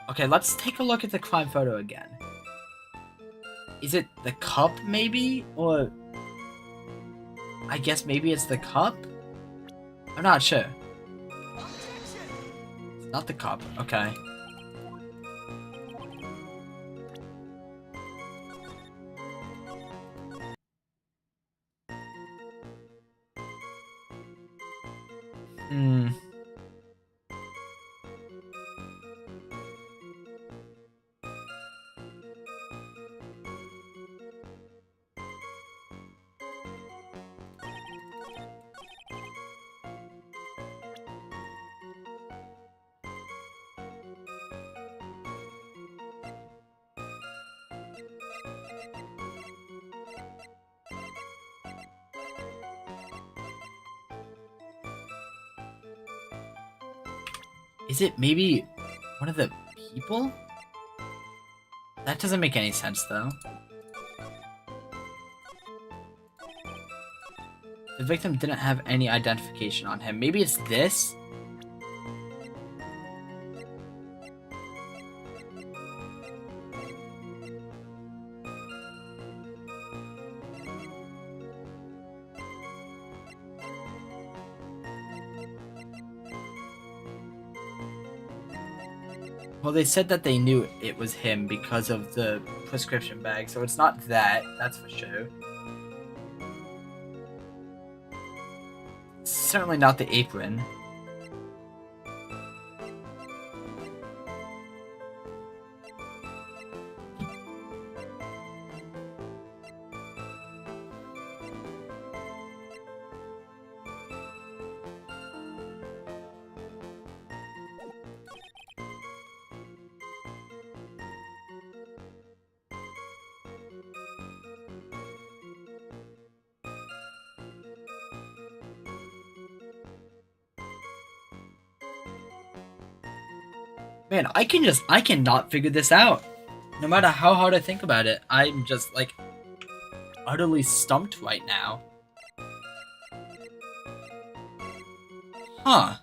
Okay, let's take a look at the crime photo again. Is it the cup, maybe? Or... I guess maybe it's the cup? I'm not sure. It's not the cup, okay. Is it maybe one of the people? That doesn't make any sense, though. The victim didn't have any identification on him. Maybe it's this? Well, they said that they knew it was him because of the prescription bag, so it's not that, that's for sure. Certainly not the apron. Man, I cannot figure this out. No matter how hard I think about it, I'm just, like, utterly stumped right now. Huh.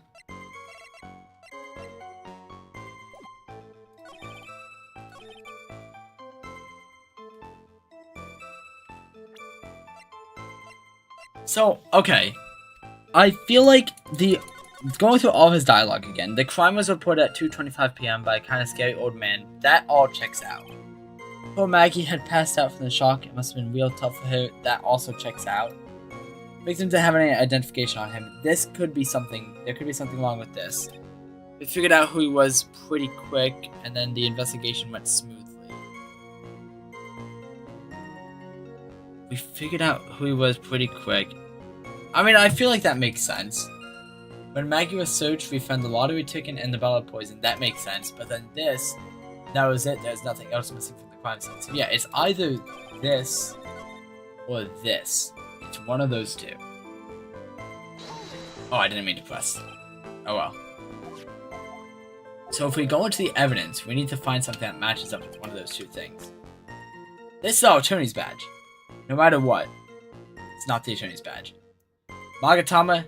So, okay. I feel like going through all his dialogue again, the crime was reported at 2:25 p.m. by a kind of scary old man. That all checks out. Poor Maggie had passed out from the shock. It must have been real tough for her. That also checks out. Victim didn't have any identification on him. This could be something. There could be something wrong with this. We figured out who he was pretty quick, and then the investigation went smoothly. We figured out who he was pretty quick. I mean, I feel like that makes sense. When Maggie was searched, we found the lottery ticket and the bottle of poison. That makes sense. But then this, that was it. There's nothing else missing from the crime scene. So yeah, it's either this or this. It's one of those two. Oh, I didn't mean to press. Oh well. So if we go into the evidence, we need to find something that matches up with one of those two things. This is our attorney's badge. No matter what, it's not the attorney's badge. Magatama.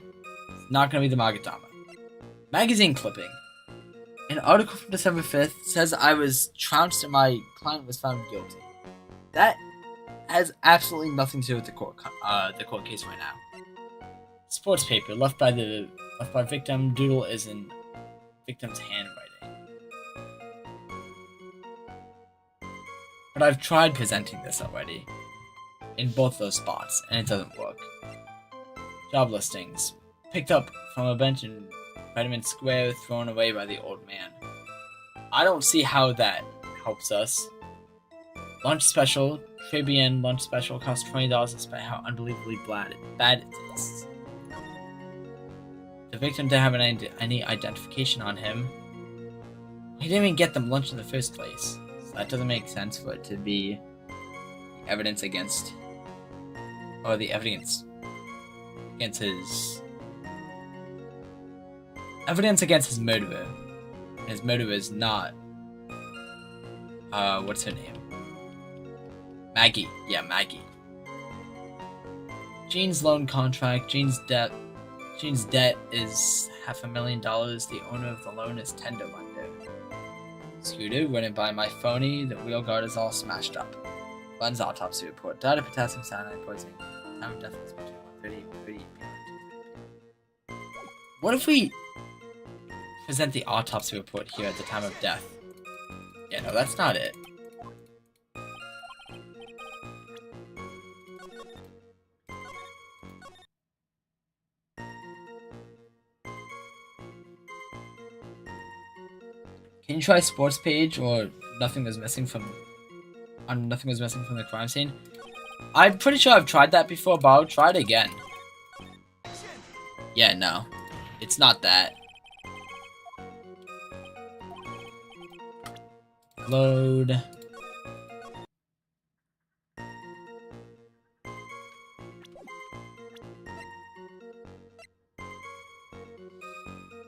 Not gonna be the Magatama. Magazine clipping. An article from December 5th says I was trounced and my client was found guilty. That has absolutely nothing to do with the court case right now. Sports paper left by victim. Doodle is in victim's handwriting. But I've tried presenting this already in both those spots, and it doesn't work. Job listings. Picked up from a bench in Vitamin Square, thrown away by the old man. I don't see how that helps us. Lunch special, Tribune lunch special costs $20 despite how unbelievably bad it is. The victim didn't have any identification on him. He didn't even get them lunch in the first place. So that doesn't make sense for it to be evidence against... or the evidence against his... evidence against his murderer. And his murderer is not... what's her name? Maggie. Yeah, Maggie. Jean's loan contract. Jean's debt is $500,000. The owner of the loan is tender lender. Scooter, running by my phony. The wheel guard is all smashed up. Glenn's autopsy report. Died of potassium cyanide poisoning. Time of death was between 1:30 and 3:30 p.m. What if we present the autopsy report here at the time of death? Yeah, no, that's not it. Can you try sports page or nothing was missing from the crime scene? I'm pretty sure I've tried that before, but I'll try it again. Yeah, no. It's not that. Load.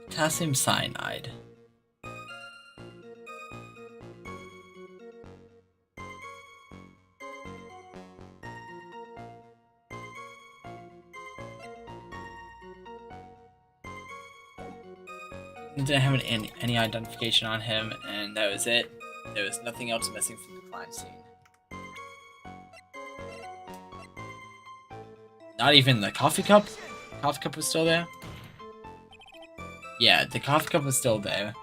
Potassium cyanide. Didn't have any identification on him, and that was it. There was nothing else missing from the crime scene. Not even the coffee cup? The coffee cup was still there? Yeah, the coffee cup was still there.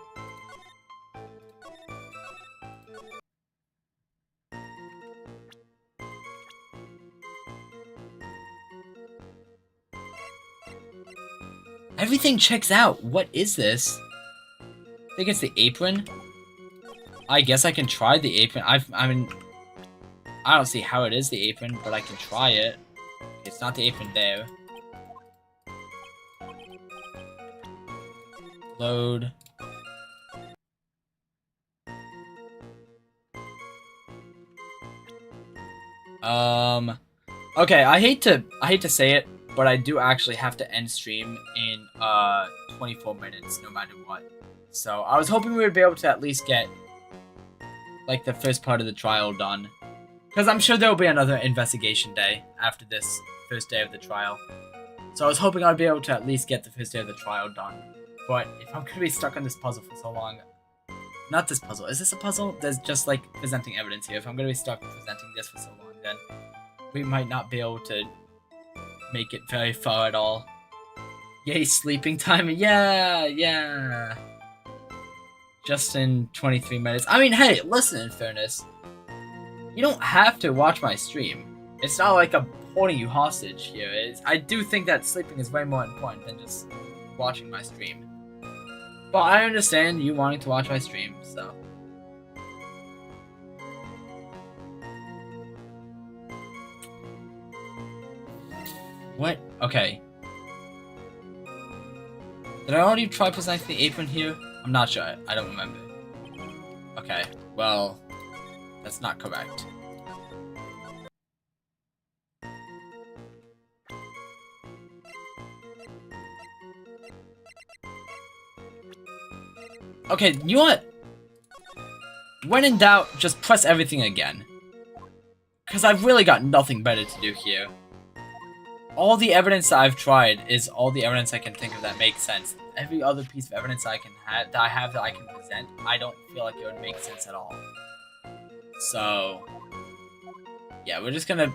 Everything checks out. What is this? I think it's the apron. I guess I can try the apron. I mean, I don't see how it is the apron, but I can try it. It's not the apron there. Load. Okay, I hate to say it, but I do actually have to end stream in 24 minutes no matter what. So I was hoping we would be able to at least get like the first part of the trial done, because I'm sure there will be another investigation day after this first day of the trial. So I was hoping I'd be able to at least get the first day of the trial done. But if I'm gonna be stuck on this puzzle for so long, not this puzzle, is this a puzzle? There's just like presenting evidence here. If I'm gonna be stuck presenting this for so long, then we might not be able to make it very far at all. Yay, sleeping time. Yeah. Just in 23 minutes. I mean, hey, listen, in fairness, you don't have to watch my stream. It's not like I'm holding you hostage here. I do think that sleeping is way more important than just watching my stream. But I understand you wanting to watch my stream, so. What? Okay. Did I already try presenting the apron here? I'm not sure. I don't remember. Okay. Well, that's not correct. Okay, you know what? When in doubt, just press everything again. Because I've really got nothing better to do here. All the evidence that I've tried is all the evidence I can think of that makes sense. Every other piece of evidence I can that I can present, I don't feel like it would make sense at all. So, yeah, we're just gonna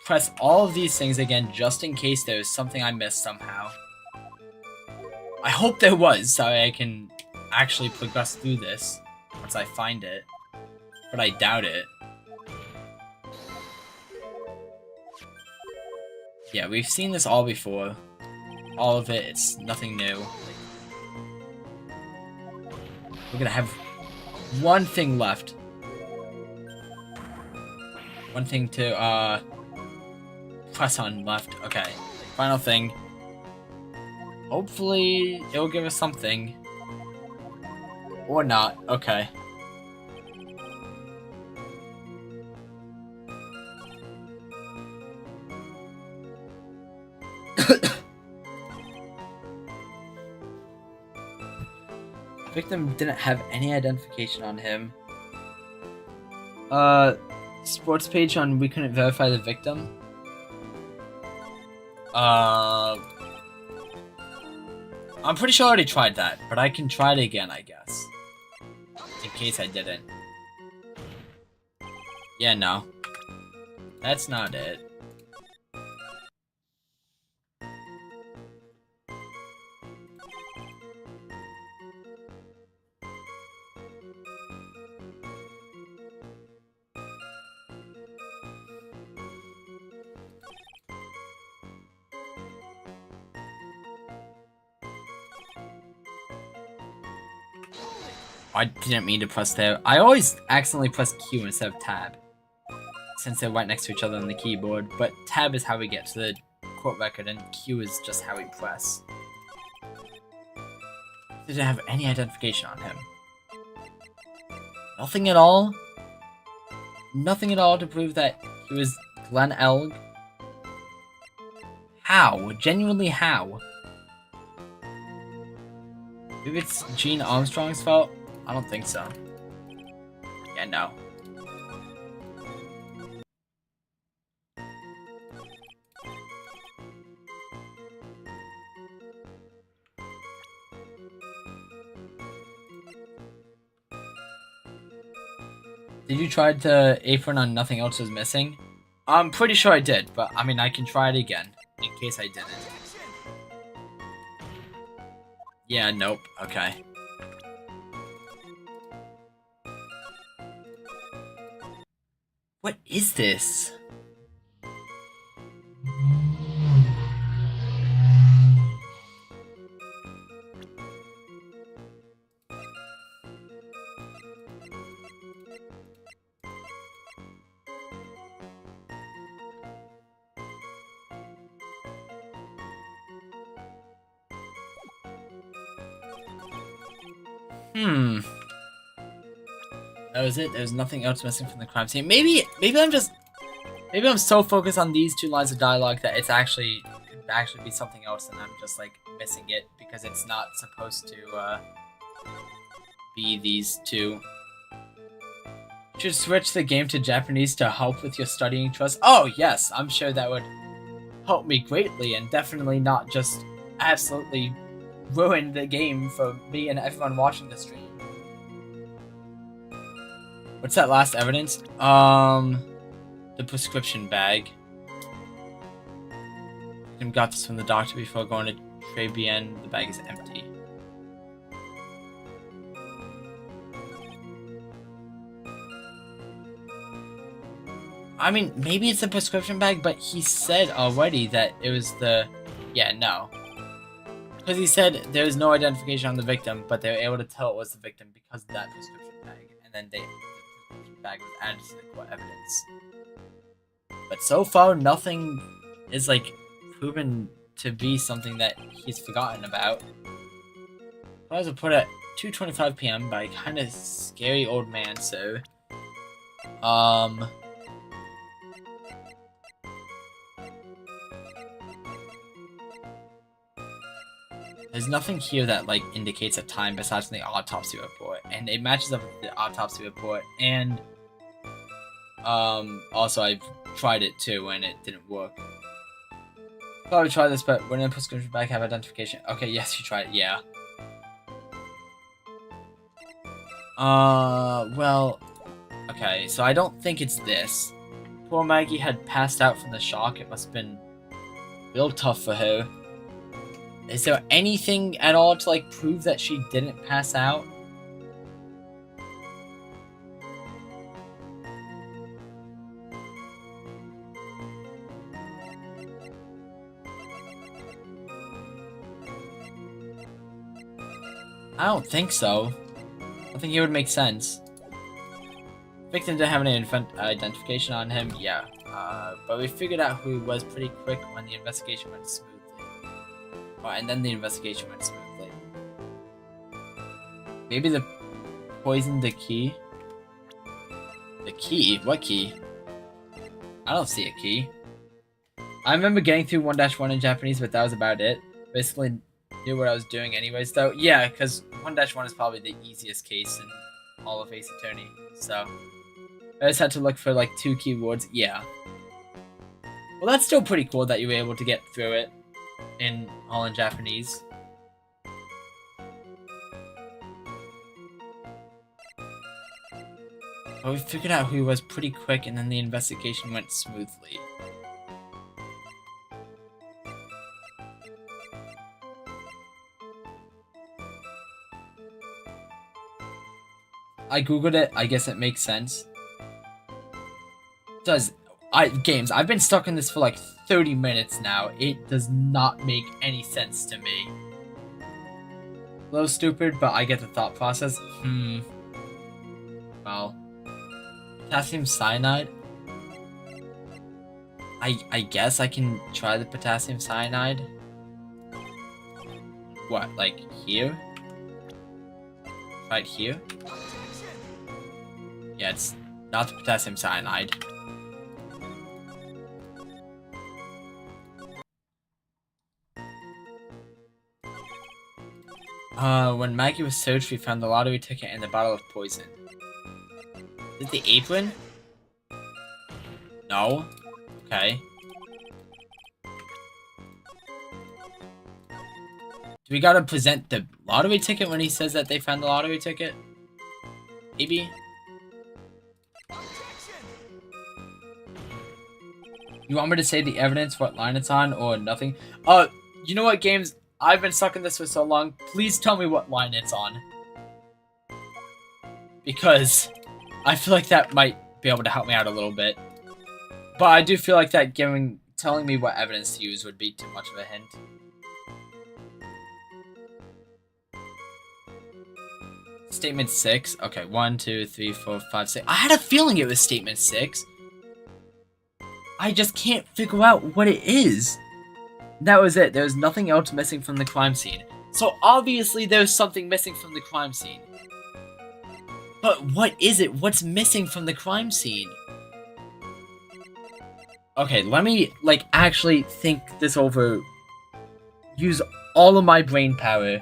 press all of these things again just in case there's something I missed somehow. I hope there was, so I can actually progress through this once I find it, but I doubt it. Yeah, we've seen this all before. All of it, it's nothing new. We're gonna have one thing left. one thing to press on left. Okay, final thing. Hopefully it'll give us something. Or not. Okay. Victim didn't have any identification on him. Sports page on we couldn't verify the victim. I'm pretty sure I already tried that, but I can try it again, I guess. In case I didn't. Yeah, no. That's not it. I didn't mean to press there. I always accidentally press Q instead of tab, since they're right next to each other on the keyboard, but tab is how we get to the court record, and Q is just how we press. Didn't have any identification on him. Nothing at all? Nothing at all to prove that he was Glenn Elg? How? Genuinely how? Maybe it's Gene Armstrong's fault? I don't think so. Yeah, no. Did you try to apron on nothing else was missing? I'm pretty sure I did, but I mean, I can try it again, in case I didn't. Yeah, nope, okay. What is this? That was it. There's nothing else missing from the crime scene. Maybe I'm so focused on these two lines of dialogue that it's actually could actually be something else, and I'm just like missing it because it's not supposed to be these two. Should switch the game to Japanese to help with your studying trust. Oh yes, I'm sure that would help me greatly, and definitely not just absolutely ruin the game for me and everyone watching the stream. What's that last evidence? The prescription bag. Tim got this from the doctor before going to Tribulations. The bag is empty. I mean, maybe it's a prescription bag, but he said already that it was the... Yeah, no. Because he said there was no identification on the victim, but they were able to tell it was the victim because of that prescription bag. And then the prescription bag was added to the court evidence. But so far, nothing is, like, proven to be something that he's forgotten about. I was put at 2:25 p.m. by a kind of scary old man, so... There's nothing here that, like, indicates a time besides the autopsy report, and it matches up with the autopsy report, and, also I've tried it too, and it didn't work. Probably try this, but when a prescription bag have identification. Okay, yes, you tried it, yeah. Well, okay, so I don't think it's this. Poor Maggie had passed out from the shock. It must have been real tough for her. Is there anything at all to, like, prove that she didn't pass out? I don't think so. I think it would make sense. Victim didn't have any identification on him, yeah. But we figured out who he was pretty quick when the investigation went smoothly. Oh, and then the investigation went smoothly. Maybe the poisoned the key? The key? What key? I don't see a key. I remember getting through 1-1 in Japanese, but that was about it. Basically knew what I was doing anyways, though. Yeah, because 1-1 is probably the easiest case in all of Ace Attorney, so... I just had to look for, like, 2 keywords. Yeah. Well, that's still pretty cool that you were able to get through it all in Japanese. But we figured out who he was pretty quick, and then the investigation went smoothly. I googled it. I guess it makes sense. Games, I've been stuck in this for like 30 minutes now. It does not make any sense to me. A little stupid, but I get the thought process. Well, potassium cyanide. I guess I can try the potassium cyanide. What, like here? Right here? Yeah, it's not the potassium cyanide. When Maggie was searched, we found the lottery ticket and the bottle of poison. Is it the apron? No? Okay. Do we gotta present the lottery ticket when he says that they found the lottery ticket? Maybe? You want me to say the evidence, what line it's on, or nothing? You know what, games? I've been stuck in this for so long. Please tell me what line it's on. Because I feel like that might be able to help me out a little bit. But I do feel like that telling me what evidence to use would be too much of a hint. Statement 6. Okay, 1, 2, 3, 4, 5, 6. I had a feeling it was statement 6. I just can't figure out what it is. That was it. There was nothing else missing from the crime scene. So obviously there's something missing from the crime scene. But what is it? What's missing from the crime scene? Okay, let me, like, actually think this over. Use all of my brain power.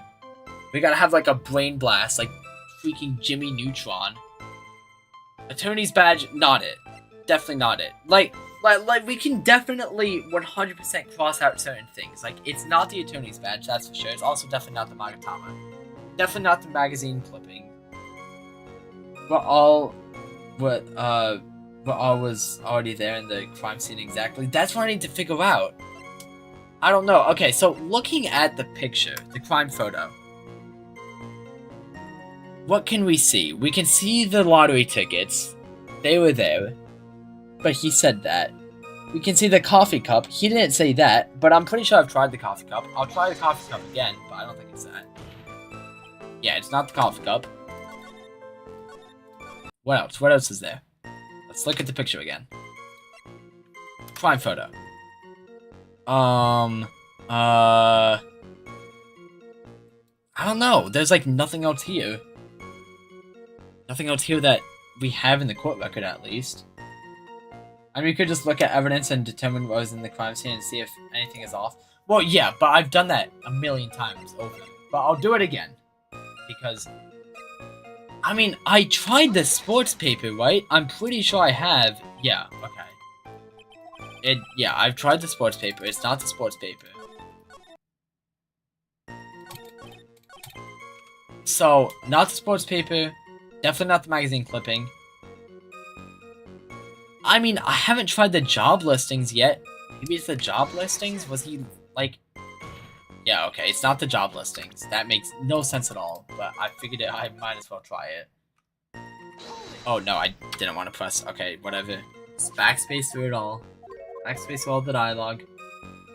We gotta have, like, a brain blast, like freaking Jimmy Neutron. Attorney's badge, not it. Definitely not it. Like, we can definitely 100% cross out certain things. Like, it's not the attorney's badge, that's for sure. It's also definitely not the Magatama. Definitely not the magazine clipping. What all was already there in the crime scene exactly? That's what I need to figure out. I don't know. Okay, so looking at the picture, the crime photo, what can we see? We can see the lottery tickets. They were there. But he said that. We can see the coffee cup. He didn't say that, but I'm pretty sure I've tried the coffee cup. I'll try the coffee cup again, but I don't think it's that. Yeah, it's not the coffee cup. What else? What else is there? Let's look at the picture again. Crime photo. I don't know. There's like nothing else here. Nothing else here that we have in the court record, at least. I mean, we could just look at evidence and determine what was in the crime scene and see if anything is off. Well, yeah, but I've done that a million times over. But I'll do it again. Because, I mean, I tried the sports paper, right? I'm pretty sure I have. Yeah, okay. Yeah, I've tried the sports paper. It's not the sports paper. So, not the sports paper. Definitely not the magazine clipping. I mean, I haven't tried the job listings yet. Maybe it's the job listings? Was he, like... Yeah, okay, it's not the job listings. That makes no sense at all, but I figured I might as well try it. Oh, no, I didn't want to press. Okay, whatever. Just backspace through it all. Backspace through all the dialogue.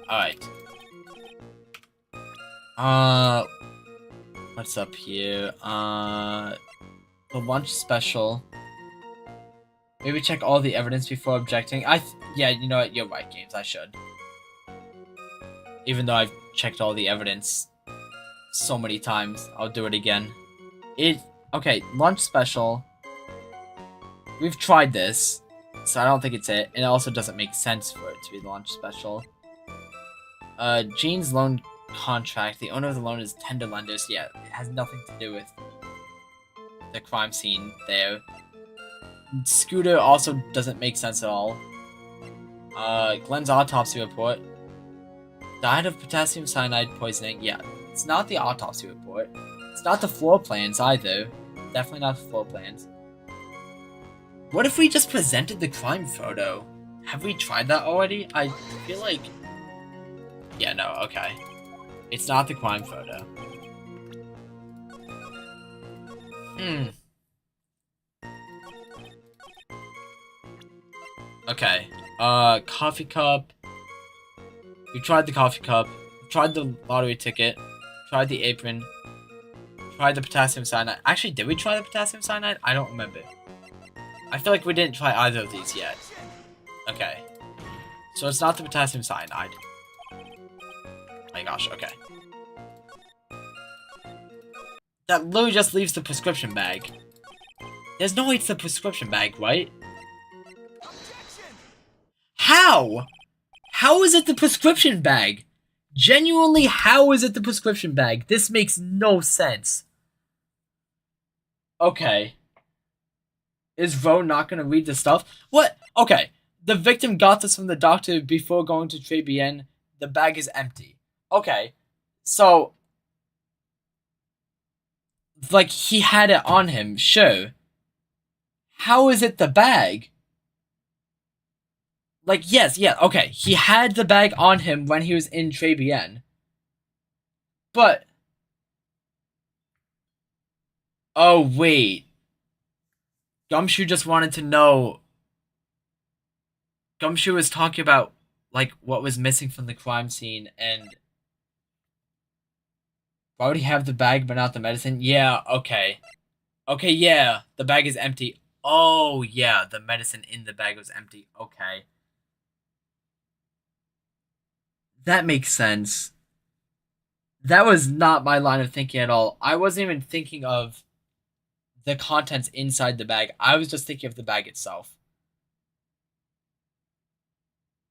Alright. What's up here? The lunch special. Maybe check all the evidence before objecting. Yeah, you know what? You're right, Games. I should. Even though I've checked all the evidence so many times, I'll do it again. Okay, lunch special. We've tried this, so I don't think it's it. And it also doesn't make sense for it to be the lunch special. Jean's loan contract. The owner of the loan is tender lenders. Yeah, it has nothing to do with the crime scene there. Scooter also doesn't make sense at all. Glenn's autopsy report. Died of potassium cyanide poisoning. Yeah, it's not the autopsy report. It's not the floor plans either. Definitely not the floor plans. What if we just presented the crime photo? Have we tried that already? I feel like... Yeah, no, okay. It's not the crime photo. Okay. Coffee cup. We tried the coffee cup. We tried the lottery ticket. Tried the apron. Tried the potassium cyanide. Actually, did we try the potassium cyanide? I don't remember. I feel like we didn't try either of these yet. Okay. So it's not the potassium cyanide. Oh my gosh, okay. That literally just leaves the prescription bag. There's no way it's the prescription bag, right? How? How is it the prescription bag? Genuinely, how is it the prescription bag? This makes no sense. Okay. Is Ro not gonna read the stuff? What? Okay. The victim got this from the doctor before going to Tribulations. The bag is empty. Okay. So... like, he had it on him, sure. How is it the bag? Like, yes, yeah, okay. He had the bag on him when he was in Tribulations. But... oh, wait. Gumshoe just wanted to know... Gumshoe was talking about, like, what was missing from the crime scene, and... why would he have the bag but not the medicine? Yeah, okay. Okay, yeah, the bag is empty. Oh, yeah, the medicine in the bag was empty. Okay. That makes sense. That was not my line of thinking at all. I wasn't even thinking of the contents inside the bag. I was just thinking of the bag itself.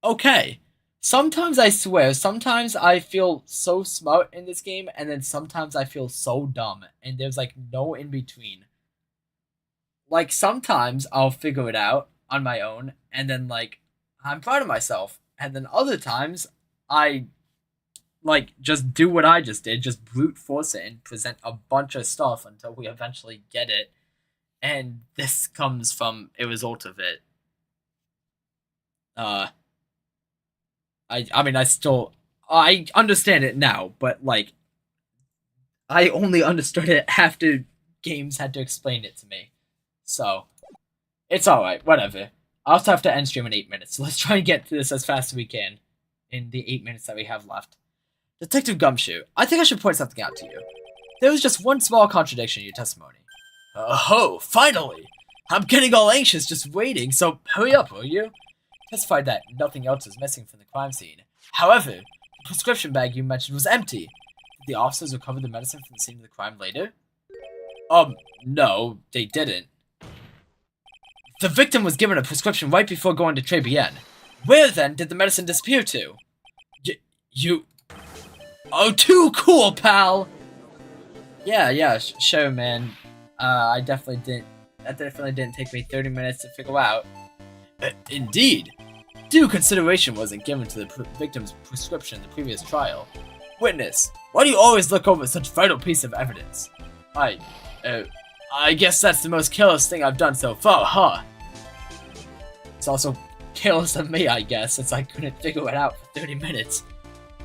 Okay. Sometimes I swear, sometimes I feel so smart in this game, and then sometimes I feel so dumb, and there's like no in between. Like, sometimes I'll figure it out on my own, and then like, I'm proud of myself. And then other times, I like just do what I just did, just brute force it and present a bunch of stuff until we eventually get it. And this comes from a result of it. I mean, I understand it now, but like, I only understood it after games had to explain it to me. So, it's alright, whatever. I also have to end stream in 8 minutes, so let's try and get through this as fast as we can in the 8 minutes that we have left. Detective Gumshoe, I think I should point something out to you. There was just one small contradiction in your testimony. Oh, finally! I'm getting all anxious just waiting, so hurry up, will you? Testified that nothing else was missing from the crime scene. However, the prescription bag you mentioned was empty. Did the officers recover the medicine from the scene of the crime later? No, they didn't. The victim was given a prescription right before going to Tribulations. Where then did the medicine disappear to? You... Oh, too cool, pal! Yeah, sure, man. That definitely didn't take me 30 minutes to figure out. Indeed. Due consideration wasn't given to the victim's prescription in the previous trial. Witness, why do you always look over such vital piece of evidence? I guess that's the most careless thing I've done so far, huh? It's also careless of me, I guess, since I couldn't figure it out for 30 minutes.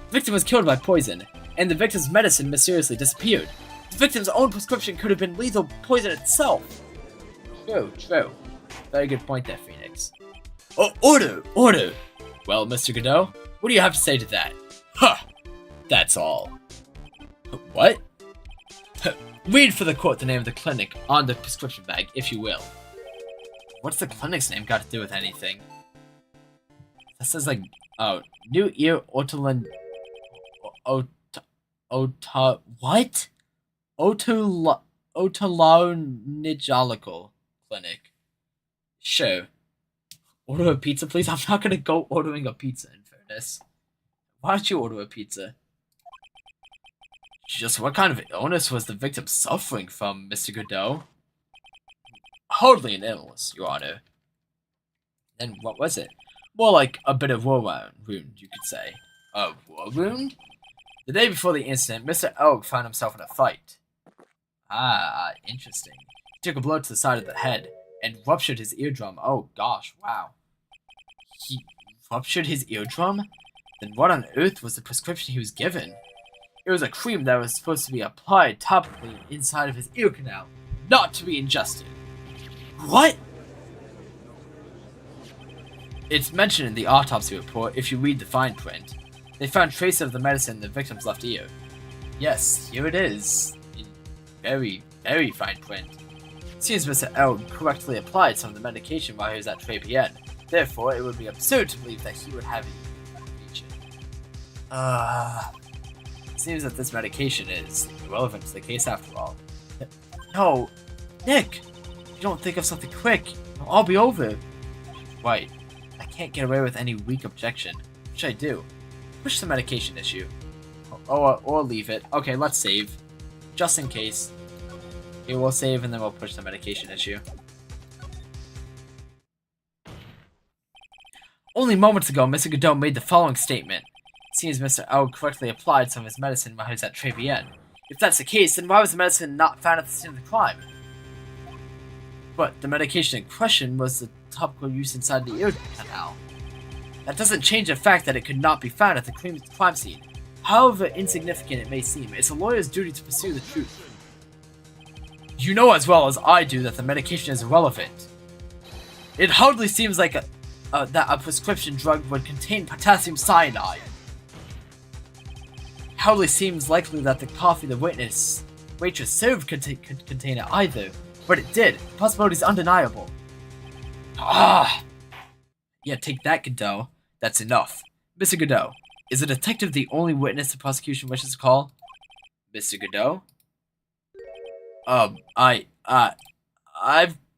The victim was killed by poison, and the victim's medicine mysteriously disappeared. The victim's own prescription could have been lethal poison itself. True. Very good point there, Phoenix. Oh, order! Well, Mr. Godot, what do you have to say to that? Huh! That's all. What? Read for the court the name of the clinic on the prescription bag, if you will. What's the clinic's name got to do with anything? That says like, oh, new ear otolin, what? Otolaryngological clinic. Sure. Order a pizza, please. I'm not gonna go ordering a pizza in fairness. Why don't you order a pizza? Just what kind of illness was the victim suffering from, Mr. Godot? Hardly an illness, Your Honor. Then what was it? More like a bit of war wound, you could say. A war wound? The day before the incident, Mr. Elk found himself in a fight. Ah, interesting. He took a blow to the side of the head and ruptured his eardrum. Oh gosh, wow. He ruptured his eardrum? Then what on earth was the prescription he was given? It was a cream that was supposed to be applied topically inside of his ear canal, not to be ingested. What? It's mentioned in the autopsy report if you read the fine print. They found traces of the medicine in the victim's left ear. Yes, here it is. In very, very fine print. It seems Mr. L correctly applied some of the medication while he was at Tribulations. Therefore, it would be absurd to believe that he would have medication. It seems that this medication is irrelevant to the case after all. No, Nick! If you don't think of something quick, it'll all be over. Right. I can't get away with any weak objection. What should I do? Push the medication issue. Or leave it. Okay, let's save. Just in case. Okay, we'll save and then we'll push the medication issue. Only moments ago, Mr. Godot made the following statement. It seems Mr. L correctly applied some of his medicine while he was at Tribulations. If that's the case, then why was the medicine not found at the scene of the crime? But the medication in question was the topical use inside the ear canal. That doesn't change the fact that it could not be found at the crime scene. However insignificant it may seem, it's a lawyer's duty to pursue the truth. You know as well as I do that the medication is irrelevant. It hardly seems like that a prescription drug would contain potassium cyanide. It hardly seems likely that the coffee the waitress served could contain it either. But it did. The possibility is undeniable. Yeah, take that, Godot. That's enough. Mr. Godot, is the detective the only witness the prosecution wishes to call? Mr. Godot? I've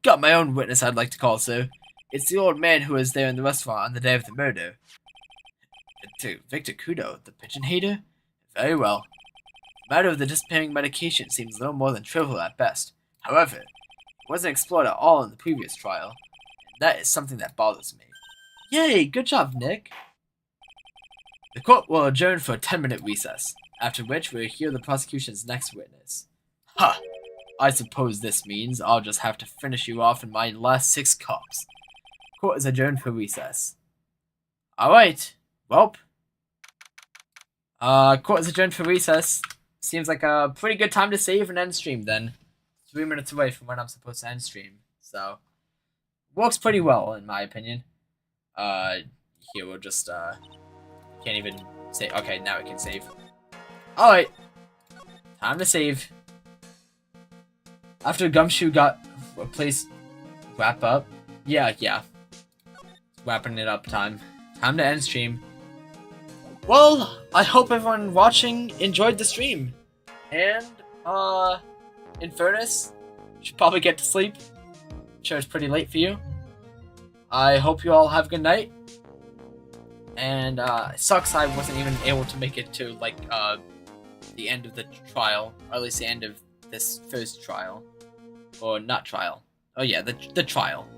got my own witness I'd like to call, sir. It's the old man who was there in the restaurant on the day of the murder. Victor Kudo, the pigeon hater? Very well. The matter of the disappearing medication seems little more than trivial at best. However, it wasn't explored at all in the previous trial, and that is something that bothers me. Yay, good job, Nick. The court will adjourn for a 10-minute recess, after which we'll hear the prosecution's next witness. Ha! I suppose this means I'll just have to finish you off in my last 6 cups. Court is adjourned for recess. Alright, well. Court is adjourned for recess. Seems like a pretty good time to save and end stream then. 3 minutes away from when I'm supposed to end stream, so works pretty well in my opinion. Here we'll just can't even say. Okay, now we can save. All right, time to save. After Gumshoe got replaced, wrap up. Yeah, wrapping it up. Time to end stream. Well, I hope everyone watching enjoyed the stream, and in fairness, you should probably get to sleep. I'm sure it's pretty late for you. I hope you all have a good night. And it sucks I wasn't even able to make it to like the end of the trial, or at least the end of this first trial, or not trial. Oh yeah, the trial,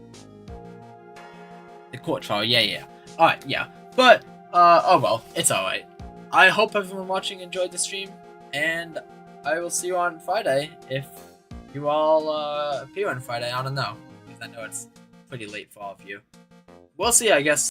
the court trial. Yeah. All right, yeah. But oh well, it's all right. I hope everyone watching enjoyed the stream, and I will see you on Friday if you all appear on Friday. I don't know, because I know it's pretty late for all of you. We'll see, I guess.